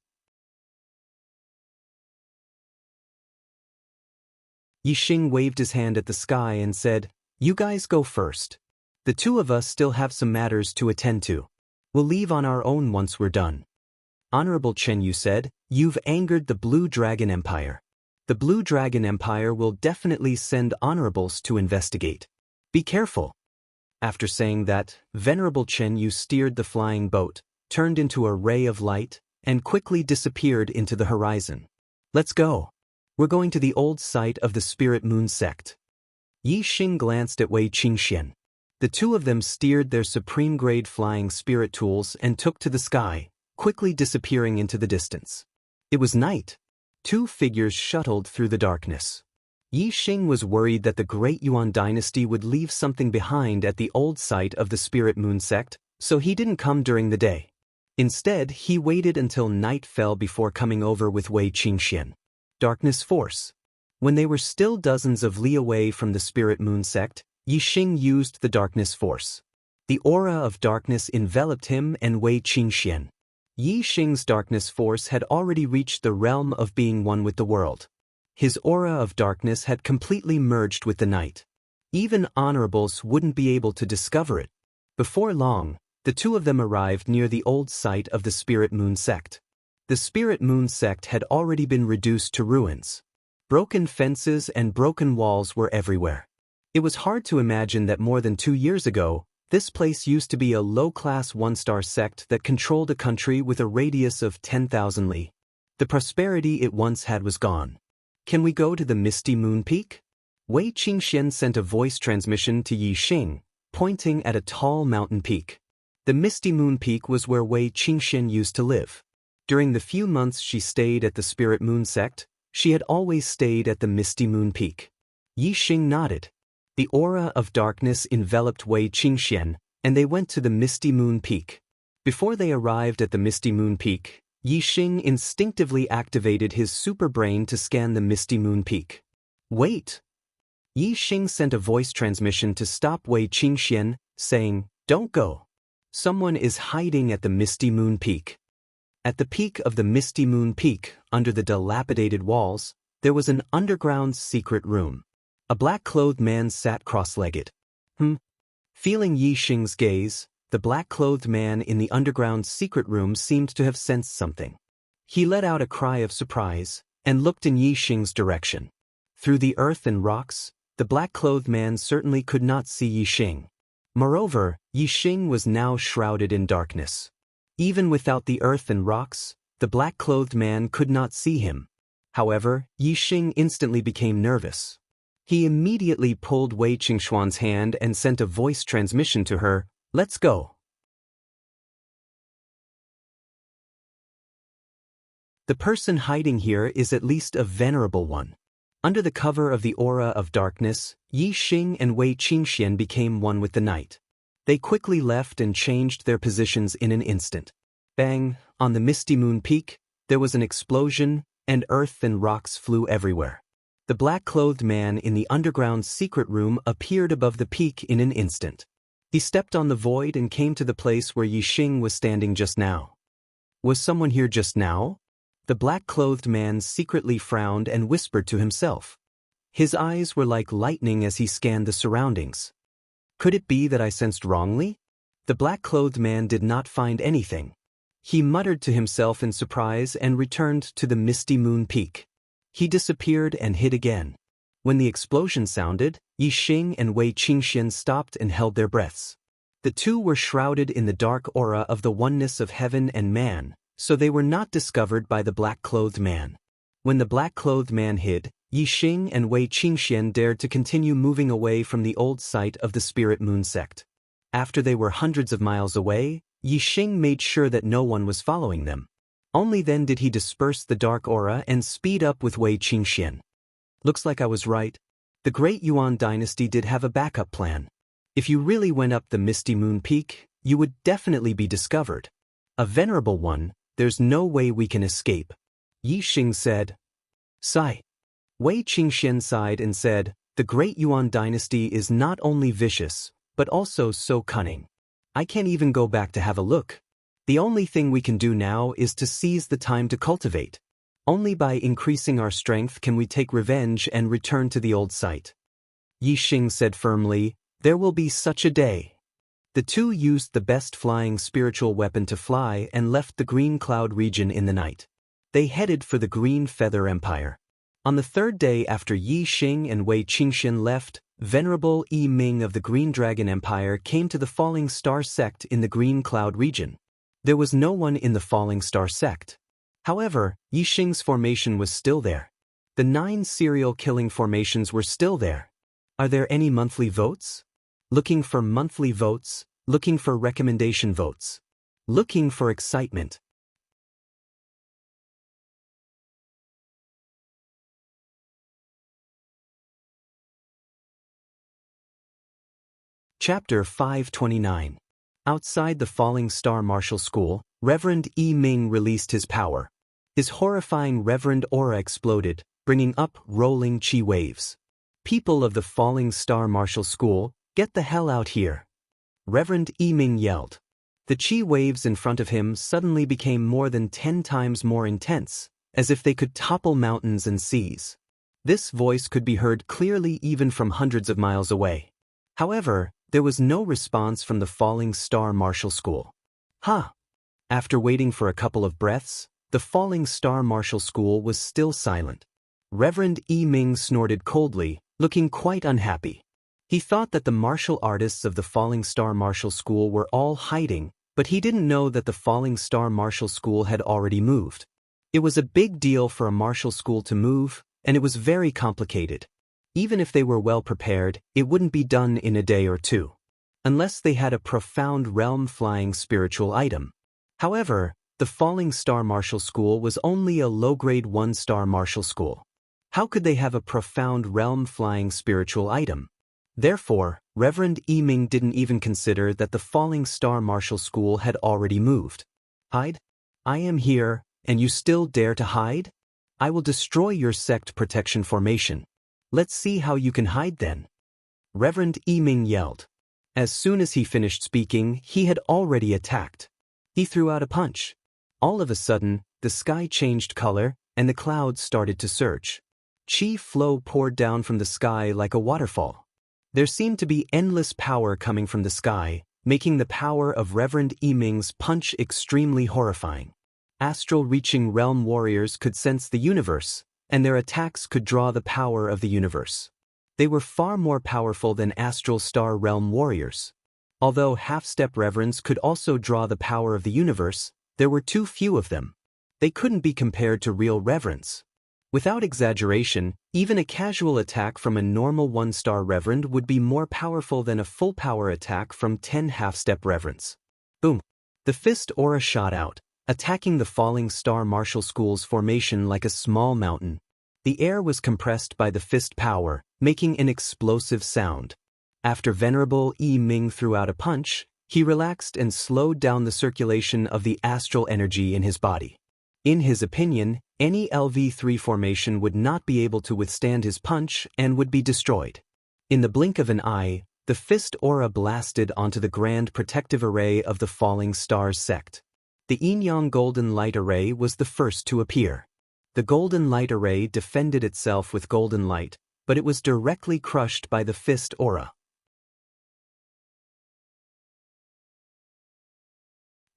Yi Xing waved his hand at the sky and said, "You guys go first. The two of us still have some matters to attend to. We'll leave on our own once we're done." Honorable Qinyu said, "You've angered the Blue Dragon Empire. The Blue Dragon Empire will definitely send honorables to investigate. Be careful." After saying that, Venerable Qinyu steered the flying boat, turned into a ray of light, and quickly disappeared into the horizon. "Let's go. We're going to the old site of the Spirit Moon sect." Yi Xing glanced at Wei Qingxian. The two of them steered their supreme-grade flying spirit tools and took to the sky, quickly disappearing into the distance. It was night. Two figures shuttled through the darkness. Yi Xing was worried that the Great Yuan dynasty would leave something behind at the old site of the Spirit Moon sect, so he didn't come during the day. Instead, he waited until night fell before coming over with Wei Qingxian. Darkness Force. When they were still dozens of li away from the Spirit Moon sect, Yi Xing used the Darkness Force. The aura of darkness enveloped him and Wei Qingxian. Yi Xing's darkness force had already reached the realm of being one with the world. His aura of darkness had completely merged with the night. Even honorables wouldn't be able to discover it. Before long, the two of them arrived near the old site of the Spirit Moon sect. The Spirit Moon sect had already been reduced to ruins. Broken fences and broken walls were everywhere. It was hard to imagine that more than 2 years ago, This place used to be a low-class one-star sect that controlled a country with a radius of 10,000 li. The prosperity it once had was gone. Can we go to the Misty Moon Peak? Wei Qingxian sent a voice transmission to Yi Xing, pointing at a tall mountain peak. The Misty Moon Peak was where Wei Qingxian used to live. During the few months she stayed at the Spirit Moon sect, she had always stayed at the Misty Moon Peak. Yi Xing nodded. The aura of darkness enveloped Wei Qingxian, and they went to the Misty Moon Peak. Before they arrived at the Misty Moon Peak, Yi Xing instinctively activated his super brain to scan the Misty Moon Peak. Wait! Yi Xing sent a voice transmission to stop Wei Qingxian, saying, "Don't go. Someone is hiding at the Misty Moon Peak." At the peak of the Misty Moon Peak, under the dilapidated walls, there was an underground secret room. A black-clothed man sat cross-legged. Feeling Yi Xing's gaze, the black-clothed man in the underground secret room seemed to have sensed something. He let out a cry of surprise, and looked in Yi Xing's direction. Through the earth and rocks, the black-clothed man certainly could not see Yi Xing. Moreover, Yi Xing was now shrouded in darkness. Even without the earth and rocks, the black-clothed man could not see him. However, Yi Xing instantly became nervous. He immediately pulled Wei Qingxuan's hand and sent a voice transmission to her, "Let's go." The person hiding here is at least a venerable one. Under the cover of the aura of darkness, Yi Xing and Wei Qingxian became one with the night. They quickly left and changed their positions in an instant. Bang! On the Misty Moon Peak, there was an explosion, and earth and rocks flew everywhere. The black-clothed man in the underground secret room appeared above the peak in an instant. He stepped on the void and came to the place where Yi Xing was standing just now. Was someone here just now? The black-clothed man secretly frowned and whispered to himself. His eyes were like lightning as he scanned the surroundings. Could it be that I sensed wrongly? The black-clothed man did not find anything. He muttered to himself in surprise and returned to the Misty Moon Peak. He disappeared and hid again. When the explosion sounded, Yi Xing and Wei Qingxian stopped and held their breaths. The two were shrouded in the dark aura of the oneness of heaven and man, so they were not discovered by the black-clothed man. When the black-clothed man hid, Yi Xing and Wei Qingxian dared to continue moving away from the old site of the Spirit Moon sect. After they were hundreds of miles away, Yi Xing made sure that no one was following them. Only then did he disperse the dark aura and speed up with Wei Qingxian. Looks like I was right. The Great Yuan dynasty did have a backup plan. If you really went up the Misty Moon Peak, you would definitely be discovered. A venerable one, there's no way we can escape. Yi Xing said. Sigh. Wei Qingxian sighed and said, the Great Yuan dynasty is not only vicious, but also so cunning. I can't even go back to have a look. The only thing we can do now is to seize the time to cultivate. Only by increasing our strength can we take revenge and return to the old site. Yi Xing said firmly, there will be such a day. The two used the best flying spiritual weapon to fly and left the Green Cloud region in the night. They headed for the Green Feather Empire. On the third day after Yi Xing and Wei Qingxian left, Venerable Yi Ming of the Green Dragon Empire came to the Falling Star sect in the Green Cloud region. There was no one in the Falling Star sect. However, Yi Xing's formation was still there. The 9 serial killing formations were still there. Are there any monthly votes? Looking for monthly votes, looking for recommendation votes. Looking for excitement. Chapter 529. Outside the Falling Star Martial School, Reverend Yi Ming released his power. His horrifying reverend aura exploded, bringing up rolling chi waves. People of the Falling Star Martial School, get the hell out here. Reverend Yi Ming yelled. The chi waves in front of him suddenly became more than 10 times more intense, as if they could topple mountains and seas. This voice could be heard clearly even from hundreds of miles away. However, there was no response from the Falling Star Martial School. After waiting for a couple of breaths, the Falling Star Martial School was still silent. Reverend Yi Ming snorted coldly, looking quite unhappy. He thought that the martial artists of the Falling Star Martial School were all hiding, but he didn't know that the Falling Star Martial School had already moved. It was a big deal for a martial school to move, and it was very complicated. Even if they were well prepared, it wouldn't be done in a day or two. Unless they had a profound realm-flying spiritual item. However, the Falling Star Martial School was only a low-grade 1-star martial school. How could they have a profound realm-flying spiritual item? Therefore, Reverend Yiming didn't even consider that the Falling Star Martial School had already moved. Hide? I am here, and you still dare to hide? I will destroy your sect protection formation. Let's see how you can hide then. Reverend Yiming yelled. As soon as he finished speaking, he had already attacked. He threw out a punch. All of a sudden, the sky changed color, and the clouds started to surge. Chi flow poured down from the sky like a waterfall. There seemed to be endless power coming from the sky, making the power of Reverend Yiming's punch extremely horrifying. Astral-reaching realm warriors could sense the universe, and their attacks could draw the power of the universe. They were far more powerful than astral star realm warriors. Although half-step reverends could also draw the power of the universe, there were too few of them. They couldn't be compared to real reverends. Without exaggeration, even a casual attack from a normal 1-star reverend would be more powerful than a full-power attack from 10 half-step reverends. Boom! The fist aura shot out, attacking the Falling Star Martial School's formation like a small mountain. The air was compressed by the fist power, making an explosive sound. After Venerable Yiming threw out a punch, he relaxed and slowed down the circulation of the astral energy in his body. In his opinion, any LV3 formation would not be able to withstand his punch and would be destroyed. In the blink of an eye, the fist aura blasted onto the grand protective array of the Falling Stars sect. The Yin-Yang Golden Light Array was the first to appear. The Golden Light Array defended itself with golden light, but it was directly crushed by the fist aura.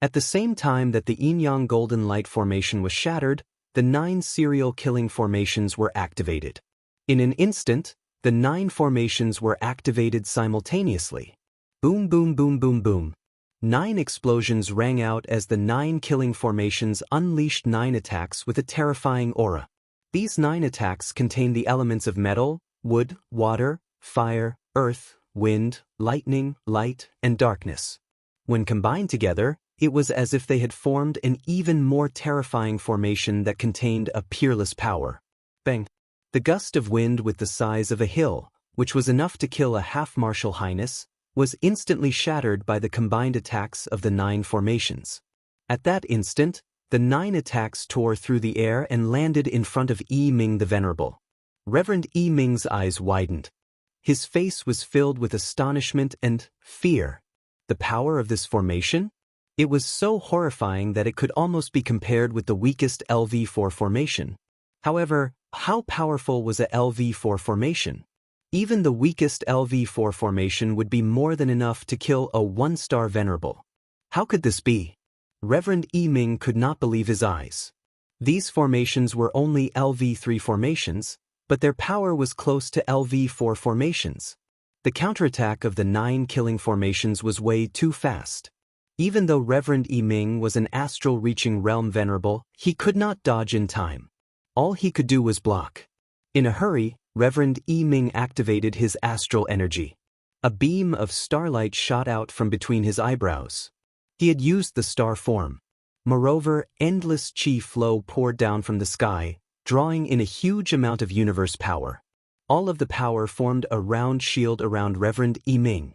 At the same time that the Yin-Yang Golden Light formation was shattered, the 9 serial killing formations were activated. In an instant, the 9 formations were activated simultaneously. Boom, boom, boom, boom, boom. 9 explosions rang out as the 9 killing formations unleashed 9 attacks with a terrifying aura. These 9 attacks contained the elements of metal, wood, water, fire, earth, wind, lightning, light, and darkness. When combined together, it was as if they had formed an even more terrifying formation that contained a peerless power. Bang! The gust of wind with the size of a hill, which was enough to kill a half-martial highness, was instantly shattered by the combined attacks of the 9 formations. At that instant, the 9 attacks tore through the air and landed in front of Yiming the Venerable. Reverend Yiming's eyes widened. His face was filled with astonishment and fear. The power of this formation? It was so horrifying that it could almost be compared with the weakest LV4 formation. However, how powerful was a LV4 formation? Even the weakest LV4 formation would be more than enough to kill a 1-star venerable. How could this be? Reverend Yiming could not believe his eyes. These formations were only LV3 formations, but their power was close to LV4 formations. The counterattack of the 9 killing formations was way too fast. Even though Reverend Yiming was an astral-reaching realm venerable, he could not dodge in time. All he could do was block. In a hurry, Reverend Yiming activated his astral energy. A beam of starlight shot out from between his eyebrows. He had used the star form. Moreover, endless chi flow poured down from the sky, drawing in a huge amount of universe power. All of the power formed a round shield around Reverend Yiming.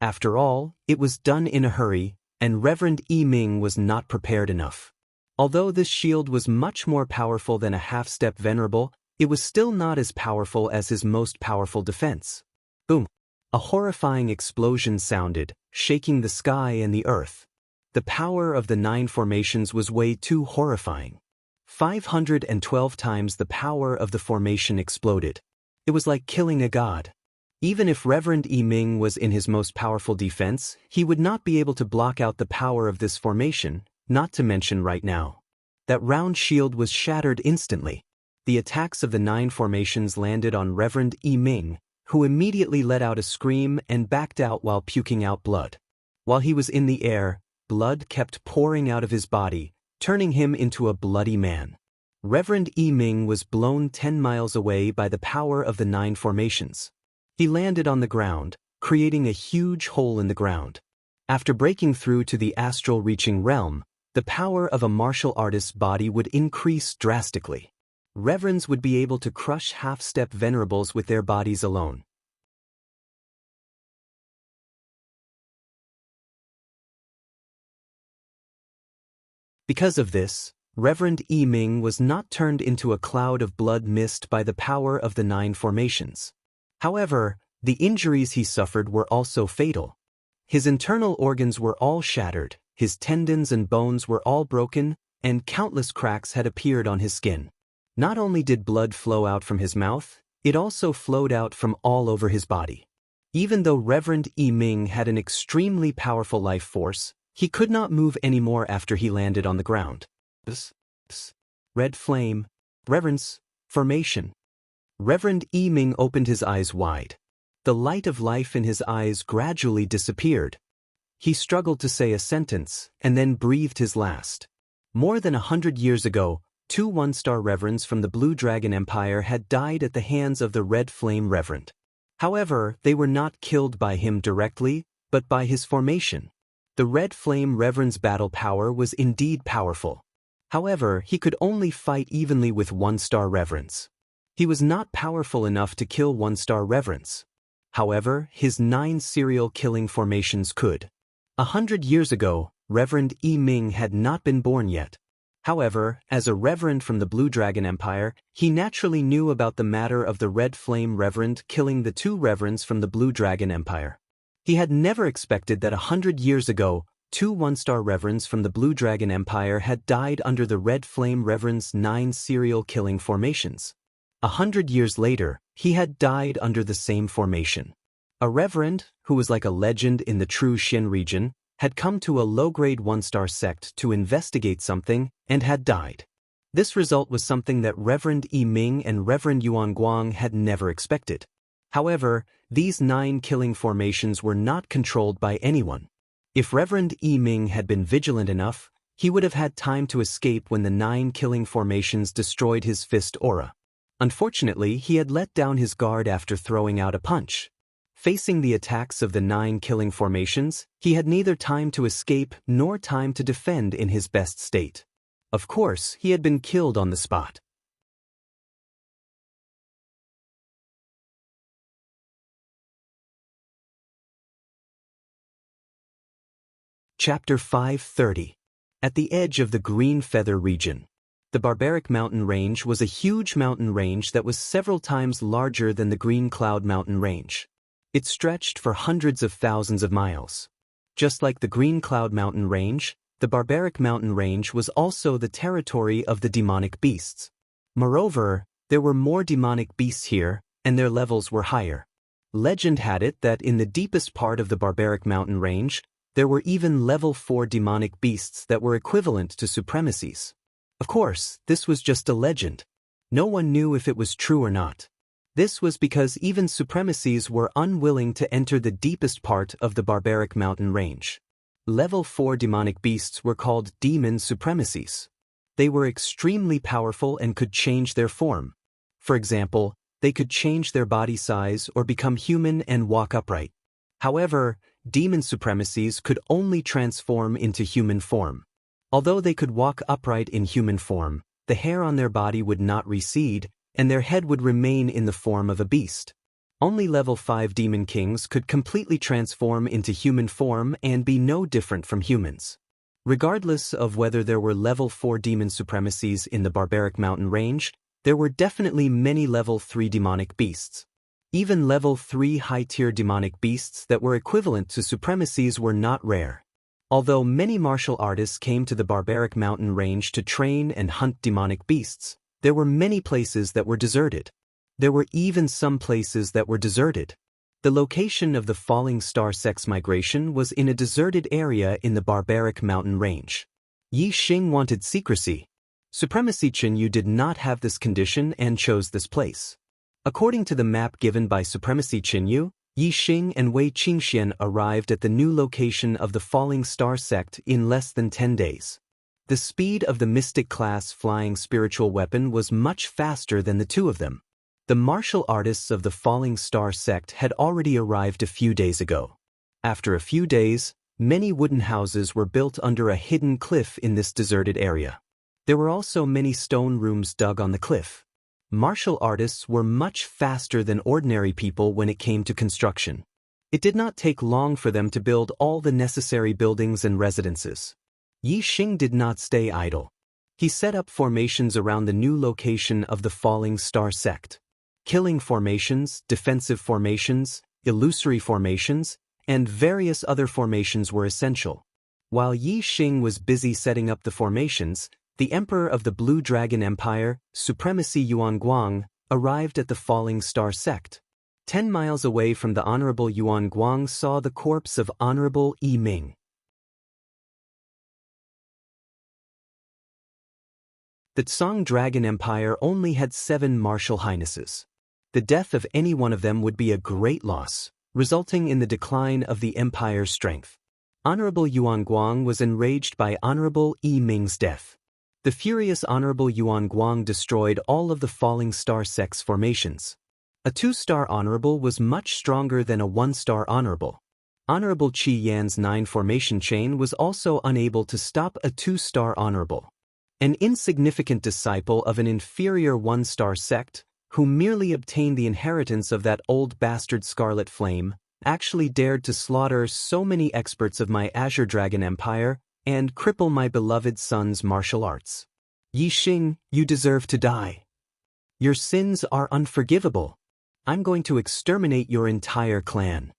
After all, it was done in a hurry, and Reverend Yiming was not prepared enough. Although this shield was much more powerful than a half-step venerable, it was still not as powerful as his most powerful defense. Boom! A horrifying explosion sounded, shaking the sky and the earth. The power of the 9 formations was way too horrifying. 512 times the power of the formation exploded. It was like killing a god. Even if Reverend Yiming was in his most powerful defense, he would not be able to block out the power of this formation, not to mention right now. That round shield was shattered instantly. The attacks of the 9 formations landed on Reverend Yiming, who immediately let out a scream and backed out while puking out blood. While he was in the air, blood kept pouring out of his body, turning him into a bloody man. Reverend Yi Ming was blown 10 miles away by the power of the 9 formations. He landed on the ground, creating a huge hole in the ground. After breaking through to the astral-reaching realm, the power of a martial artist's body would increase drastically. Reverends would be able to crush half-step venerables with their bodies alone. Because of this, Reverend Yi Ming was not turned into a cloud of blood mist by the power of the 9 formations. However, the injuries he suffered were also fatal. His internal organs were all shattered, his tendons and bones were all broken, and countless cracks had appeared on his skin. Not only did blood flow out from his mouth, it also flowed out from all over his body. Even though Reverend Yi Ming had an extremely powerful life force, he could not move anymore after he landed on the ground. Red flame, reverence, formation. Reverend Yi Ming opened his eyes wide. The light of life in his eyes gradually disappeared. He struggled to say a sentence, and then breathed his last. More than 100 years ago, 2 one-star reverends from the Blue Dragon Empire had died at the hands of the Red Flame Reverend. However, they were not killed by him directly, but by his formation. The Red Flame Reverend's battle power was indeed powerful. However, he could only fight evenly with one-star reverends. He was not powerful enough to kill one-star reverends. However, his 9 serial killing formations could. 100 years ago, Reverend Yi Ming had not been born yet. However, as a reverend from the Blue Dragon Empire, he naturally knew about the matter of the Red Flame Reverend killing the 2 reverends from the Blue Dragon Empire. He had never expected that 100 years ago, 2 one-star reverends from the Blue Dragon Empire had died under the Red Flame Reverend's 9 serial killing formations. 100 years later, he had died under the same formation. A reverend, who was like a legend in the true Xin region, had come to a low-grade 1-star sect to investigate something and had died. This result was something that Reverend Yi Ming and Reverend Yuan Guang had never expected. However, these 9 killing formations were not controlled by anyone. If Reverend Yi Ming had been vigilant enough, he would have had time to escape when the 9 killing formations destroyed his fist aura. Unfortunately, he had let down his guard after throwing out a punch. Facing the attacks of the 9 killing formations, he had neither time to escape nor time to defend in his best state. Of course, he had been killed on the spot. Chapter 530. At the edge of the Green Feather region. The Barbaric Mountain Range was a huge mountain range that was several times larger than the Green Cloud Mountain Range. It stretched for hundreds of thousands of miles. Just like the Green Cloud Mountain Range, the Barbaric Mountain Range was also the territory of the demonic beasts. Moreover, there were more demonic beasts here, and their levels were higher. Legend had it that in the deepest part of the Barbaric Mountain Range, there were even level 4 demonic beasts that were equivalent to supremacies. Of course, this was just a legend. No one knew if it was true or not. This was because even supremacies were unwilling to enter the deepest part of the Barbaric Mountain Range. Level 4 demonic beasts were called demon supremacies. They were extremely powerful and could change their form. For example, they could change their body size or become human and walk upright. However, demon supremacies could only transform into human form. Although they could walk upright in human form, the hair on their body would not recede, and their head would remain in the form of a beast. Only level 5 demon kings could completely transform into human form and be no different from humans. Regardless of whether there were level 4 demon supremacies in the Barbaric Mountain Range, there were definitely many level 3 demonic beasts. Even level 3 high-tier demonic beasts that were equivalent to supremacies were not rare. Although many martial artists came to the Barbaric Mountain Range to train and hunt demonic beasts, there were many places that were deserted. There were even some places that were deserted. The location of the Falling Star Sex migration was in a deserted area in the Barbaric Mountain Range. Yi Xing wanted secrecy. Supremacy Chen Yu did not have this condition and chose this place. According to the map given by Supremacy Qinyu, Yi Xing and Wei Qingxian arrived at the new location of the Falling Star sect in less than 10 days. The speed of the Mystic-class flying spiritual weapon was much faster than the two of them. The martial artists of the Falling Star sect had already arrived a few days ago. After a few days, many wooden houses were built under a hidden cliff in this deserted area. There were also many stone rooms dug on the cliff. Martial artists were much faster than ordinary people when it came to construction. It did not take long for them to build all the necessary buildings and residences. Yi Xing did not stay idle. He set up formations around the new location of the Falling Star sect. Killing formations, defensive formations, illusory formations, and various other formations were essential. While Yi Xing was busy setting up the formations, the Emperor of the Blue Dragon Empire, Supremacy Yuan Guang, arrived at the Falling Star sect. 10 miles away from the Honorable Yuan Guang saw the corpse of Honorable Yi Ming. The Tsang Dragon Empire only had 7 martial highnesses. The death of any one of them would be a great loss, resulting in the decline of the empire's strength. Honorable Yuan Guang was enraged by Honorable Yi Ming's death. The furious Honorable Yuan Guang destroyed all of the Falling Star sect's formations. A 2-star honorable was much stronger than a 1-star honorable. Honorable Qi Yan's 9 formation chain was also unable to stop a 2-star honorable. An insignificant disciple of an inferior 1-star sect, who merely obtained the inheritance of that old bastard Scarlet Flame, actually dared to slaughter so many experts of my Azure Dragon Empire and cripple my beloved son's martial arts. Yi Xing, you deserve to die. Your sins are unforgivable. I'm going to exterminate your entire clan.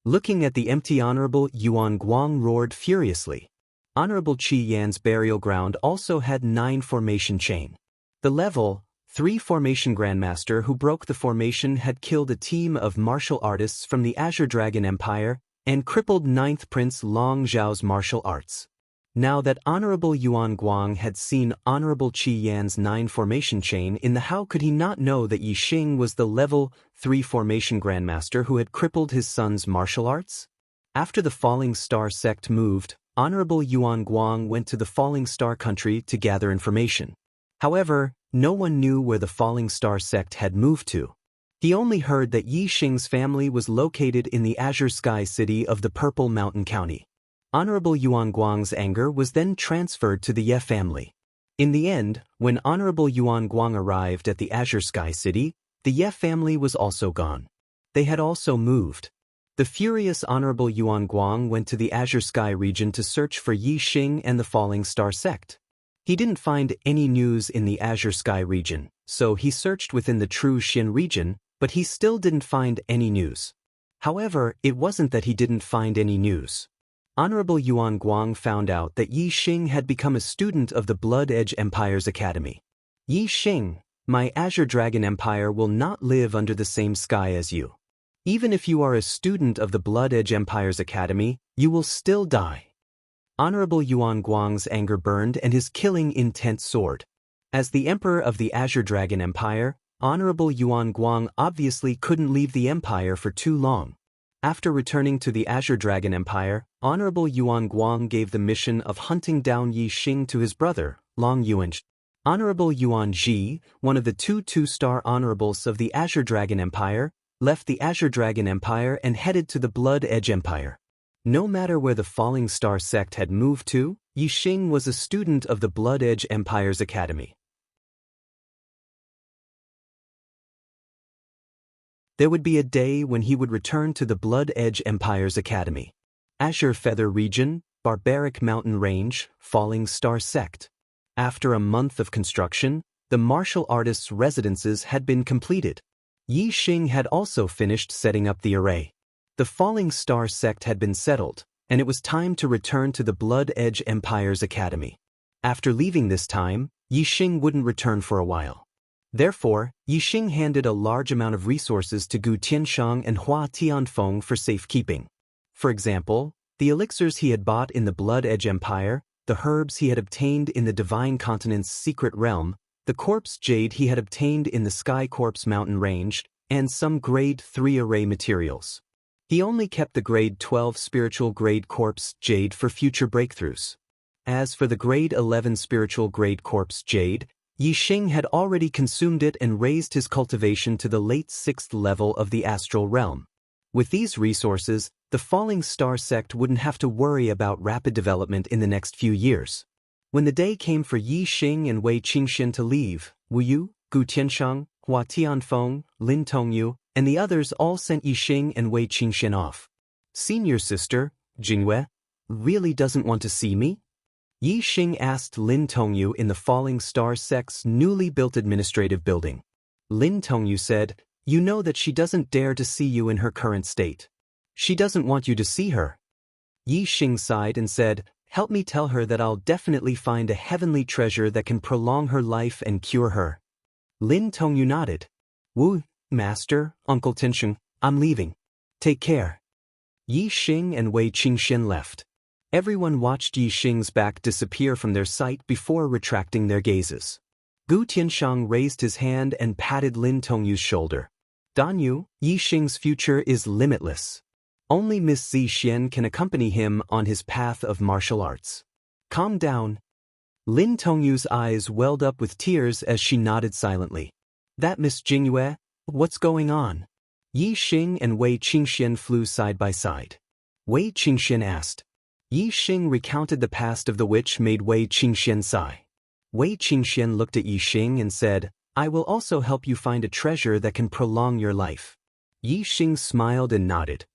Looking at the empty Honorable Yuan Guang roared furiously. Honorable Qi Yan's burial ground also had 9 formation chain. The level 3 formation grandmaster who broke the formation had killed a team of martial artists from the Azure Dragon Empire and crippled 9th Prince Long Zhao's martial arts. Now that Honorable Yuan Guang had seen Honorable Qi Yan's 9 formation chain in the how could he not know that Yi Xing was the level 3 formation grandmaster who had crippled his son's martial arts? After the Falling Star sect moved, Honorable Yuan Guang went to the Falling Star country to gather information. However, no one knew where the Falling Star sect had moved to. He only heard that Yi Xing's family was located in the Azure Sky City of the Purple Mountain County. Honorable Yuan Guang's anger was then transferred to the Ye family. In the end, when Honorable Yuan Guang arrived at the Azure Sky City, the Ye family was also gone. They had also moved. The furious Honorable Yuan Guang went to the Azure Sky region to search for Yi Xing and the Falling Star sect. He didn't find any news in the Azure Sky region, so he searched within the True Xin region, but he still didn't find any news. However, it wasn't that he didn't find any news. Honorable Yuan Guang found out that Yi Xing had become a student of the Blood Edge Empire's academy. Yi Xing, my Azure Dragon Empire will not live under the same sky as you. Even if you are a student of the Blood Edge Empire's academy, you will still die. Honorable Yuan Guang's anger burned and his killing intent soared. As the Emperor of the Azure Dragon Empire, Honorable Yuan Guang obviously couldn't leave the Empire for too long. After returning to the Azure Dragon Empire, Honorable Yuan Guang gave the mission of hunting down Yi Xing to his brother, Long Yuanzhi. Honorable Yuan Ji, one of the 2-star honorables of the Azure Dragon Empire, left the Azure Dragon Empire and headed to the Blood Edge Empire. No matter where the Falling Star sect had moved to, Yi Xing was a student of the Blood Edge Empire's academy. There would be a day when he would return to the Blood Edge Empire's academy. Azure Feather Region, Barbaric Mountain Range, Falling Star Sect. After a month of construction, the martial artists' residences had been completed. Yi Xing had also finished setting up the array. The Falling Star sect had been settled, and it was time to return to the Blood Edge Empire's academy. After leaving this time, Yi Xing wouldn't return for a while. Therefore, Yi Xing handed a large amount of resources to Gu Tianshang and Hua Tianfeng for safekeeping. For example, the elixirs he had bought in the Blood Edge Empire, the herbs he had obtained in the Divine Continent's secret realm, the corpse jade he had obtained in the Sky Corpse mountain range, and some grade 3 array materials. He only kept the grade 12 spiritual grade corpse jade for future breakthroughs. As for the grade 11 spiritual grade corpse jade, Yi Xing had already consumed it and raised his cultivation to the late 6th level of the astral realm. With these resources, the Falling Star sect wouldn't have to worry about rapid development in the next few years. When the day came for Yi Xing and Wei Qingxian to leave, Wu Yu, Gu Tiansheng, Hua Tianfeng, Lin Tongyu, and the others all sent Yi Xing and Wei Qingxian off. Senior sister, Jingyue, really doesn't want to see me? Yi Xing asked Lin Tongyu in the Falling Star sect's newly built administrative building. Lin Tongyu said, "You know that she doesn't dare to see you in her current state. She doesn't want you to see her." Yi Xing sighed and said, "Help me tell her that I'll definitely find a heavenly treasure that can prolong her life and cure her." Lin Tongyu nodded. "Wu, Master, Uncle Tiansheng, I'm leaving. Take care." Yi Xing and Wei Qingxian left. Everyone watched Yi Xing's back disappear from their sight before retracting their gazes. Gu Tiansheng raised his hand and patted Lin Tongyu's shoulder. "Danyu, Yi Xing's future is limitless. Only Miss Zi Xian can accompany him on his path of martial arts. Calm down." Lin Tongyu's eyes welled up with tears as she nodded silently. "That Miss Jingyue, what's going on?" Yi Xing and Wei Qingxian flew side by side. Wei Qingxian asked. Yi Xing recounted the past of the witch made Wei Qingxian sigh. Wei Qingxian looked at Yi Xing and said, "I will also help you find a treasure that can prolong your life." Yi Xing smiled and nodded.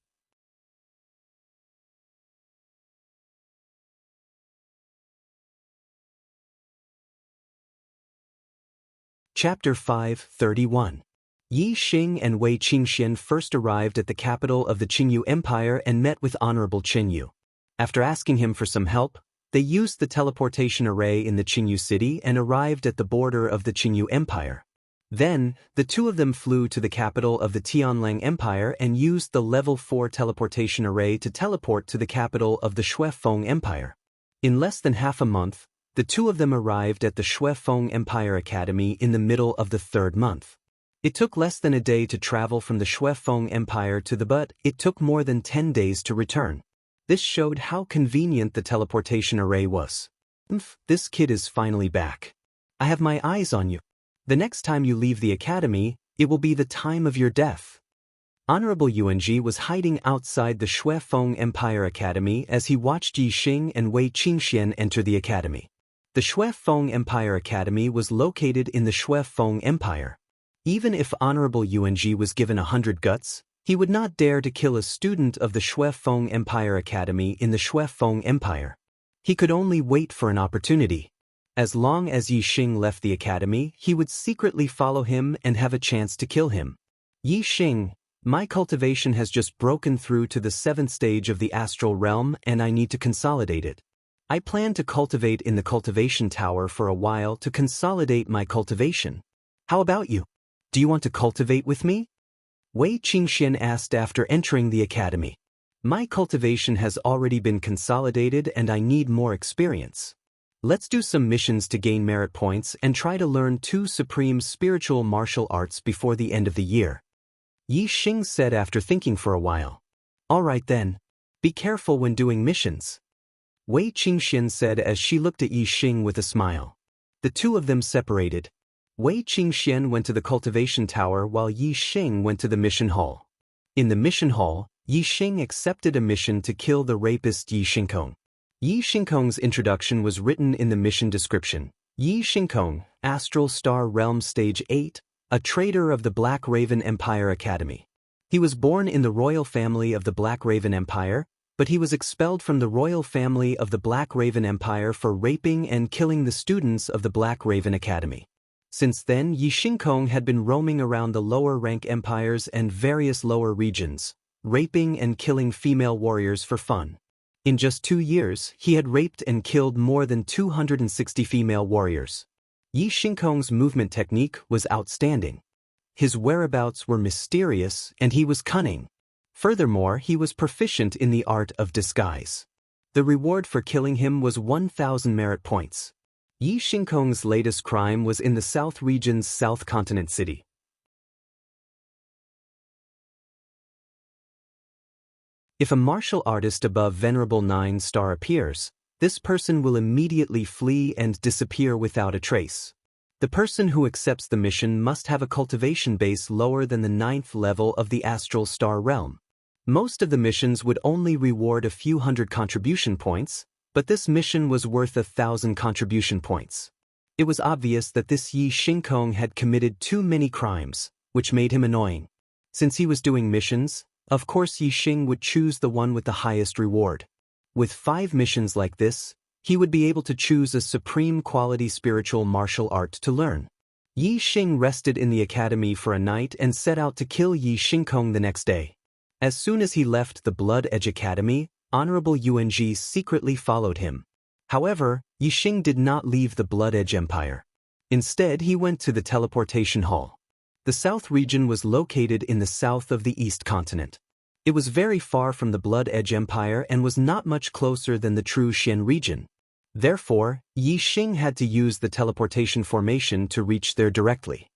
Chapter 5:31. Yi Xing and Wei Qingxian first arrived at the capital of the Qingyu Empire and met with Honorable Qingyu. After asking him for some help, they used the teleportation array in the Qingyu city and arrived at the border of the Qingyu Empire. Then, the two of them flew to the capital of the Tianlang Empire and used the level 4 teleportation array to teleport to the capital of the Xuefeng Empire. In less than half a month, the two of them arrived at the Xuefeng Empire Academy in the middle of the 3rd month. It took less than a day to travel from the Xuefeng Empire to the but it took more than 10 days to return. This showed how convenient the teleportation array was. This kid is finally back. I have my eyes on you. The next time you leave the academy, it will be the time of your death. Honorable Yuanji was hiding outside the Xuefeng Empire Academy as he watched Yi Xing and Wei Qingxian enter the academy. The Xuefeng Empire Academy was located in the Xuefeng Empire. Even if Honorable Yuanji was given 100 guts, he would not dare to kill a student of the Xuefeng Empire Academy in the Xuefeng Empire. He could only wait for an opportunity. As long as Yi Xing left the academy, he would secretly follow him and have a chance to kill him. "Yi Xing, my cultivation has just broken through to the 7th stage of the astral realm and I need to consolidate it. I plan to cultivate in the cultivation tower for a while to consolidate my cultivation. How about you? Do you want to cultivate with me?" Wei Qingxian asked after entering the academy. "My cultivation has already been consolidated and I need more experience. Let's do some missions to gain merit points and try to learn 2 supreme spiritual martial arts before the end of the year," Yi Xing said after thinking for a while. "All right then. Be careful when doing missions," Wei Qingxian said as she looked at Yi Xing with a smile. The two of them separated. Wei Qingxian went to the cultivation tower while Yi Xing went to the mission hall. In the mission hall, Yi Xing accepted a mission to kill the rapist Yi Xingkong. Yi Xingkong's introduction was written in the mission description. Yi Xingkong, Astral Star Realm Stage 8, a traitor of the Black Raven Empire Academy. He was born in the royal family of the Black Raven Empire, but he was expelled from the royal family of the Black Raven Empire for raping and killing the students of the Black Raven Academy. Since then, Yi Xingkong had been roaming around the lower rank empires and various lower regions, raping and killing female warriors for fun. In just 2 years, he had raped and killed more than 260 female warriors. Yi Xingkong's movement technique was outstanding. His whereabouts were mysterious and he was cunning. Furthermore, he was proficient in the art of disguise. The reward for killing him was 1,000 merit points. Yi Xingkong's latest crime was in the South region's South Continent city. If a martial artist above Venerable 9-star appears, this person will immediately flee and disappear without a trace. The person who accepts the mission must have a cultivation base lower than the 9th level of the astral star realm. Most of the missions would only reward a few hundred contribution points, but this mission was worth 1,000 contribution points. It was obvious that this Yi Xingkong had committed too many crimes, which made him annoying. Since he was doing missions, of course Yi Xing would choose the one with the highest reward. With 5 missions like this, he would be able to choose a supreme quality spiritual martial art to learn. Yi Xing rested in the academy for a night and set out to kill Yi Xingkong the next day. As soon as he left the Blood Edge Academy, Honorable Yuan secretly followed him. However, Yi Xing did not leave the Blood Edge Empire. Instead, he went to the teleportation hall. The South region was located in the south of the East continent. It was very far from the Blood Edge Empire and was not much closer than the true Xian region. Therefore, Yi Xing had to use the teleportation formation to reach there directly.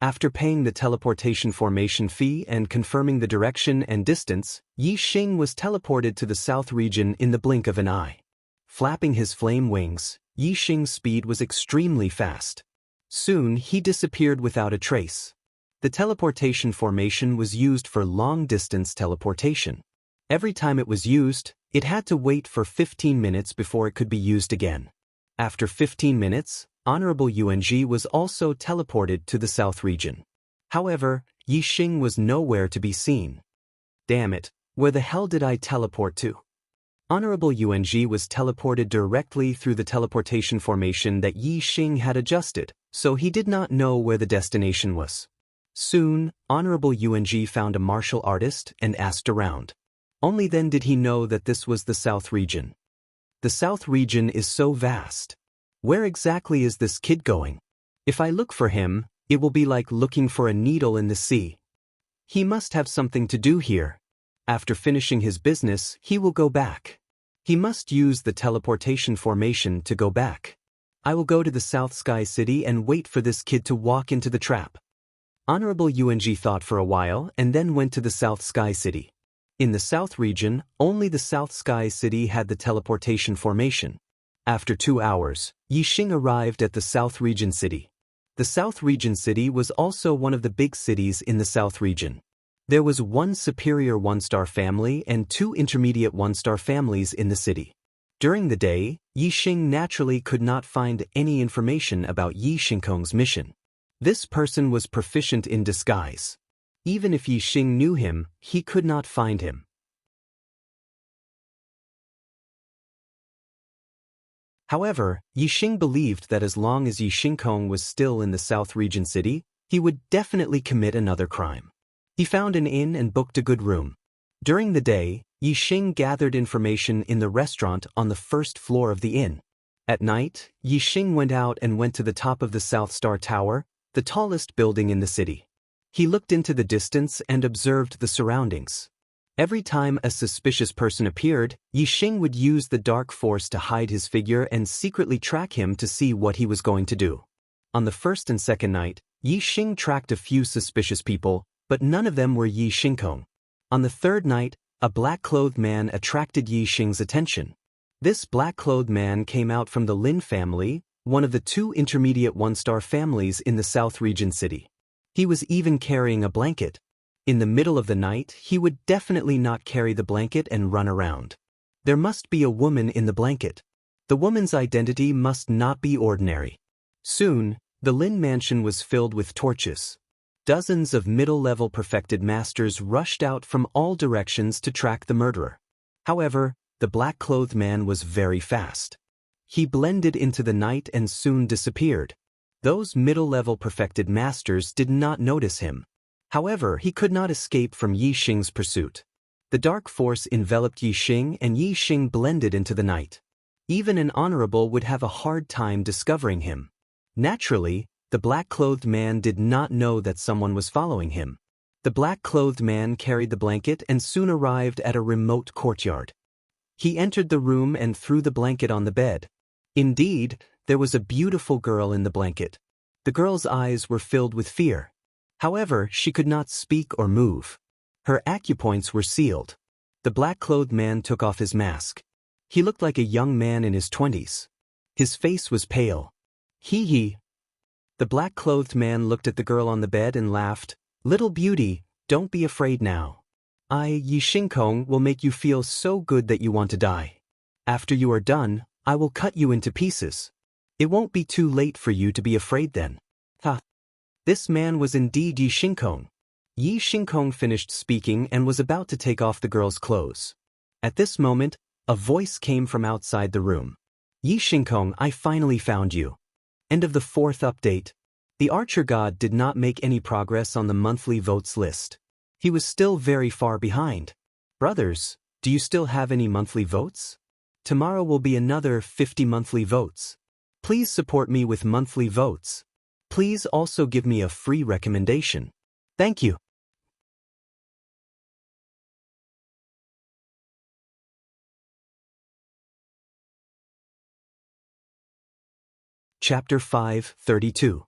After paying the teleportation formation fee and confirming the direction and distance, Yi Xing was teleported to the South region in the blink of an eye. Flapping his flame wings, Yi Xing's speed was extremely fast. Soon, he disappeared without a trace. The teleportation formation was used for long-distance teleportation. Every time it was used, it had to wait for 15 minutes before it could be used again. After 15 minutes, Honorable Yuan was also teleported to the South region. However, Yi Xing was nowhere to be seen. Damn it, where the hell did I teleport to? Honorable Yuan was teleported directly through the teleportation formation that Yi Xing had adjusted, so he did not know where the destination was. Soon, Honorable Yuan found a martial artist and asked around. Only then did he know that this was the South region. The South region is so vast. Where exactly is this kid going? If I look for him, it will be like looking for a needle in the sea. He must have something to do here. After finishing his business, he will go back. He must use the teleportation formation to go back. I will go to the South Sky City and wait for this kid to walk into the trap. Honorable Yuan thought for a while and then went to the South Sky City. In the South region, only the South Sky City had the teleportation formation. After 2 hours, Yi Xing arrived at the South Region City. The South Region City was also one of the big cities in the South region. There was 1 superior 1-star family and 2 intermediate 1-star families in the city. During the day, Yi Xing naturally could not find any information about Yi Xingkong's mission. This person was proficient in disguise. Even if Yi Xing knew him, he could not find him. However, Yi Xing believed that as long as Yi Xingkong was still in the South Region City, he would definitely commit another crime. He found an inn and booked a good room. During the day, Yi Xing gathered information in the restaurant on the first floor of the inn. At night, Yi Xing went out and went to the top of the South Star Tower, the tallest building in the city. He looked into the distance and observed the surroundings. Every time a suspicious person appeared, Yi Xing would use the dark force to hide his figure and secretly track him to see what he was going to do. On the first and second night, Yi Xing tracked a few suspicious people, but none of them were Yi Xingkong. On the third night, a black-clothed man attracted Yi Xing's attention. This black-clothed man came out from the Lin family, one of the 2 intermediate 1-star families in the South Region City. He was even carrying a blanket. In the middle of the night, he would definitely not carry the blanket and run around. There must be a woman in the blanket. The woman's identity must not be ordinary. Soon, the Lin mansion was filled with torches. Dozens of middle-level perfected masters rushed out from all directions to track the murderer. However, the black-clothed man was very fast. He blended into the night and soon disappeared. Those middle-level perfected masters did not notice him. However, he could not escape from Yi Xing's pursuit. The dark force enveloped Yi Xing and Yi Xing blended into the night. Even an honorable would have a hard time discovering him. Naturally, the black-clothed man did not know that someone was following him. The black-clothed man carried the blanket and soon arrived at a remote courtyard. He entered the room and threw the blanket on the bed. Indeed, there was a beautiful girl in the blanket. The girl's eyes were filled with fear. However, she could not speak or move. Her acupoints were sealed. The black-clothed man took off his mask. He looked like a young man in his 20s. His face was pale. Hee hee. The black-clothed man looked at the girl on the bed and laughed. Little beauty, don't be afraid now. Yi Xingkong will make you feel so good that you want to die. After you are done, I will cut you into pieces. It won't be too late for you to be afraid then. Ha! This man was indeed Yi Xingkong. Yi Xingkong finished speaking and was about to take off the girl's clothes. At this moment, a voice came from outside the room. Yi Xingkong, I finally found you. End of the 4th update. The archer god did not make any progress on the monthly votes list. He was still very far behind. Brothers, do you still have any monthly votes? Tomorrow will be another 50 monthly votes. Please support me with monthly votes. Please also give me a free recommendation. Thank you. Chapter 5:32.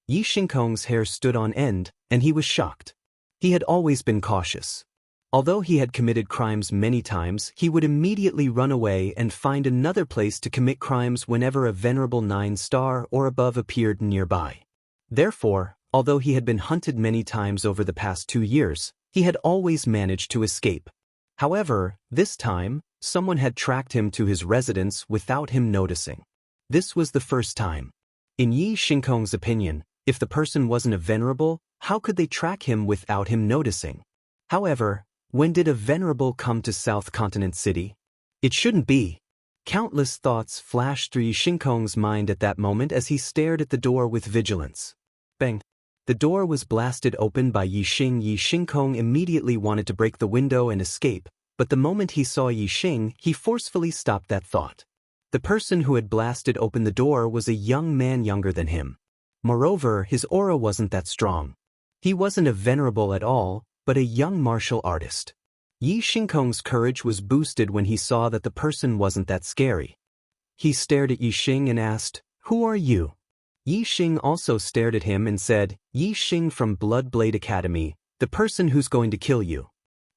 Yi Xingkong's hair stood on end, and he was shocked. He had always been cautious. Although he had committed crimes many times, he would immediately run away and find another place to commit crimes whenever a venerable 9-star or above appeared nearby. Therefore, although he had been hunted many times over the past 2 years, he had always managed to escape. However, this time, someone had tracked him to his residence without him noticing. This was the first time. In Yi Xingkong's opinion, if the person wasn't a venerable, how could they track him without him noticing? However, when did a venerable come to South Continent City? It shouldn't be. Countless thoughts flashed through Yi Xingkong's mind at that moment as he stared at the door with vigilance. Bang! The door was blasted open by Yi Xing. Yi Xingkong immediately wanted to break the window and escape, but the moment he saw Yi Xing, he forcefully stopped that thought. The person who had blasted open the door was a young man younger than him. Moreover, his aura wasn't that strong. He wasn't a venerable at all, but a young martial artist. Yi Xingkong's courage was boosted when he saw that the person wasn't that scary. He stared at Yi Xing and asked, "Who are you?" Yi Xing also stared at him and said, "Yi Xing from Bloodblade Academy, the person who's going to kill you."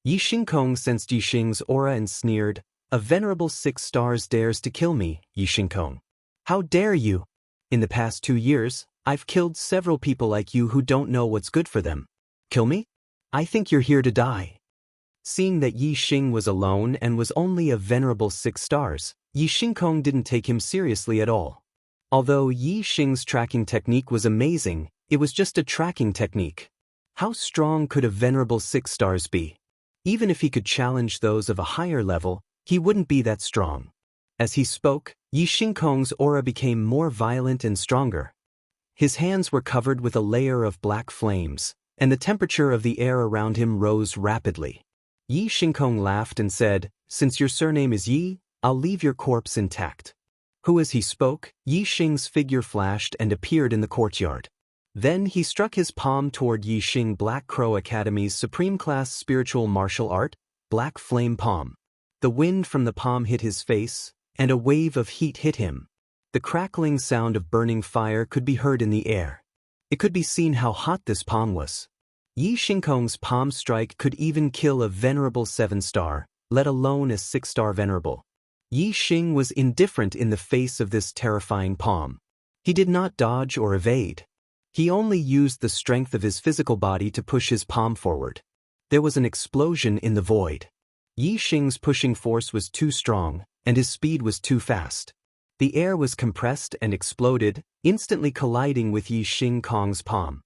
Yi Xingkong sensed Yi Xing's aura and sneered, "A venerable 6 stars dares to kill me, Yi Xingkong. How dare you? In the past 2 years, I've killed several people like you who don't know what's good for them. Kill me? I think you're here to die." Seeing that Yi Xing was alone and was only a venerable 6 stars, Yi Xingkong didn't take him seriously at all. Although Yi Xing's tracking technique was amazing, it was just a tracking technique. How strong could a venerable 6 stars be? Even if he could challenge those of a higher level, he wouldn't be that strong. As he spoke, Yi Xingkong's aura became more violent and stronger. His hands were covered with a layer of black flames, and the temperature of the air around him rose rapidly. Yi Xingkong laughed and said, "Since your surname is Yi, I'll leave your corpse intact." As he spoke, Yi Xing's figure flashed and appeared in the courtyard. Then he struck his palm toward Yi Xing Black Crow Academy's Supreme Class Spiritual Martial Art, Black Flame Palm. The wind from the palm hit his face, and a wave of heat hit him. The crackling sound of burning fire could be heard in the air. It could be seen how hot this palm was. Yi Xingkong's palm strike could even kill a venerable 7-star, let alone a 6-star venerable. Yi Xing was indifferent in the face of this terrifying palm. He did not dodge or evade. He only used the strength of his physical body to push his palm forward. There was an explosion in the void. Yi Xing's pushing force was too strong, and his speed was too fast. The air was compressed and exploded, instantly colliding with Yi Xingkong's palm.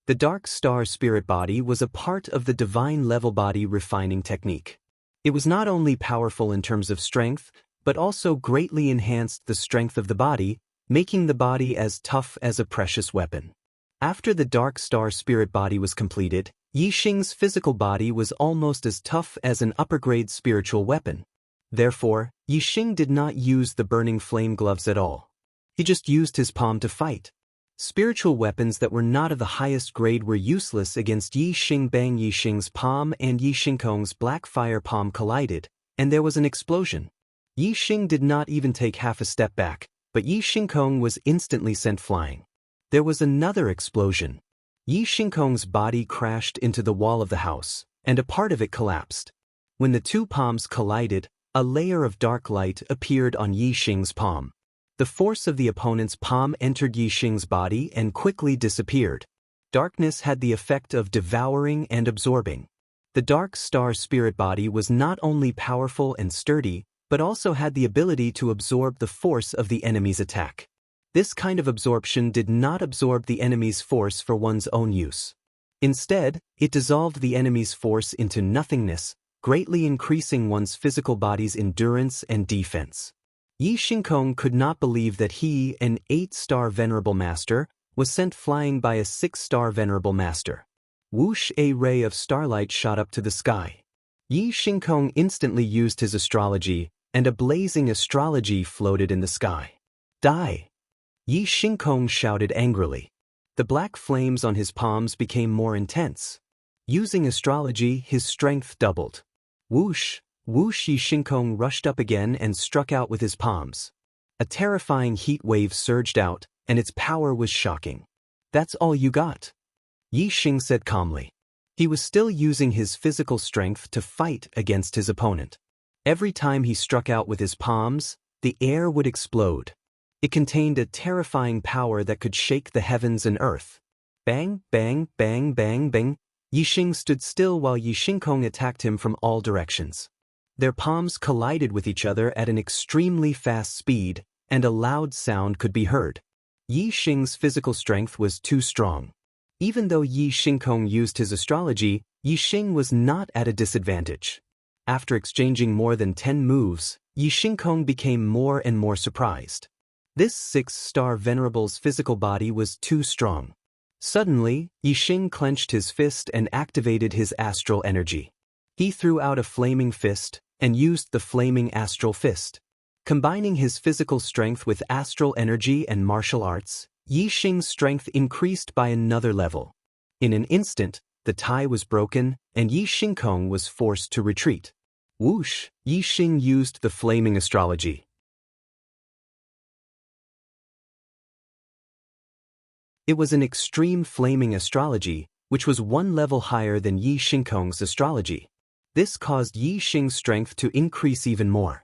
The Dark Star Spirit Body was a part of the Divine Level Body refining technique. It was not only powerful in terms of strength, but also greatly enhanced the strength of the body, making the body as tough as a precious weapon. After the Dark Star Spirit Body was completed, Yi Xing's physical body was almost as tough as an upper-grade spiritual weapon. Therefore, Yi Xing did not use the burning flame gloves at all. He just used his palm to fight. Spiritual weapons that were not of the highest grade were useless against Yi Xing. Bang! Yi Xing's palm and Yi Xingkong's black fire palm collided, and there was an explosion. Yi Xing did not even take half a step back, but Yi Xingkong was instantly sent flying. There was another explosion. Yi Xingkong's body crashed into the wall of the house, and a part of it collapsed. When the two palms collided, a layer of dark light appeared on Yi Xing's palm. The force of the opponent's palm entered Yi Xing's body and quickly disappeared. Darkness had the effect of devouring and absorbing. The dark star spirit body was not only powerful and sturdy, but also had the ability to absorb the force of the enemy's attack. This kind of absorption did not absorb the enemy's force for one's own use. Instead, it dissolved the enemy's force into nothingness, greatly increasing one's physical body's endurance and defense. Yi Xingkong could not believe that he, an 8-star venerable master, was sent flying by a 6-star venerable master. Whoosh! A ray of starlight shot up to the sky. Yi Xingkong instantly used his astrology, and a blazing astrology floated in the sky. Die! Yi Xingkong shouted angrily. The black flames on his palms became more intense. Using astrology, his strength doubled. Whoosh! Whoosh! Yi Xingkong rushed up again and struck out with his palms. A terrifying heat wave surged out, and its power was shocking. That's all you got? Yi Xing said calmly. He was still using his physical strength to fight against his opponent. Every time he struck out with his palms, the air would explode. It contained a terrifying power that could shake the heavens and earth. Bang, bang, bang, bang, bang. Yi Xing stood still while Yi Xingkong attacked him from all directions. Their palms collided with each other at an extremely fast speed, and a loud sound could be heard. Yi Xing's physical strength was too strong. Even though Yi Xingkong used his astrology, Yi Xing was not at a disadvantage. After exchanging more than 10 moves, Yi Xingkong became more and more surprised. This 6-star venerable's physical body was too strong. Suddenly, Yi Xing clenched his fist and activated his astral energy. He threw out a flaming fist, and used the flaming astral fist. Combining his physical strength with astral energy and martial arts, Yi Xing's strength increased by another level. In an instant, the tie was broken, and Yi Xingkong was forced to retreat. Whoosh! Yi Xing used the flaming astrology. It was an extreme flaming astrology, which was one level higher than Yi Xingkong's astrology. This caused Yi Xing's strength to increase even more.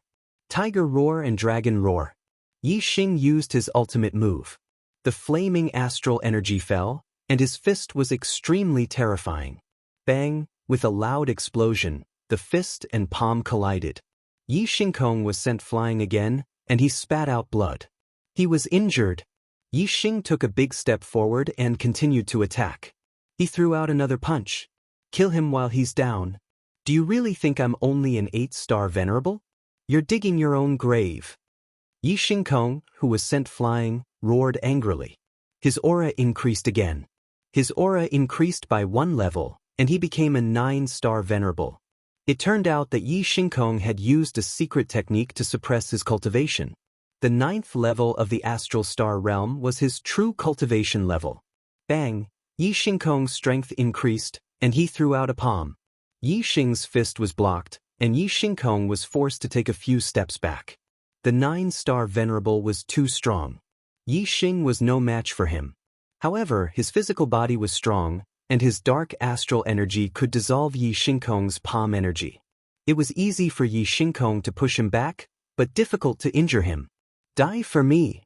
Tiger Roar and Dragon Roar. Yi Xing used his ultimate move. The flaming astral energy fell, and his fist was extremely terrifying. Bang! With a loud explosion, the fist and palm collided. Yi Xingkong was sent flying again, and he spat out blood. He was injured. Yi Xing took a big step forward and continued to attack. He threw out another punch. Kill him while he's down. Do you really think I'm only an 8-star venerable? You're digging your own grave. Yi Xingkong, who was sent flying, roared angrily. His aura increased again. His aura increased by 1 level, and he became a 9-star venerable. It turned out that Yi Xingkong had used a secret technique to suppress his cultivation. The 9th level of the astral star realm was his true cultivation level. Bang! Yi Xingkong's strength increased, and he threw out a palm. Yi Xing's fist was blocked, and Yi Xingkong was forced to take a few steps back. The 9-star venerable was too strong. Yi Xing was no match for him. However, his physical body was strong, and his dark astral energy could dissolve Yi Xingkong's palm energy. It was easy for Yi Xingkong to push him back, but difficult to injure him. Die for me!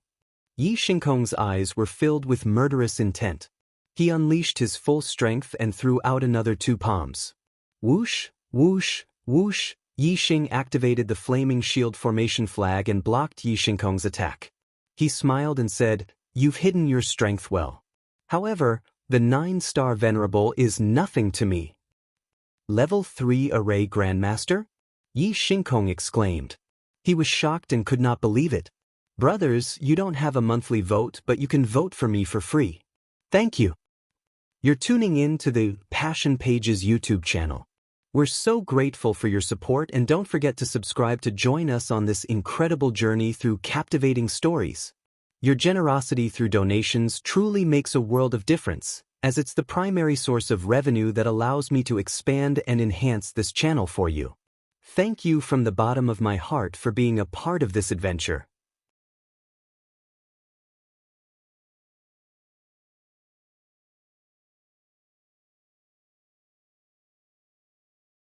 Yi Xingkong's eyes were filled with murderous intent. He unleashed his full strength and threw out another 2 palms. Whoosh! Whoosh! Whoosh! Yi Xing activated the flaming shield formation flag and blocked Yi Xingkong's attack. He smiled and said, "You've hidden your strength well. However, the 9-star venerable is nothing to me." Level 3 Array Grandmaster? Yi Xingkong exclaimed. He was shocked and could not believe it. Brothers, you don't have a monthly vote, but you can vote for me for free. Thank you. You're tuning in to the Passion Pages YouTube channel. We're so grateful for your support, and don't forget to subscribe to join us on this incredible journey through captivating stories. Your generosity through donations truly makes a world of difference, as it's the primary source of revenue that allows me to expand and enhance this channel for you. Thank you from the bottom of my heart for being a part of this adventure.